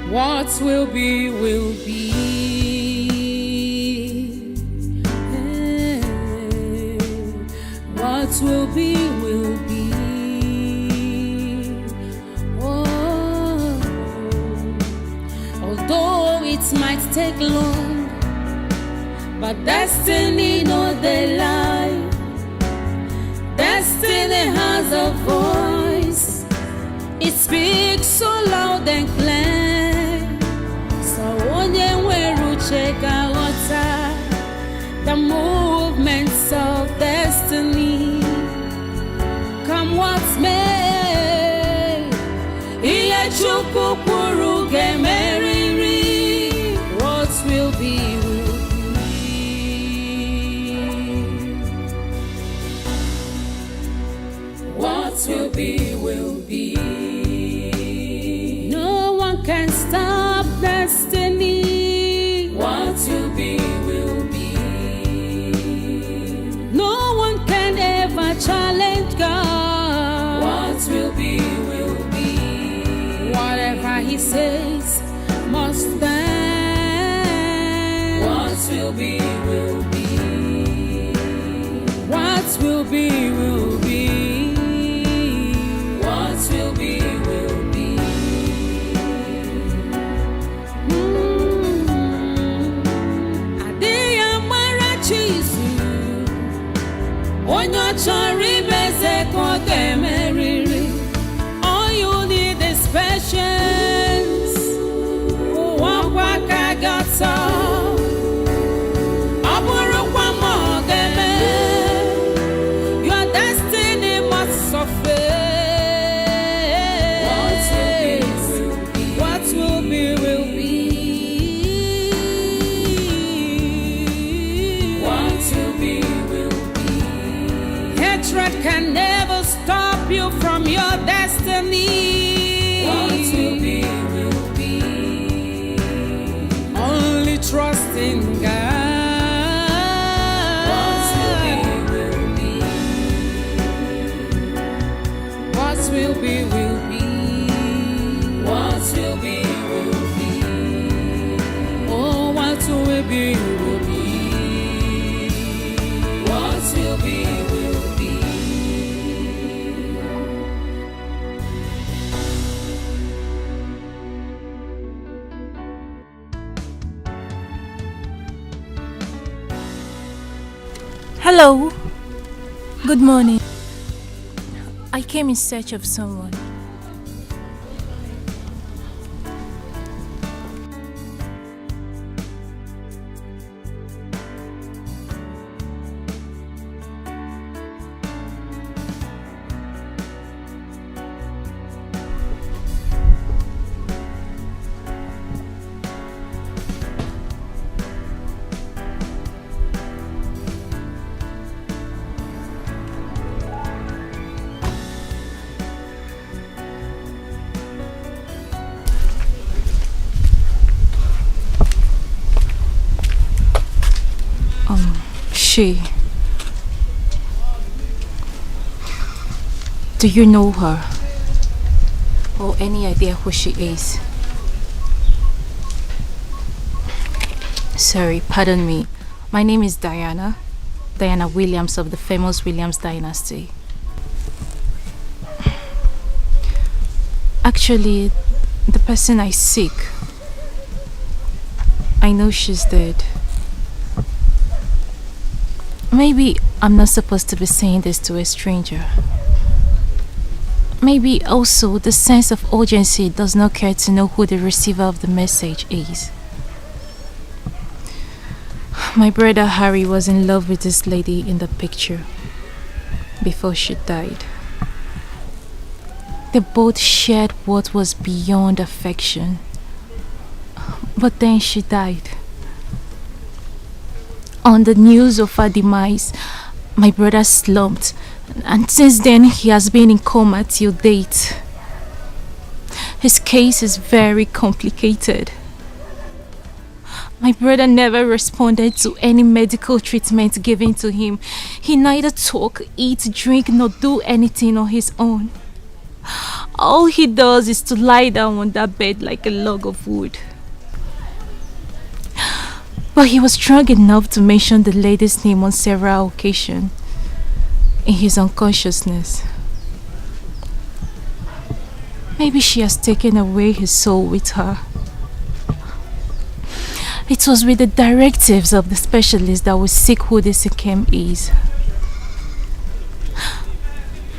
What will be, will be. What will be, will be. Oh, although it might take long, but destiny know they lie. Destiny has a voice. It speaks so loud and clear. Check out the movements of destiny. Come what may, what will be, will be. What will be, will be. No one can stop destiny. What will be, will be. No one can ever challenge God. What will be, will be. Whatever He says must stand. What will be, will be. What will be, will be. What will be, will be. All you need is patience. Your destiny must suffer. What will be, will be. What will be, will be. Hatred can never stop you from your destiny. What will be, will be. Only trust in God. What will be, will be. What will be, will be. What will be, will be. Oh, what will be, will be. What will be, will be. Hello. Good morning. I came in search of someone. Do you know her? Or any idea who she is? Sorry, pardon me. My name is Diana. Diana Williams of the famous Williams dynasty. Actually, the person I seek, I know she's dead. Maybe I'm not supposed to be saying this to a stranger. Maybe also the sense of urgency does not care to know who the receiver of the message is. My brother Harry was in love with this lady in the picture before she died. They both shared what was beyond affection. But then she died. On the news of her demise, my brother slumped, and since then he has been in coma till date. His case is very complicated. My brother never responded to any medical treatment given to him. He neither talk, eat, drink, nor do anything on his own. All he does is to lie down on that bed like a log of wood. But he was strong enough to mention the lady's name on several occasions in his unconsciousness. Maybe she has taken away his soul with her. It was with the directives of the specialist that we seek who this Ikem is.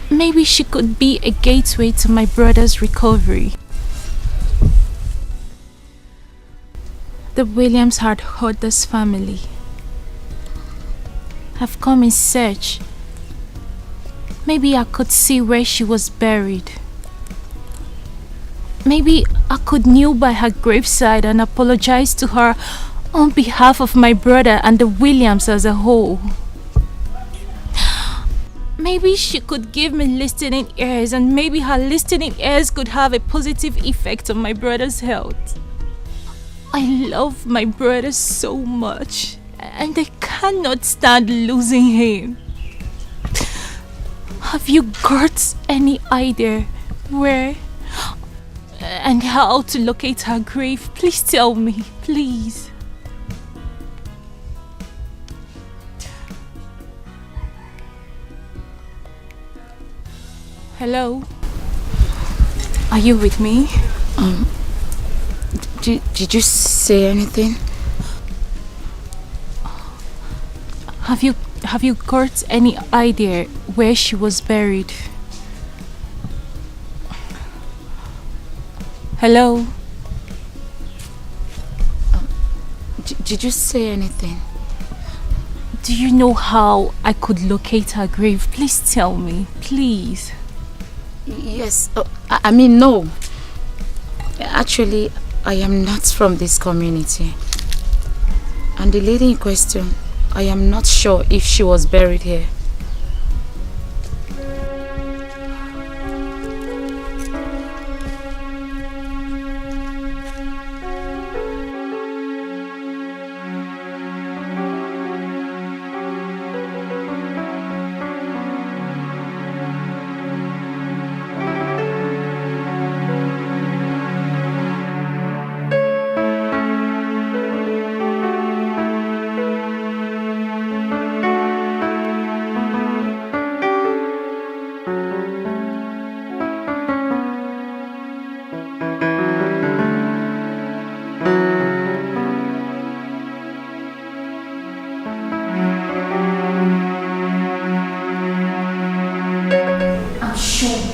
Maybe she could be a gateway to my brother's recovery. The Williams had hurt this family. I've come in search. Maybe I could see where she was buried. Maybe I could kneel by her graveside and apologize to her on behalf of my brother and the Williams as a whole. Maybe she could give me listening ears, and maybe her listening ears could have a positive effect on my brother's health. I love my brother so much, and I cannot stand losing him. Have you got any idea where and how to locate her grave? Please tell me, please. Hello? Are you with me? Did you say anything? Have you got any idea where she was buried? Hello? Did you say anything? Do you know how I could locate her grave? Please tell me, please. Yes. I mean, no. Actually, I am not from this community. And the lady in question, I am not sure if she was buried here.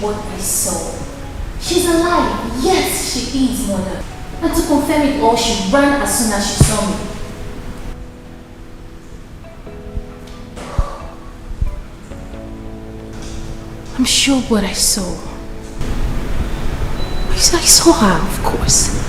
What I saw. She's alive. Yes, she is, mother. And to confirm it all, she ran as soon as she saw me. I'm sure what I saw. I saw her, of course.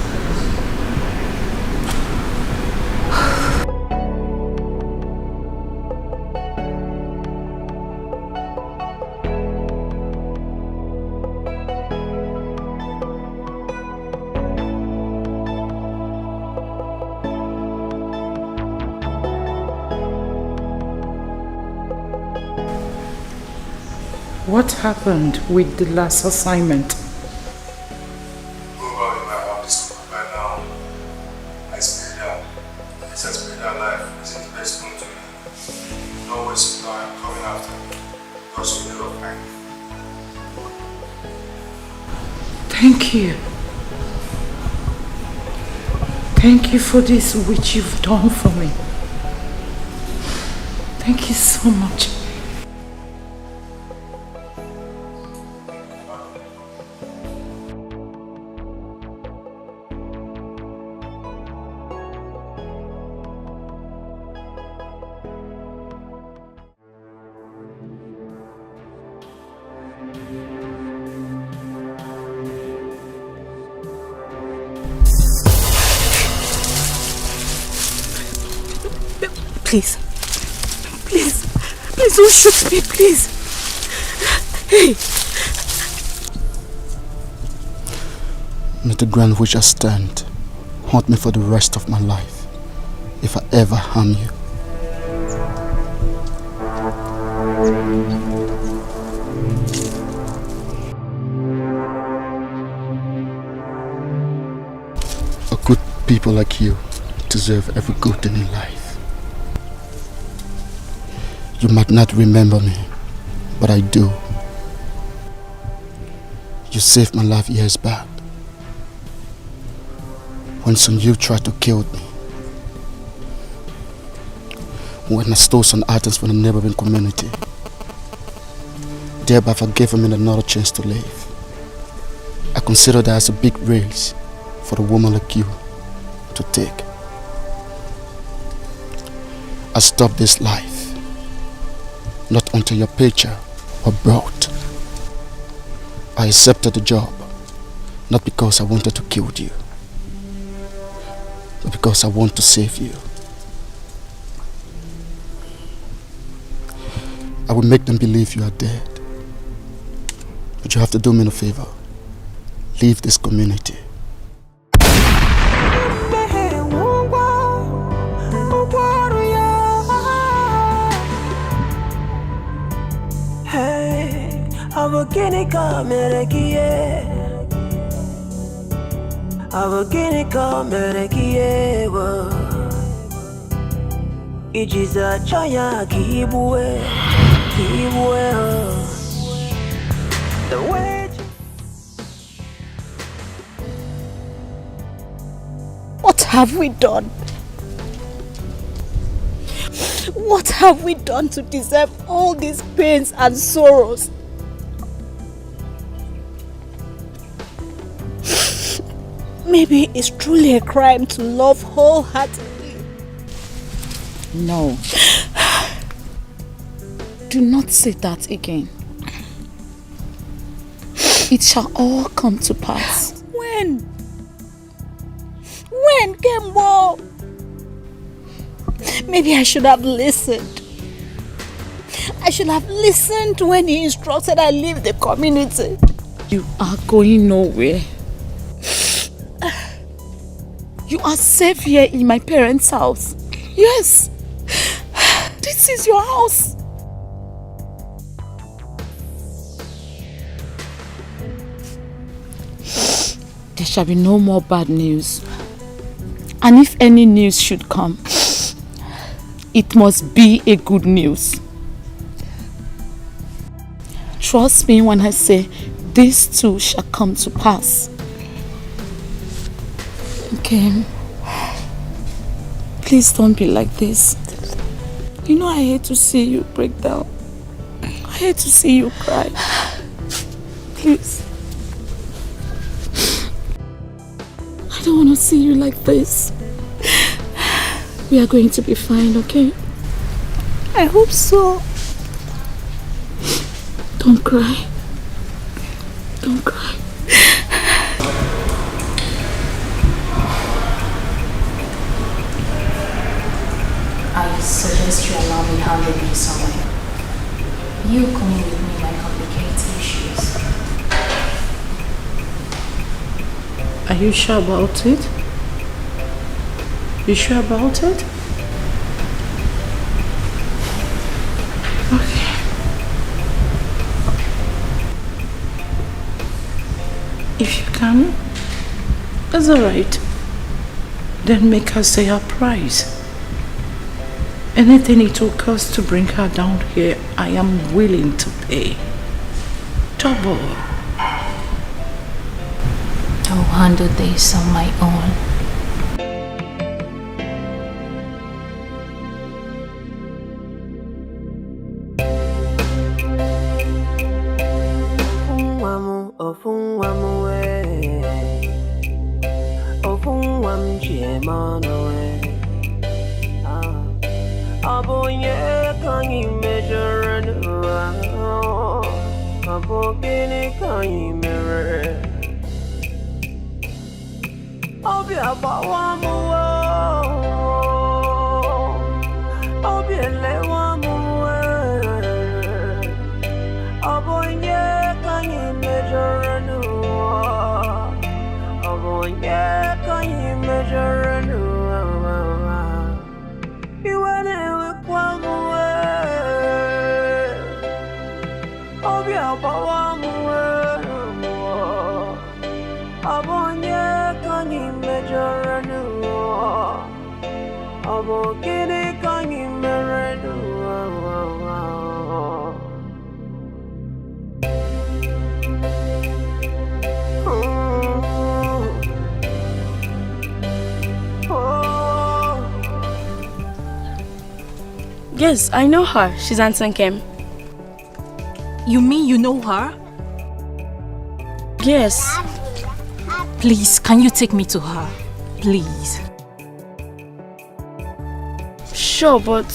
What happened with the last assignment? Well, you might have discovered by now. I spared her. This has spared her life. This is the best known to me. No waste of time coming after me. Just a little of time. Thank you. Thank you for this which you've done for me. Thank you so much. Please. Please don't shoot me, please. Hey. May the ground which I stand haunt me for the rest of my life, if I ever harm you. A good people like you deserve every good thing in life. You might not remember me, but I do. You saved my life years back, when some youth tried to kill me, when I stole some items from a neighboring community, thereby for giving me another chance to live. I consider that as a big race for a woman like you to take. I stopped this life not until your picture was brought. I accepted the job, not because I wanted to kill you, but because I want to save you. I will make them believe you are dead. But you have to do me a favor. Leave this community. Ijiza chaya kibwe. The way. What have we done? What have we done to deserve all these pains and sorrows? Maybe it's truly a crime to love wholeheartedly. No. Do not say that again. It shall all come to pass. When? When, Kembo? Maybe I should have listened. I should have listened when he instructed I leave the community. You are going nowhere. You are safe here in my parents' house. Yes. This is your house. There shall be no more bad news. And if any news should come, it must be a good news. Trust me when I say this too shall come to pass. Okay. Please don't be like this. You know I hate to see you break down. I hate to see you cry. Please. I don't want to see you like this. We are going to be fine, okay? I hope so. Don't cry. Don't cry. I suggest you allow me handle you somewhere. You coming with me might complicate issues. Are you sure about it? You sure about it? Okay. If you can, that's alright. Then make her say her price. Anything it will cost to bring her down here, I am willing to pay. Double. I'll handle this on my own. man away. Abonye can you measure and Abogini can you mirror? I'll be about one more. I'll be a late one more. Abonye can you measure and Abonye can you measure and you went in with one more. I'll be about one more. Abonye can you measure and Abogini can you measure? Yes, I know her. She's Aunt Kim. You mean you know her? Yes. Please, can you take me to her? Please. Sure, but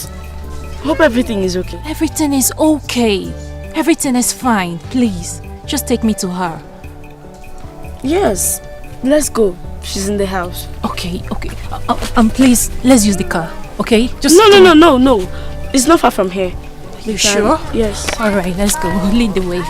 hope everything is okay. Everything is okay. Everything is fine. Please, just take me to her. Yes. Let's go. She's in the house. Okay. Please, let's use the car. Okay? Just No. It's not far from here. You sure? Yes. Alright, let's go. Lead the way.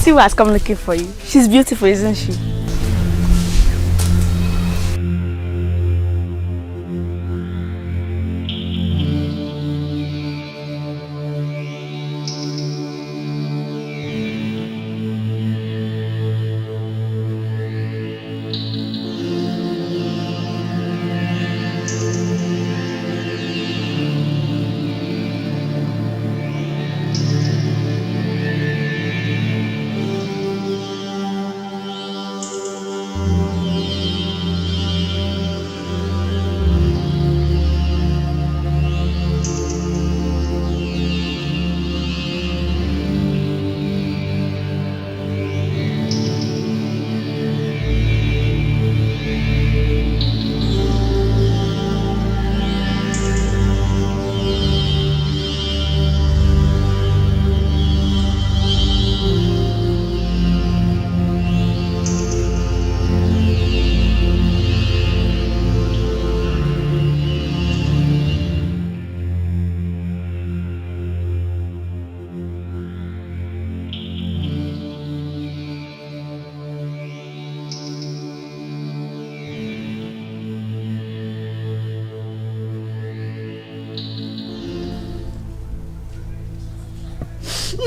See what has come looking for you. She's beautiful, isn't she?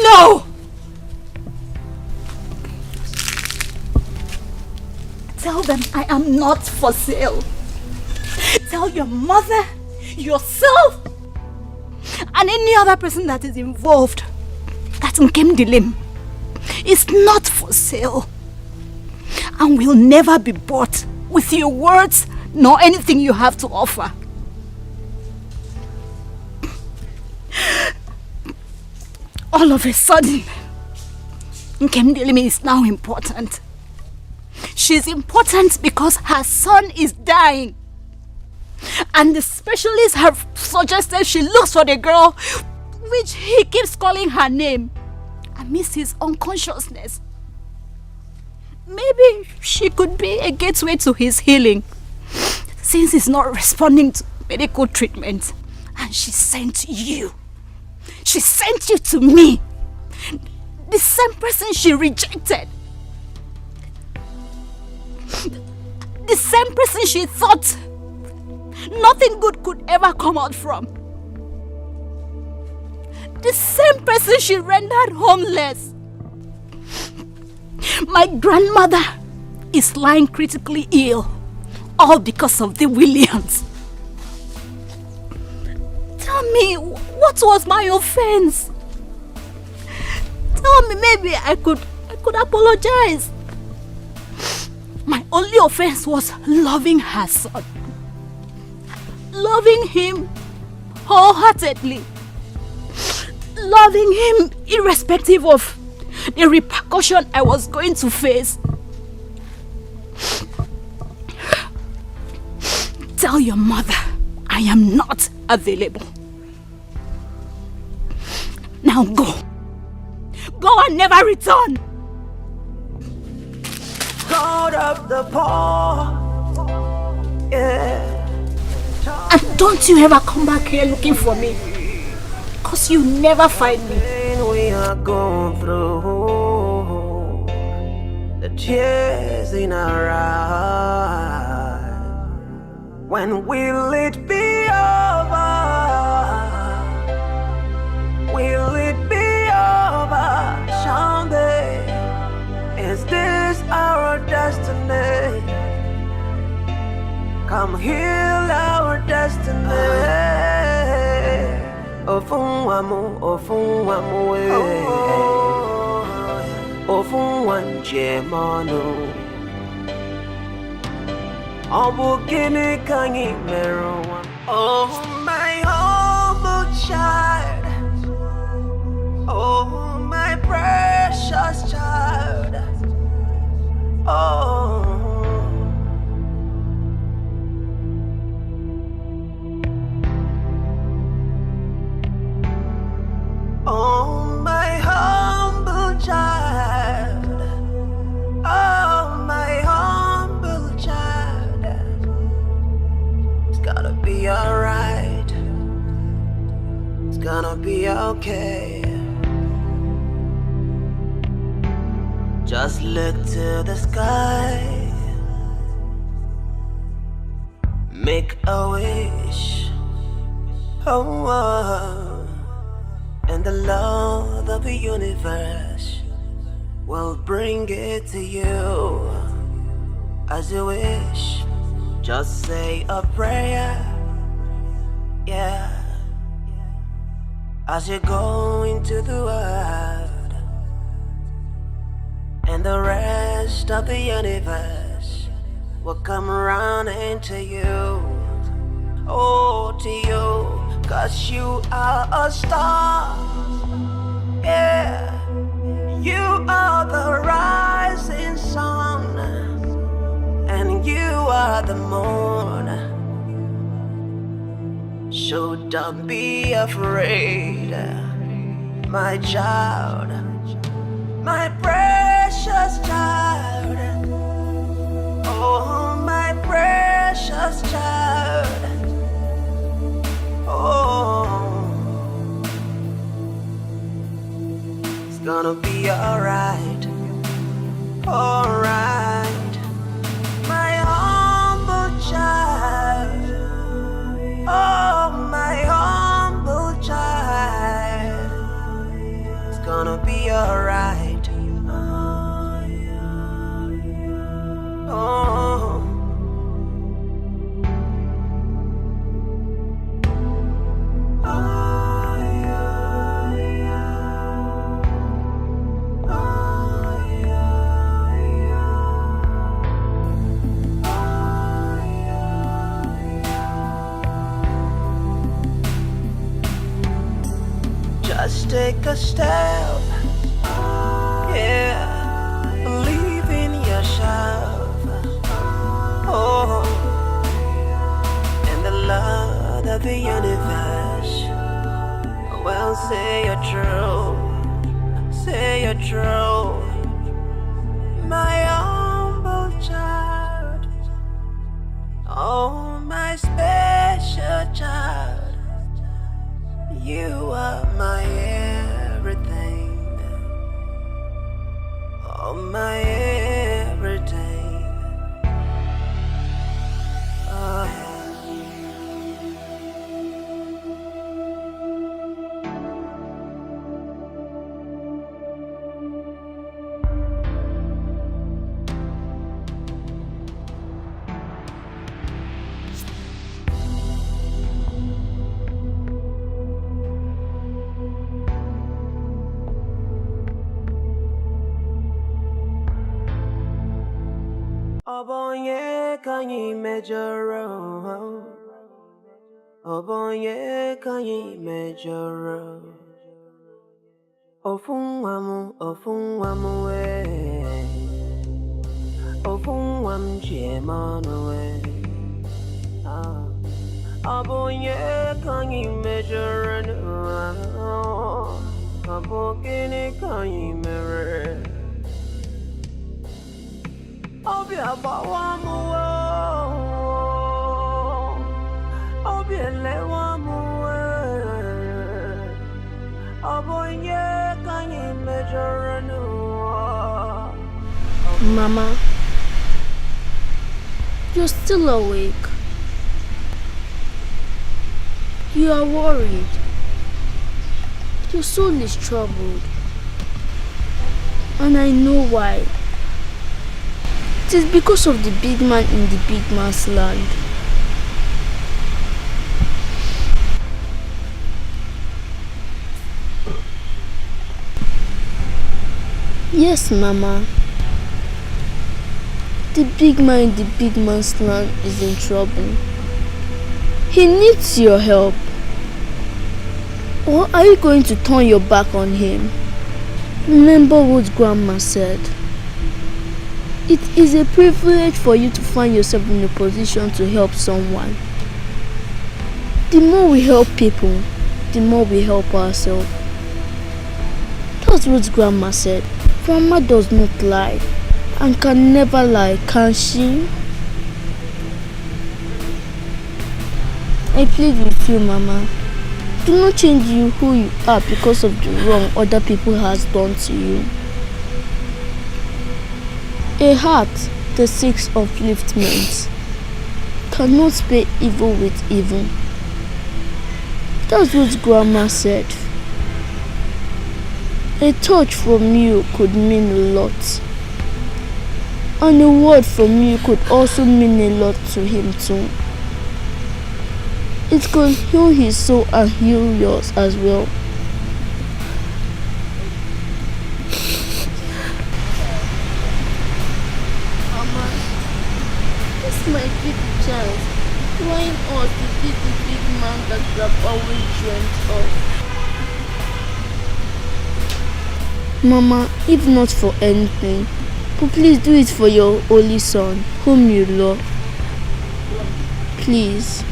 No! Tell them I am not for sale. Tell your mother, yourself, and any other person that is involved that Nkem Dilim is not for sale and will never be bought with your words nor anything you have to offer. All of a sudden, Nkem Dilim is now important. She's important because her son is dying. And the specialists have suggested she looks for the girl which he keeps calling her name amidst his unconsciousness. Maybe she could be a gateway to his healing, since he's not responding to medical treatment. And she sent you. She sent you to me. The same person she rejected. The same person she thought nothing good could ever come out from. the same person she rendered homeless. My grandmother is lying critically ill, all because of the Williams. Tell me, what was my offense? Tell me, maybe I could apologize. My only offense was loving her son. Loving him wholeheartedly. Loving him irrespective of the repercussion I was going to face. Tell your mother I am not available. Now go. Go and never return. God of the poor, yeah. And don't you ever come back here looking for me, cause you never find me. We are going through the tears in our eyes. When will it be over? Will it be over? Someday, is this our destiny? Come heal our destiny. Ofunwamu, ofunwamu, ofunwanje manu. Obukini kangi meruwa. Oh my humble child. Oh my precious child. Oh. Oh, my humble child. Oh, my humble child. It's gonna be alright. It's gonna be okay. Just look to the sky. Make a wish. Oh. And the Lord of the universe will bring it to you as you wish. Just say a prayer, yeah, as you go into the world, and the rest of the universe will come around into you, oh, to you. 'Cause you are a star, yeah. You are the rising sun, and you are the moon. So don't be afraid, my child, my precious child. Oh, my precious child. Oh, it's gonna be alright, alright, my humble child. Oh, my humble child. It's gonna be alright. Oh. Just take a step, yeah, believe in yourself, oh, and the Lord of the universe will say you're true, say you're true, my humble child, oh, my special child. You are my everything, oh, my everything, oh, Obonye kanyi mejoro. Obonye kanyi mejoro. Ofunwamu we. Ofunwam jemano we. Obonye kanyi mejoro. Obogene kanyi mere. Obi abawamu wo. Obi elewamu we. Obonye kanyi mejoranu. Mama, you're still awake. You are worried. Your soul is troubled. And I know why. It is because of the big man in the big man's land. Yes, Mama. The big man in the big man's land is in trouble. He needs your help. Or are you going to turn your back on him? Remember what Grandma said. It is a privilege for you to find yourself in a position to help someone. The more we help people, the more we help ourselves. That's what Grandma said. Grandma does not lie and can never lie, can she? I plead with you, Mama. Do not change you who you are because of the wrong other people has done to you. A heart that seeks upliftment cannot pay evil with evil. That's what Grandma said. A touch from you could mean a lot. And a word from you could also mean a lot to him too. It could heal his soul and heal yours as well. Mama, this might be the chance. Why us to be the big man that we have always dreamt of? Mama, if not for anything, but please do it for your only son, whom you love. Please.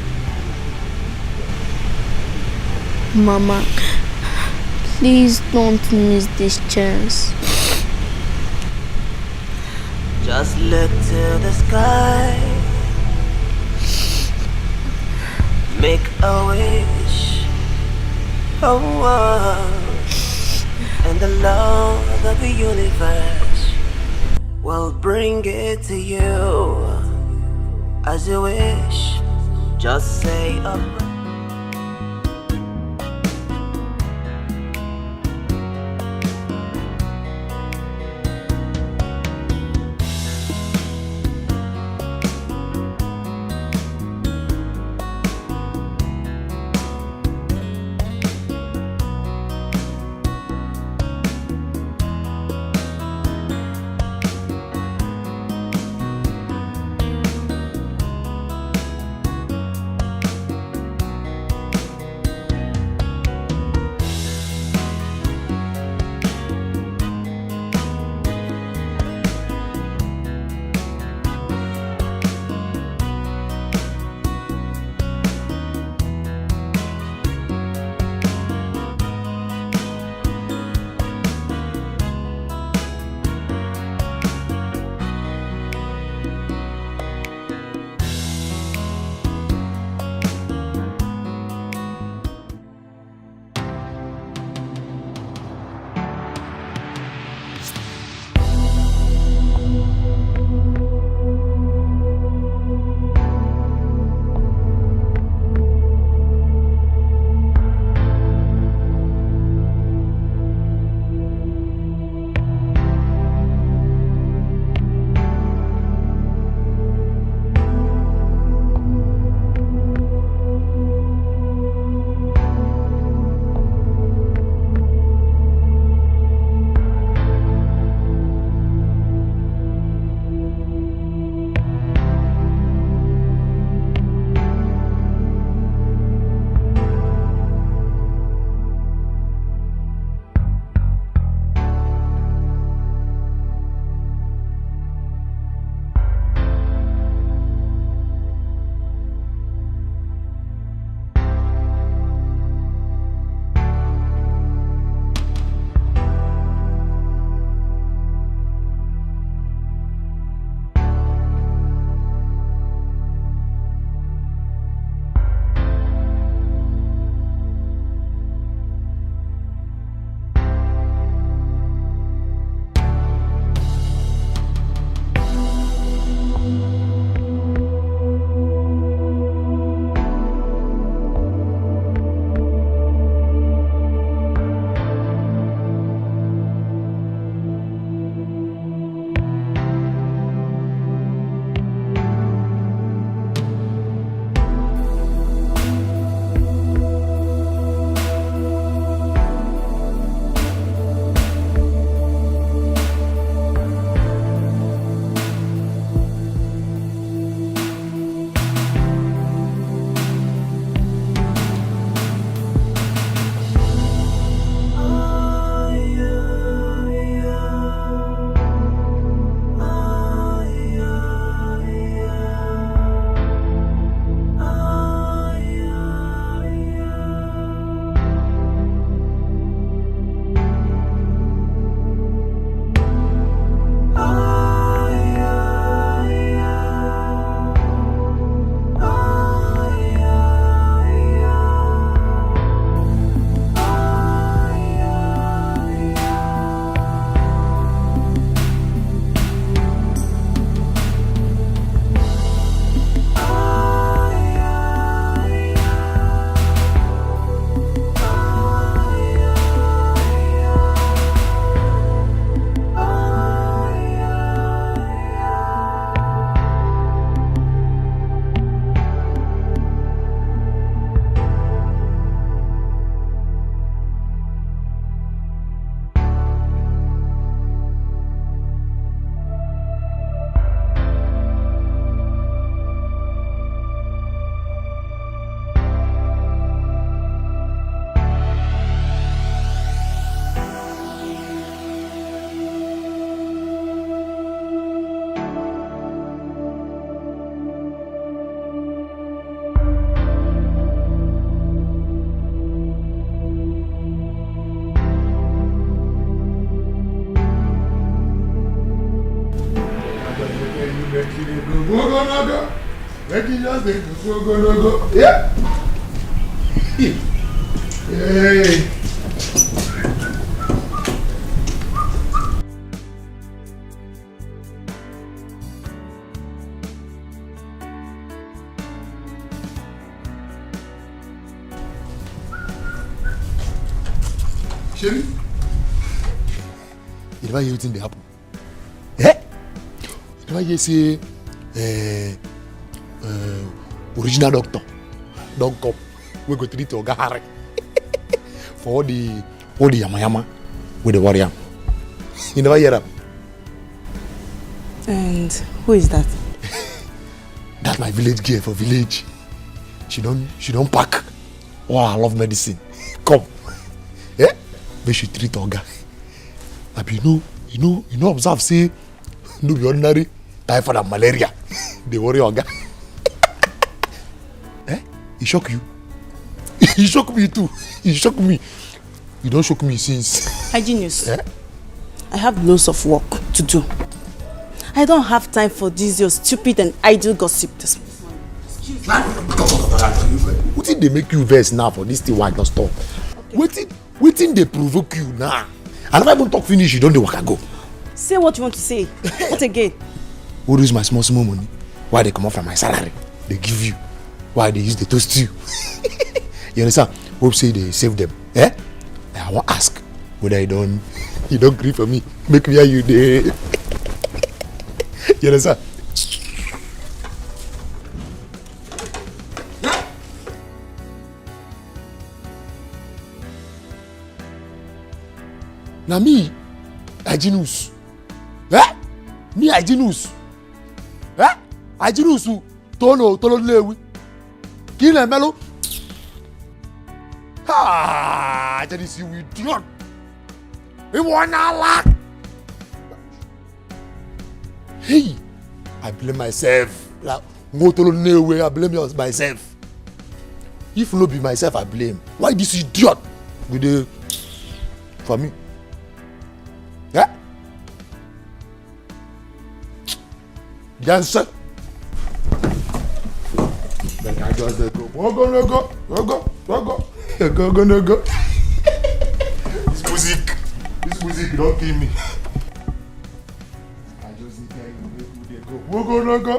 Mama, please don't miss this chance. Just look to the sky. Make a wish. Oh, and the Lord of the universe will bring it to you as you wish. Just say a prayer. Make it just go. Yeah. Hey. Sherry, you never hear anything they happen. Eh? You never hear say original doctor don't come. We go treat Oga Harry for all the yamayama with the warrior. You never hear that? And who is that? That's my village girl for village. She don't pack. Oh, I love medicine. Come. Eh? But she treat Oga. But you know, observe, say, no be ordinary typhoid and malaria. They worry Oga. Eh? He shock you? He shock me too. He shock me. You don't shock me since. Hygienius. Eh? I have loads of work to do. I don't have time for this your stupid and idle gossip this morning. What did they make you vex now for this thing? Why not stop? Okay. Waiting they provoke you now. And if I don't talk finish, you don't know what I go. Say what you want to say. What again? Who use my small money? Why they come off from my salary? They give you. Why they use the toast you? You understand? Hope say they save them. Eh? I want to ask whether you don't grieve for me. Make me hear you there. You understand? Now me, Hygienus. Eh? Me, Hygienus. Eh? Hygienus, Tolo Lewi. Kill a mellow. Ah, that is you idiot. We want a lot. Hey, I blame myself. Like, I blame myself. If no be myself, I blame. Why this idiot with the for me? Yeah? Yes, sir. Then I just go. Go. This music don't kill me. I just need to go. Go.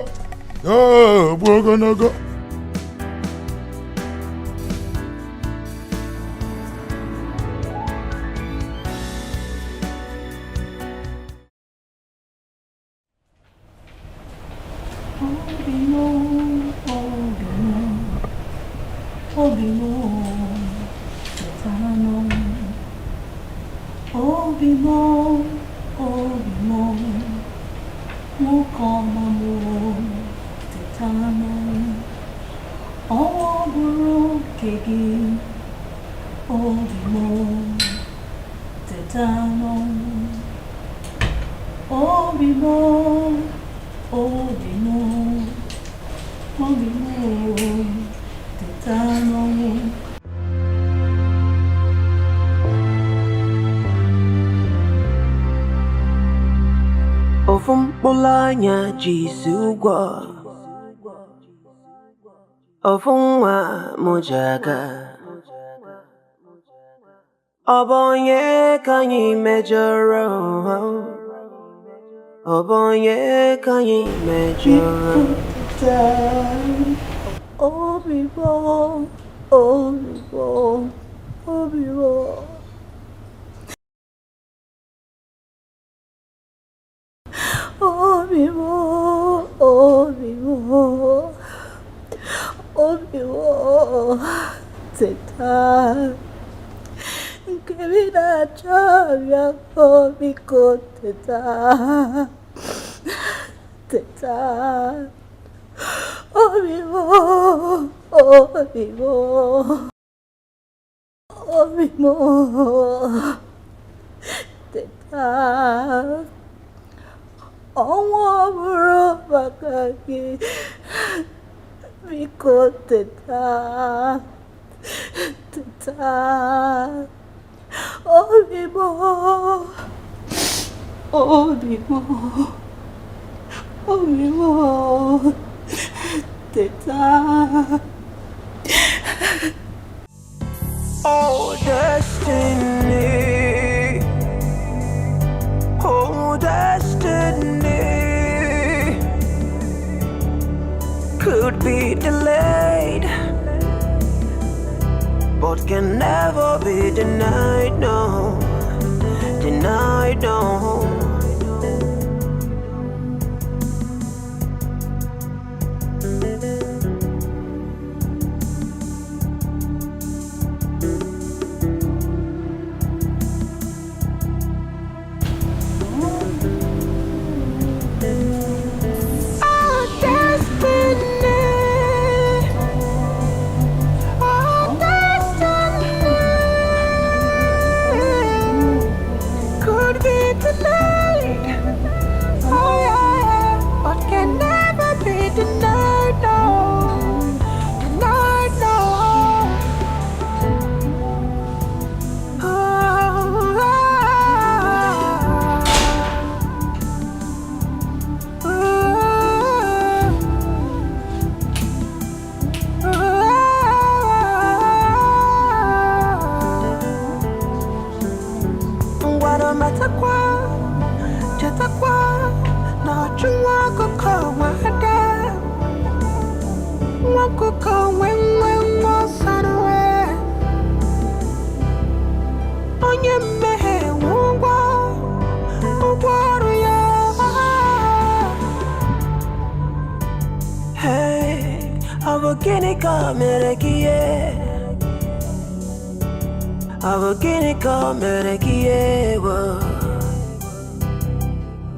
Ofumbolanya jisugwa Ofumwa mujaga Obonye kanyi mejoro Obonye kanyi mejoro Obi-Wan. Teta. Kevina chavia komiko teta. Teta. Obi-Wan. Teta. Ọnwa bụrụ maka gị biko teta obi m teta. Oh, destiny. Oh, destiny. Could be delayed, but can never be denied, no. Denied, no.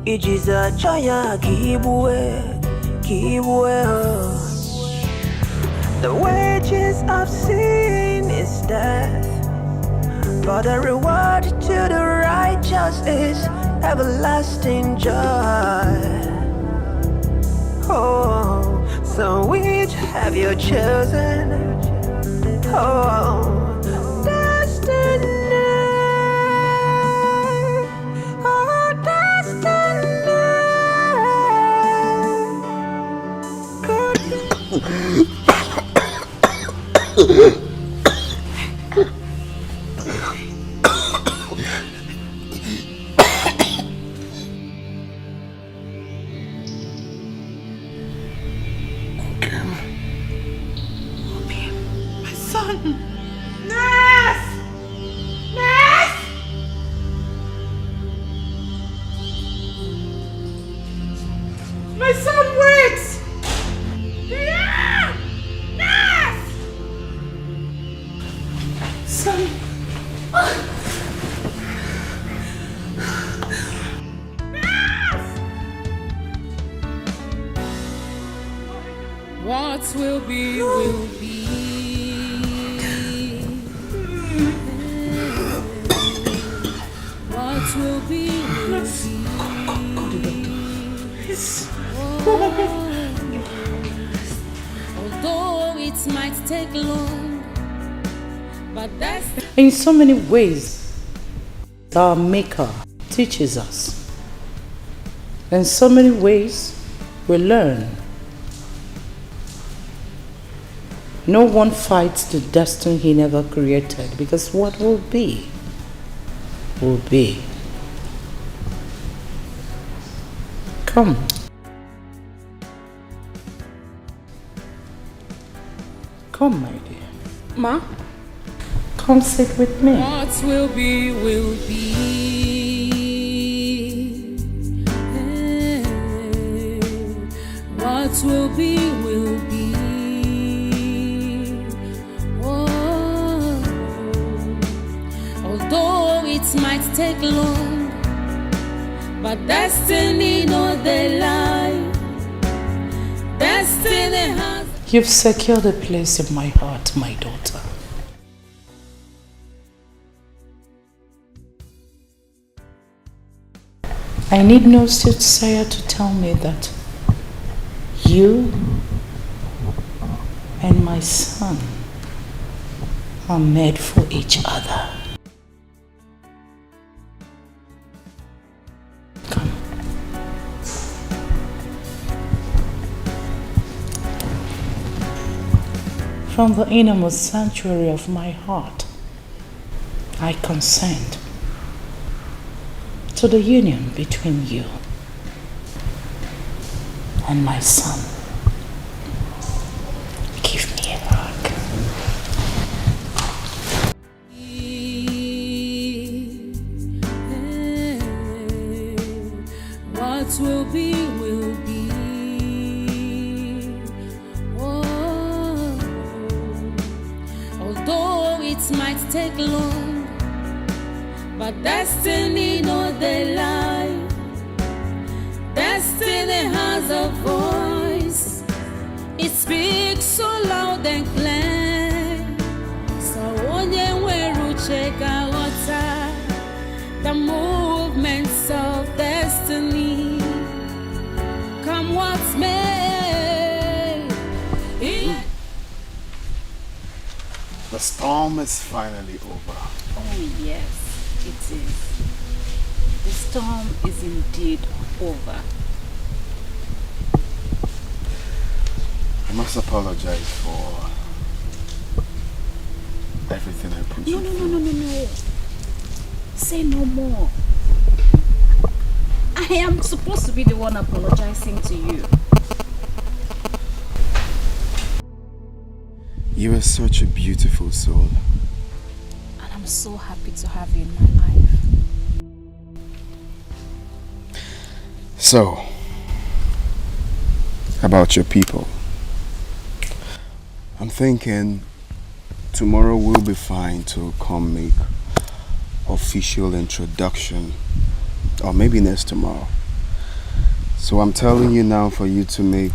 Ijiza chaya kibwe. The wages of sin is death, but the reward to the righteous is everlasting joy. Oh, so which have you chosen? Oh, destiny. Oh, destiny. What will be, will be. What will be, will be. Although it might take long, but that's... In so many ways, our Maker teaches us. In so many ways, we learn. No one fights the destiny he never created, because what will be, will be. Come. Come, my dear. Ma? Come sit with me. What will be, will be. What will be, will be. Although it might take long, but destiny no they lie. Destiny has... You've secured a place in my heart, my daughter. I need no soothsayer to tell me that you and my son are made for each other. Come. from the innermost sanctuary of my heart, I consent to the union between you and my son. Give me a hug. What will be, will be. Oh, although it might take long, but destiny no they lie. Destiny has a voice. It speaks so loud and clear. So onye weru cheka wata the movements of destiny. Come what may. The storm is finally over. Oh yes, it is. The storm is indeed over. I must apologize for everything I put you through. No. Say no more. I am supposed to be the one apologizing to you. You are such a beautiful soul. And I'm so happy to have you in my life. So, about your people. I'm thinking tomorrow will be fine to come make official introduction, or maybe next tomorrow. So I'm telling you now for you to make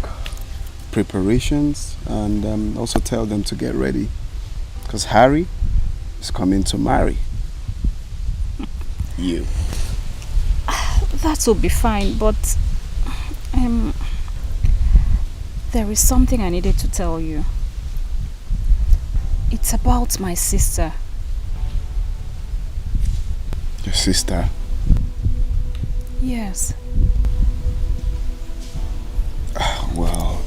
preparations and also tell them to get ready, because Harry is coming to marry you. That will be fine, but there is something I needed to tell you. It's about my sister. Your sister? Yes. Well,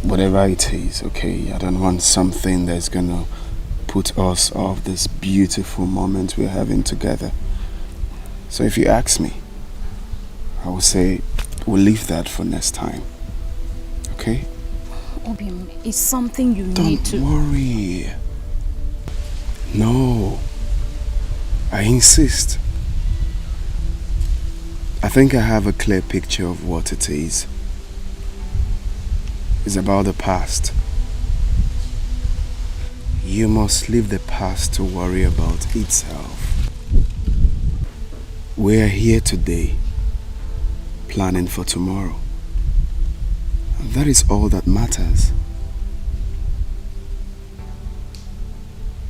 whatever it is, okay? I don't want something that's gonna put us off this beautiful moment we're having together. So if you ask me, I will say we'll leave that for next time. Okay? Obim, it's something you need to... Don't worry. No. I insist. I think I have a clear picture of what it is. It's about the past. You must leave the past to worry about itself. We're here today, planning for tomorrow. And that is all that matters.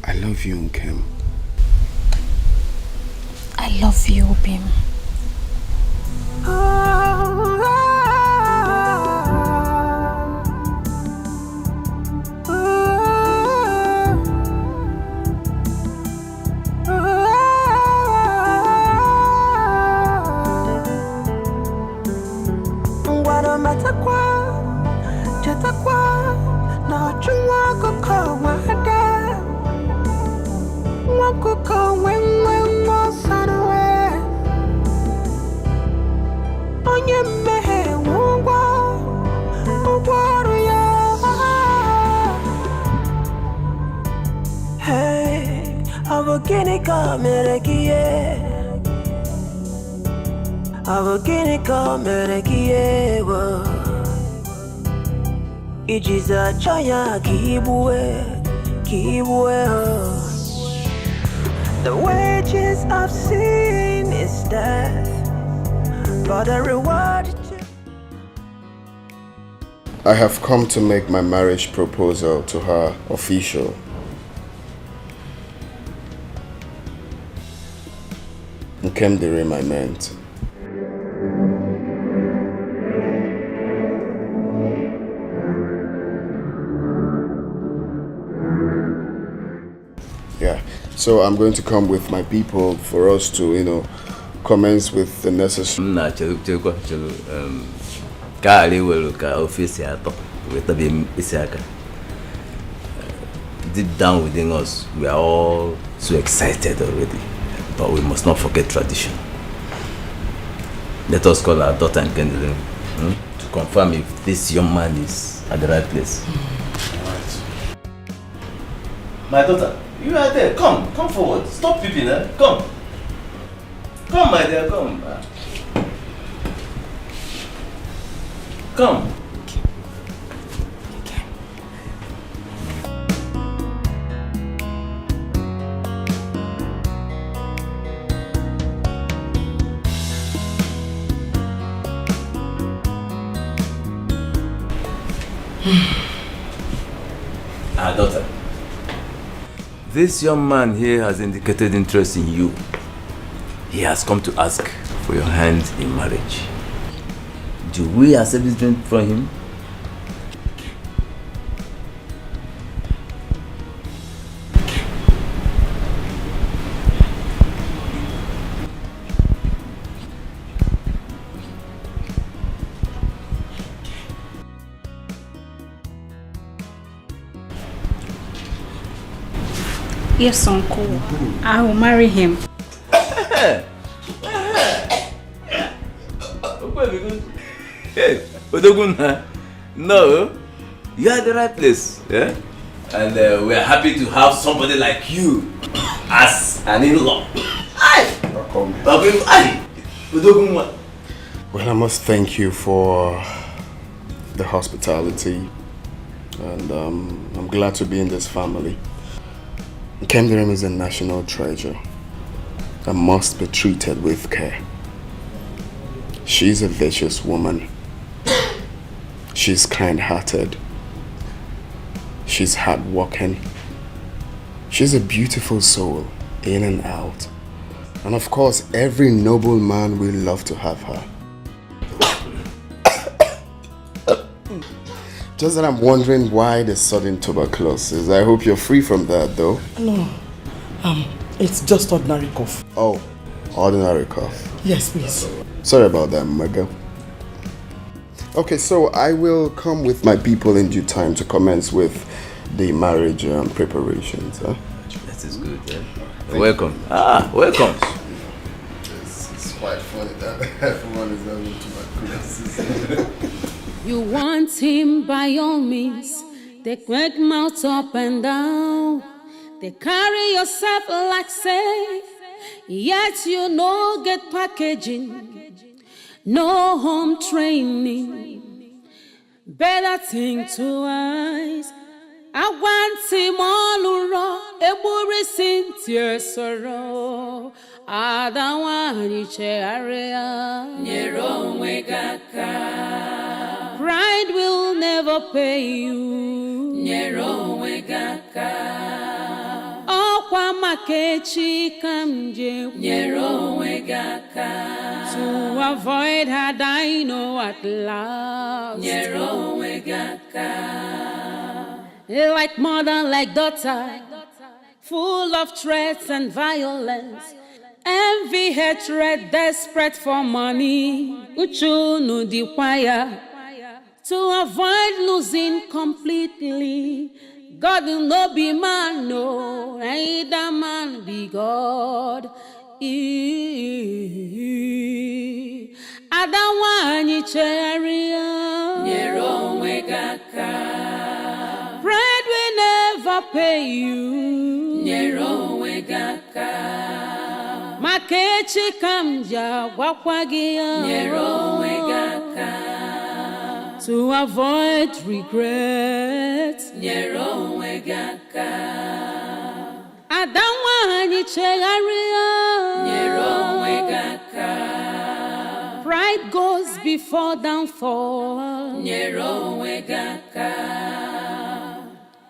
I love you, Nkem. I love you, Obim. Ijiza chaya kibwe. The wages of sin is death, but the reward I have come to make my marriage proposal to her official. Nkem Dere, I meant. Yeah, so I'm going to come with my people for us to, commence with the necessary. deep down within us, we are all so excited already. But we must not forget tradition. Let us call our daughter and Kendall to confirm if this young man is at the right place. Alright. My daughter, you are there. Come forward. Stop peeping, eh? Come. Come, my dear, come. Come. Our daughter, this young man here has indicated interest in you. He has come to ask for your hand in marriage. Do we accept this drink from him? Yes, uncle. I will marry him. Hey, Odoguna, no, you are at the right place, yeah? And we are happy to have somebody like you as an in-law. Well, I must thank you for the hospitality, and I'm glad to be in this family. Kendrick is a national treasure and must be treated with care. She's a virtuous woman. She's kind-hearted. She's hardworking. She's a beautiful soul, in and out. And of course, every noble man will love to have her. Just that I'm wondering why the sudden tuberculosis. I hope you're free from that, though. No, it's just ordinary cough. Oh, ordinary cough. Yes, please. Sorry about that, my girl. Okay, so I will come with my people in due time to commence with the marriage preparations. Huh? That is good, yeah? Welcome. Welcome. It's quite funny that everyone is having tuberculosis. You want him by all means. They quick mouth up and down. They carry yourself like safe. Yet you no get packaging. No home training. Better think twice. I want him all around. Every Cynthia sorrow. I don't want each area. Nero Wegaka. Pride will never pay you. Nero Wegaka. Okwa makechi kamje. Nero Wegaka. To avoid her dino at last. Nero Wegaka. Like mother, like daughter, full of threats and violence. Envy, hatred, desperate for money. Uchunu dikwaya. To avoid losing completely. God will not be man, no. Either man be God. I don't want you cherry. Pride will never pay you. Makechi kamja wakwagia. To avoid regret. I don't want you cherry. Pride goes before downfall.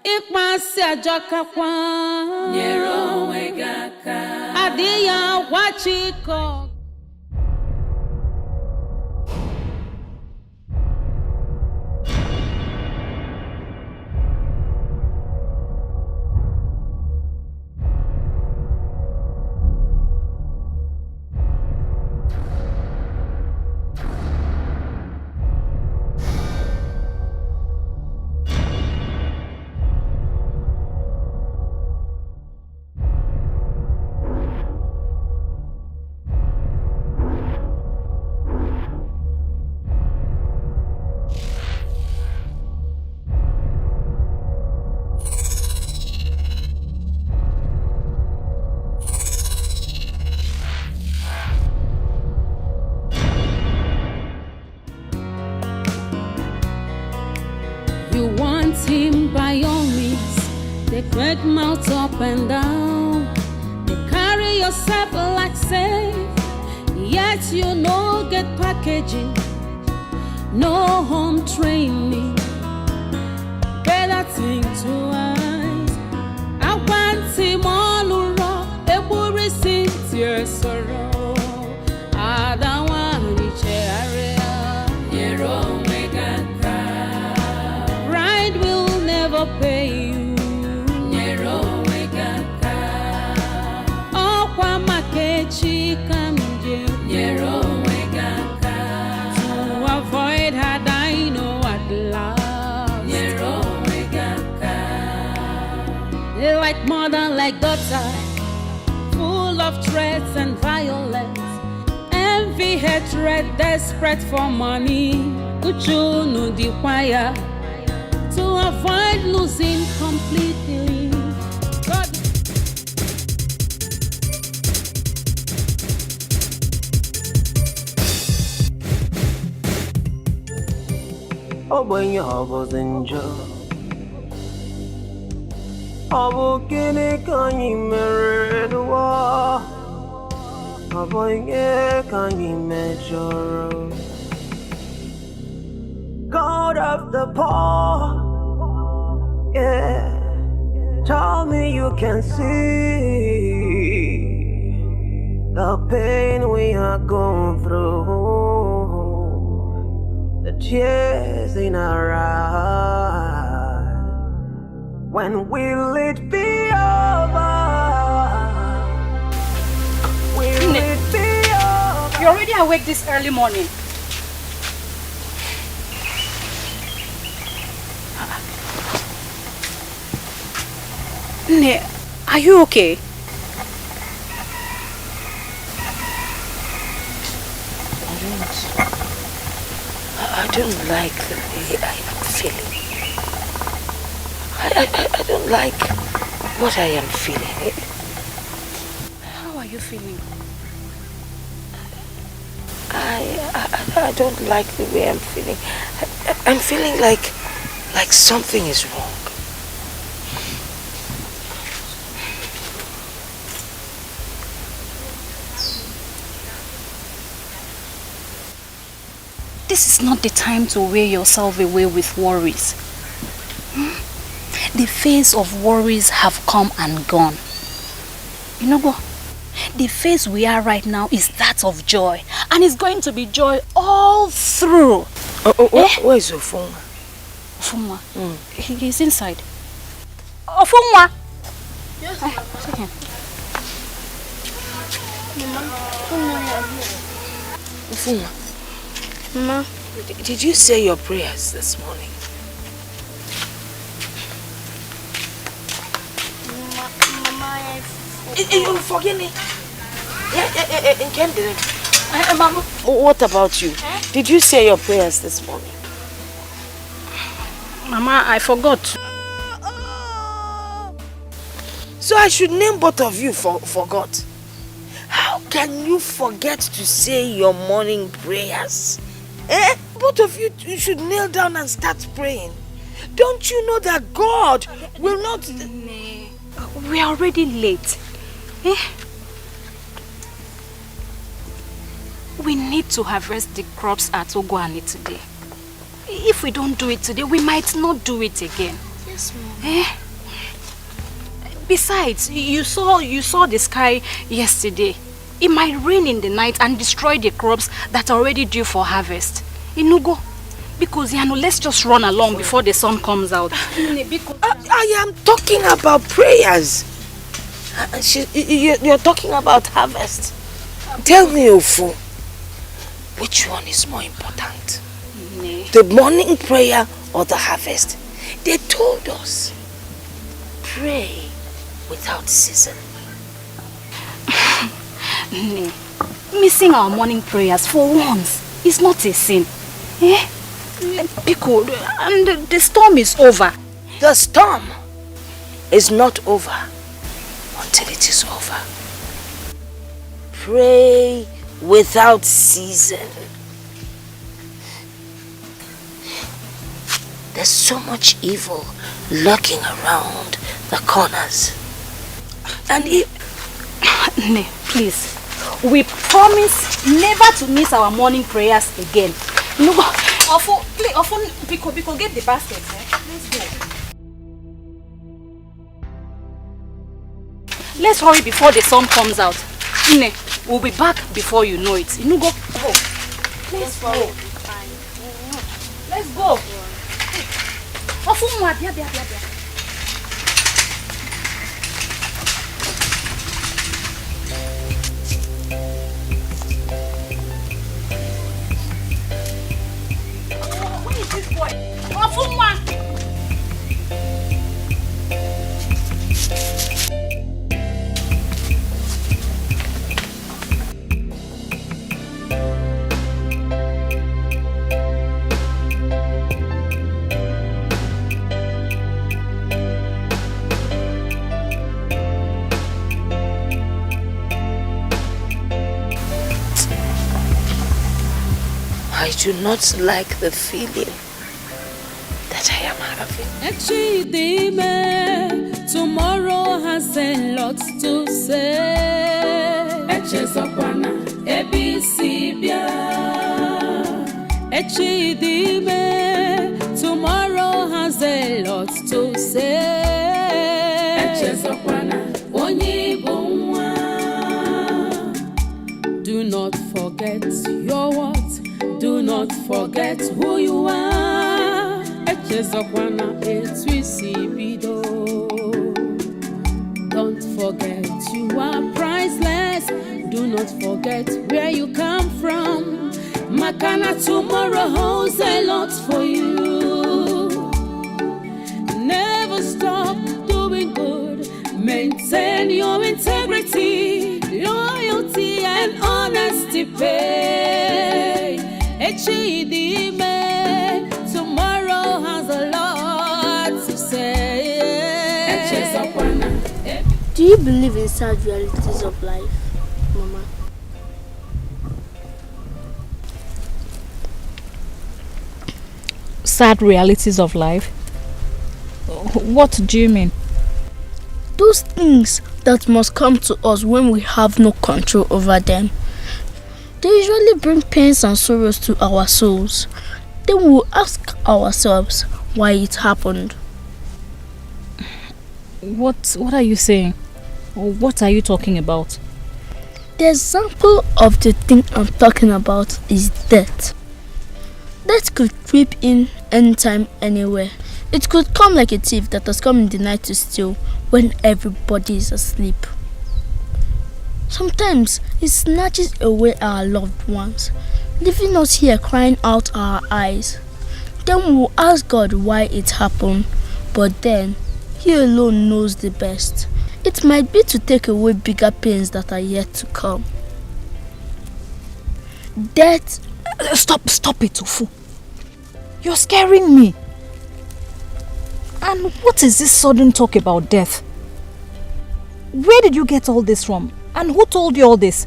Ikpasi ajakakwa. Adiya Wazico. spread mouth up and down. They carry yourself like safe, yet you no get packaging, no home training. Better think twice. I want him all around. They will receive your sorrow. I don't want to area. Pride will never pay you. To avoid her, I know at last. They like mother, like daughter, full of threats and violence, envy, hatred, desperate for money. Uchu no dequire to avoid losing completely. God. Oh, when your heart was injured. Oh, can you marry the war? Oh, boy, can you measure? God of the poor, yeah. Tell me you can see the pain we are going through, the tears in our eyes. When will it be over? Will it be over? You're already awake this early morning. Nne, are you okay? I don't like the way I am feeling. I don't like what I am feeling. How are you feeling? I don't like the way I'm feeling. I'm feeling like something is wrong. This is not the time to wear yourself away with worries. The phase of worries have come and gone. You know what? The phase we are right now is that of joy. And it's going to be joy all through. Where is Ofunwa? Ofunwa? He's inside. Ofunwa! Yes, take him. Ofunwa. Mama, did you say your prayers this morning? Mama, You forget me. Mama, what about you? Did you say your prayers this morning? Mama, I forgot. So I should name both of you forgot. How can you forget to say your morning prayers? Both of you should kneel down and start praying. Don't you know that God will not... We are already late. We need to harvest the crops at Ogwani today. If we don't do it today, we might not do it again. Yes, Mom. Besides, you saw the sky yesterday. It might rain in the night and destroy the crops that are already due for harvest. Inugo, because let's just run along before the sun comes out. I am talking about prayers. You're talking about harvest. Tell me, Ofu, which one is more important? The morning prayer or the harvest? They told us, pray without season. Missing our morning prayers for once is not a sin. Because and the storm is over. The storm is not over until it is over. Pray without season. There's so much evil lurking around the corners. And if... Ne, please. We promise never to miss our morning prayers again. No, please, Biko, get the basket. Let's go. Let's hurry before the sun comes out. Ne, we'll be back before you know it. You go. Let's go. Let's go. Where is this boy? I do not like the feeling that I am having. Tomorrow has a lot to say. Tomorrow has a lot to say. Do not forget your what? Do not forget who you are. Don't forget you are priceless. Do not forget where you come from. Makana tomorrow holds a lot for you. Never stop doing good. Maintain your integrity, loyalty and honesty pay. Tomorrow has a lot to say. Do you believe in sad realities of life, Mama? Sad realities of life? What do you mean? Those things that must come to us when we have no control over them. They usually bring pains and sorrows to our souls. Then we will ask ourselves why it happened. What are you saying? What are you talking about? The example of the thing I'm talking about is death. Death could creep in anytime, anywhere. It could come like a thief that has come in the night to steal when everybody is asleep. Sometimes it snatches away our loved ones, leaving us here crying out our eyes. Then we will ask God why it happened, but then He alone knows the best. It might be to take away bigger pains that are yet to come. Death... Stop it, Ufu. You're scaring me. And what is this sudden talk about death? Where did you get all this from? And who told you all this?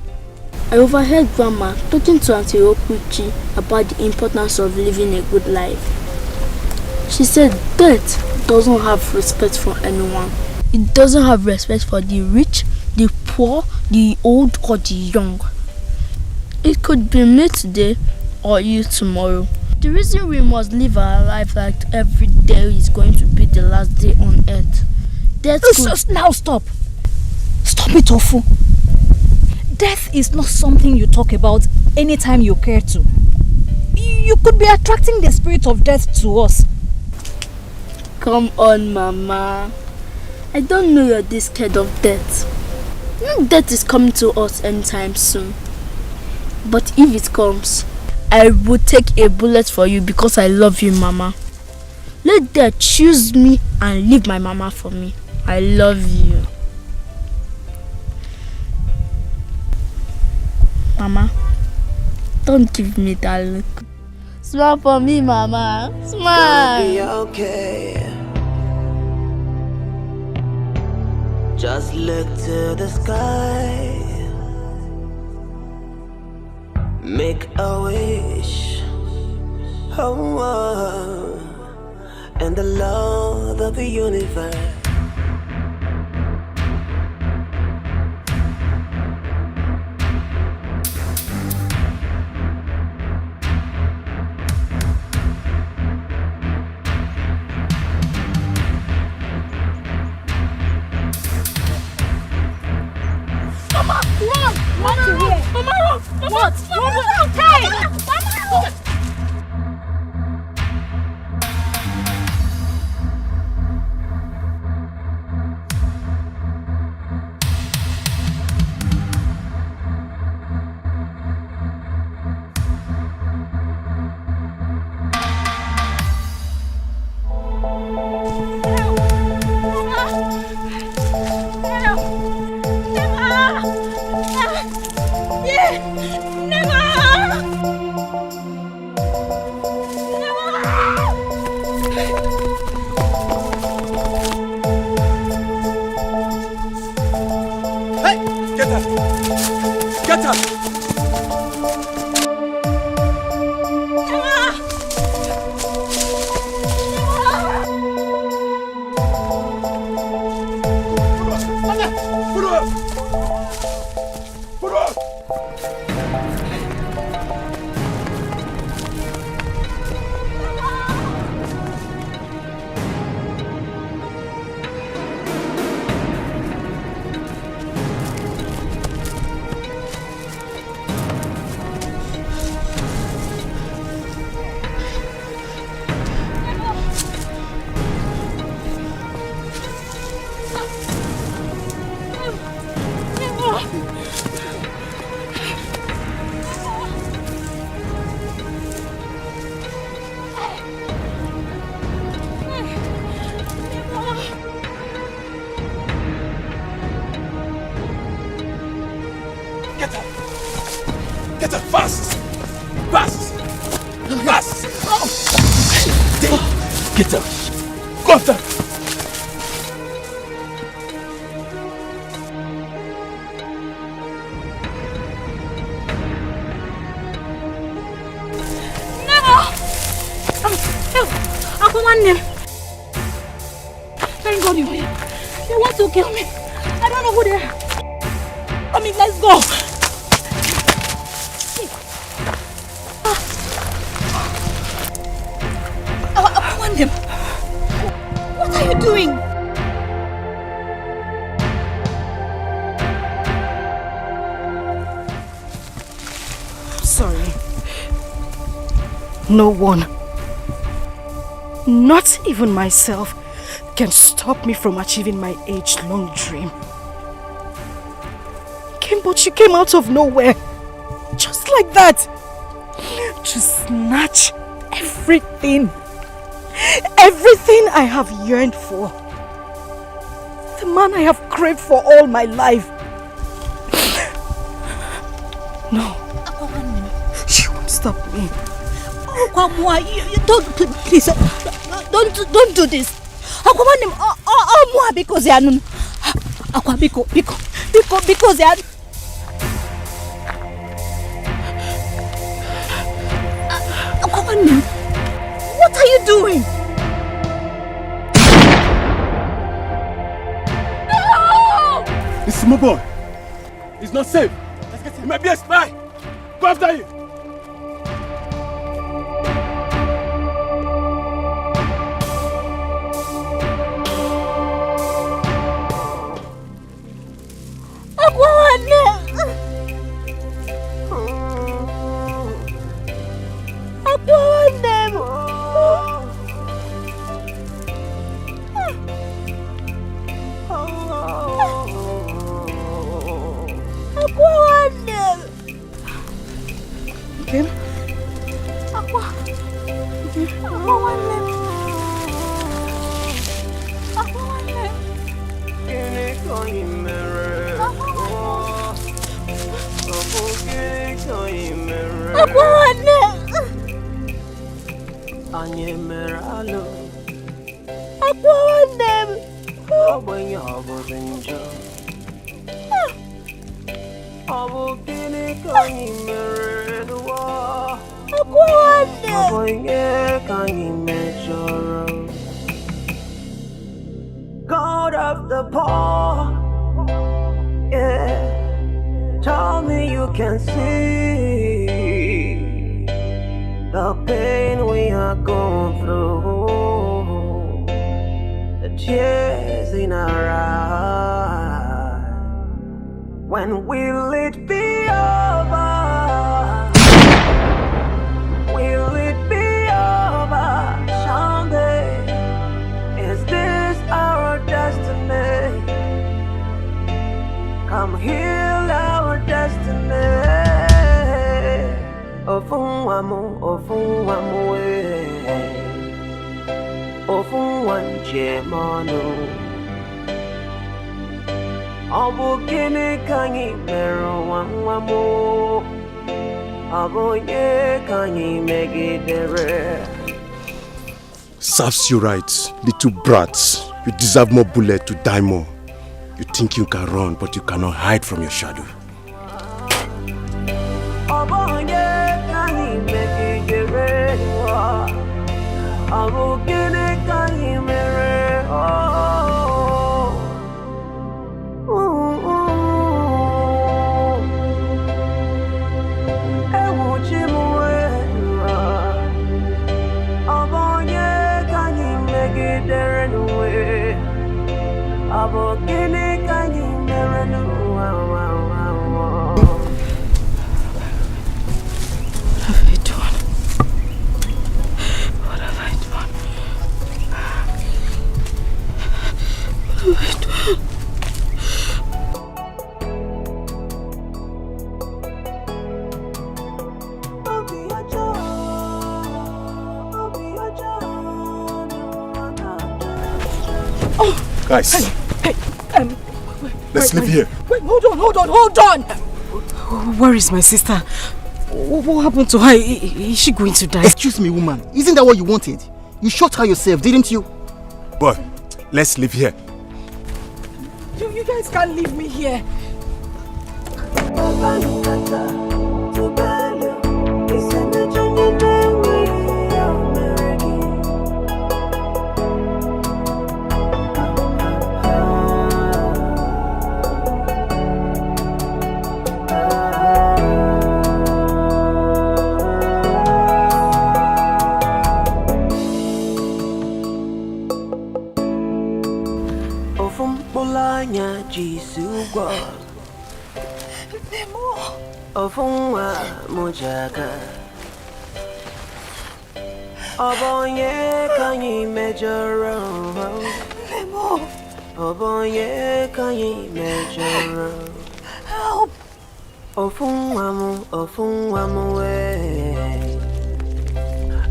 I overheard Grandma talking to Auntie Okuchi about the importance of living a good life. She said death doesn't have respect for anyone. It doesn't have respect for the rich, the poor, the old or the young. It could be me today or you tomorrow. The reason we must live our life like every day is going to be the last day on earth. Death could... Now stop. Stop it, Ofu. Death is not something you talk about anytime you care to. You could be attracting the spirit of death to us. Come on, Mama. I don't know you're this scared of death. Death is coming to us anytime soon. But if it comes, I will take a bullet for you because I love you, Mama. Let death choose me and leave my Mama for me. I love you. Mama, don't give me that look. Smile for me, Mama. Smile. It'll be okay. Just look to the sky. Make a wish. Oh, and the Lord of the universe Come to here. Mama! What? Hey! Mama! Get up! Go after! Thank God you're here. They want to kill me. I don't know who they are. Come in, let's go. Him. What are you doing? Sorry. No one, not even myself, can stop me from achieving my age-long dream. But you came out of nowhere, just like that, to snatch everything I have yearned for. The man I have craved for all my life. No. You won't stop me. Oh, Kwamwa, you don't, please, don't do this. Kwamwa, because ya nun. Because ya. What are you doing? No! It's my boy. He's not safe. Let's get him. He might be a spy. Go after him. God of the poor, yeah. Tell me you can see the pain we are going through, the tears in our eyes. When will it be over? Will it be over someday? Is this our destiny? Come heal our destiny. Ofunwamu, ofunwamu, ofunwanje manu. Obu gini kanyi meru wanwamu. Obu ye kanyi megidere. Serves you right, little brats. You deserve more bullet to die more. You think you can run, but you cannot hide from your shadow. Obu ye kanyi megidere. Obu gini kanyi meru. Guys, Hey, let's leave here. Wait, hold on! Where is my sister? What happened to her? Is she going to die? Excuse me, woman. Isn't that what you wanted? You shot her yourself, didn't you? Boy, let's leave here. You guys can't leave me here. Ofunwa mujaga Obonye kanyi mejoro Nemo Obonye kanyi mejoro Help Ofunwa mu we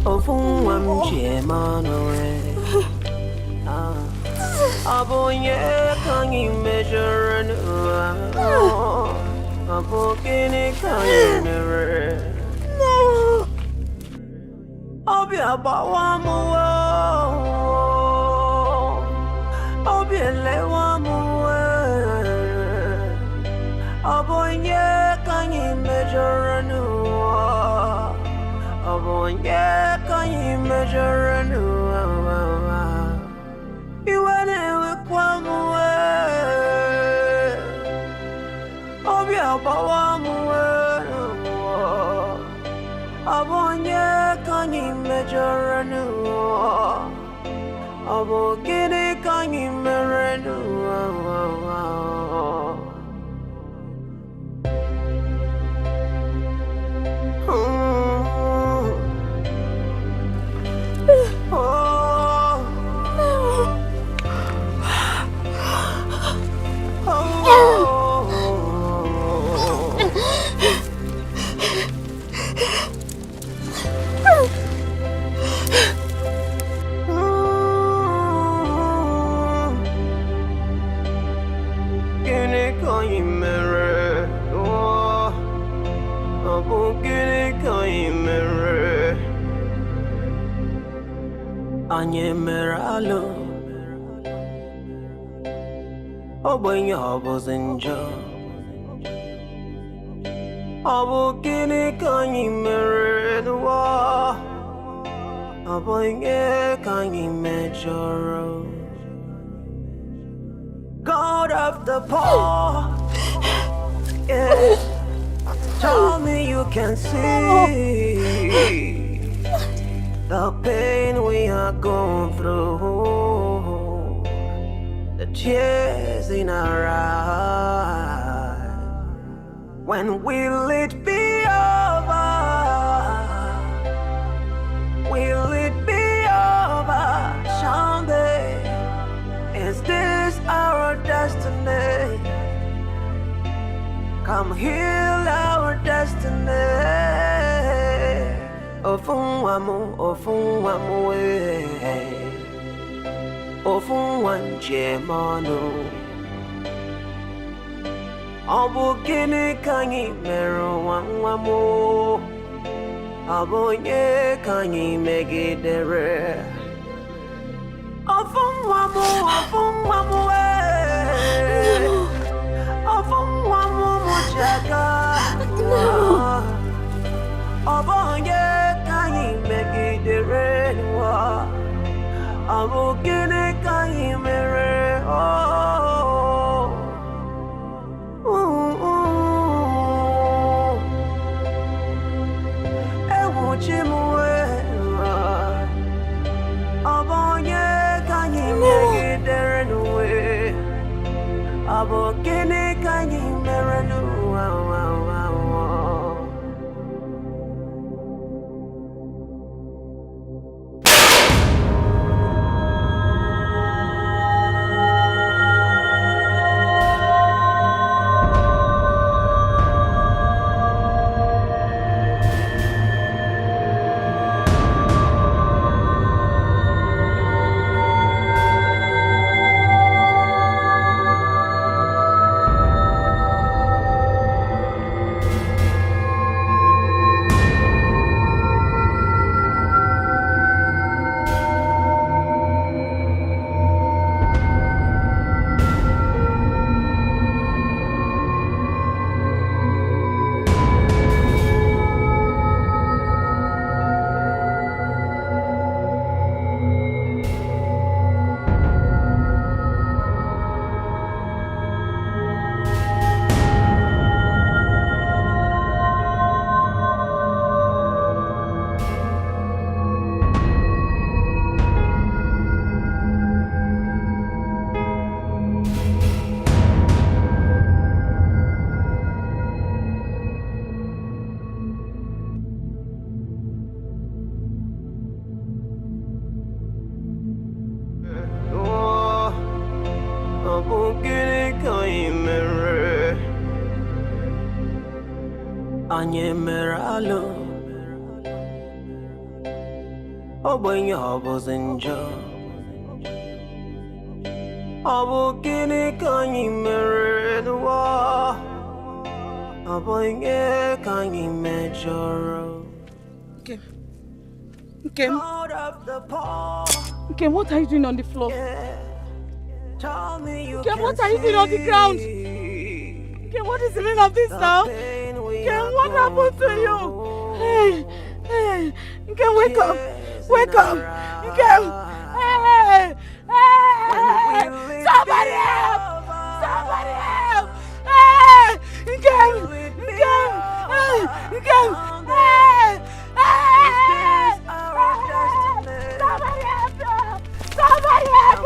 Ofunwa mjemano we Obonye kanyi mejoro Abogini kanyere No Obi abawamu Obi elewamu Abonye kanyi mejoranu Abonye kanyi mejoranu Iwane kwamu Obi abawamu Abonye kanyi mejoranu Abogini kanyi merenu Anye meralo Obwenye obozenjo Obukini kanyi merenwa Obwenye kanyi mejoro God of the poor Yeah Tell me you can see the pain we are going through, the tears in our eyes. When will it be over? Will it be over? Someday, is this our destiny? Come heal our destiny. Ofunwamu, ofunwamu, ofunwanje manu. Obu gini kanyi meru wanwamu. Obu nye kanyi megidere. Ofunwamu, ofunwamu, ofunwamu mujaga. Obu nye kanyi megidere. Obu gini kanyi mere. Okay, what are you doing on the floor? Okay, what are you doing on the ground? Okay, what is the meaning of this now? Okay, what happened to you? Hey, hey, okay, wake up, wake up. Okay, hey, hey, somebody help, somebody help. Hey, okay, okay, hey, somebody help, somebody help,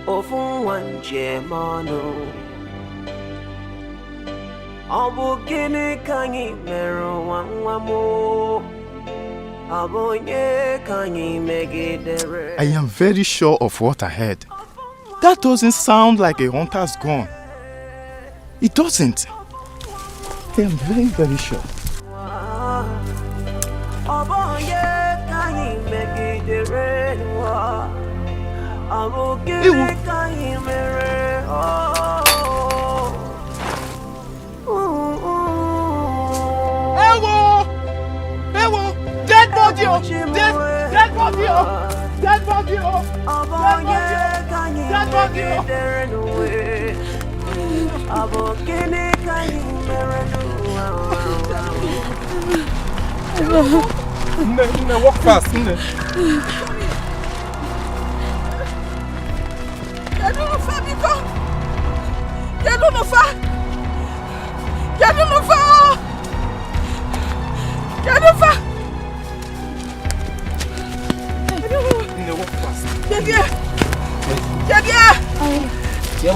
Ofunwanje manu. Obu gini kanyi meru wanwamu. Obu nye kanyi megidere. I am very sure of what I heard. That doesn't sound like a hunter's gun. It doesn't. I am very, very sure. Dead body, dead body, dead body, dead body. Walk fast. I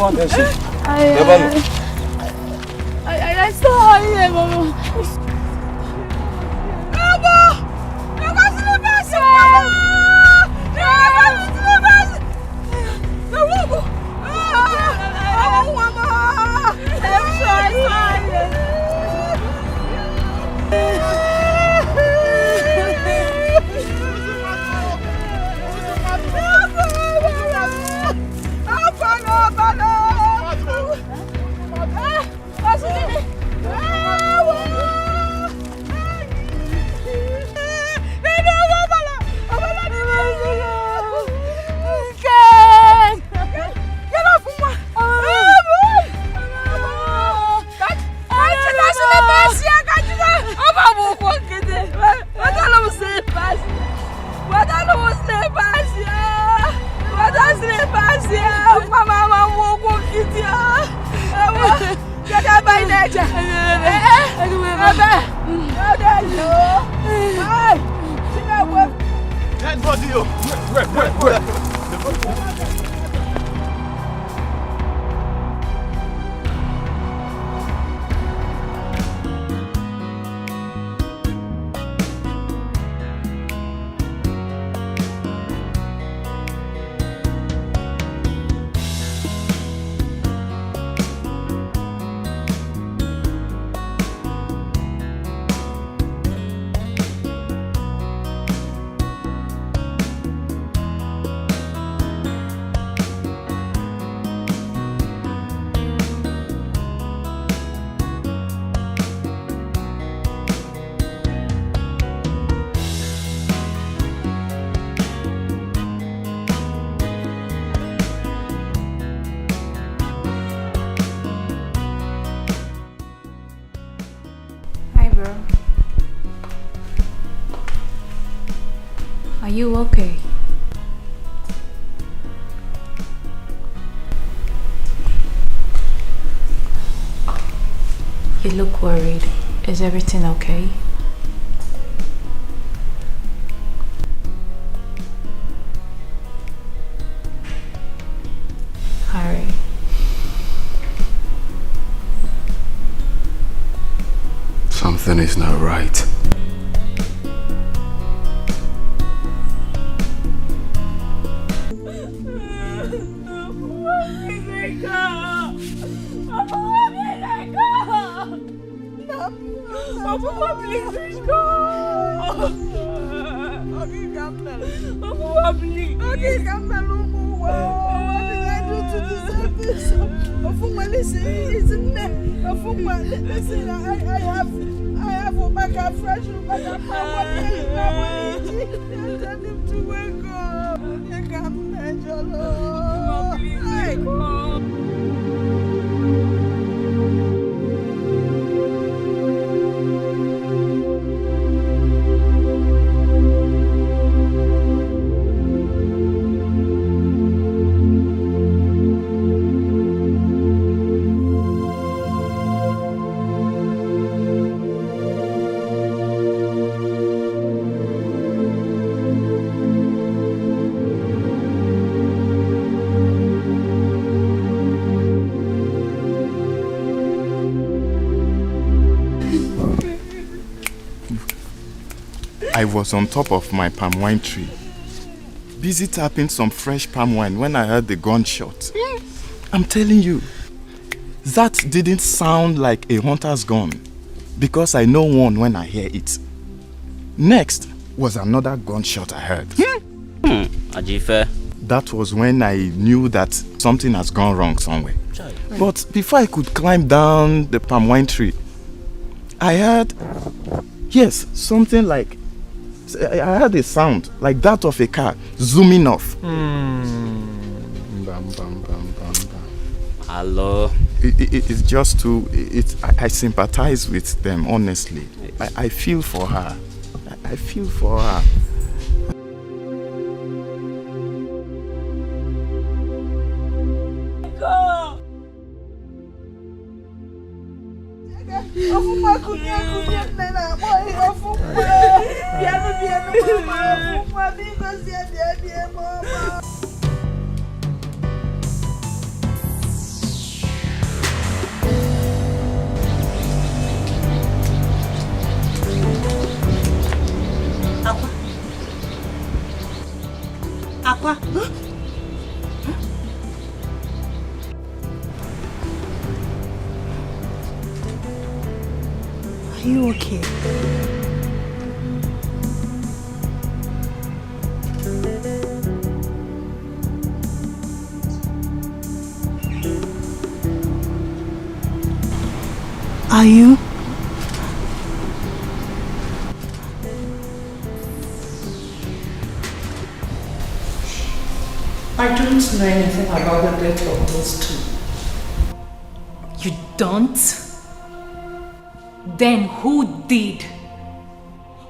saw her here, Mama. Are you okay? You look worried. Is everything okay? Harry. Something is not right. I was on top of my palm wine tree, busy tapping some fresh palm wine when I heard the gunshot. I'm telling you, that didn't sound like a hunter's gun, because I know one when I hear it. Next was another gunshot I heard. Ajife. That was when I knew that something has gone wrong somewhere. But before I could climb down the palm wine tree, I heard, yes, something like, I heard a sound like that of a car zooming off. Hello. It's just too. I sympathize with them, honestly. I feel for her. I feel for her. Aqua. Are you okay? Are you? I don't know anything about the death of those two. You don't? Then who did?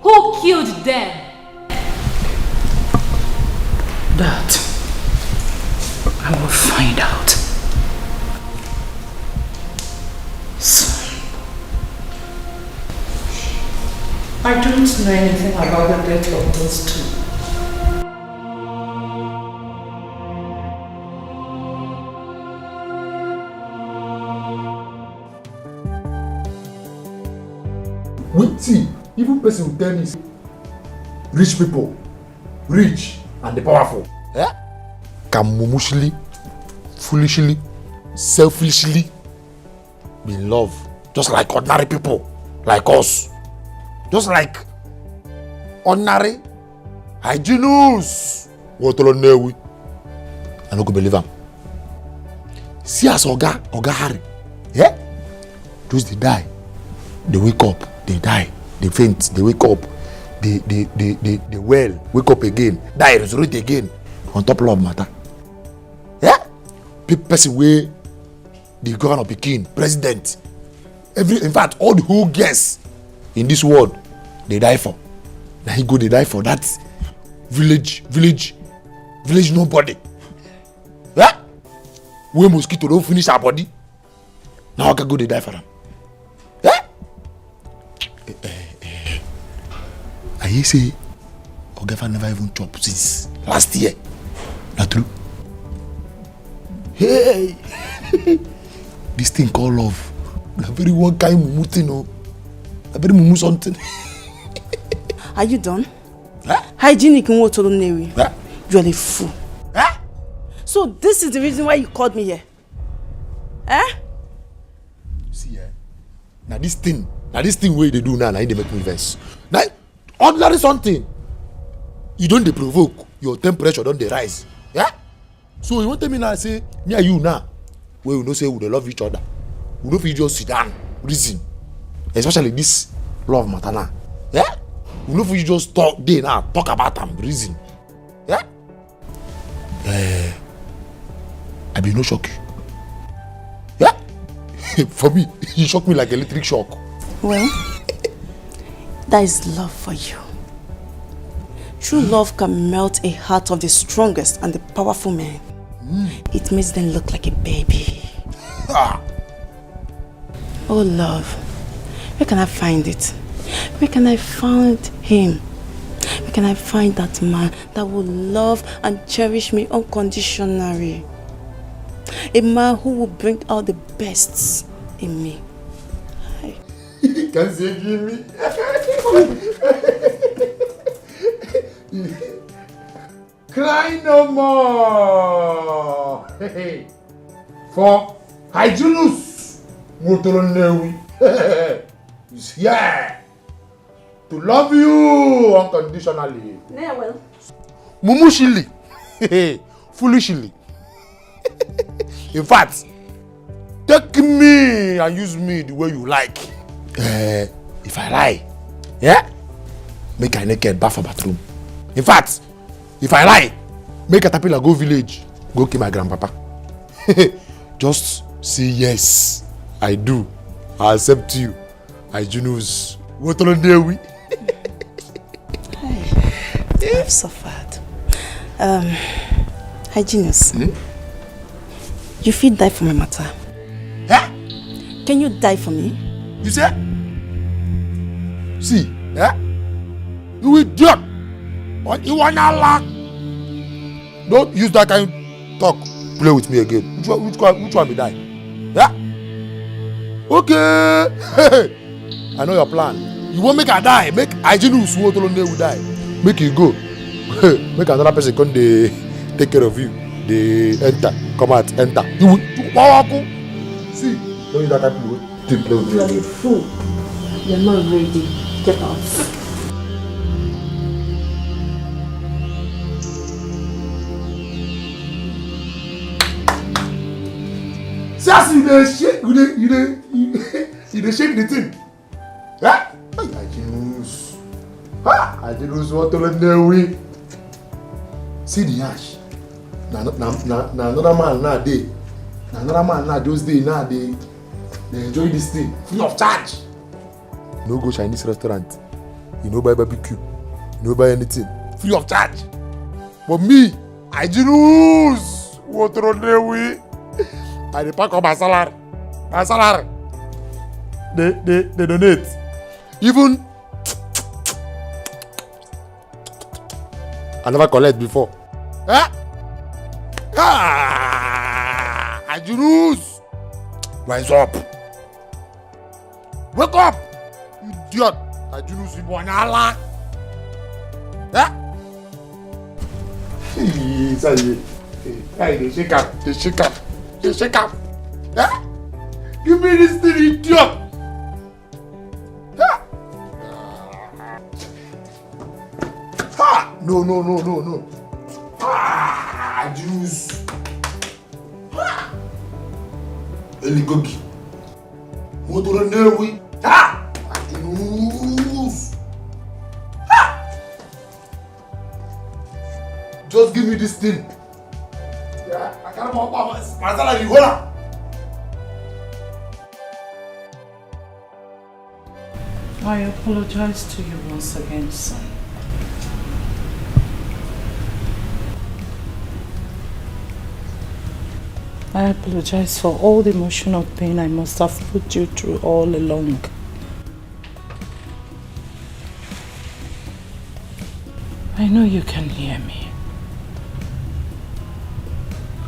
Who killed them? That I will find out. Soon. I don't know anything about the death of those two. See, even person will tell me, rich people, rich and the powerful, can mumushly, foolishly, selfishly be in love, just like ordinary people, like us, just like ordinary hygienists. What do you know? I don't believe him. See as Oga Harry, those they die, they wake up. They die, they faint, they wake up, they well, wake up again, die, resurrect again, on top love matter. Person way the governor of Pekin, president, in fact, all the whole guests in this world, they die for. Now he go, they die for that village nobody. Where mosquito don't finish our body. Now I can go, they die for them. I hear say Ogefa never even chop since last year. Not true? Hey! This thing called love. A very one kind mumu thing, no. A very mumu something. Are you done? Hygienic in what Newi? You are a fool. So this is the reason why you called me here? See, now this thing way they do now, they make me vex. Now, ordinary something, you don't dey provoke, your temperature don't dey rise. So you want tell me now say me and you now, where we know say we dey love each other, we don't fit just sit down reason, especially this love matter now. We don't fit just talk about them reason. I be no shock you. For me, you shock me like electric shock. Well, that is love for you. True love can melt a heart of the strongest and the powerful man. It makes them look like a baby. Oh love, where can I find it? Where can I find him? Where can I find that man that will love and cherish me unconditionally? A man who will bring out the best in me. Can say give me? Cry no more. For hygienist Motoronewi is here to love you unconditionally. Yeah, well. Mumushili, foolishly. In fact, take me and use me the way you like. If I lie, make I naked bath for bathroom. In fact, if I lie, make a tapila go village, go kill my grandpapa. Just say yes, I do. I accept you. I Junus. What on there we? I've suffered. Hygienist. You feel die for my matter. Can you die for me? You say? See, you idiot! What you wanna laugh? Don't use that kind of talk. Play with me again. Which one be die? Okay. I know your plan. You won't make her die. Make Hygienist will die. Make you go. Make another person come take care of you. They enter, come out, enter. You see, don't use that type of word. You are a fool. You're not ready. Get out. See as you dey shake, you dey shake the thing. Yeah? I just want to let them away. See the ash. Na another man nowadays. Na another man now those days now they enjoy this thing free of charge. No go Chinese restaurant. You no buy barbecue. You no buy anything free of charge. But me, I just want to run away. I dey pack up my salary. My salary. They donate. Even I never collect before. Eh? I just rise up. Wake up, idiot. I just see banana. Eh? Say, they shake up. They shake up. They shake up. Eh? Give me this thing, idiot. No. Juice. Eligogi. Motor nerve. Juice. Just give me this thing. Yeah, I can't walk my salary. Hold. I apologize to you once again, son. I apologize for all the emotional pain I must have put you through all along. I know you can hear me.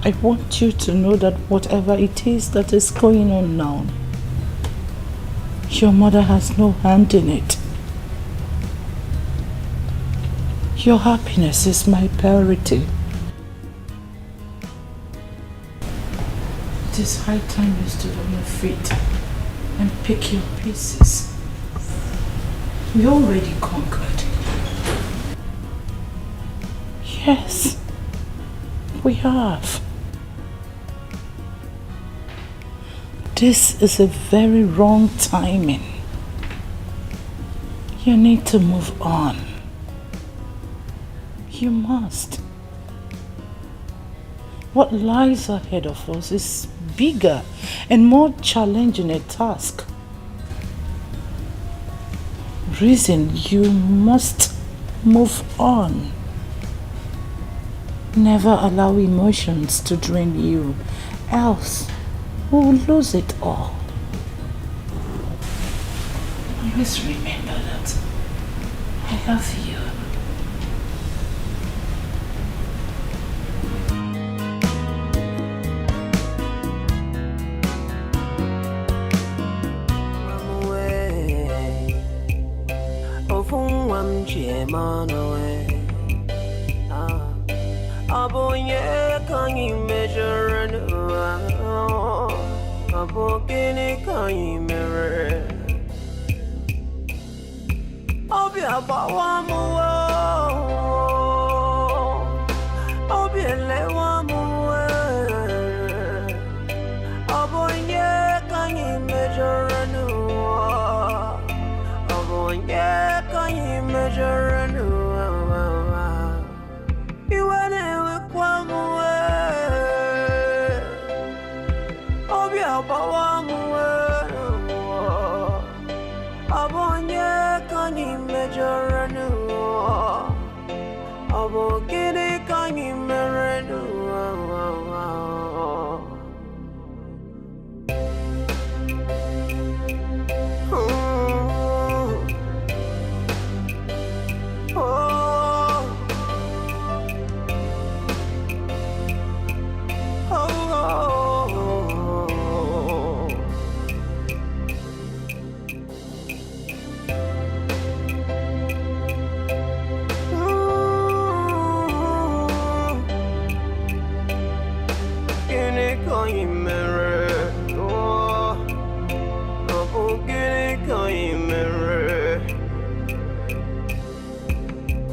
I want you to know that whatever it is that is going on now, your mother has no hand in it. Your happiness is my priority. It is high time you stood on your feet and pick your pieces. We already conquered. Yes, we have. This is a very wrong timing. You need to move on. You must. What lies ahead of us is bigger and more challenging a task. Reason you must move on. Never allow emotions to drain you, else we will lose it all. Always remember that I love you. Can you measure can you mirror? I'll be about one more. I'll be a one more. Can you measure? Can you measure? You want to one more. I'll be about one more. Can you measure?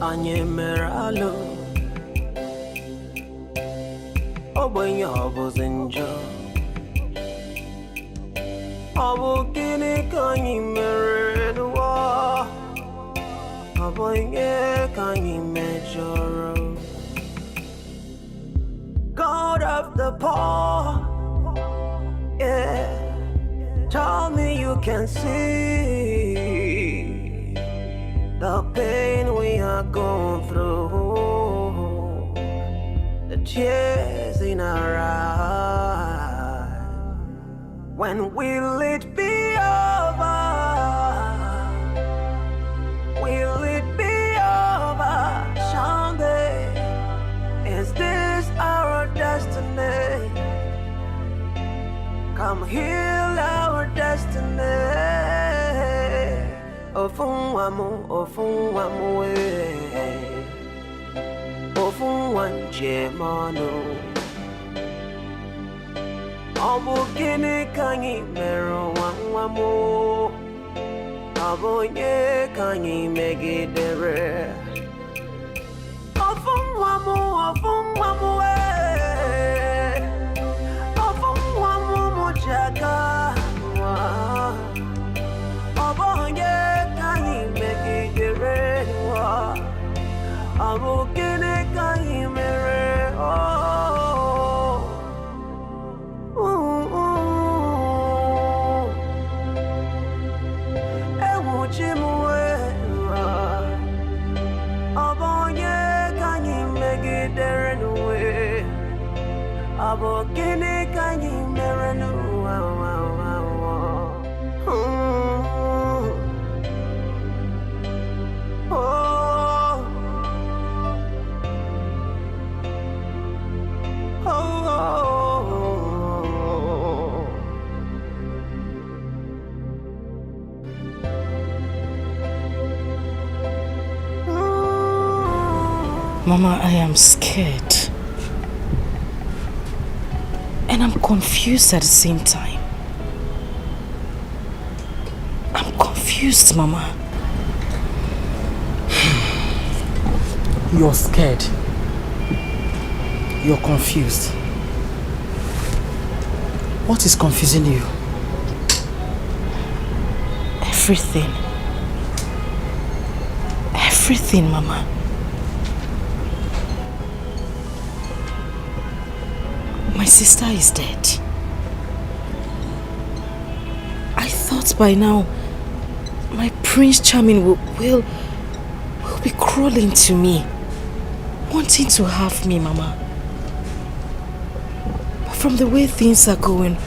Anye meralo Obonya obozenjo Obokini kanyi meredwa Obonya kanyi mejoro God of the poor, yeah. Tell me you can see the pain we are going through, the tears in our eyes. When will it be over? Will it be over? Someday, is this our destiny? Come heal our destiny. Ofunwamu, Ofunwanje manu. Obukini kanyi mero wangwamu. Abonye kanyi megidere. Ofunwamu, Ofunwamu mujaka. Obonye kanyi megidere. Abukini kanyi mere. Abokini kanyi merenu Mama, I am scared. And I'm confused at the same time. I'm confused, Mama. You're scared. You're confused. What is confusing you? Everything. Everything, Mama. My sister is dead. I thought by now my Prince Charming will be crawling to me, wanting to have me, Mama. But from the way things are going,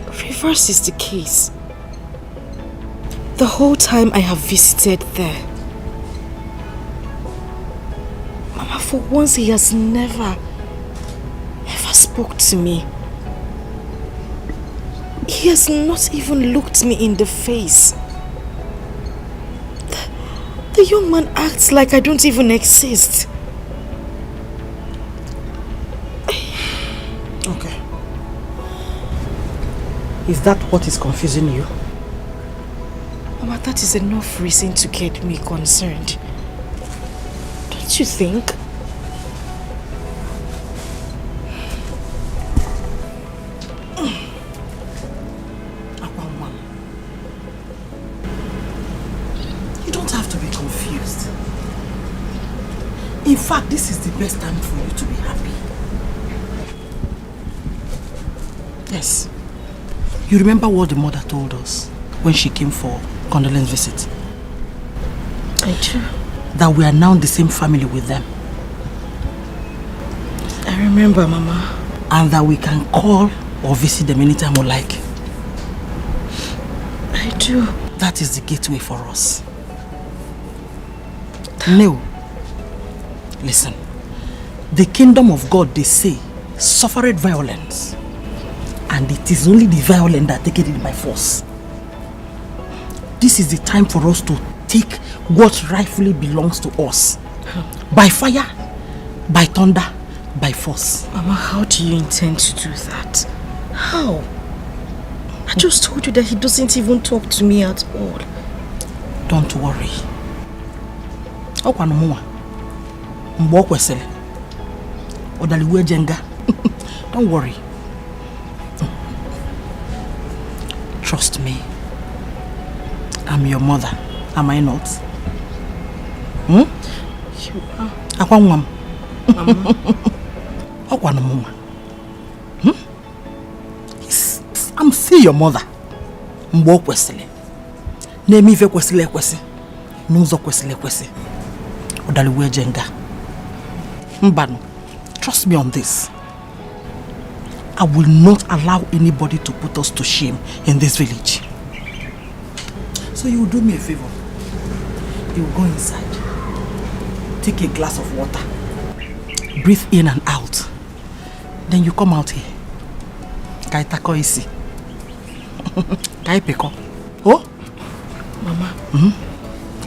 reverse is the case. The whole time I have visited there, Mama, for once he has never spoke to me. He has not even looked me in the face. The young man acts like I don't even exist. Okay. Is that what is confusing you? Mama, that is enough reason to get me concerned. Don't you think? In fact, this is the best time for you to be happy. Yes. You remember what the mother told us when she came for condolence visit? I do. That we are now the same family with them. I remember, Mama. And that we can call or visit them anytime we like. I do. That is the gateway for us. No. Listen, the kingdom of God, they say, suffered violence, and it is only the violent that take it by force. This is the time for us to take what rightfully belongs to us. By fire, by thunder, by force. Mama, how do you intend to do that? How? I just told you that he doesn't even talk to me at all. Don't worry. Okwanumwa. Mbo kwesele. Odaliwe jenga. Don't worry. Trust me. I'm your mother. Am I not? Hmm? You are. Akwanwam. Okwanumwa. I'm still your mother. Mbo kwesele. Nemi ife kwesile kwesi. Nuzo kwesile kwesi. Odaliwe jenga. Mbano. Trust me on this. I will not allow anybody to put us to shame in this village. So you will do me a favor. You will go inside. Take a glass of water. Breathe in and out. Then you come out here. Kai tako isi. Kai peko. Oh? Mama.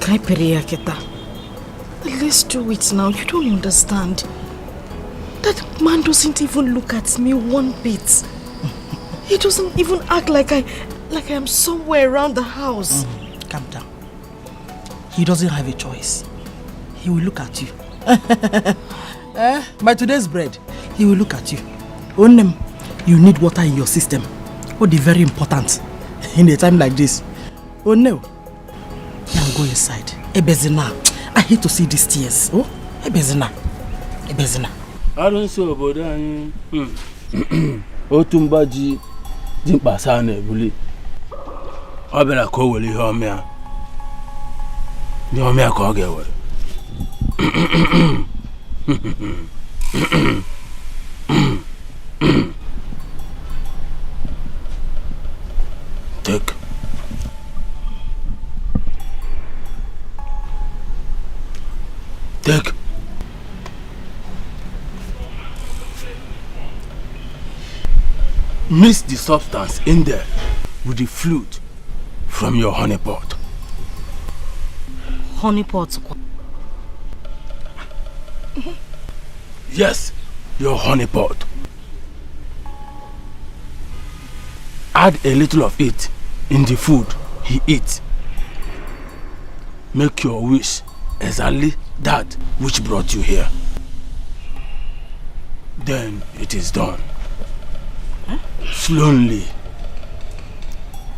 Kai periya keta. Let's do it now. You don't understand. That man doesn't even look at me one bit. He doesn't even act like I am somewhere around the house. Calm down. He doesn't have a choice. He will look at you. By today's bread, he will look at you. Onem, you need water in your system. What is very important in a time like this. Oh no. Now go inside. Ebezina. I hate to see these tears. Oh, Ebezina. Ebezina. I don't see about that. Otumbaji dimpa sana buli. Abela ko woli homia. Ni homia ko ge wori. Take. Take. Mix the substance in there with the fluid from your honey pot. Honey pot? Yes, your honey pot. Add a little of it in the food he eats. Make your wish exactly that which brought you here. Then it is done. Slowly,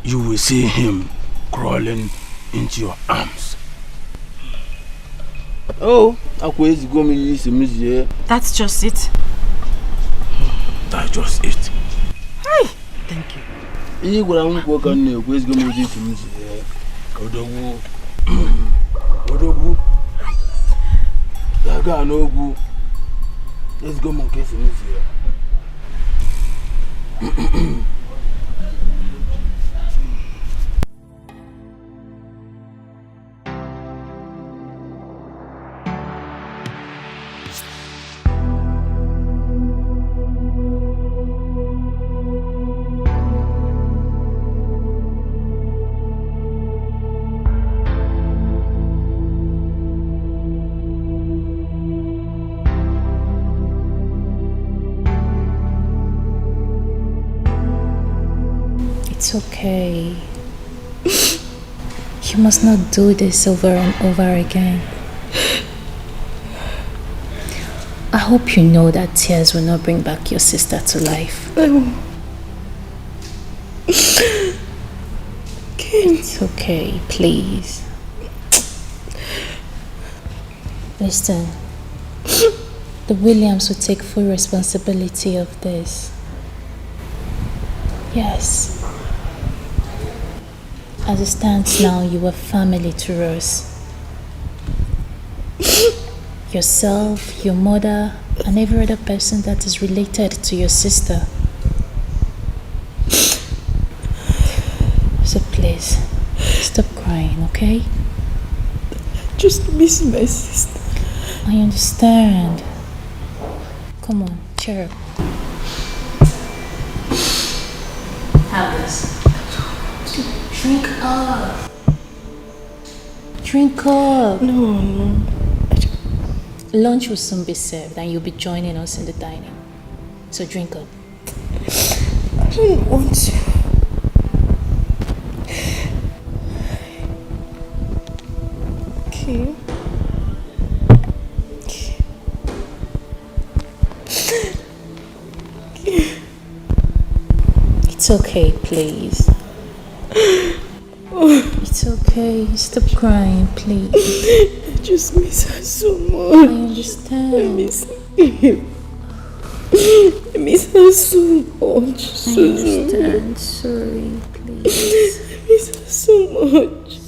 you will see him crawling into your arms. Oh, that's just it. That's just it. Hey, thank you. Let's go, monkey. It's okay. You must not do this over and over again. I hope you know that tears will not bring back your sister to life. It's okay, please. Listen, the Williams will take full responsibility of this. Yes. As it stands now, you are family to us. Yourself, your mother, and every other person that is related to your sister. So please, stop crying, okay? I just miss my sister. I understand. Come on, cheer up. Have this. Drink up. Drink up. No. Lunch will soon be served and you'll be joining us in the dining. So drink up. I don't want to. Okay. It's okay, please. It's okay. Stop crying, please. I just miss her so much. I understand. I miss him. I miss her so much. I understand. Sorry, please. I miss her so much.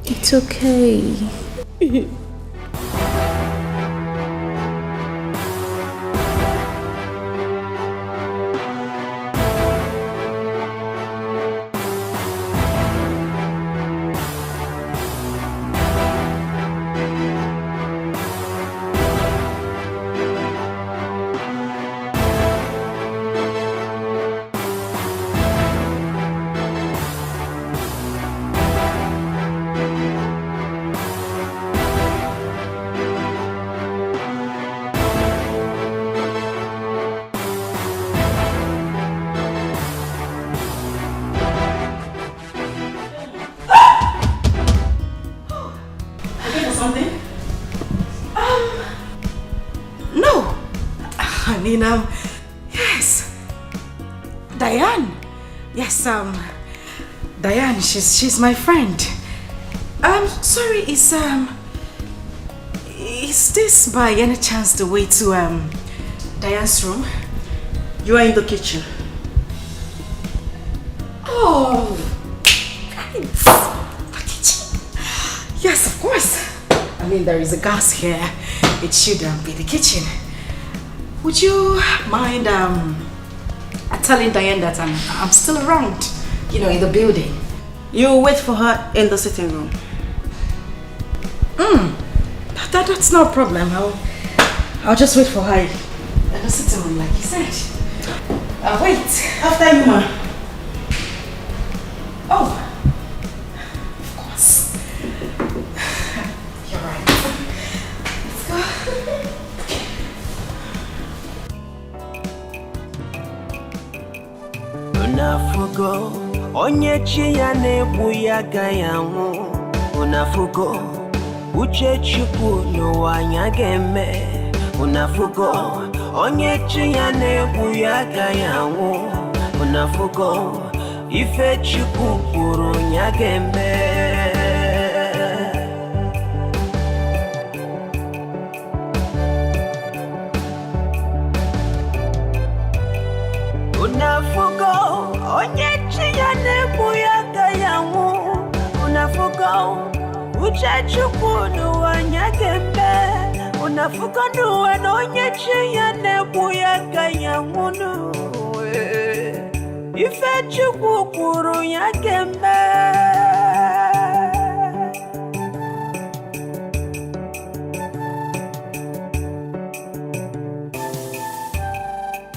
It's okay. Yes. Diane. Yes, Diane, she's my friend. Sorry, is this by any chance the way to Diane's room? You are in the kitchen. Oh, thanks. The kitchen. Yes, of course. I mean, there is a gas here. It should be the kitchen. Would you mind telling Diane that I'm still around, you know, in the building? You wait for her in the sitting room. That's no problem. I'll just wait for her in the sitting room, like you said. Wait. After you, ma. Oh, of course. You're right. Let's go. Unafugo onye chi ya na-egbu ya agaghị anwụ. Unafugo uche Chukwu n'ụwa anya ga-eme. Unafugo onye chi ya na-egbu ya agaghị anwụ. Unafugo ife Chukwu kwuru ya ga-eme. Unafugo onye chi ya na-egbu ya agaghị anwụ. Unafugo uche Chukwu n'ụwa anya ga-eme. Unafugo n'ụwa na onye chi ya na-egbu ya agaghị anwụ n'ụwa. Ife Chukwu kwuru ya ga-eme.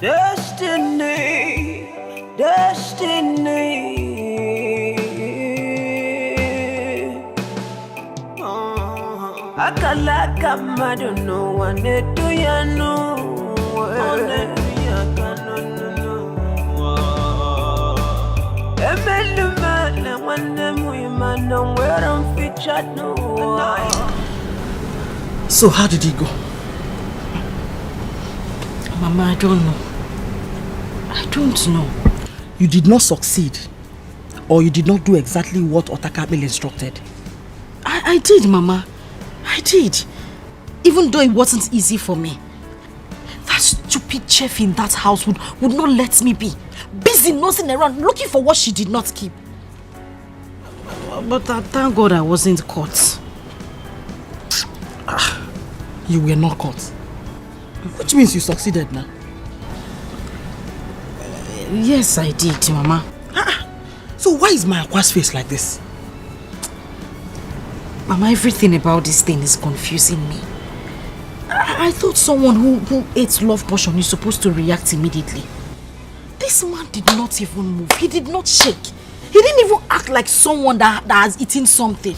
Destiny, destiny. Akala kamado no one to ya no. Emeluma one them women no where I'm featured no. So how did he go? Mama, I don't know. I don't know. You did not succeed, or you did not do exactly what Otakabil instructed. I did, Mama. I did. Even though it wasn't easy for me. That stupid chef in that house would not let me be. Busy nosing around, looking for what she did not keep. But thank God I wasn't caught. You were not caught. Which means you succeeded now. Yes, I did, Mama. So why is my Akwa's face like this? Mama, everything about this thing is confusing me. I thought someone who ate love potion is supposed to react immediately. This man did not even move. He did not shake. He didn't even act like someone that has eaten something.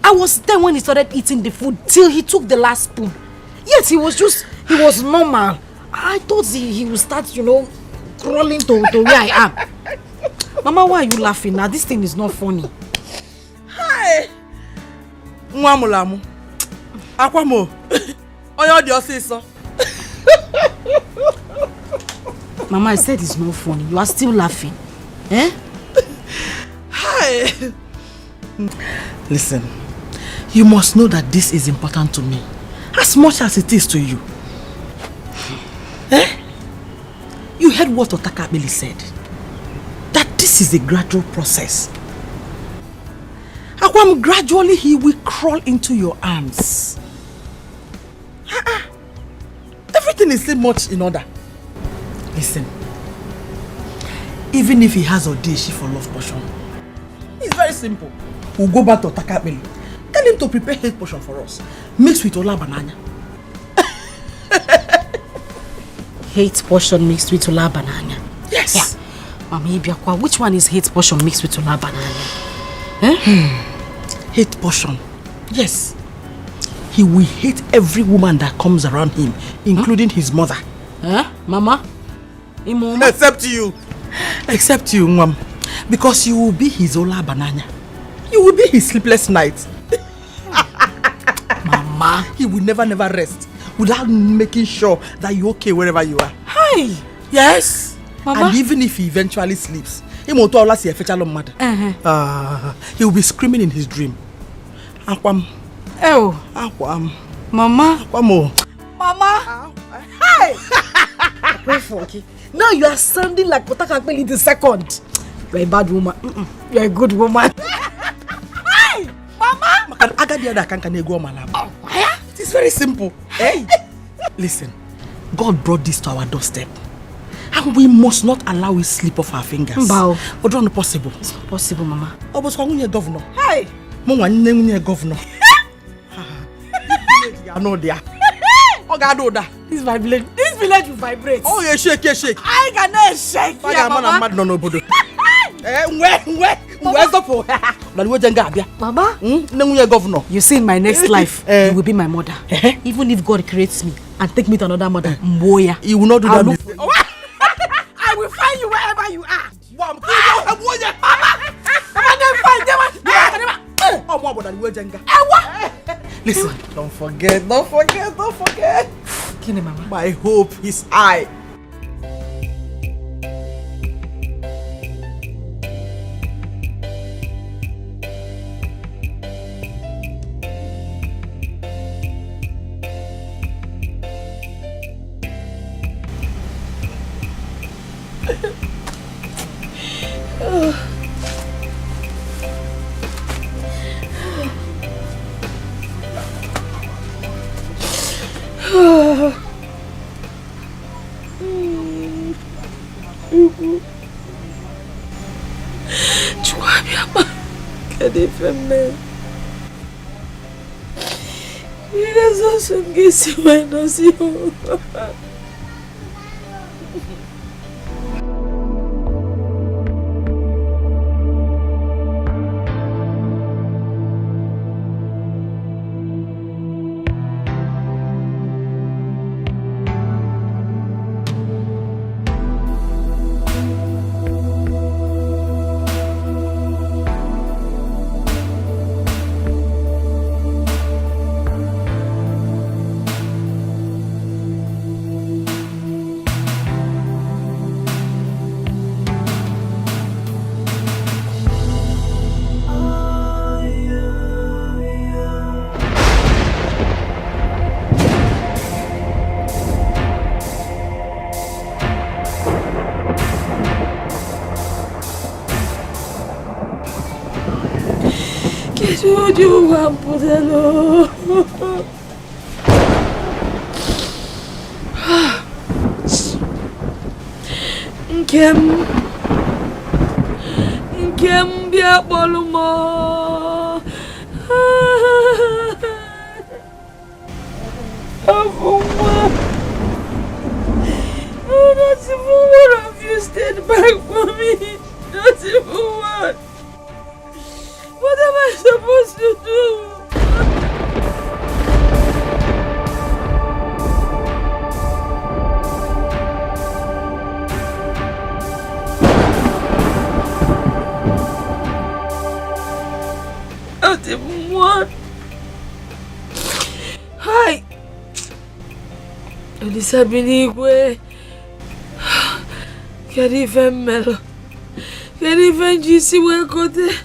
I was there when he started eating the food till he took the last spoon. Yet he was normal. I thought he would start, crawling to where I am. Mama, why are you laughing now? This thing is not funny. Hi. Mwamulamu. Akwamo. Oyo di osiso. Mama, I said it's not funny. You are still laughing. Eh? Hi. Listen, you must know that this is important to me as much as it is to you. Eh? You heard what Otaka Billy said. That this is a gradual process. Akwam, gradually he will crawl into your arms. Everything is still much in order. Listen, even if he has Odeshi for love potion, it's very simple. We'll go back to Otaka Billy. Tell him to prepare hate potion for us, mixed with Ola Banana. Hate potion mixed with Ola Banana? Yes. Yeah. Mama Ibiakwa, which one is hate potion mixed with Ola Banana? Hate potion. Yes. He will hate every woman that comes around him, including his mother. Mama? Except you. Except you, Mom. Because you will be his Ola Banana. You will be his sleepless night. Mama. He will never rest without making sure that you're okay wherever you are. Hi. Yes. Mama. And even if he eventually sleeps, he will be screaming in his dream. Akwam. Oh. Akwam. Mama. Akwamo. Mama. Hi. Pray for okay. Now you are sounding like Otaka Akpeli the second. You are a bad woman. You are a good woman. Hi. Mama. It is very simple. Hey. Listen, God brought this to our doorstep. And we must not allow it slip off our fingers. Bow. But not possible. It's not possible, Mama. I was calling governor. Hey. Mama, governor. I know there. Oh God, know that. This village will vibrate. Oh, yeah, shake. I cannot shake. Yeah, Mama. No, bodo. Where's the for? Mama, governor. You see, in my next life, you will be my mother. Even if God creates me and take me to another mother, Mboya, you will not do that. I will find you wherever you are. Listen, don't forget. My hope is high. Nkem bia bolumo. Avuma. Oh, not even one of you stayed back for me. Not even one. What am I supposed to do? one. Hi. Elisa Binigwe. Can't even mellow. Can't even GC where go there.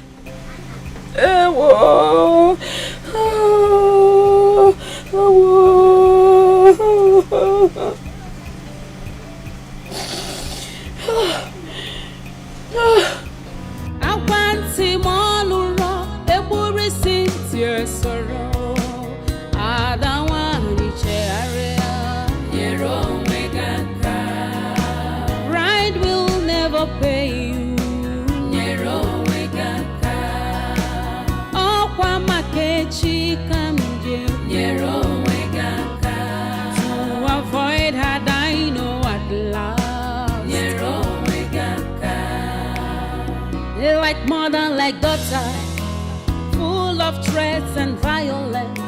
I want him all around. Every sincere sorrow. I don't want to share. Your own pride will never pay you. Your own oh, Kwamakechi Kamje. Your own to avoid her, I know at last. Your own like mother, like daughter, full of threats and violence,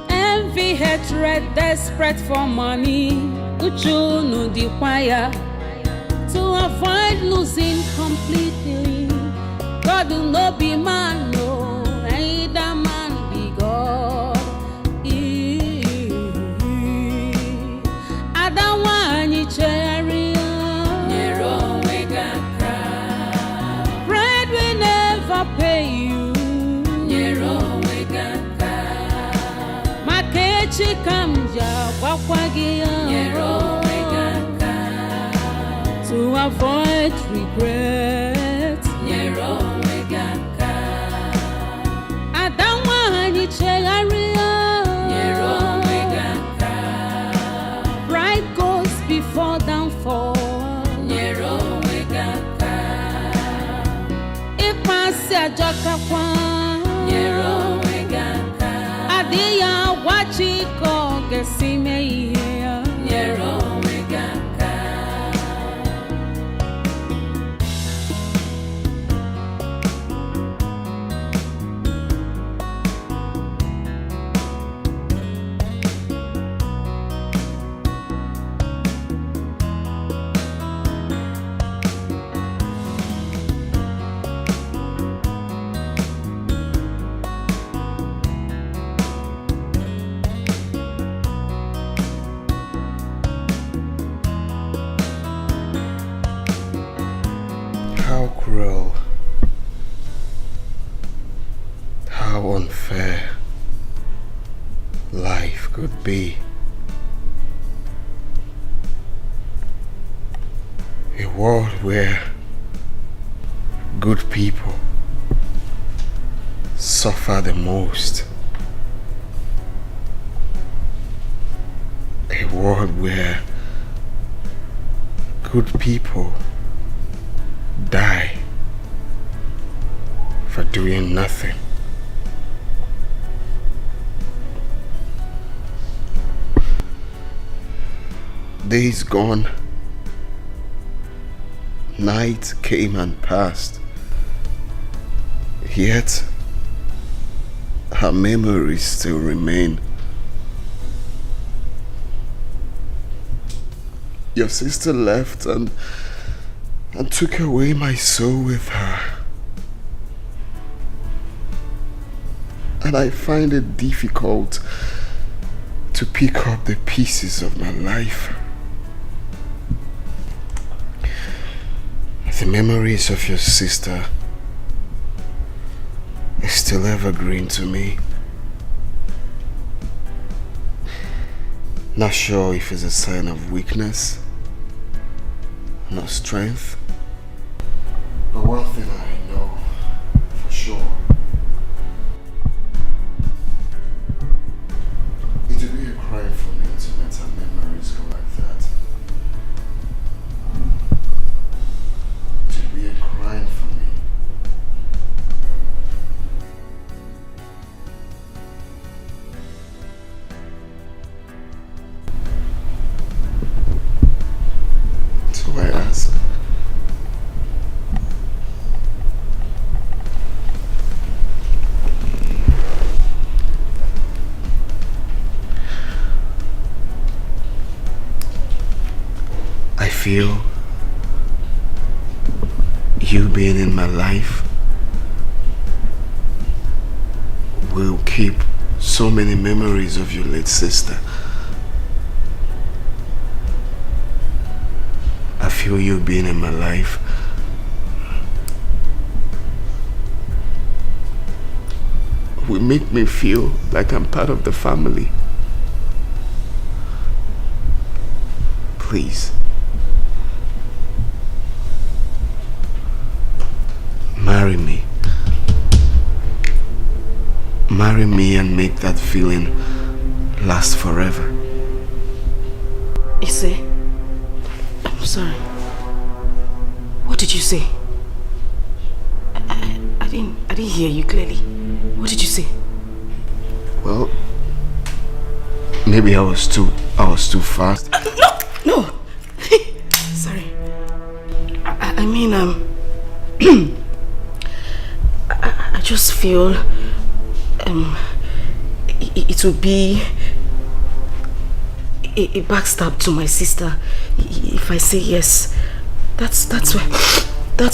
envy, hatred, desperate for money. Uchunu the choir to avoid losing completely. God will not be man, no, either man be God. I don't want you cherry. Pay you. Makechi kamja wakwagia. To avoid regret. I don't want you chegaria. Pride goes before downfall. Adia Wazico Gesime How cruel. How unfair life could be. A world where good people suffer the most. A world where good people die for doing nothing. Days gone, night came and passed, yet her memories still remain. Your sister left and took away my soul with her. And I find it difficult to pick up the pieces of my life. The memories of your sister is still evergreen to me. Not sure if it's a sign of weakness, not strength. But one thing I know for sure, it would be a crime for me to let her memories go like that. It would be a crime for me. So I ask, I feel you being in my life will keep so many memories of your late sister. I feel you being in my life. Will make me feel like I'm part of the family. Please. Marry me. Marry me and make that feeling last forever. Ise, I'm sorry. What did you say? I didn't hear you clearly. What did you say? Well, maybe I was too fast. No. Sorry. I mean, I just feel it would be a backstab to my sister if I say yes. That's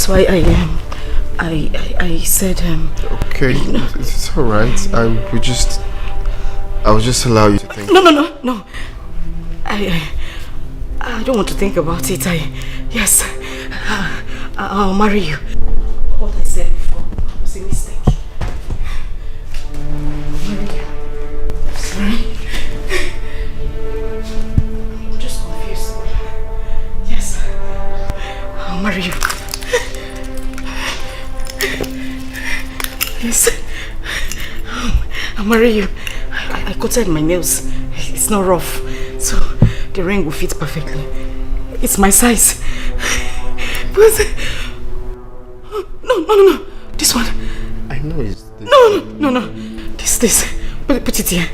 why I said Okay, it's all right. I will just allow you to think. No. I don't want to think about it. Yes, I'll marry you. What I said before was a mistake. I'll marry you. I'm sorry. I'm just confused. Yes, I'll marry you. Yes, I'll marry you. I coated my nails. It's not rough, so the ring will fit perfectly. It's my size. But no. This one. I know it's this. No. This. Put it here.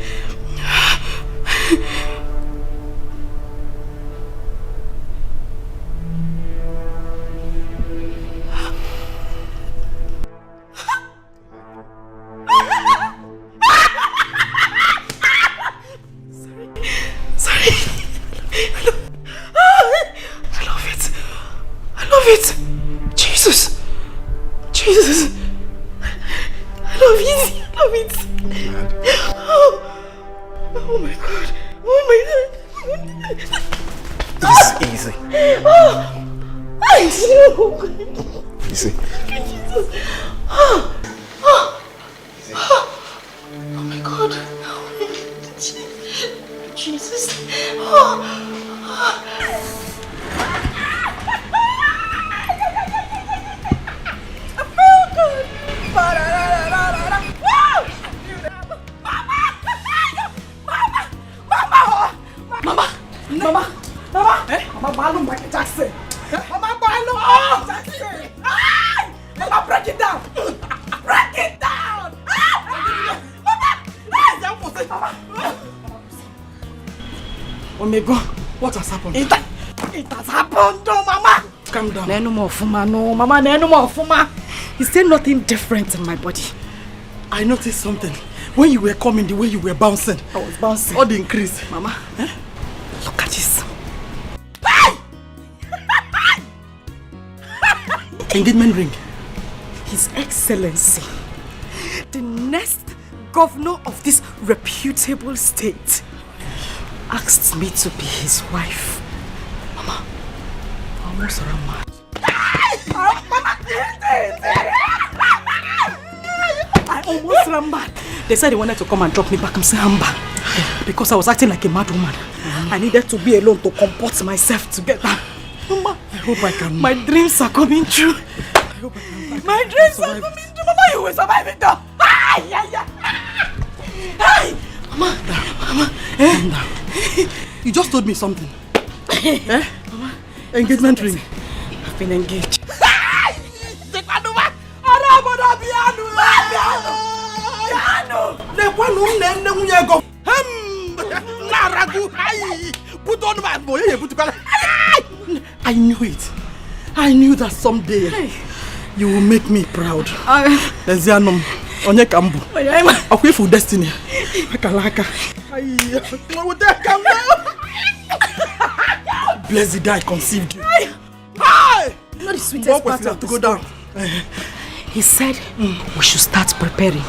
I love it. Jesus. I love it. Oh my God. This is easy. Easy. Jesus. Oh my God. Jesus. Mama, break it down! Break it down! Oh my God, what has happened? It has happened, no, Mama! Calm down. No more Fuma, no, Mama, no more Fuma. Is there nothing different in my body? I noticed something. When you were coming, the way you were bouncing. I was bouncing. All the increase. Mama, look at this. Engagement ring. His Excellency, the next governor of this reputable state, asked me to be his wife. Mama, I almost ran mad. I almost ran mad. They said they wanted to come and drop me back in Samba because I was acting like a mad woman. I needed to be alone to comport myself together. Mama, I hope I can. My dreams are coming true. I hope I can. My dreams are coming true. Mama, you will survive it though. Mama, Calm down. You just told me something. Mama, engagement ring. I've been engaged. I knew it. I knew that someday you will make me proud. Ezianum, onye kambu. Akwifu destiny. Akalaka. Blessed die conceived you. Not the sweetest part of to go down. He said we should start preparing.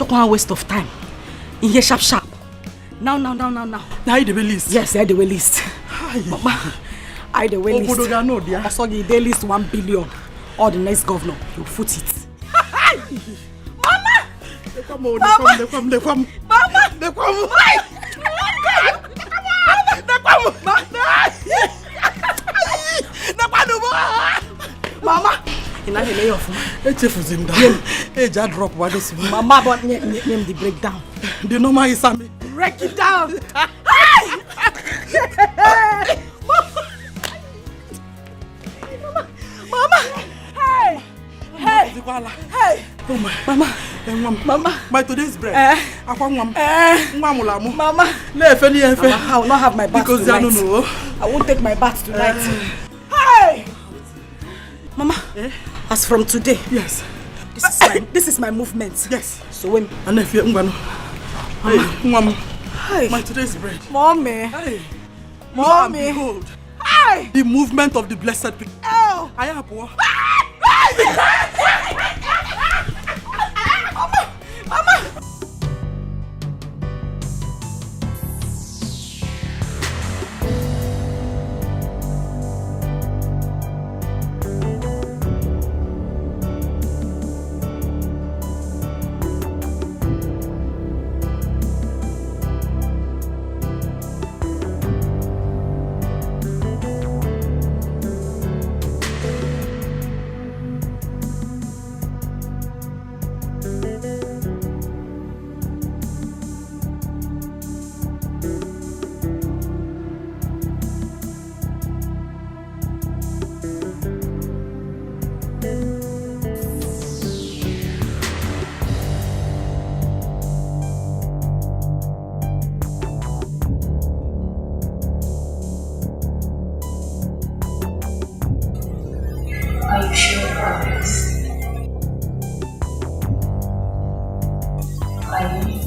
One waste of time. In here sharp. Now. Now I the list. Yes, I the list. Mama, I the list. I saw the list 1 billion. Or the next governor, he'll foot it. Mama! They come. Mama! In a layoff. It's a fuzinda. Just drop what is Mama, but name the breakdown. The normal is Sammy. Break it down. Mama! Hey! Oh my, Mama! By today's bread, I want Mama. Mama, I will not have my bath tonight. I won't take my bath tonight. Hey! Mama, as from today, yes, this is my movement. Yes. So when and if you Mama, my today's bread. Mommy. Hey. Mommy. Behold. Hey. The movement of the blessed people. Oh. I am poor. Mama. Are you sure about this? Are you?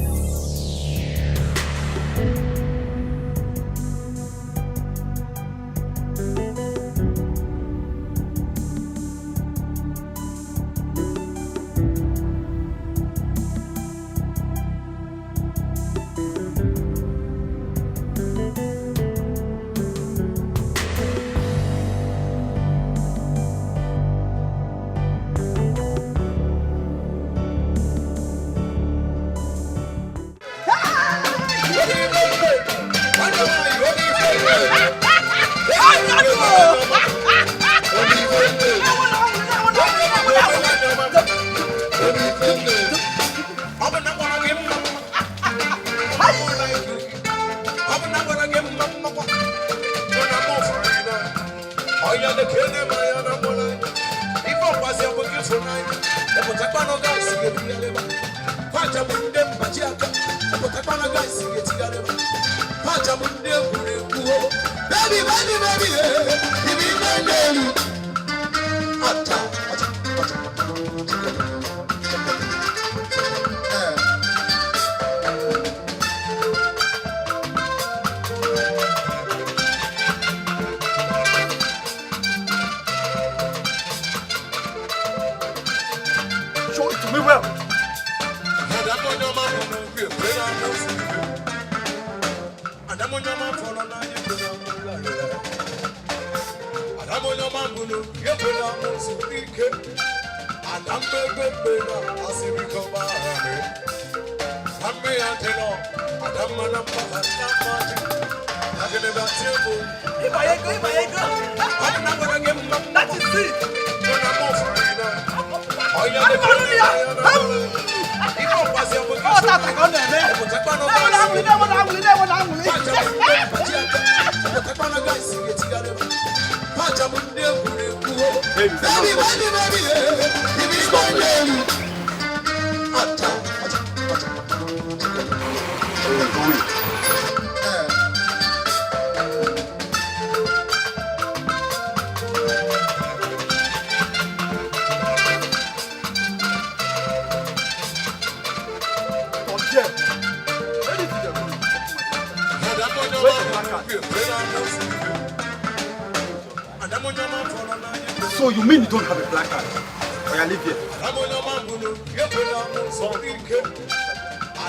So you mean you don't have a black card? Or you live here?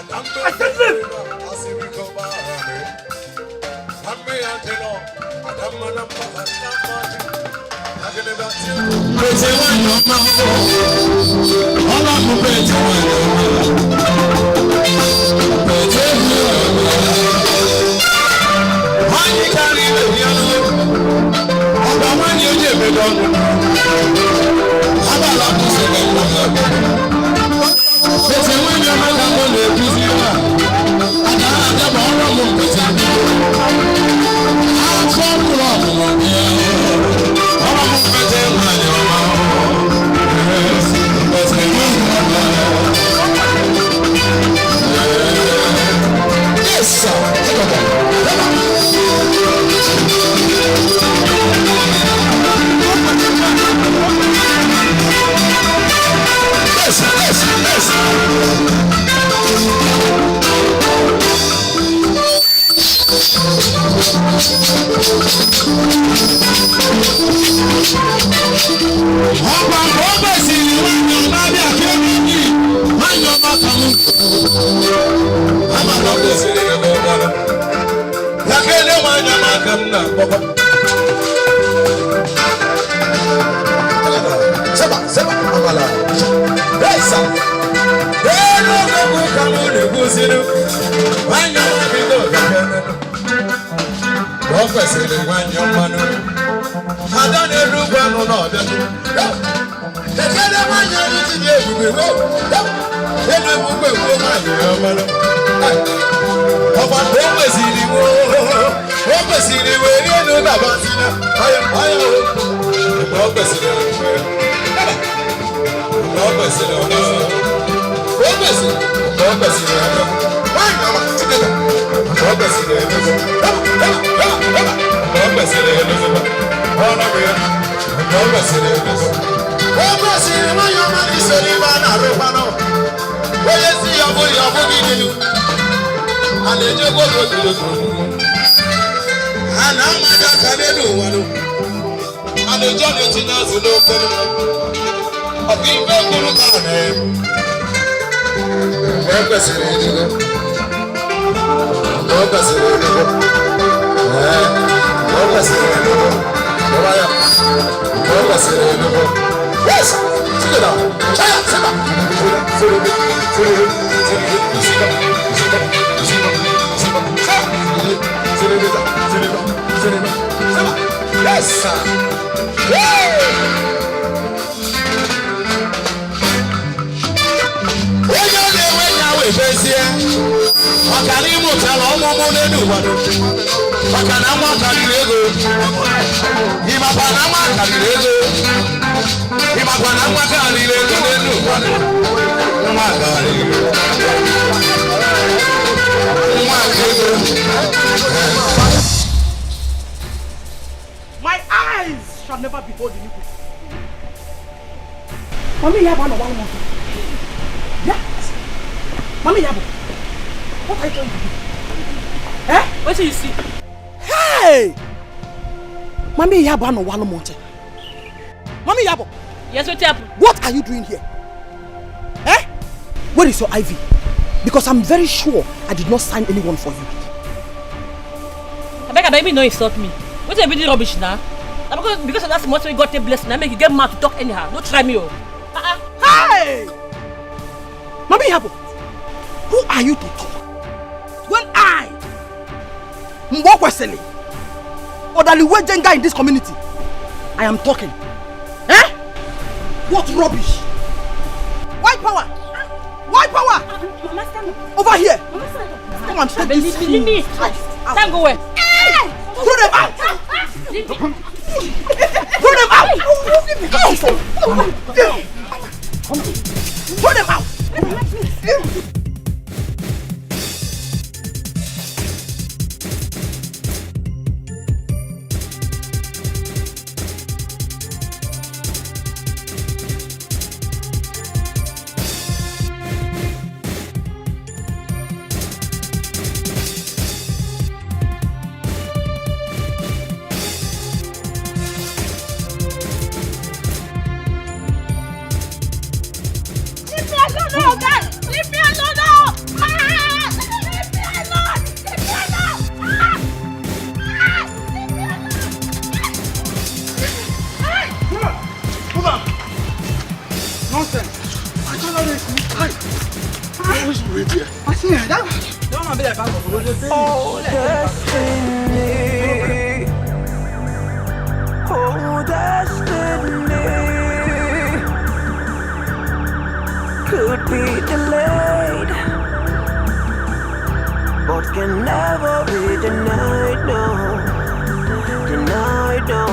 I said leave! My eyes shall never behold iniquity. Mommy Yabo, I know one more thing. Yes. Mommy Yabo, what are you trying to do? Eh? What do you see? Hey! Mommy Yabo, I know one more thing. Mommy Yabo. Yes, what happened? What are you doing here? Eh? Where is your IV? Because I'm very sure I did not sign anyone for you. I beg, baby, no insult me. What are you doing rubbish now? Because of that small thing, you got a blessing. I make you get mad to talk anyhow. Don't try me, oh. Hey! Mommy Yabo, who are you to talk? When I, Mwokwesele, or the Liwejenga in this community, I am talking. Eh? What rubbish? White power! White power! Mama, stand up. Over here! Mama, stand up. Come on, take this. Leave me. Stand go away. Throw them out! Throw them out! Throw them out! Leave me alone! Oh, destiny. Oh, destiny. Could be delayed, but can never be denied, no. Denied, no.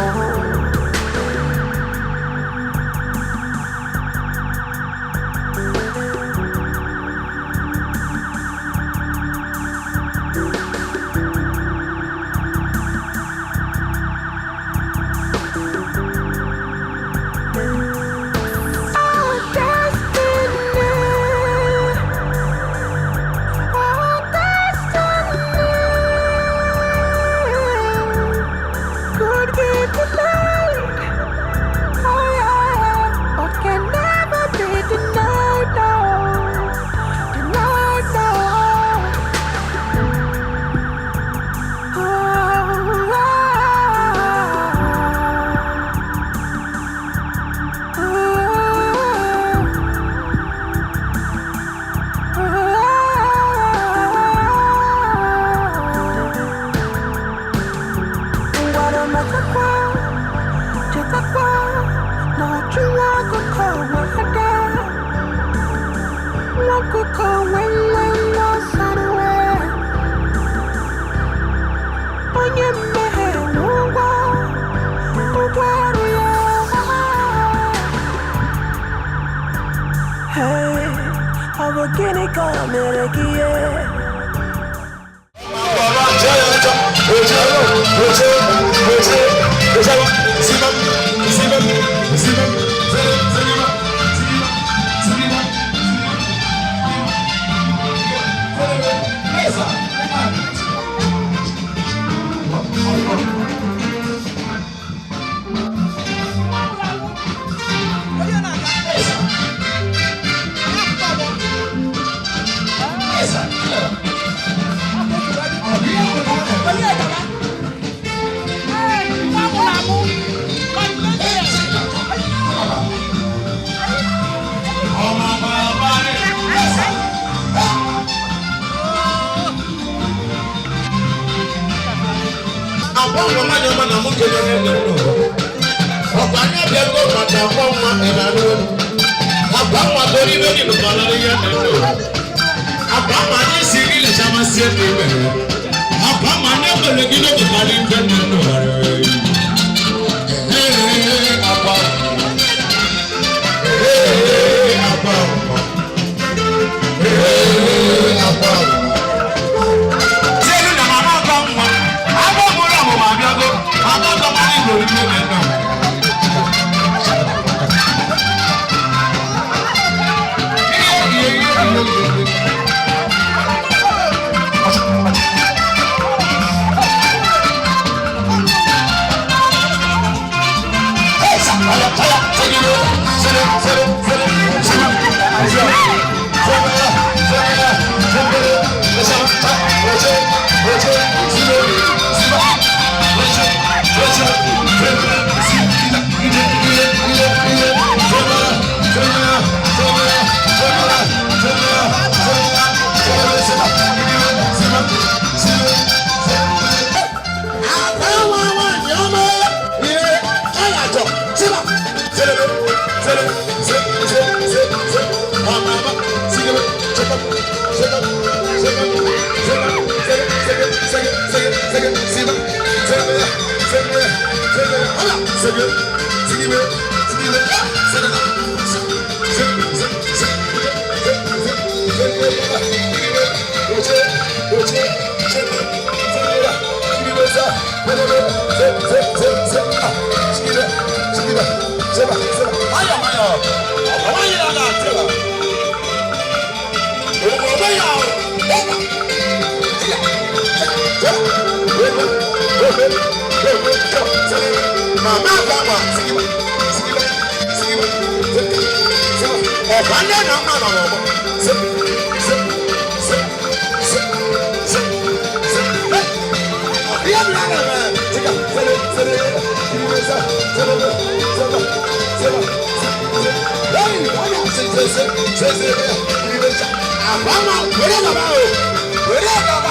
Where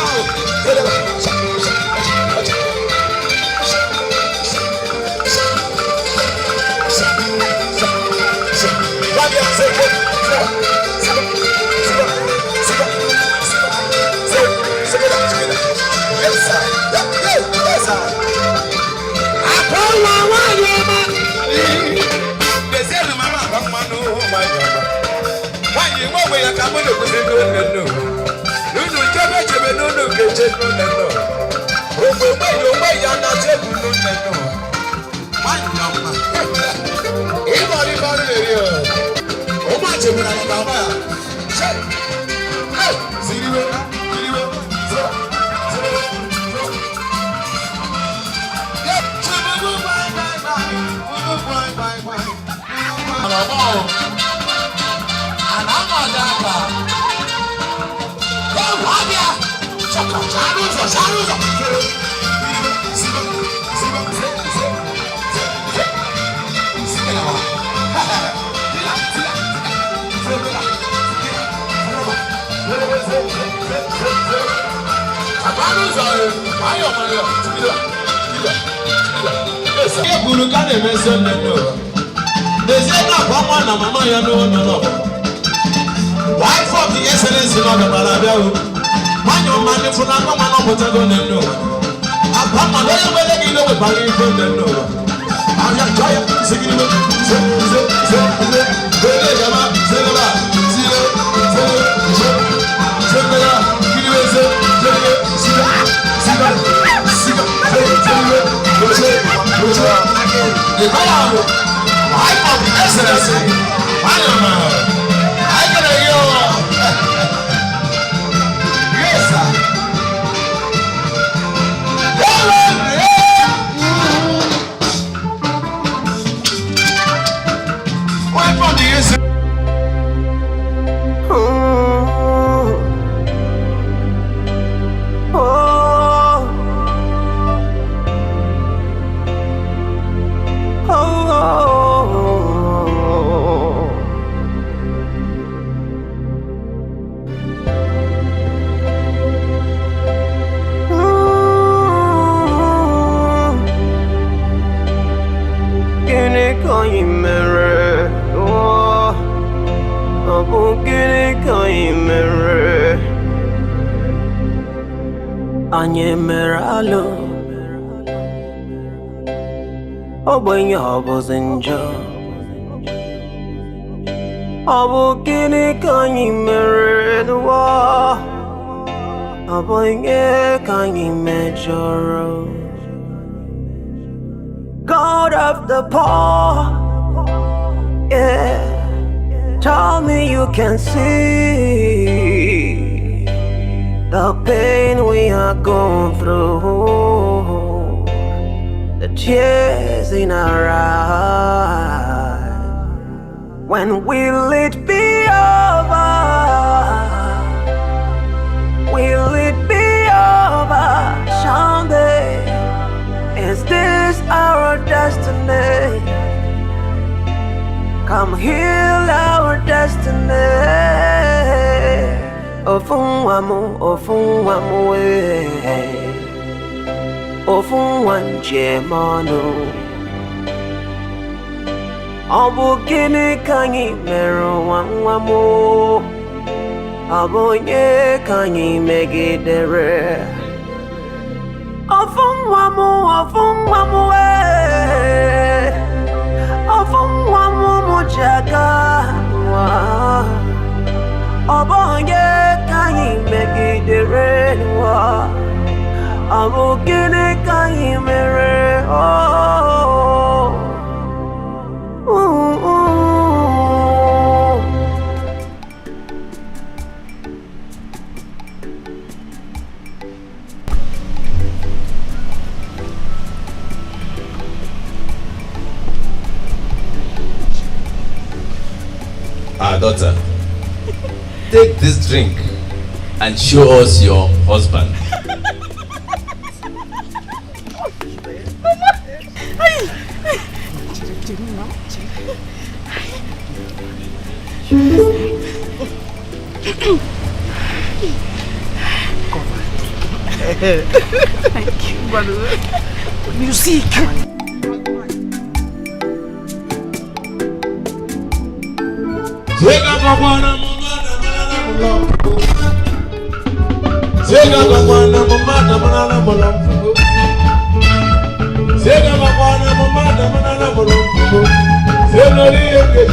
God of the poor, yeah. Tell me you can see the pain we are going through, the tears in our eyes. When will it be over? Will it be over someday? Is this our destiny? Come heal our destiny. Ofunwamu, ofunwamu, ofunwanjemonu. Obu gini kanyi meru wanwamu. Obu nye kanyi megidere. Ofunwamu, ofunwamu, ofunwamu mujaga. Obu nye kanyi megidere. Obu gini kanyi mere. Our daughter, take this drink and show us your husband. Thank you, brother. Music. Zega kakwana mamada manana mulamfugo. Zega kakwana mamada manana mulamfugo. Zenori yeke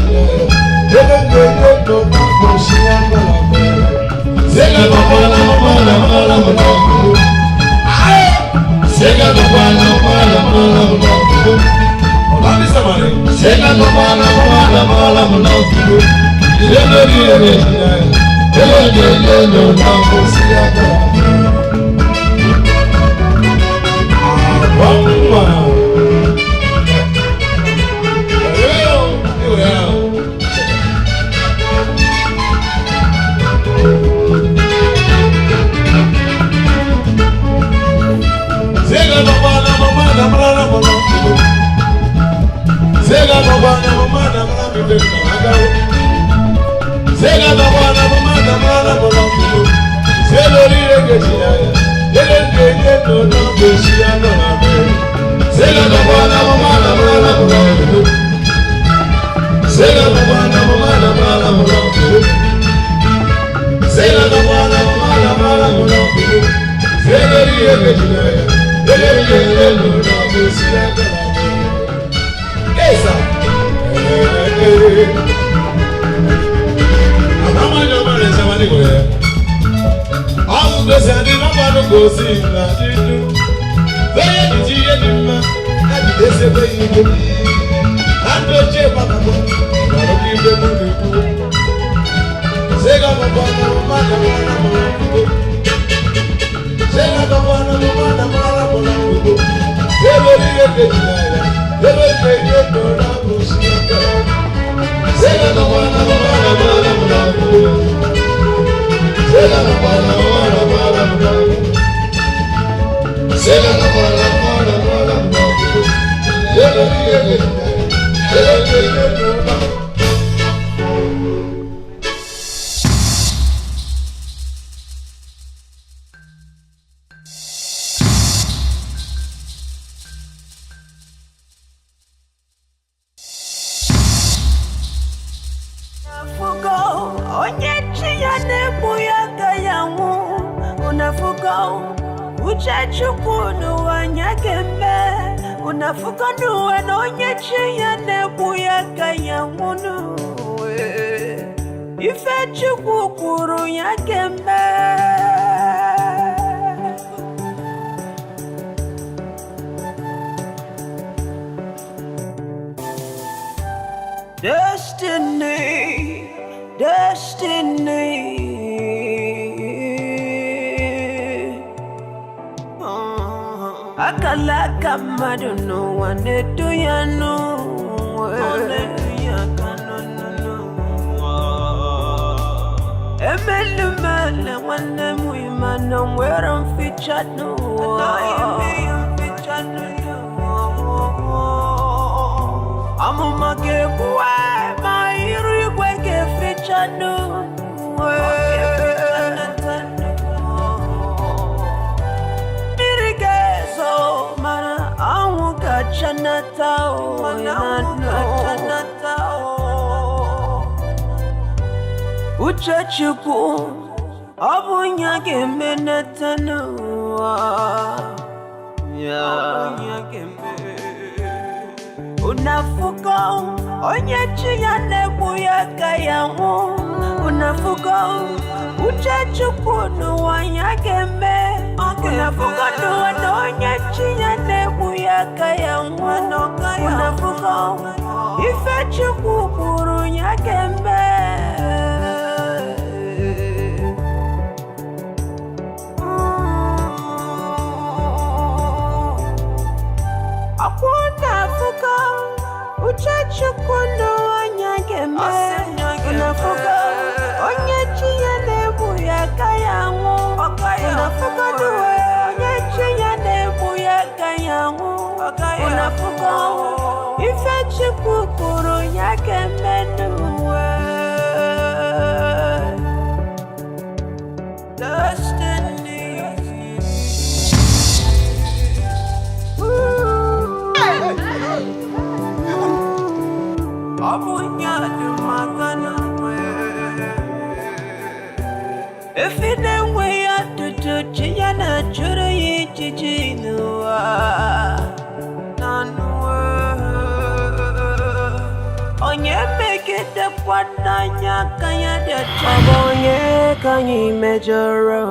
kwadanya kanya de Obonye kanyi mejoro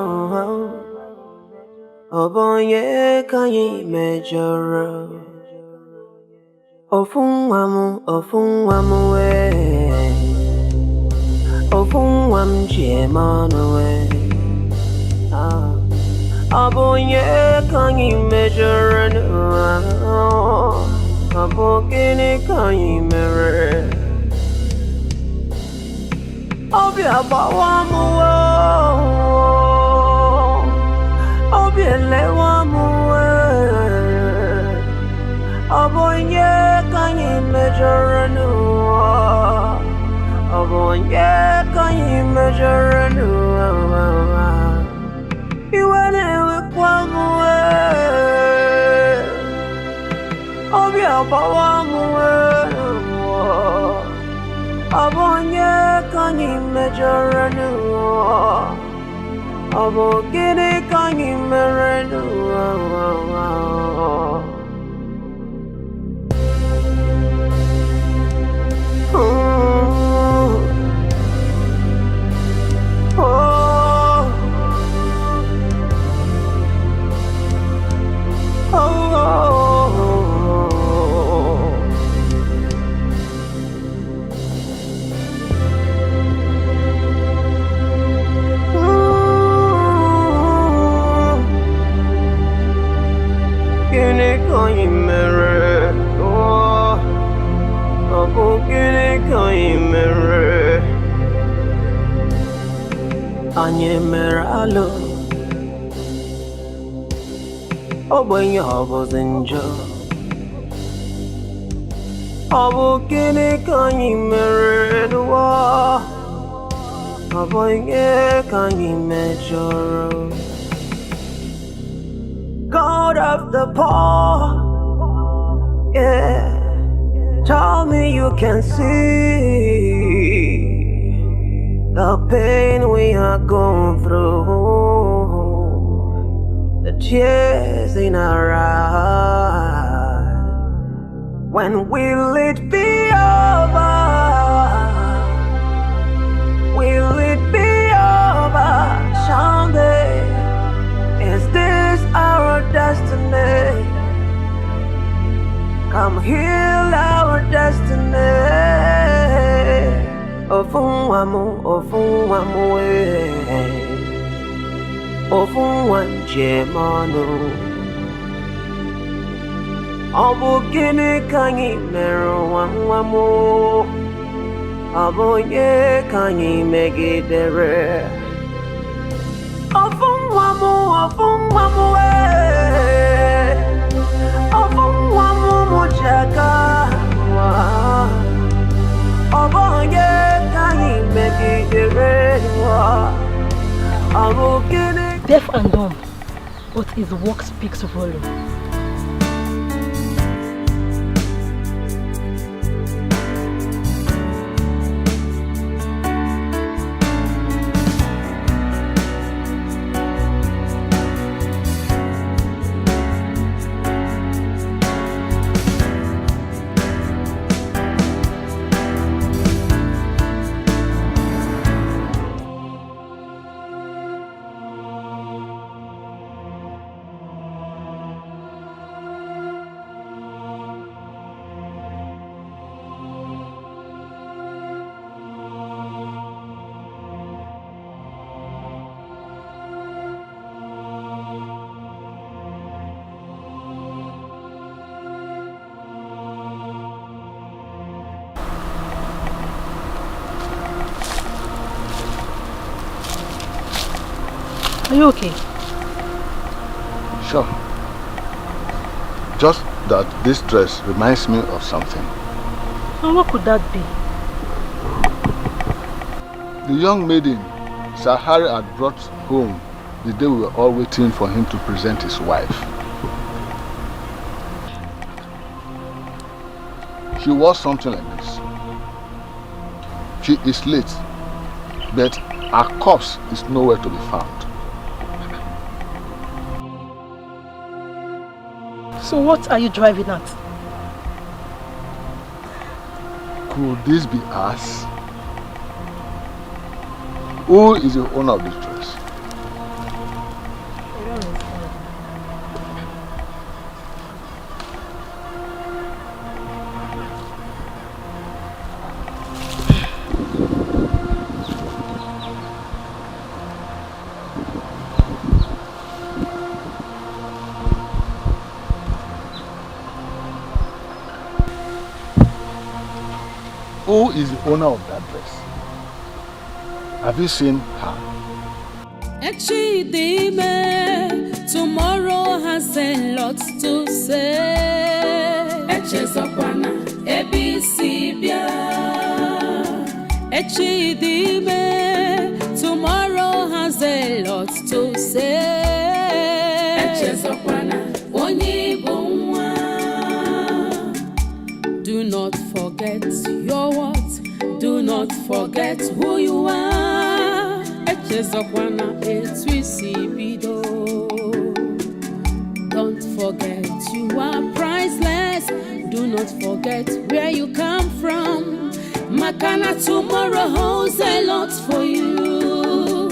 Obonye kanyi mejoro Ofunwamu we Ofunwam jemano we Obonye kanyi mejoro Obogene kanyi mere Obi abawamu Obi elewamu Obonye kanyi mejoranu Obonye kanyi mejoranu Iwane wekwamu Obi abawamu Obonye kanyi mejoranu Obogene kanyi merenu Anyemeralo Obonye obozinjo Obogene kanyi meredwa Obonye kanyi mejoro God of the poor Yeah Tell me you can see the pain we are going through, the tears in our eyes. When will it be over? Will it be over someday? Is this our destiny? Come heal our destiny. Ofunwamu we Ofunwanje manu Obogene kanyi mero wanwamu Obonye kanyi megidere Ofunwamu we Ofunwamu mujaka Obonye Deaf and dumb, but his work speaks volume. Are you okay? Sure. Just that this dress reminds me of something. And what could that be? The young maiden Sahari had brought home the day we were all waiting for him to present his wife. She wore something like this. She is late, but her corpse is nowhere to be found. So what are you driving at? Could this be us? Who is the owner of this dress? Who is the owner of that dress? Have you seen her? Tomorrow has a lot to say. Tomorrow has a lot to say. Do not forget your what? Do not forget who you are. Don't forget you are priceless. Do not forget where you come from. Makana, tomorrow holds a lot for you.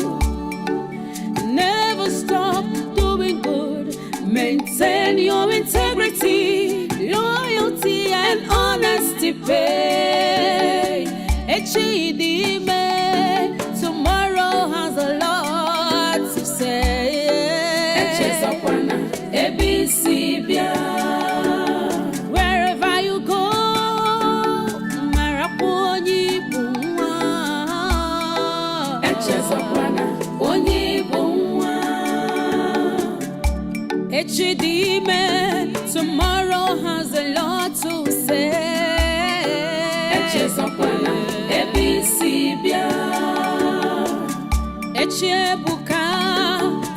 Never stop doing good. Maintain your integrity, loyalty and honesty pay. Tomorrow has a lot to say. Wherever you go, tomorrow has a lot to say.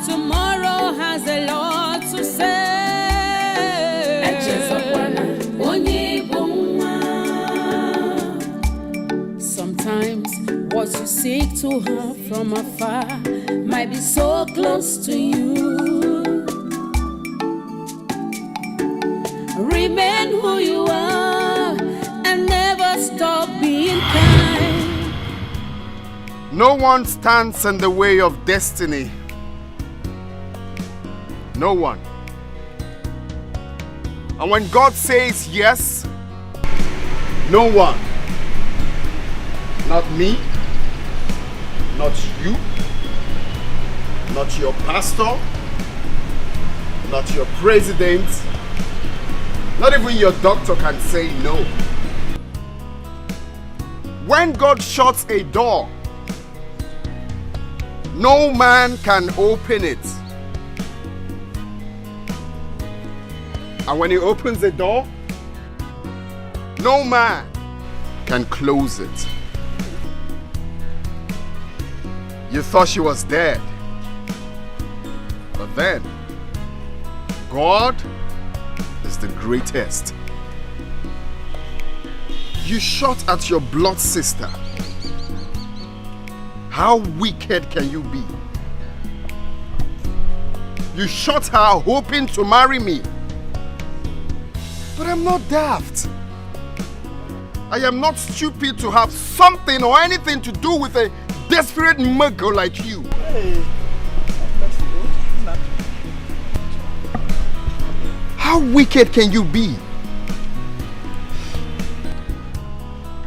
Tomorrow has a lot to say. Sometimes what you seek to have from afar might be so close to you. Remain who you are and never stop being kind. No one stands in the way of destiny. No one. And when God says yes, no one. Not me, not you, not your pastor, not your president, not even your doctor can say no. When God shuts a door, no man can open it. And when he opens the door, no man can close it. You thought she was dead. But then, God is the greatest. You shot at your blood sister. How wicked can you be? You shot her hoping to marry me. But I'm not daft. I am not stupid to have something or anything to do with a desperate muggle like you. Hey, that's good. How wicked can you be?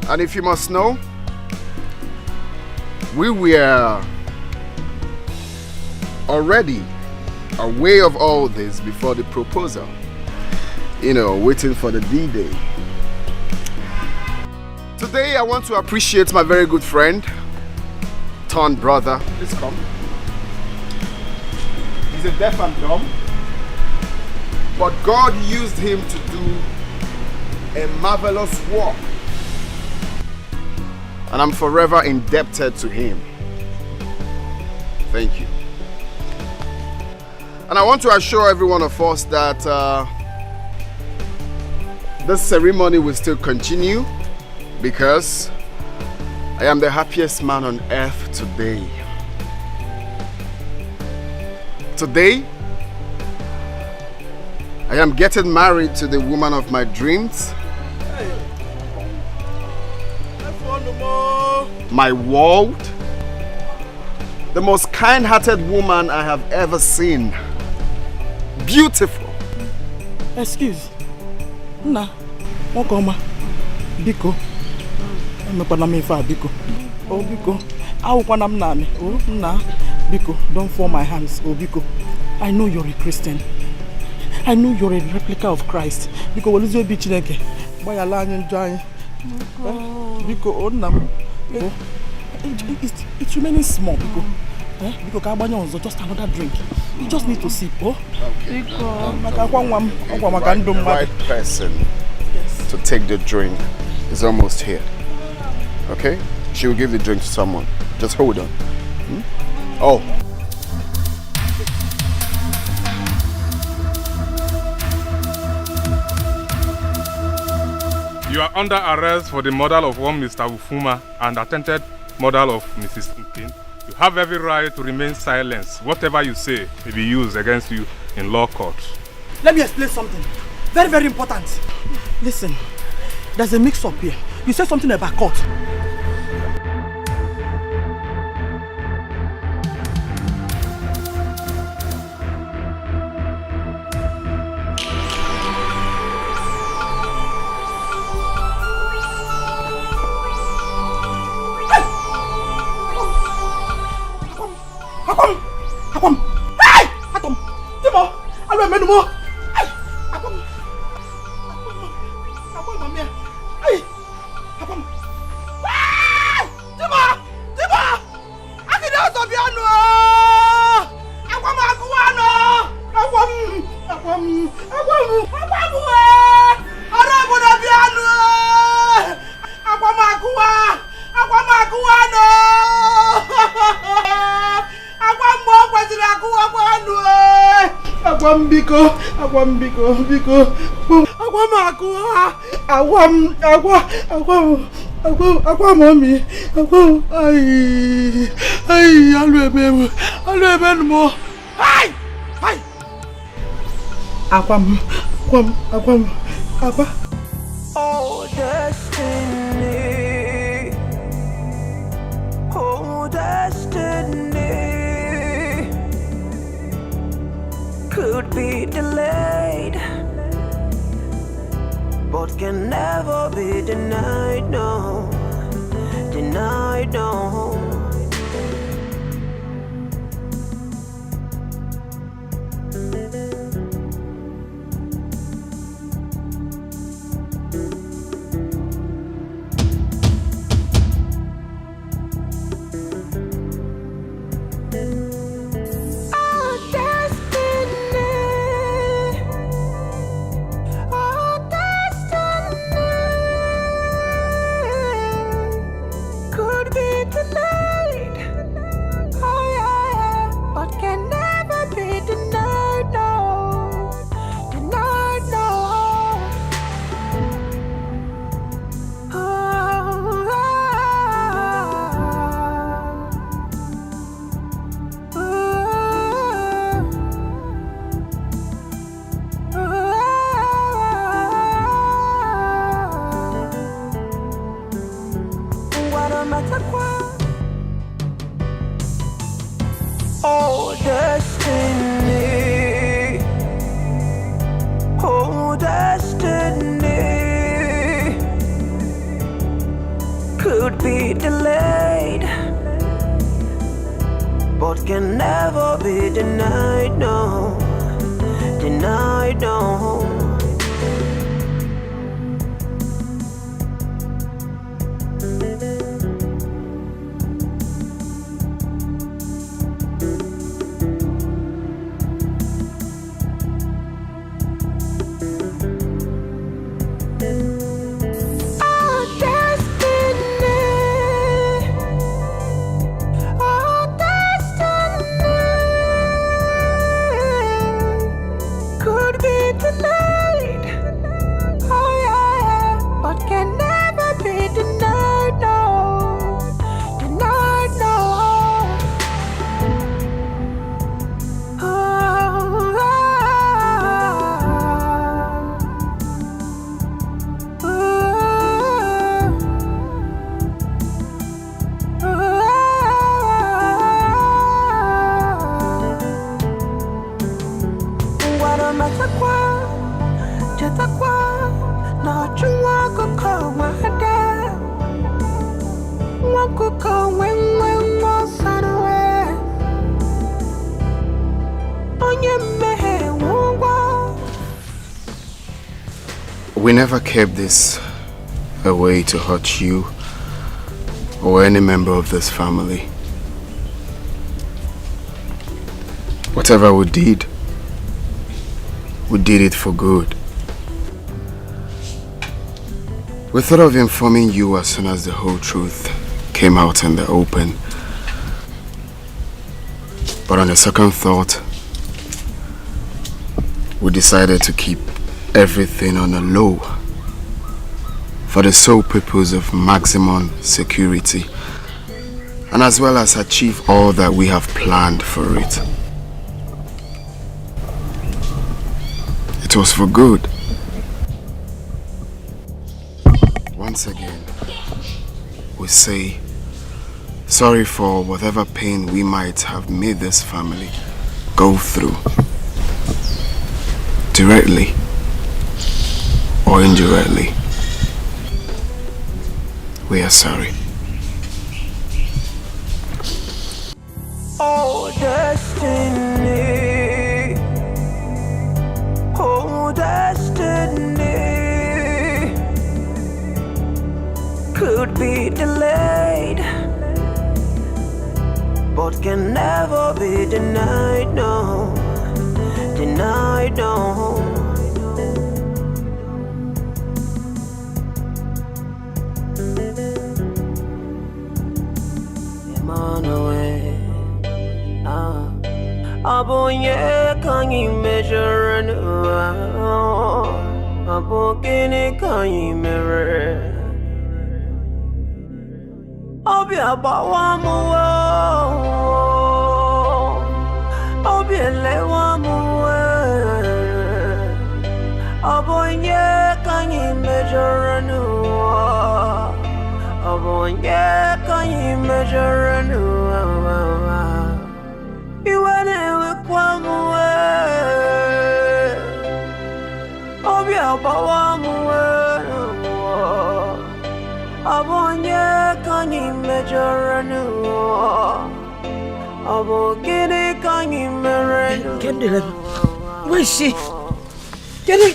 And if you must know, we were already aware of all this before the proposal. You know, waiting for the D-Day. Today I want to appreciate my very good friend, turned brother. Please come. He's a deaf and dumb, but God used him to do a marvelous work. And I'm forever indebted to him. Thank you. And I want to assure every one of us that this ceremony will still continue because I am the happiest man on earth today. Today, I am getting married to the woman of my dreams. My world, The most kind-hearted woman I have ever seen. Beautiful. Excuse. Nna, Nwokoma. Biko. Emekwana m ife a, biko. Oh, biko. Awukwana m nani. Oh, nna. Biko, don't fall my hands. Oh, biko. I know you're a Christian. I know you're a replica of Christ. Biko, walizo bi Chineke. Bayala anyị njọ anyị. Biko, oh, nna m. It's remaining small, biko. Biko, ka agbanye ọzọ, just another drink. You just need to sip, oh? Okay. The right person to take the drink is almost here. Okay? She will give the drink to someone. Just hold on. Oh. You are under arrest for the murder of one Mr. Ufuma and attempted murder of Mrs. Nkin. You have every right to remain silent. Whatever you say may be used against you in law court. Let me explain something. Very, very important. Listen, there's a mix-up here. You said something about court. Akwam! Hey! Atom! Timo! Alwe menumo! Hey! Akwam! Akwam mamia! Hey! Akwam! Timo! Timo! Akide osobiano! Akwam akuano! Akwam! Akwam! Akwam! Akwam! Arabu na biano! Akwam akuwa! Akwam akuano! Akwam biko, biko. Akwam akuwa. Akwam mommy. Akwam ay, alwe mo. Ay! Akwam. Oh, destiny. Oh, destiny. Could be delayed, but can never be denied, no. Denied, no. Oh, destiny. Oh, destiny. Could be delayed, but can never be denied, no. Denied, no. Aramatakwa, Jatakwa, na chungwa kuko wada. Wakuko when wasanawe. Onye mehe wongwa. We never kept this a way to hurt you or any member of this family. Whatever we did it for good. We thought of informing you as soon as the whole truth came out in the open. But on a second thought, we decided to keep everything on a low for the sole purpose of maximum security and as well as achieve all that we have planned for it. It was for good. Once again, we say sorry for whatever pain we might have made this family go through, directly or indirectly. We are sorry. Oh, destiny. Oh, destiny could be delayed, but can never be denied, no. Denied, no. Emmanuel, Abonye can you measure and Abogene can you mirror? Obi abawamu, Obi lewamu, Abonye can you measure and Abonye can you measure and you went in with one way. Obi abawamu, Abonye can you measure and Abogene can you measure? Kendall, where is she? Kendall,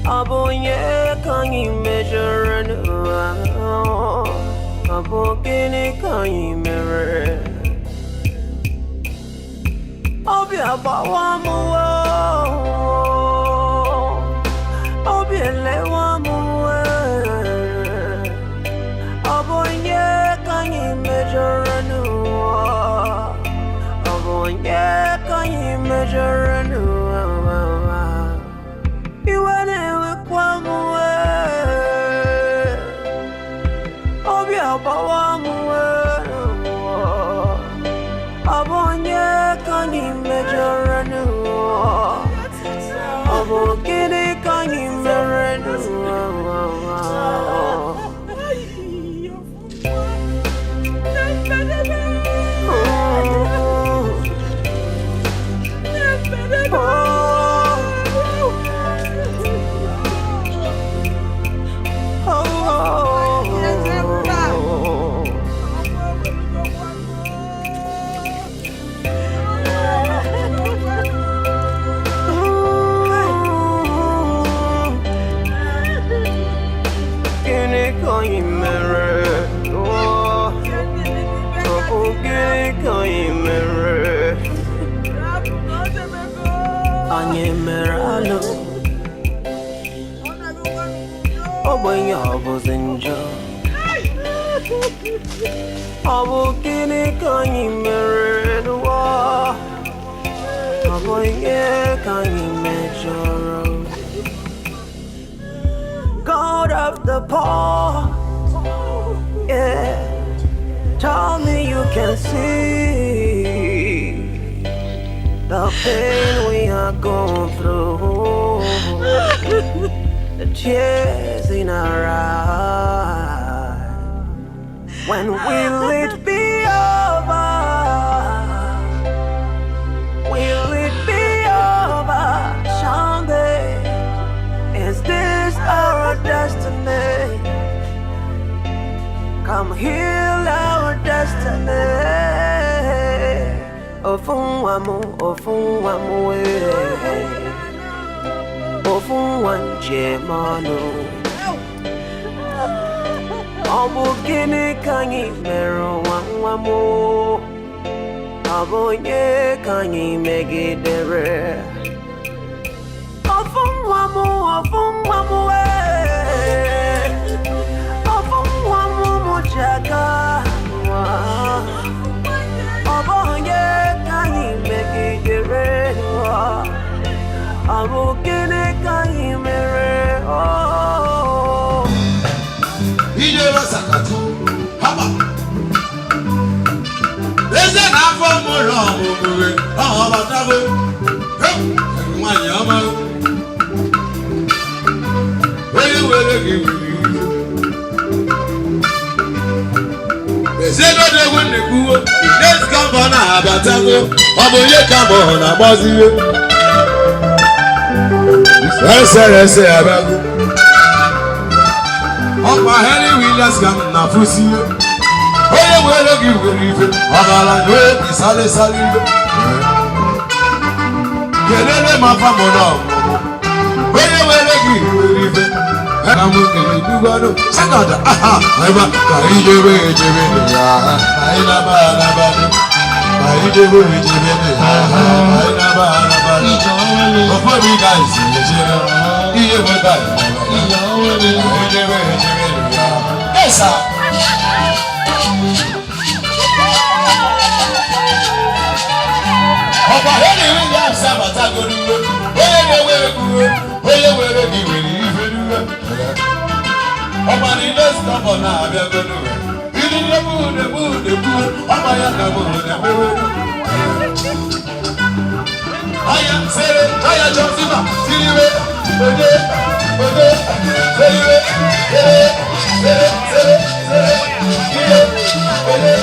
Abonye can you measure and Abogene can you mirror? Obi abawamu, Obi lewamu, Abonye can you measure and Abonye can you measure and you went in with one way. Obi abawamu, Abonye can you measure and Abogene can you measure? God of the poor, yeah, tell me you can see the pain we are going through, the tears in our eyes. When will it be over? Will it be over? Someday, is this our destiny? Come heal our destiny. Ofun wamu, ofun wanje manu. Obu gini kanyi mero wamu. Obu nye kanyi megidere. Ofun wamu ofun wamu mujaka. Obu nye kanyi megidere. Obu gini kanyi mere. Ijelo sakatu, haba. Eze na afọ mụrụ ọmụmụwe, ọhọbatawe. Nwanyị ọma. Were gị were. Eze dọdọ nnekuwo, next governor abatago, ọ bụ onye ka mụ na-agbaziwe. Ẹsẹrẹsẹ abago. Ọ̀pọ̀ Henry Williams ga na fúsíyé. Onye nwere gị were ife, ọ̀gara na obi sálẹ́sálẹ́ ibe. Kelele ma fa mụ na ọmụmụ. Onye nwere gị were ife. Ẹ̀ka mụ kele dugado. Sekọ̀dà aha ẹ̀bá ka ijebe ejebe ni ya. Anyị naba anaba ni. Ka ijebe ejebe ni ya. Anyị naba anaba ni. Ụfọdụ ga esi ejebe. Ihe nweta ya. Ejebe ejebe ni ya. Esa. Ọba Henry Williams abatago n'uwe. Onye na-ewere kwuwe. Onye were gị were ife n'uwe. Ọba niile stọbọ na-abịago n'uwe. Ili na-ebu. Ọba ya ka bụ na-emewe. Aya sere, aya jọsịba, siriwe, ode, seriwe, sere, ihe, ode,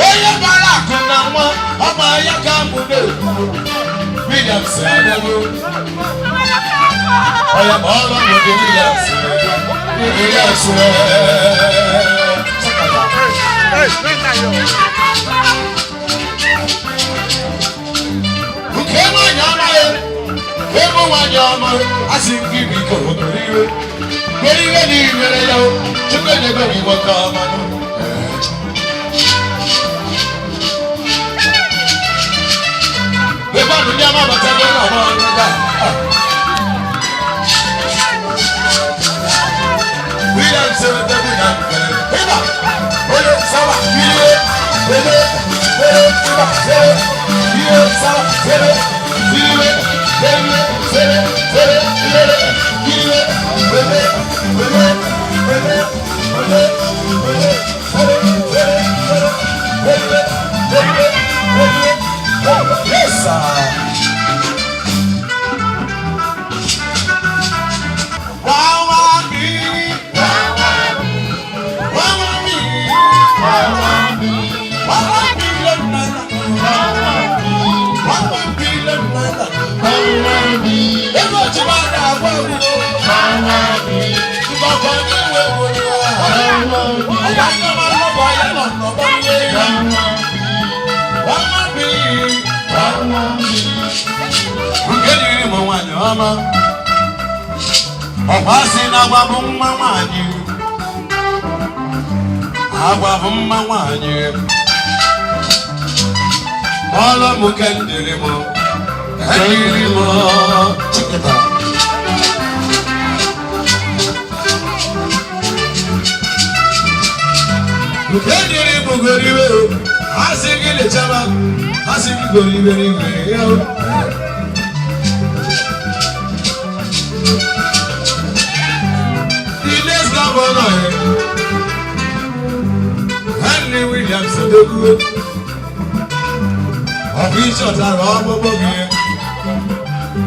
Oye bara kuna mwa, ọmọ ya ka mbude. Williams adago. Oya bọọlọ mbude Williams. Nke nwanyị ọma ya, ebe nwanyị ọma, asị m gị biko goriwe. Goriwe n'imere ya, Chukwu enyego gị nwoke ọma. Everybody, I'm about to go on. We don't say that we don't. Hey, ma. Hey, Saba. Yes, sir. Ọkwasị na agwa bụ mma nwanyị, agwa bụ mma nwanyị. Ọlọ mụ kendịrị mụ, kendịrị mụ chikịta. Kendịrị mụ goriwe. see me very well. The next governor, Henry Williams, the good. Of each other, all over here.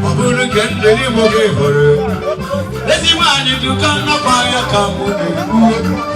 Of who can deliver for it. Let's see why you do come up by your company.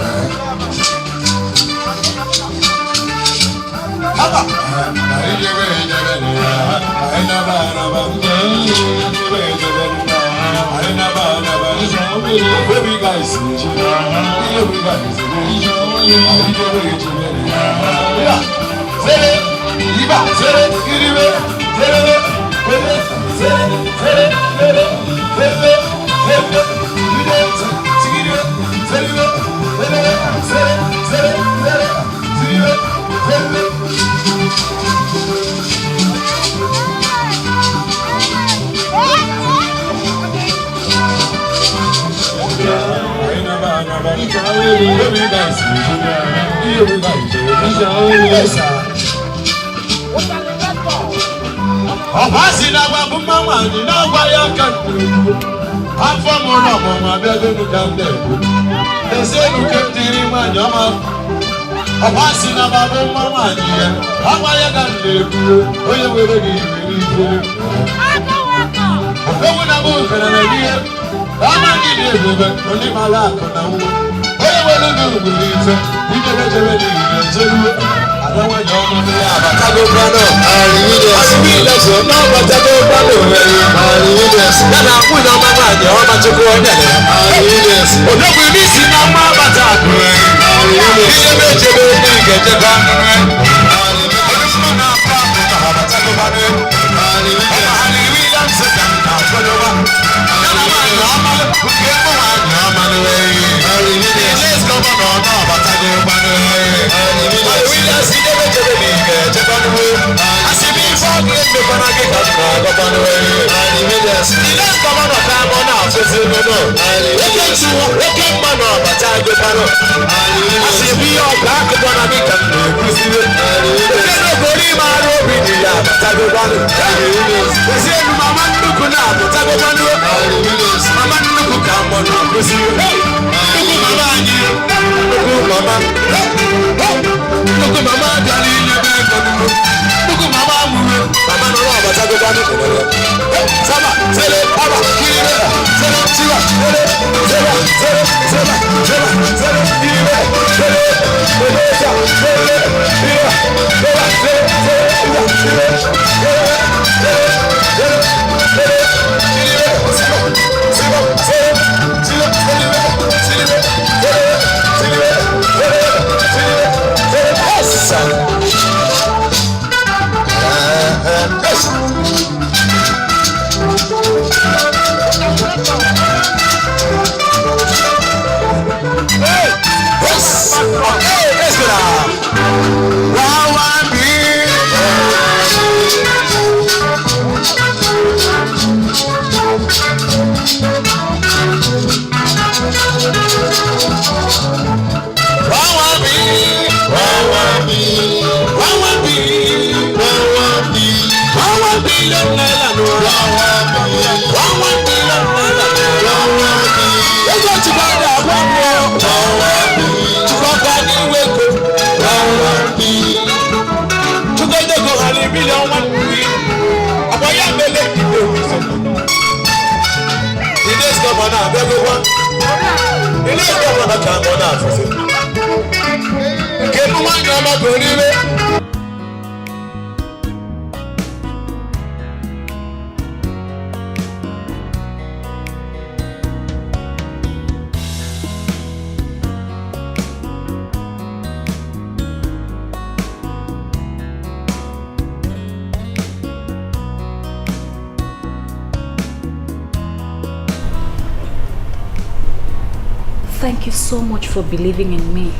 Thank you so much for believing in me.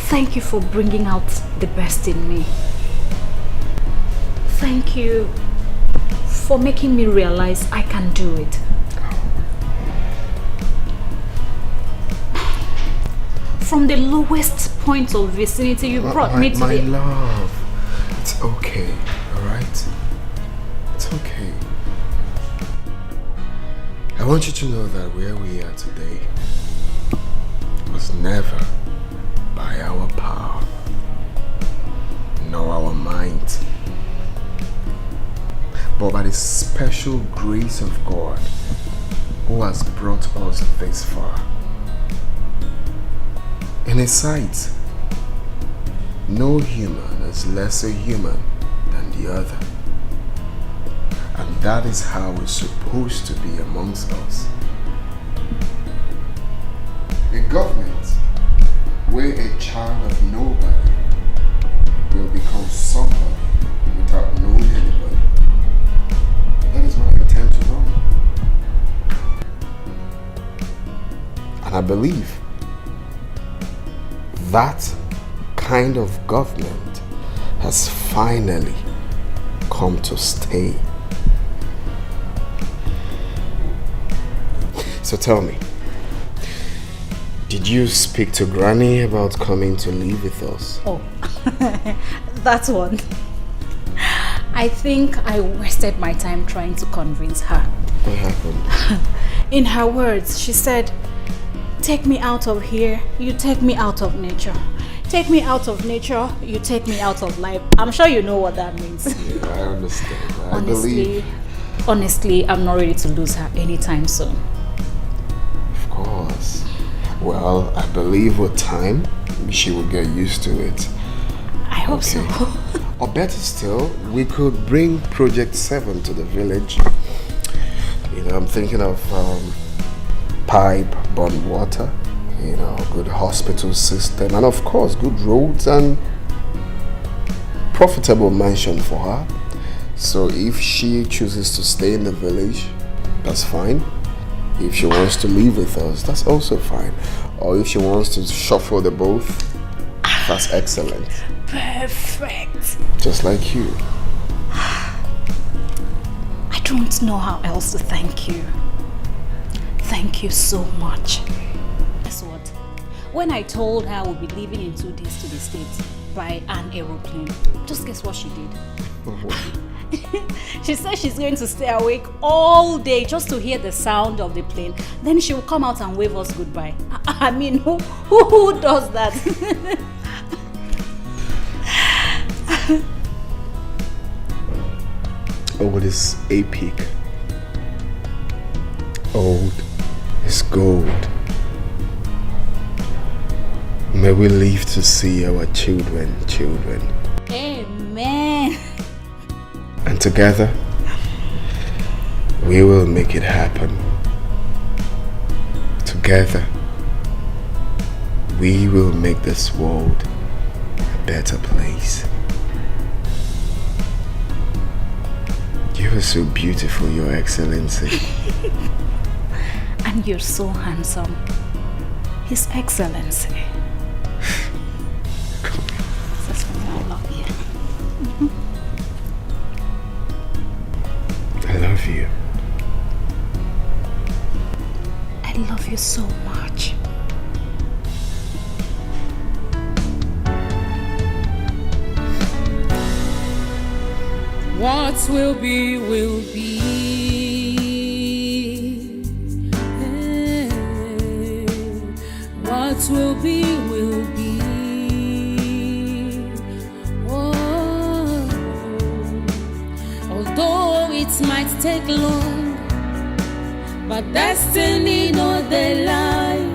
Thank you for bringing out the best in me. Thank you for making me realize I can do it. From the lowest point of vicinity. You brought me to my the... love, it's okay, alright? It's okay. I want you to know that where we are today was never by our power, nor our might, but by the special grace of God who has brought us this far. In His sight, no human is lesser human than the other. And that is how it's supposed to be amongst us. A government where a child of nobody will become somebody without knowing anybody. That is what I intend to run. And I believe that kind of government has finally come to stay. So tell me, did you speak to Granny about coming to live with us? Oh, that one. I think I wasted my time trying to convince her. What happened? In her words, she said, take me out of here, you take me out of nature. Take me out of nature, you take me out of life. I'm sure you know what that means. Yeah, I understand. I believe. Honestly, I'm not ready to lose her anytime soon. Of course. Well, I believe with time, she will get used to it. I hope so. Or better still, we could bring Project 7 to the village. You know, I'm thinking of pipe-borne water, you know, good hospital system, and of course, good roads and profitable mansion for her. So if she chooses to stay in the village, that's fine. If she wants to live with us, that's also fine. Or if she wants to shuffle the both, that's excellent. Perfect. Just like you. I don't know how else to thank you. Thank you so much. Guess what? When I told her we'll be leaving in 2 days to the States by an aeroplane, just guess what she did? She said she's going to stay awake all day just to hear the sound of the plane. Then she will come out and wave us goodbye. I mean, who does that? Old is epic. Old is gold. May we live to see our children. Amen. And together, we will make it happen. Together, we will make this world a better place. You are so beautiful, Your Excellency. And you're so handsome, His Excellency. That's why I love you. I love you. I love you so much. What will be, will be. What will be, will be. Oh, although it might take long, but destiny no dey lie.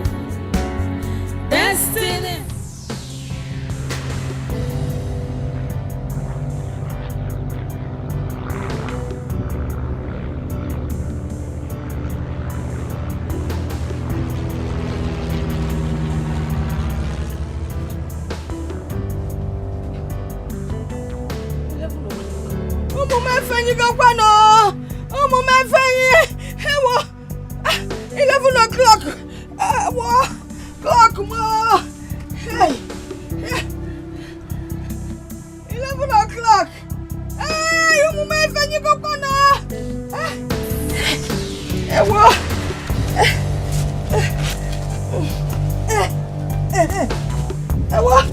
Destiny. Ewa!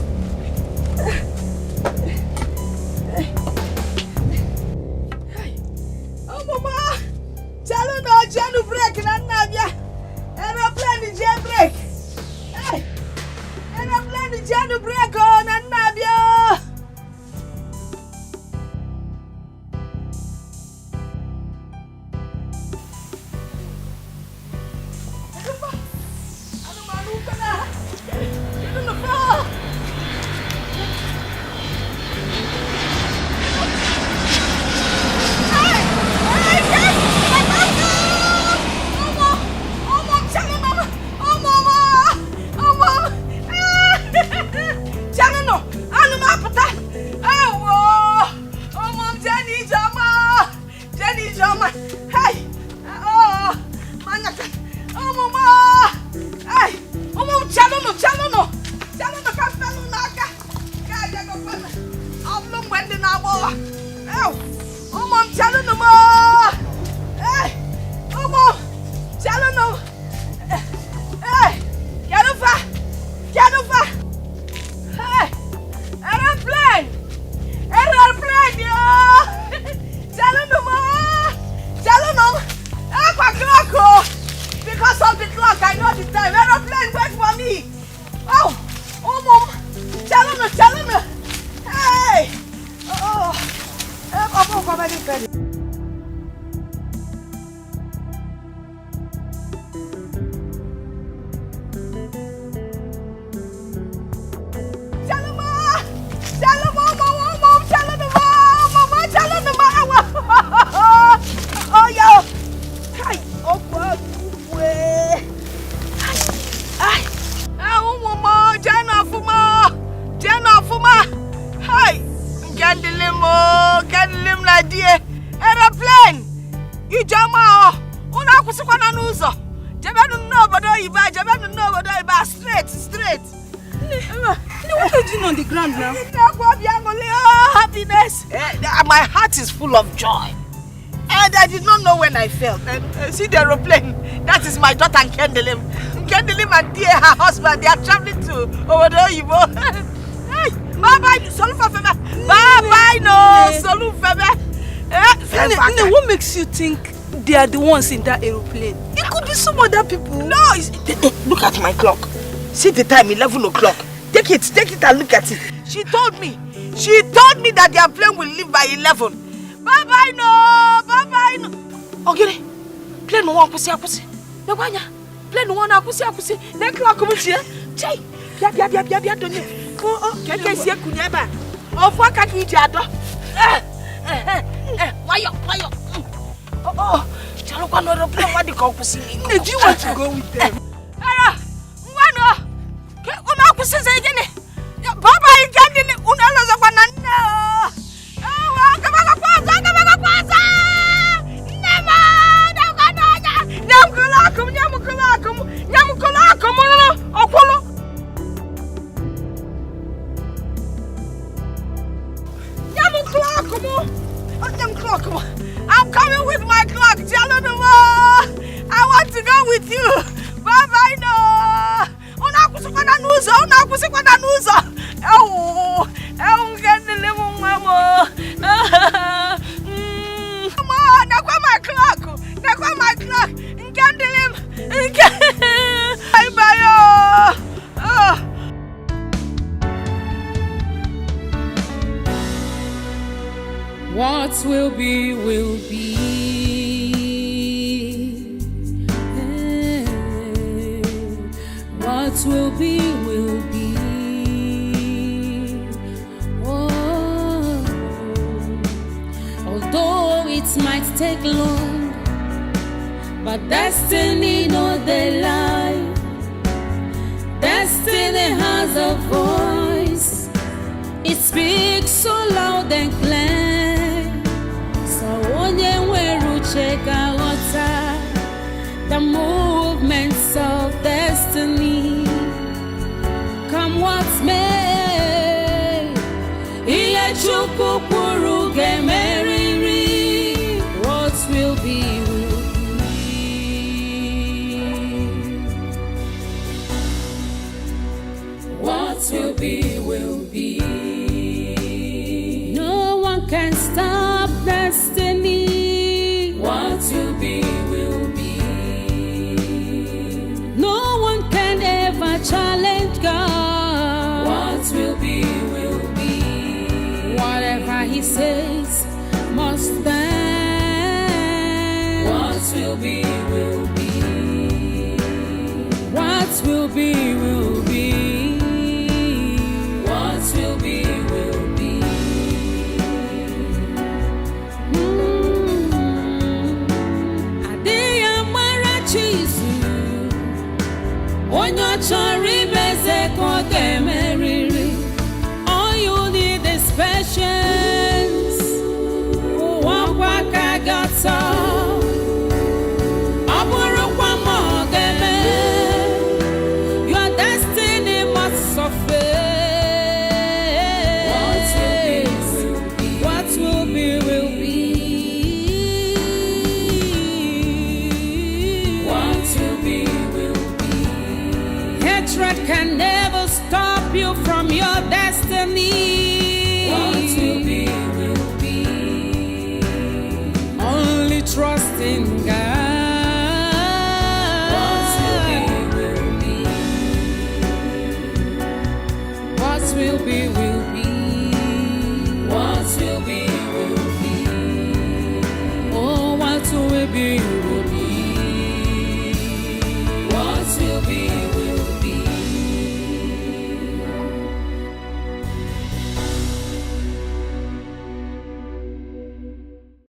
My heart is full of joy. And I did not know when I fell. See the aeroplane. That is my daughter Kendelim. Kendelim and dear her husband, they are traveling to over there. Bye-bye, Solufebe. Bye-bye, no, Solufebe. What makes you think they are the ones in that aeroplane? It could be some other people. No, look at my clock. See the time, 11 o'clock. Take it and look at it. She told me that their plane will leave by 11. Bye-bye, no. Okay, plane one akusi. Plane one akusi. Then clock comes here. Chai. Bia don't you? Keke sie kunyeba. Ofwa kaki jado. Wayo. Oh. Chalo kwa no plane what the akusi. Do you want to go with them? Wano. Ke una akusi zegene. Baba ikandile unaloza kwa nana. I'm coming with my clock. I want to go with you. Bye-bye, no. Unakusikwana nuzo. Mama. Nakwa my clock. Nkandilim. Bye-bye. What will be, will be. What will be, will be. Oh. Although it might take long, but destiny knows the lie. Destiny has a voice. It speaks so loud and clear. Check out the movements of destiny. Come what's may, what will be, will be. What will be, will be. No one can stop destiny. What will be, will be. No one can ever challenge God. What will be, will be. Whatever He says must stand. What will be, will be. What will be, will be. What will be, will be. All you need is patience. Your destiny must suffer. What will be, will be. What will be, will be. Hatred can never stop you from your destiny. What will be, will be. Only trust in God. What will be, will be. What will be, will be. What will be, will be. baby.